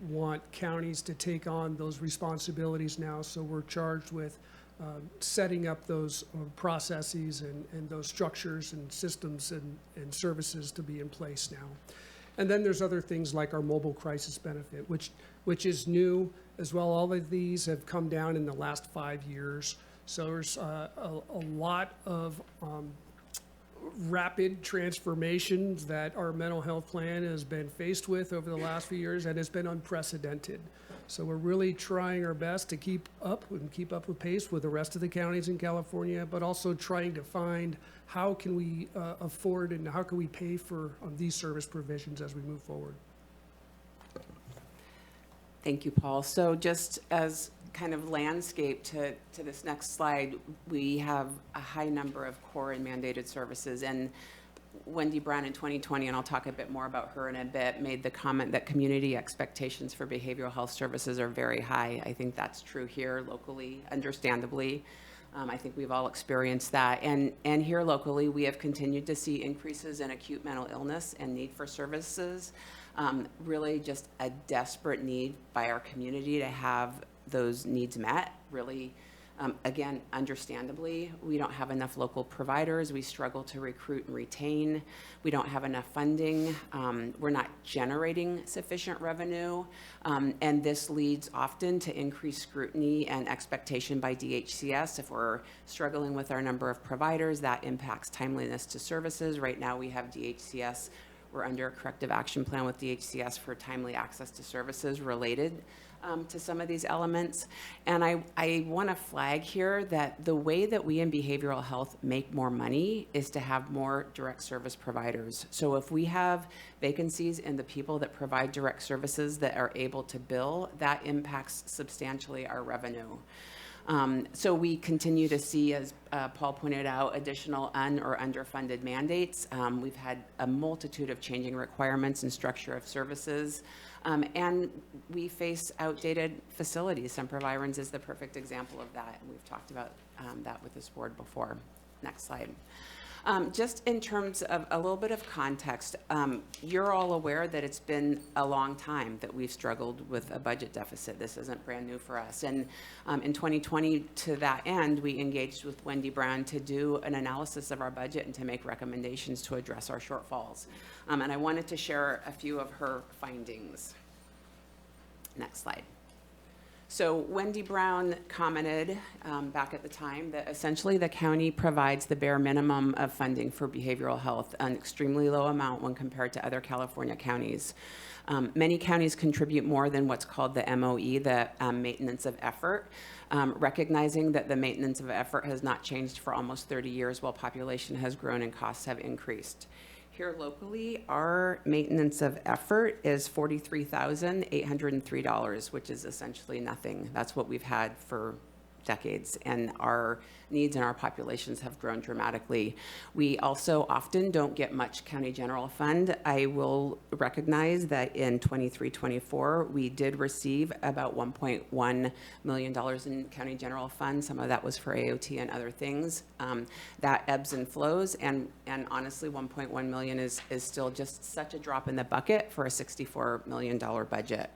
want counties to take on those responsibilities now, so we're charged with setting up those processes and those structures and systems and services to be in place now. And then there's other things like our mobile crisis benefit, which is new as well. All of these have come down in the last 5 years. So there's a lot of rapid transformations that our mental health plan has been faced with over the last few years, and it's been unprecedented. So we're really trying our best to keep up with pace with the rest of the counties in California, but also trying to find how can we afford and how can we pay for these service provisions as we move forward. Thank you, Paul. So just as kind of landscape to this next slide, we have a high number of core and mandated services. And Wendy Brown in 2020, and I'll talk a bit more about her in a bit, made the comment that community expectations for behavioral health services are very high. I think that's true here locally, understandably. I think we've all experienced that. And here locally, we have continued to see increases in acute mental illness and need for services. Really just a desperate need by our community to have those needs met. Really, again, understandably, we don't have enough local providers. We struggle to recruit and retain. We don't have enough funding. We're not generating sufficient revenue. And this leads often to increased scrutiny and expectation by DHCS. If we're struggling with our number of providers, that impacts timeliness to services. Right now, we have DHCS. We're under a corrective action plan with DHCS for timely access to services related to some of these elements. And I want to flag here that the way that we in behavioral health make more money is to have more direct service providers. So if we have vacancies in the people that provide direct services that are able to bill, that impacts substantially our revenue. So we continue to see, as Paul pointed out, additional or underfunded mandates. We've had a multitude of changing requirements and structure of services. And we face outdated facilities. Sempervirens is the perfect example of that. And we've talked about that with this board before. Next slide. Just in terms of a little bit of context, you're all aware that it's been a long time that we've struggled with a budget deficit. This isn't brand new for us. And in 2020, to that end, we engaged with Wendy Brown to do an analysis of our budget and to make recommendations to address our shortfalls. And I wanted to share a few of her findings. Next slide. So Wendy Brown commented back at the time that essentially the county provides the bare minimum of funding for behavioral health, an extremely low amount when compared to other California counties. Many counties contribute more than what's called the MOE, the maintenance of effort, recognizing that the maintenance of effort has not changed for almost 30 years while population has grown and costs have increased. Here locally, our maintenance of effort is $43,803, which is essentially nothing. That's what we've had for decades, and our needs and our populations have grown dramatically. We also often don't get much county general fund. I will recognize that in 23-24, we did receive about $1.1 million in county general fund. Some of that was for AOT and other things. That ebbs and flows, and honestly, $1.1 million is still just such a drop in the bucket for a $64 million budget.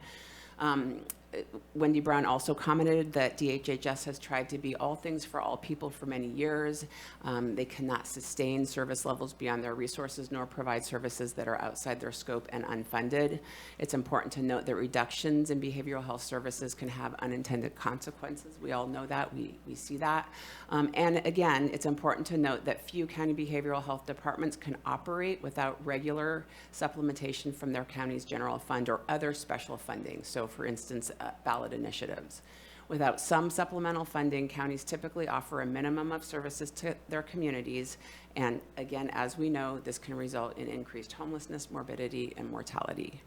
Wendy Brown also commented that DHHS has tried to be all things for all people for many years. They cannot sustain service levels beyond their resources nor provide services that are outside their scope and unfunded. It's important to note that reductions in behavioral health services can have unintended consequences. We all know that. We see that. And again, it's important to note that few county behavioral health departments can operate without regular supplementation from their county's general fund or other special funding. So for instance, ballot initiatives. Without some supplemental funding, counties typically offer a minimum of services to their communities. And again, as we know, this can result in increased homelessness, morbidity, and mortality.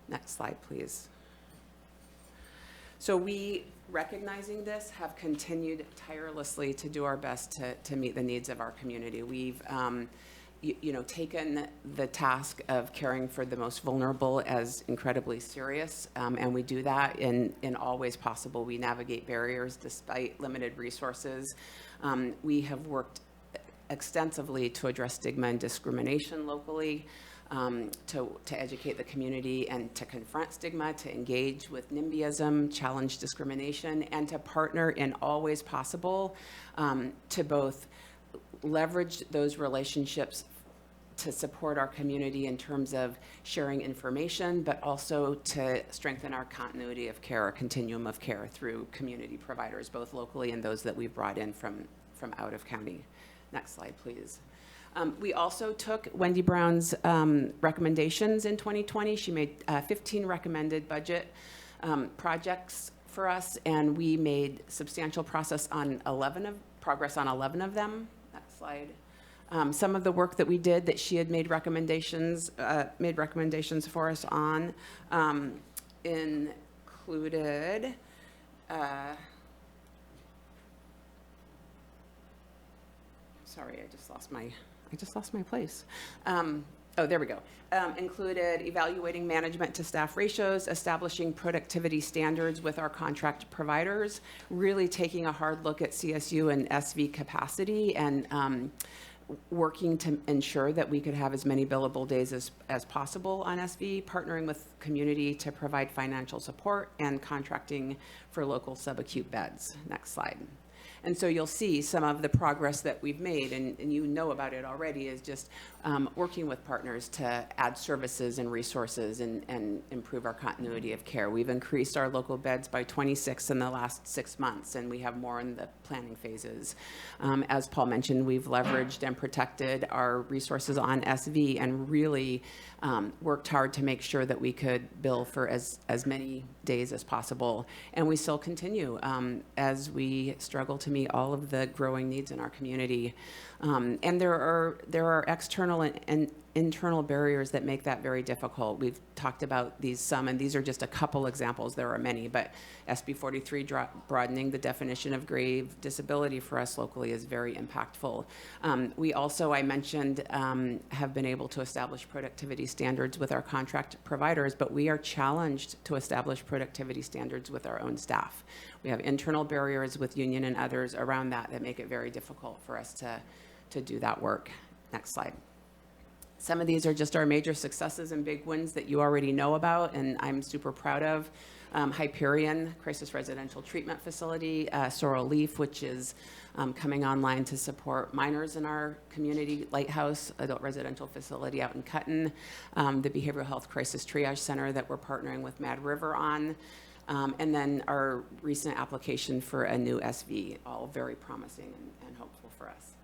Next slide, please. So we, recognizing this, have continued tirelessly to do our best to meet the needs of our community. We've taken the task of caring for the most vulnerable as incredibly serious, and we do that in all ways possible. We navigate barriers despite limited resources. We have worked extensively to address stigma and discrimination locally, to educate the community and to confront stigma, to engage with NIMBYism, challenge discrimination, and to partner in all ways possible to both leverage those relationships to support our community in terms of sharing information, but also to strengthen our continuity of care, our continuum of care through community providers, both locally and those that we've brought in from out of county. Next slide, please. We also took Wendy Brown's recommendations in 2020. She made 15 recommended budget projects for us, and we made substantial progress on 11 of them. Next slide. Some of the work that we did that she had made recommendations for us on included sorry, I just lost my place. Oh, there we go. Included evaluating management to staff ratios, establishing productivity standards with our contract providers, really taking a hard look at CSU and SV capacity, and working to ensure that we could have as many billable days as possible on SV, partnering with community to provide financial support, and contracting for local subacute beds. Next slide. And so you'll see some of the progress that we've made, and you know about it already, is just working with partners to add services and resources and improve our continuity of care. We've increased our local beds by 26 in the last 6 months, and we have more in the planning phases. As Paul mentioned, we've leveraged and protected our resources on SV and really worked hard to make sure that we could bill for as many days as possible. And we still continue as we struggle to meet all of the growing needs in our community. And there are external and internal barriers that make that very difficult. We've talked about these and these are just a couple examples. There are many, but SB 43 broadening the definition of grave disability for us locally is very impactful. We also, I mentioned, have been able to establish productivity standards with our contract providers, but we are challenged to establish productivity standards with our own staff. We have internal barriers with union and others around that make it very difficult for us to do that work. Next slide. Some of these are just our major successes and big wins that you already know about, and I'm super proud of. Hyperion, Crisis Residential Treatment Facility, Sorrel Leaf, which is coming online to support minors in our community, Lighthouse, Adult Residential Facility out in Cutton, the Behavioral Health Crisis Triage Center that we're partnering with Mad River on, and then our recent application for a new SV, all very promising and hopeful for us.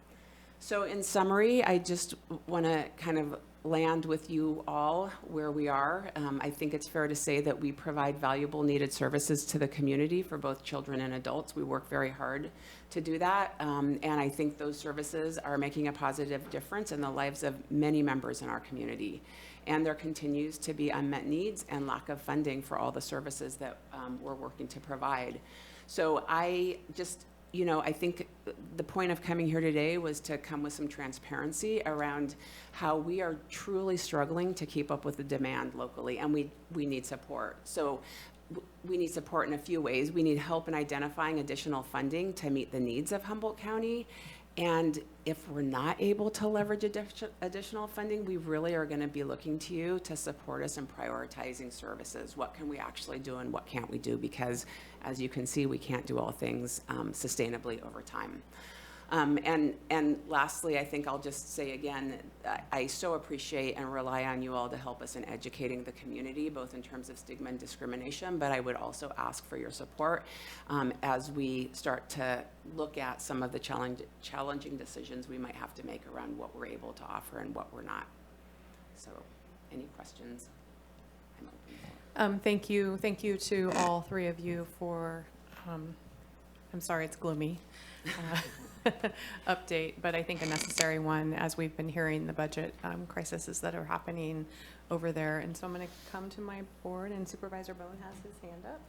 So in summary, I just want to kind of land with you all where we are. I think it's fair to say that we provide valuable needed services to the community for both children and adults. We work very hard to do that. And I think those services are making a positive difference in the lives of many members in our community. And there continues to be unmet needs and lack of funding for all the services that we're working to provide. So I just, I think the point of coming here today was to come with some transparency around how we are truly struggling to keep up with the demand locally, and we need support. So we need support in a few ways. We need help in identifying additional funding to meet the needs of Humboldt County. And if we're not able to leverage additional funding, we really are going to be looking to you to support us in prioritizing services. What can we actually do and what can't we do? Because as you can see, we can't do all things sustainably over time. And lastly, I think I'll just say again, I so appreciate and rely on you all to help us in educating the community, both in terms of stigma and discrimination, but I would also ask for your support as we start to look at some of the challenging decisions we might have to make around what we're able to offer and what we're not. So, any questions? I'm open for. Thank you to all three of you for, I'm sorry it's gloomy, update, but I think a necessary one as we've been hearing the budget crises that are happening over there. And so I'm going to come to my board, and Supervisor Bohn has his hand up.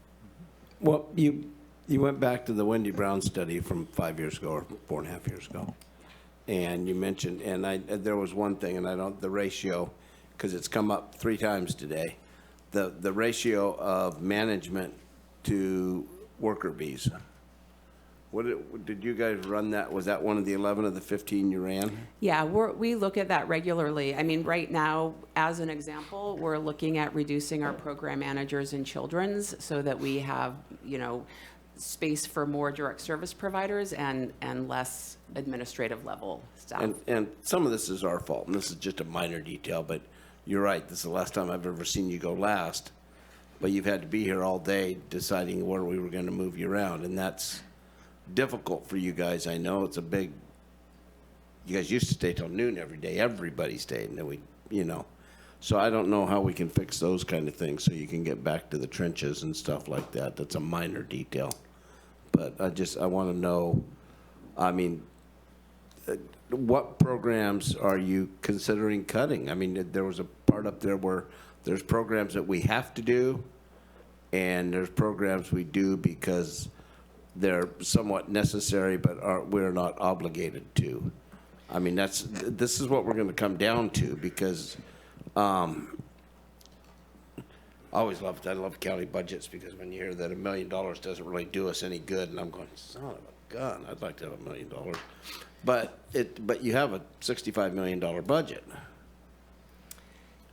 Well, you went back to the Wendy Brown study from 5 years ago or 4.5 years ago. And you mentioned, and there was one thing, and I don't, the ratio, because it's come up 3 times today, the ratio of management to worker bees. Did you guys run that? Was that one of the 11 of the 15 you ran? Yeah, we look at that regularly. I mean, right now, as an example, we're looking at reducing our program managers in children's so that we have, space for more direct service providers and less administrative level staff. And some of this is our fault, and this is just a minor detail, but you're right. This is the last time I've ever seen you go last, but you've had to be here all day deciding where we were going to move you around, and that's difficult for you guys. I know it's a big, you guys used to stay till noon every day. Everybody stayed, and then we, so I don't know how we can fix those kind of things so you can get back to the trenches and stuff like that. That's a minor detail. But I want to know, I mean, what programs are you considering cutting? I mean, there was a part up there where there's programs that we have to do, and there's programs we do because they're somewhat necessary, but we're not obligated to. I mean, this is what we're going to come down to, because I always loved, I love county budgets, because when you hear that $1 million doesn't really do us any good, and I'm going, son of a gun, I'd like to have $1 million. But you have a $65 million budget.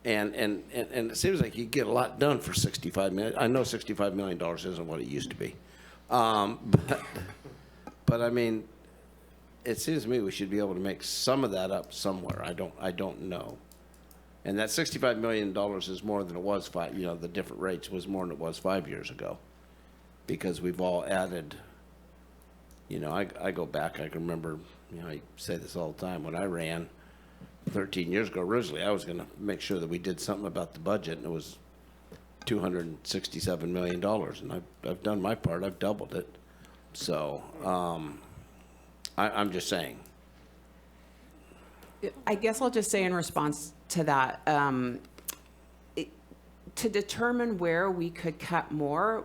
And it seems like you get a lot done for $65 million. I know $65 million isn't what it used to be. But I mean, it seems to me we should be able to make some of that up somewhere. I don't know. And that $65 million is more than it was the different rates was more than it was 5 years ago, because we've all added, I go back, I can remember, I say this all the time, when I ran 13 years ago, originally I was going to make sure that we did something about the budget, and it was $267 million, and I've done my part. I've doubled it. So I'm just saying. I guess I'll just say in response to that, to determine where we could cut more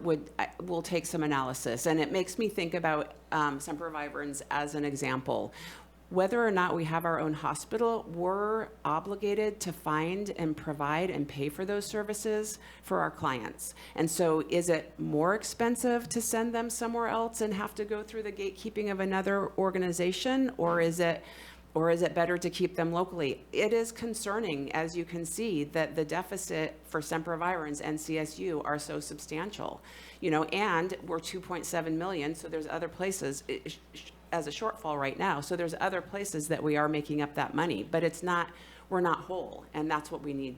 will take some analysis. And it makes me think about Supervisors as an example. Whether or not we have our own hospital, we're obligated to find and provide and pay for those services for our clients. And so is it more expensive to send them somewhere else and have to go through the gatekeeping of another organization, or is it better to keep them locally? It is concerning, as you can see, that the deficit for Supervisors and CSU are so substantial, and we're 2.7 million, so there's other places as a shortfall right now. So there's other places that we are making up that money, but we're not whole, and that's what we need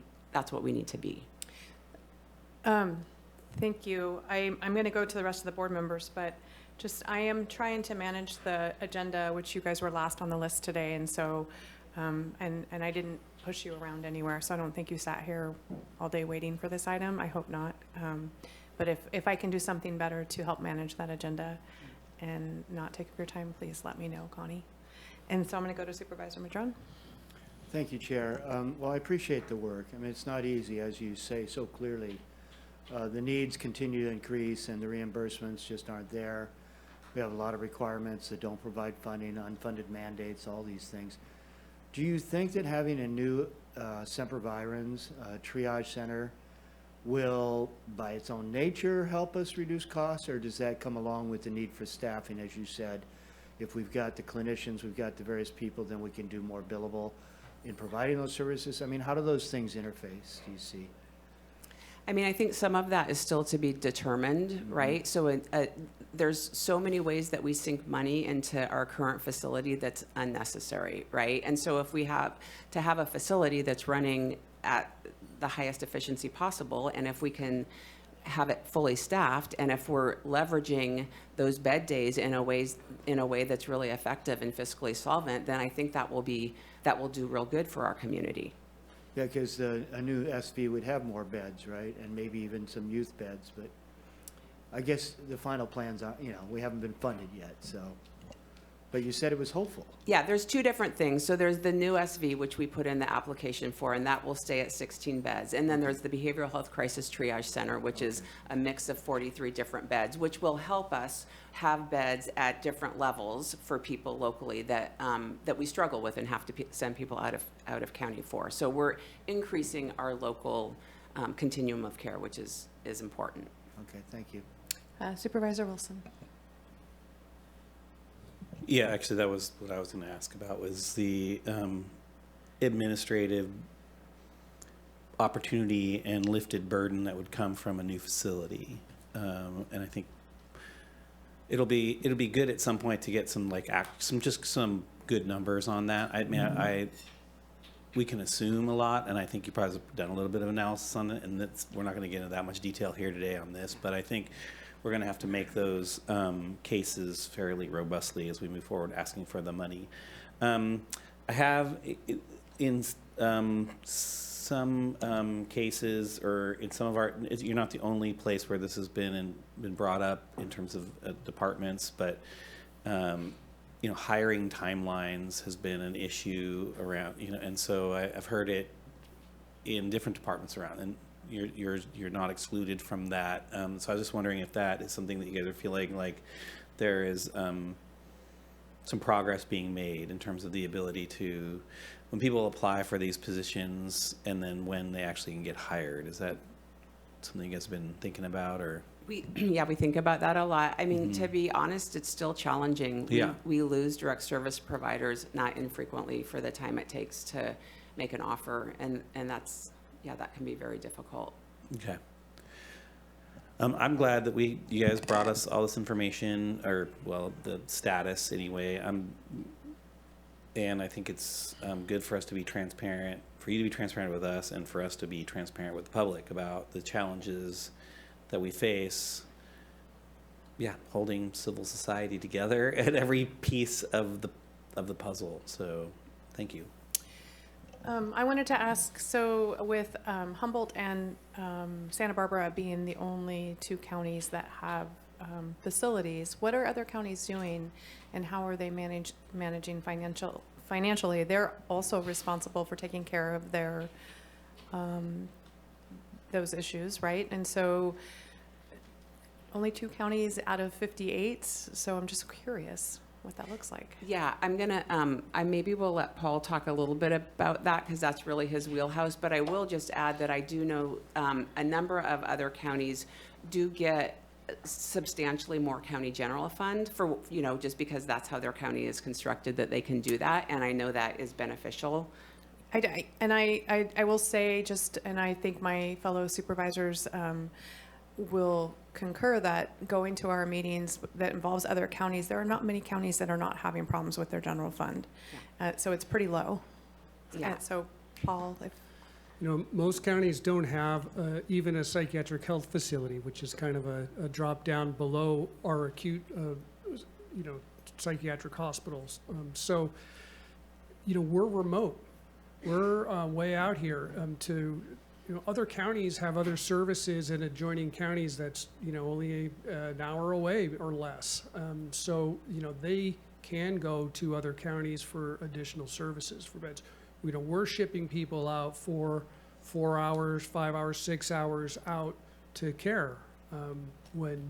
to be. Thank you. I'm going to go to the rest of the board members, but I am trying to manage the agenda, which you guys were last on the list today, and so, and I didn't push you around anywhere, so I don't think you sat here all day waiting for this item. I hope not. But if I can do something better to help manage that agenda and not take up your time, please let me know, Connie. And so I'm going to go to Supervisor Madrone. Thank you, Chair. Well, I appreciate the work. I mean, it's not easy, as you say so clearly. The needs continue to increase, and the reimbursements just aren't there. We have a lot of requirements that don't provide funding, unfunded mandates, all these things. Do you think that having a new Supervisors triage center will, by its own nature, help us reduce costs, or does that come along with the need for staffing, as you said, if we've got the clinicians, we've got the various people, then we can do more billable in providing those services? I mean, how do those things interface, do you see? I mean, I think some of that is still to be determined, right? So there's so many ways that we sink money into our current facility that's unnecessary, right? And so if we have to have a facility that's running at the highest efficiency possible, and if we can have it fully staffed, and if we're leveraging those bed days in a way that's really effective and fiscally solvent, then I think that will do real good for our community. Yeah, because a new SV would have more beds, right? And maybe even some youth beds, but I guess the final plans are, we haven't been funded yet, so. But you said it was hopeful. Yeah, there's two different things. So there's the new SV, which we put in the application for, and that will stay at 16 beds. And then there's the Behavioral Health Crisis Triage Center, which is a mix of 43 different beds, which will help us have beds at different levels for people locally that we struggle with and have to send people out of county for. So we're increasing our local continuum of care, which is important. Okay, thank you. Supervisor Wilson. Yeah, actually, that was what I was going to ask about, was the administrative opportunity and lifted burden that would come from a new facility. And I think it'll be good at some point to get some some good numbers on that. I mean, we can assume a lot, and I think you probably have done a little bit of analysis on it, and we're not going to get into that much detail here today on this, but I think we're going to have to make those cases fairly robustly as we move forward, asking for the money. I have in some cases, or in some of our, you're not the only place where this has been brought up in terms of departments, but hiring timelines has been an issue around, and so I've heard it in different departments around, and you're not excluded from that. So I was just wondering if that is something that you guys are feeling like there is some progress being made in terms of the ability to, when people apply for these positions and then when they actually can get hired. Is that something you guys have been thinking about, or? We think about that a lot. I mean, to be honest, it's still challenging. We lose direct service providers not infrequently for the time it takes to make an offer, and that's, that can be very difficult. Okay. I'm glad that you guys brought us all this information, or the status anyway. And I think it's good for us to be transparent, for you to be transparent with us, and for us to be transparent with the public about the challenges that we face. Holding civil society together at every piece of the puzzle. So, thank you. I wanted to ask, so with Humboldt and Santa Barbara being the only two counties that have facilities, what are other counties doing, and how are they managing financially? They're also responsible for taking care of their those issues, right? And so only 2 counties out of 58, so I'm just curious what that looks like. Yeah, I'm gonna, I maybe will let Paul talk a little bit about that, because that's really his wheelhouse, but I will just add that I do know a number of other counties do get substantially more county general fund for, just because that's how their county is constructed, that they can do that, and I know that is beneficial. I will say and I think my fellow supervisors will concur that going to our meetings that involves other counties, there are not many counties that are not having problems with their general fund. So it's pretty low. Yeah. So Paul, if most counties don't have even a psychiatric health facility, which is kind of a drop down below our acute, psychiatric hospitals. So, we're remote. We're way out here other counties have other services in adjoining counties that's, only an hour away or less. So, they can go to other counties for additional services for beds. We're shipping people out for 4 hours, 5 hours, 6 hours out to care when,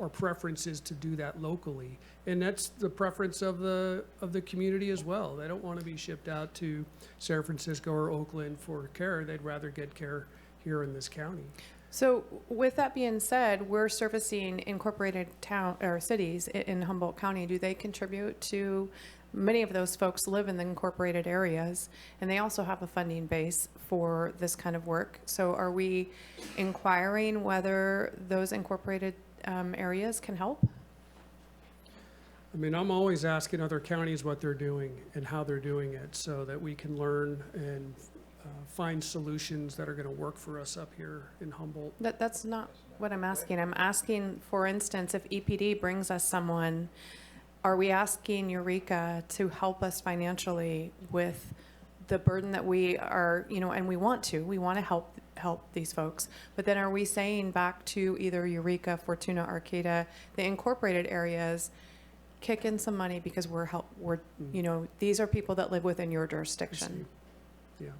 our preference is to do that locally. And that's the preference of the community as well. They don't want to be shipped out to San Francisco or Oakland for care. They'd rather get care here in this county. So with that being said, we're servicing incorporated town or cities in Humboldt County. Do they contribute to, many of those folks live in the incorporated areas, and they also have a funding base for this kind of work. So are we inquiring whether those incorporated areas can help? I mean, I'm always asking other counties what they're doing and how they're doing it so that we can learn and find solutions that are going to work for us up here in Humboldt. That's not what I'm asking. I'm asking, for instance, if EPD brings us someone, are we asking Eureka to help us financially with the burden that we are, you know, and we want to help these folks, but then are we saying back to either Eureka, Fortuna, Arcata, the incorporated areas, kick in some money because you know, these are people that live within your jurisdiction. Yeah.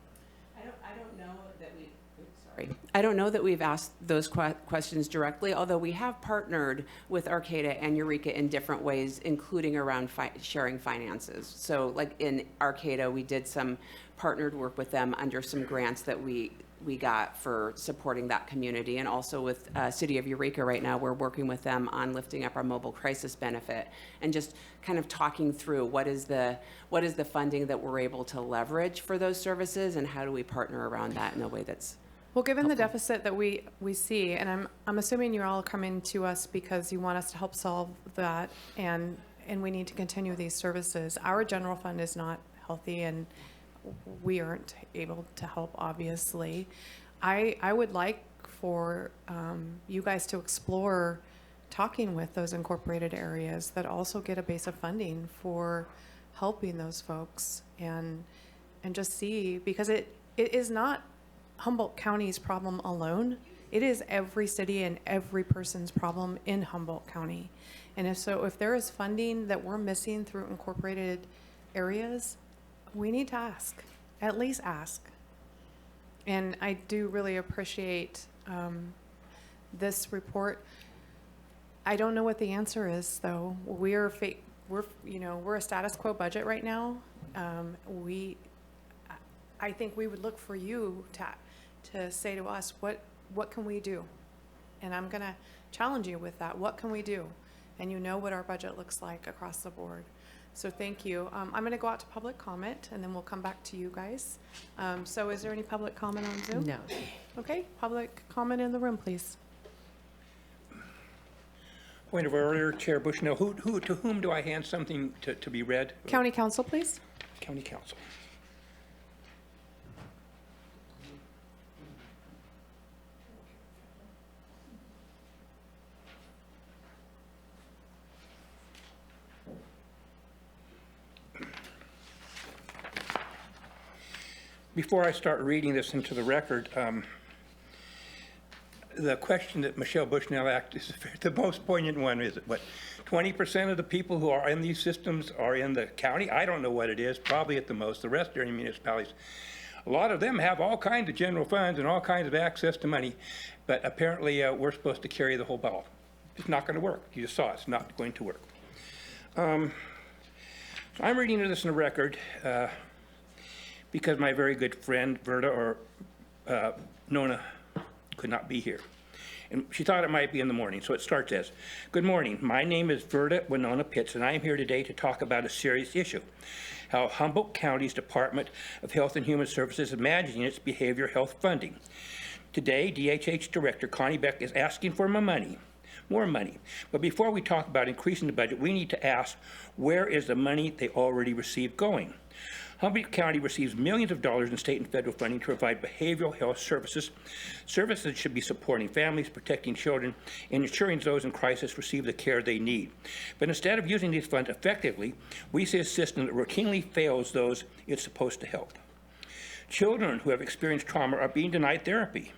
I don't know that we've asked those questions directly, although we have partnered with Arcata and Eureka in different ways, including around sharing finances. So like in Arcata, we did some partnered work with them under some grants that we got for supporting that community. And also with City of Eureka right now, we're working with them on lifting up our mobile crisis benefit and just kind of talking through what is the funding that we're able to leverage for those services and how do we partner around that in a way that's well, given the deficit that we see, and I'm assuming you're all coming to us because you want us to help solve that, and we need to continue these services. Our general fund is not healthy, and we aren't able to help, obviously. I would like for you guys to explore talking with those incorporated areas that also get a base of funding for helping those folks, and just see, because it is not Humboldt County's problem alone. It is every city and every person's problem in Humboldt County. And if there is funding that we're missing through incorporated areas, we need to ask, at least ask. And I do really appreciate this report. I don't know what the answer is, though. We're a status quo budget right now. I think we would look for you to say to us, what can we do? And I'm gonna challenge you with that. What can we do? And you know what our budget looks like across the board. So thank you. I'm gonna go out to public comment and then we'll come back to you guys. So is there any public comment on Zoom? No. Okay, public comment in the room, please. Point of order, Chair Bushnell. To whom do I hand something to be read? County Council, please. County Council. Before I start reading this into the record, the question that Michelle Bushnell asked is the most poignant one. Is it what, 20% of the people who are in these systems are in the county? I don't know what it is, probably at the most. The rest are in municipalities. A lot of them have all kinds of general funds and all kinds of access to money, but apparently we're supposed to carry the whole ball. It's not going to work. You just saw it's not going to work. So I'm reading this in the record because my very good friend, Verda, or Nona, could not be here. And she thought it might be in the morning, so it starts as, good morning, my name is Verda Winona Pitts, and I am here today to talk about a serious issue, how Humboldt County's Department of Health and Human Services is managing its behavioral health funding. Today, DHH Director Connie Beck is asking for more money. But before we talk about increasing the budget, we need to ask, where is the money they already received going? Humboldt County receives millions of dollars in state and federal funding to provide behavioral health services. Services should be supporting families, protecting children, and ensuring those in crisis receive the care they need. But instead of using these funds effectively, we see a system that routinely fails those it's supposed to help. Children who have experienced trauma are being denied therapy.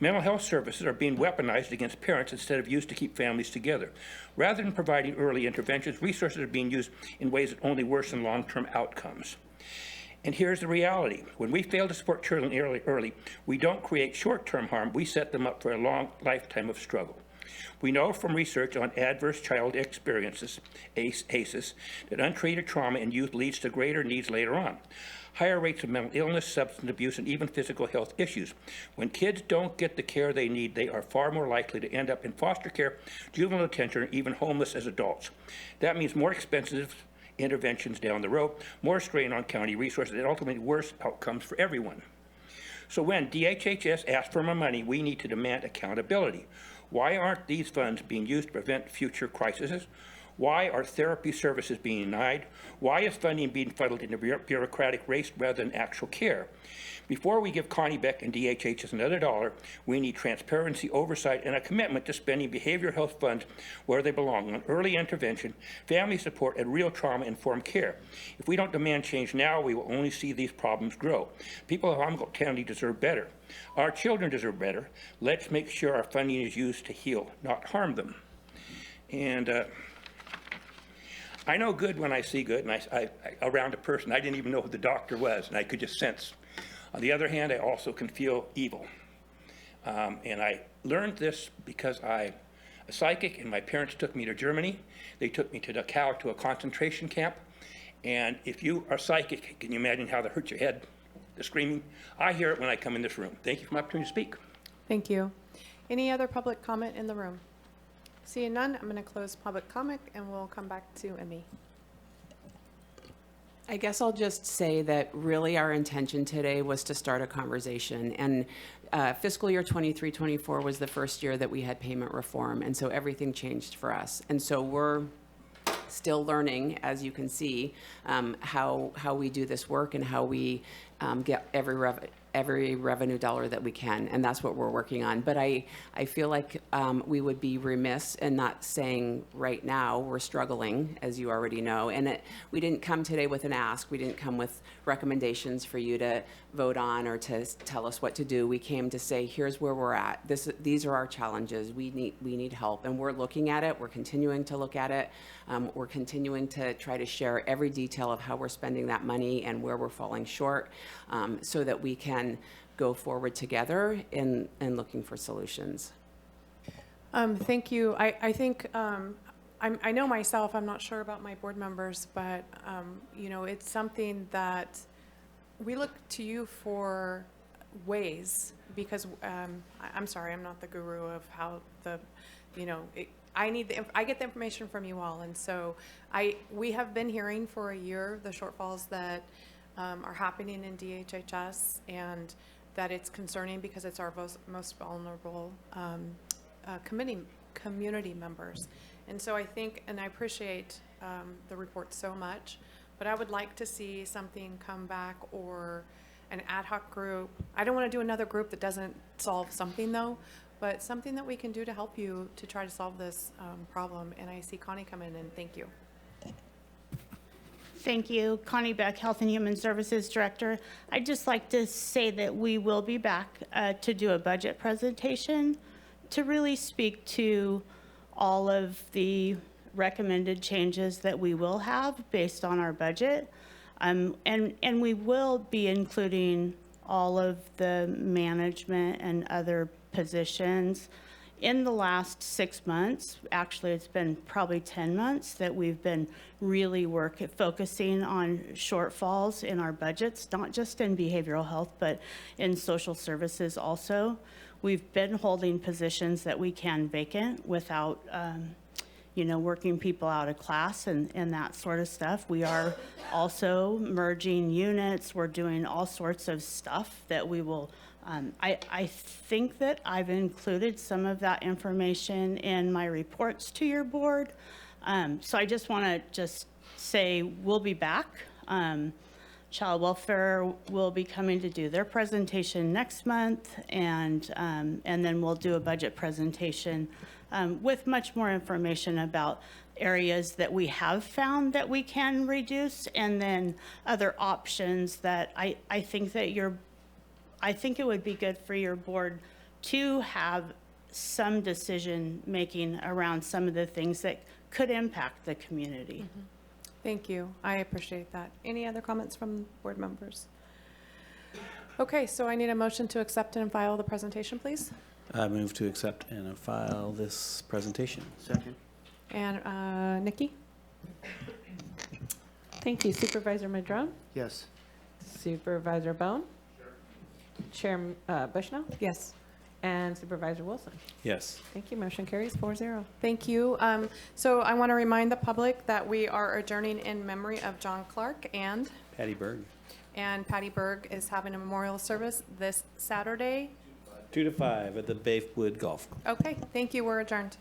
Mental health services are being weaponized against parents instead of used to keep families together. Rather than providing early interventions, resources are being used in ways that only worsen long-term outcomes. And here's the reality. When we fail to support children early, we don't create short-term harm, we set them up for a long lifetime of struggle. We know from research on adverse child experiences, ACEs, that untreated trauma in youth leads to greater needs later on. Higher rates of mental illness, substance abuse, and even physical health issues. When kids don't get the care they need, they are far more likely to end up in foster care, juvenile detention, or even homeless as adults. That means more expensive interventions down the road, more strain on county resources, and ultimately worse outcomes for everyone. So when DHHS asks for more money, we need to demand accountability. Why aren't these funds being used to prevent future crises? Why are therapy services being denied? Why is funding being funneled into bureaucratic race rather than actual care? Before we give Connie Beck and DHHS another dollar, we need transparency, oversight, and a commitment to spending behavioral health funds where they belong, on early intervention, family support, and real trauma-informed care. If we don't demand change now, we will only see these problems grow. People of Humboldt County deserve better. Our children deserve better. Let's make sure our funding is used to heal, not harm them. And I know good when I see good, and I around a person, I didn't even know who the doctor was, and I could just sense. On the other hand, I also can feel evil. And I learned this because I'm a psychic, and my parents took me to Germany. They took me to Dachau to a concentration camp. And if you are psychic, can you imagine how that hurts your head, the screaming? I hear it when I come in this room. Thank you for my opportunity to speak. Thank you. Any other public comment in the room? Seeing none, I'm going to close public comment, and we'll come back to Emmy. I guess I'll just say that really our intention today was to start a conversation. And fiscal year 23-24 was the first year that we had payment reform. And so everything changed for us. And so we're still learning, as you can see, how we do this work and how we get every revenue dollar that we can, and that's what we're working on. But I feel like we would be remiss in not saying right now we're struggling, as you already know, and we didn't come today with an ask. We didn't come with recommendations for you to vote on or to tell us what to do. We came to say, here's where we're at. These are our challenges. We need help, and we're looking at it. We're continuing to look at it. We're continuing to try to share every detail of how we're spending that money and where we're falling short, so that we can go forward together in looking for solutions. Thank you. I think I know myself, I'm not sure about my board members, but you know, it's something that we look to you for ways, because I'm sorry, I'm not the guru of how the, you know, I get the information from you all, and so we have been hearing for a year the shortfalls that are happening in DHHS, and that it's concerning because it's our most vulnerable community members. And so I think, and I appreciate the report so much, but I would like to see something come back, or an ad hoc group. I don't want to do another group that doesn't solve something though, but something that we can do to help you to try to solve this problem. And I see Connie come in, and thank you. Thank you. Connie Beck, Health and Human Services Director. I'd just like to say that we will be back to do a budget presentation to really speak to all of the recommended changes that we will have based on our budget. And we will be including all of the management and other positions. In the last 6 months, actually it's been probably 10 months, that we've been really focusing on shortfalls in our budgets, not just in behavioral health, but in social services also. We've been holding positions that we can vacant without, you know, working people out of class and that sort of stuff. We are also merging units. We're doing all sorts of stuff that we will I think that I've included some of that information in my reports to your board. So I just want to just say we'll be back. Child Welfare will be coming to do their presentation next month, and then we'll do a budget presentation with much more information about areas that we have found that we can reduce, and then other options that I think that I think it would be good for your board to have some decision making around some of the things that could impact the community. Mm-hmm. Thank you. I appreciate that. Any other comments from board members? Okay, so I need a motion to accept and file the presentation, please. I move to accept and file this presentation. Second. And Nikki? Thank you. Supervisor Madrone? Yes. Supervisor Bohn? Chair Bushnell? Yes. And Supervisor Wilson? Yes. Thank you. Motion carries 4-0. Thank you. So I want to remind the public that we are adjourning in memory of John Clark and Patty Berg. Patty Berg is having a memorial service this Saturday. 2 to 5 at the Baywood Golf. Okay, thank you. We're adjourned.